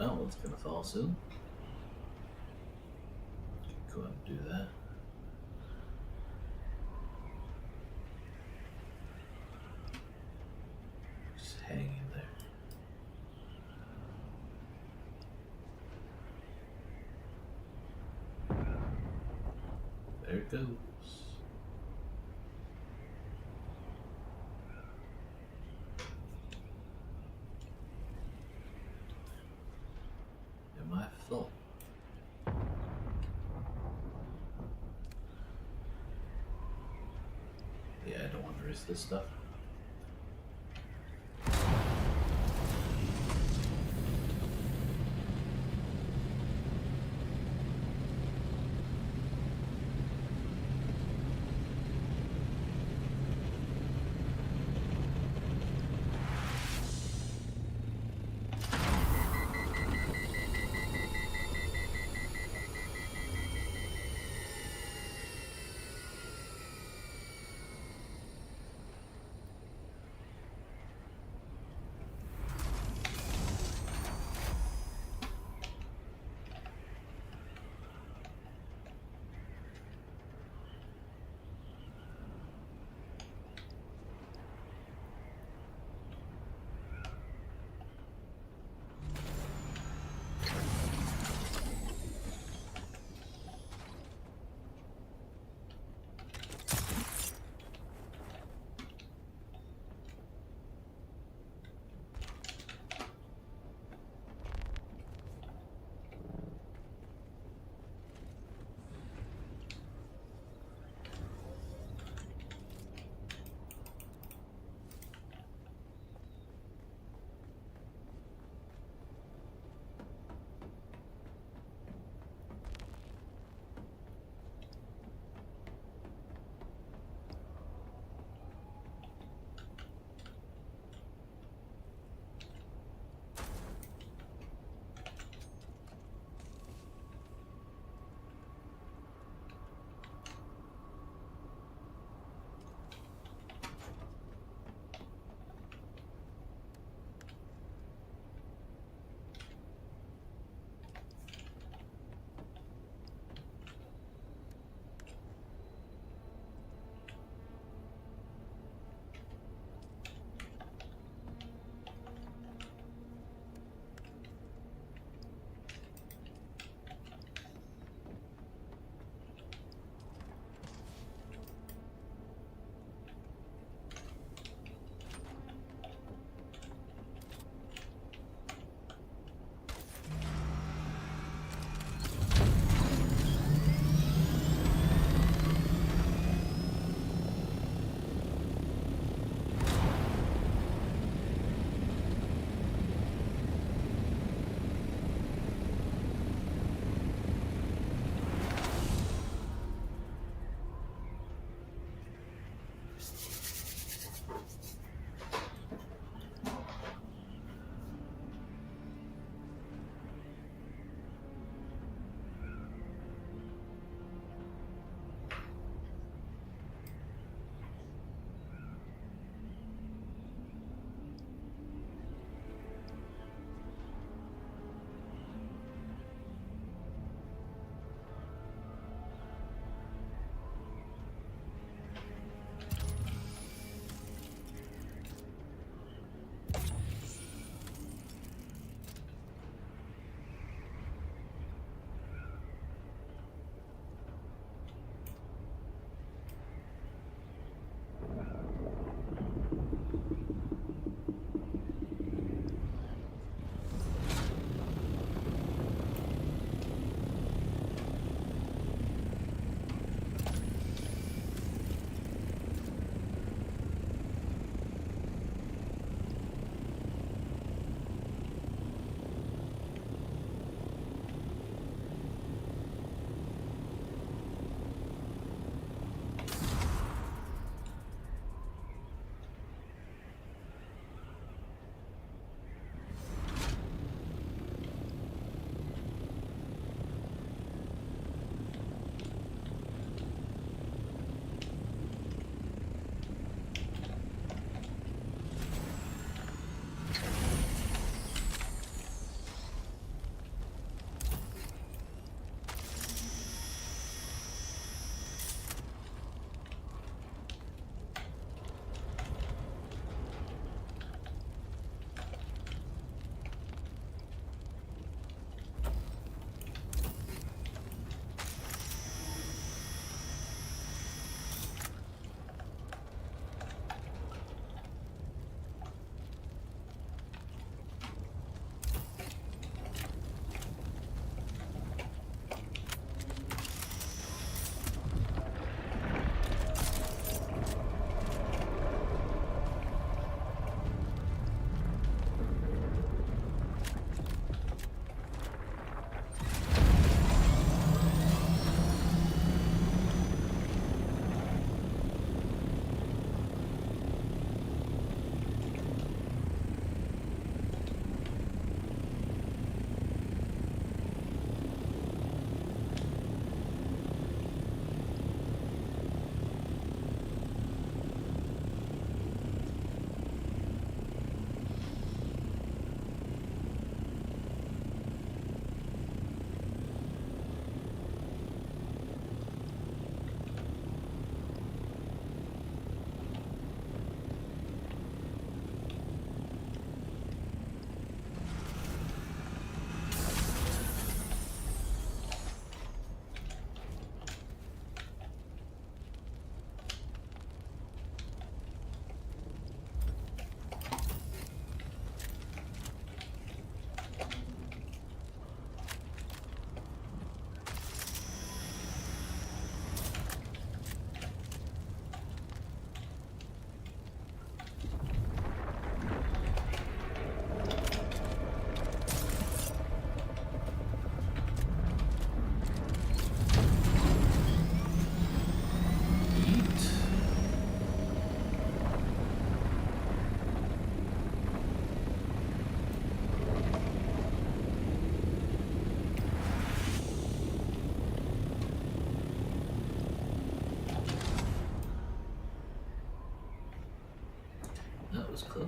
Oh, one's gonna fall soon. Go ahead and do that. Just hang in there. There it goes. Am I full? Yeah, I don't want to risk this stuff.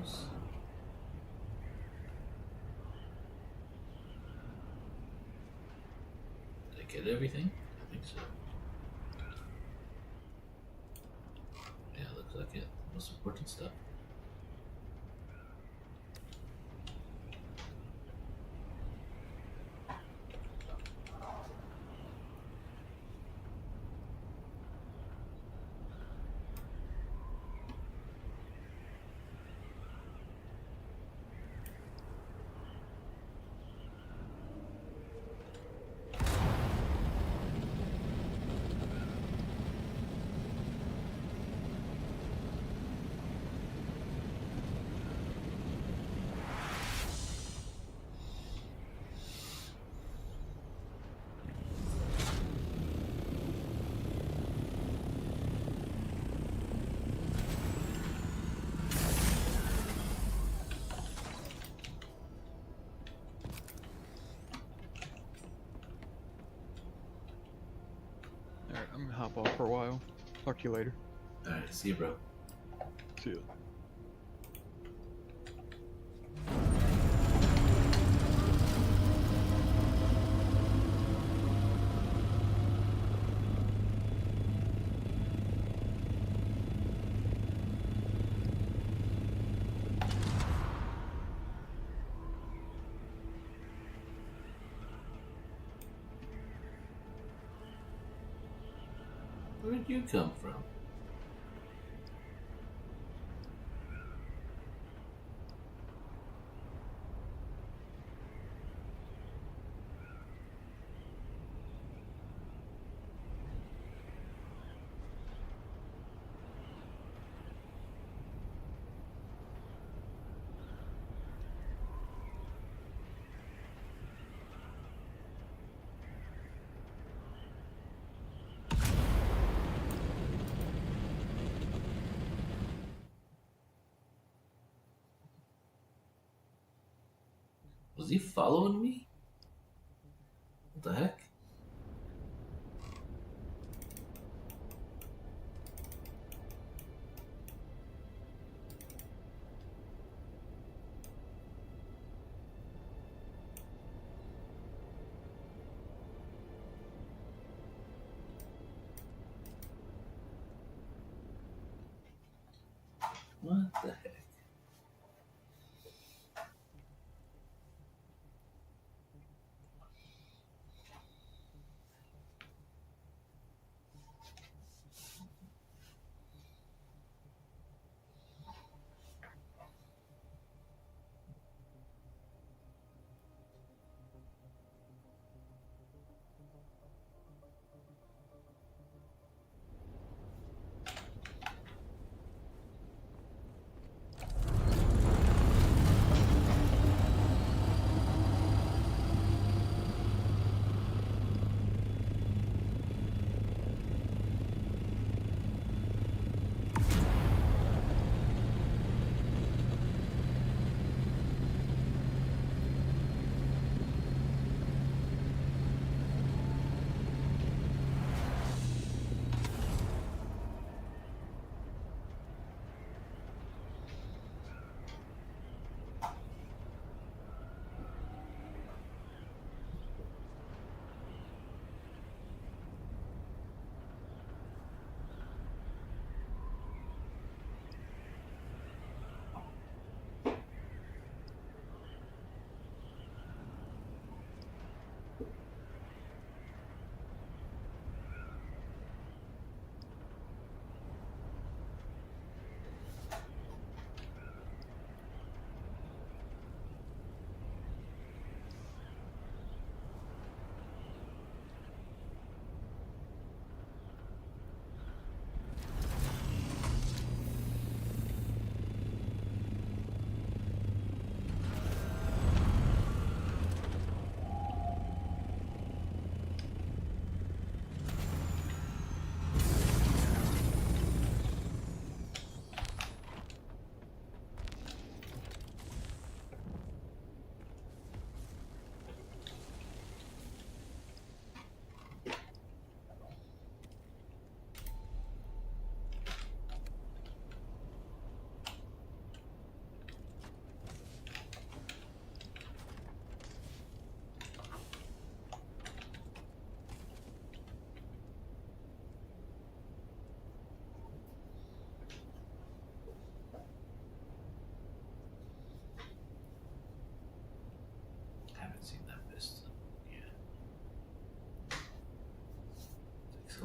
arrows. Did I get everything? I think so. Yeah, looks like it. Most important stuff. Alright, I'm gonna hop off for a while. Talk to you later. Alright, see you, bro. See ya. Where'd you come from? Was he following me? What the heck? What the heck?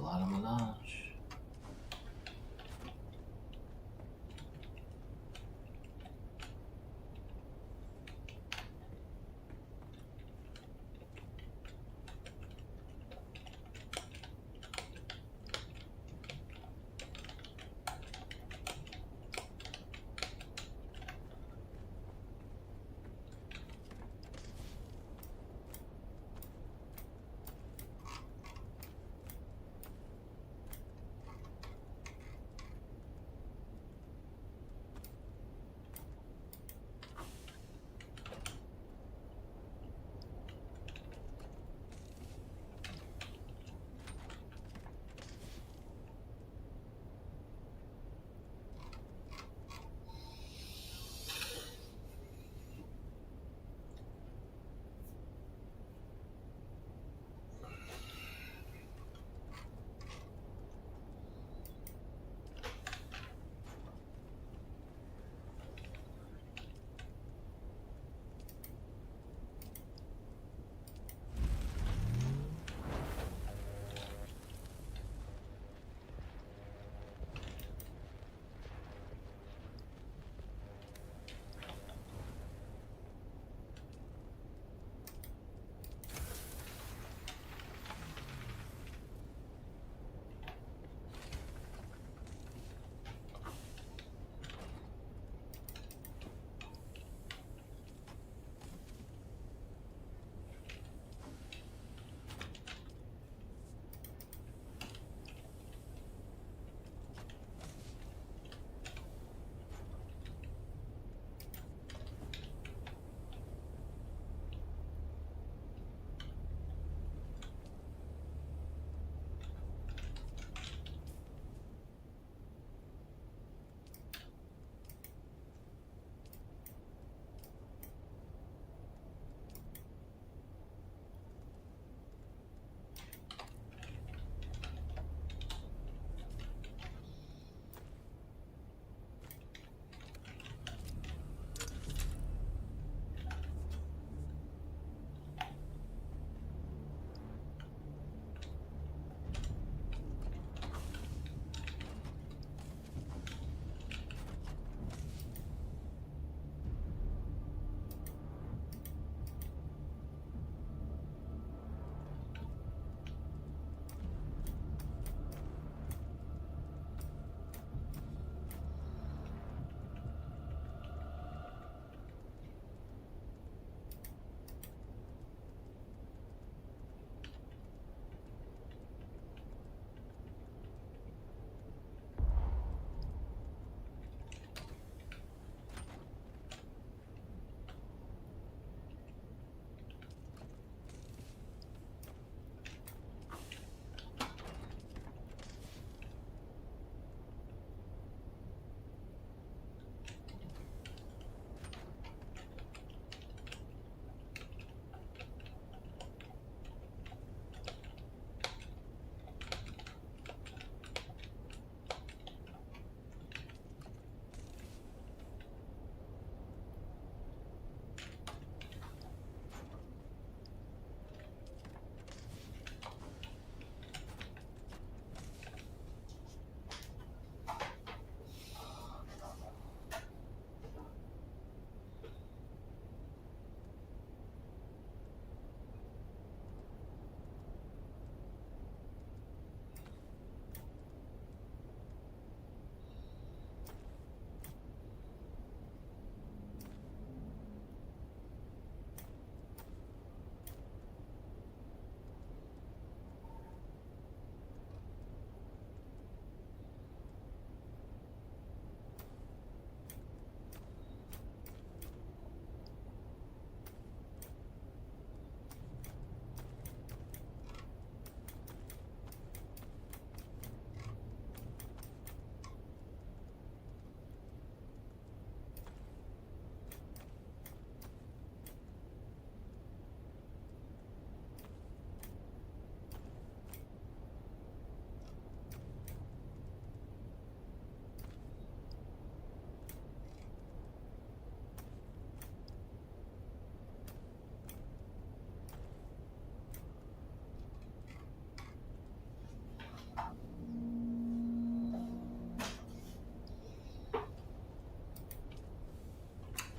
lot of melange.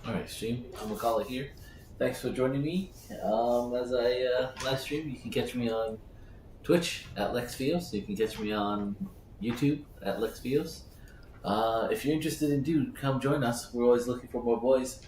All right, stream. I'm gonna call it here. Thanks for joining me. As I live stream, you can catch me on Twitch at LexVios. You can catch me on YouTube at LexVios. If you're interested in Dune, come join us. We're always looking for more boys.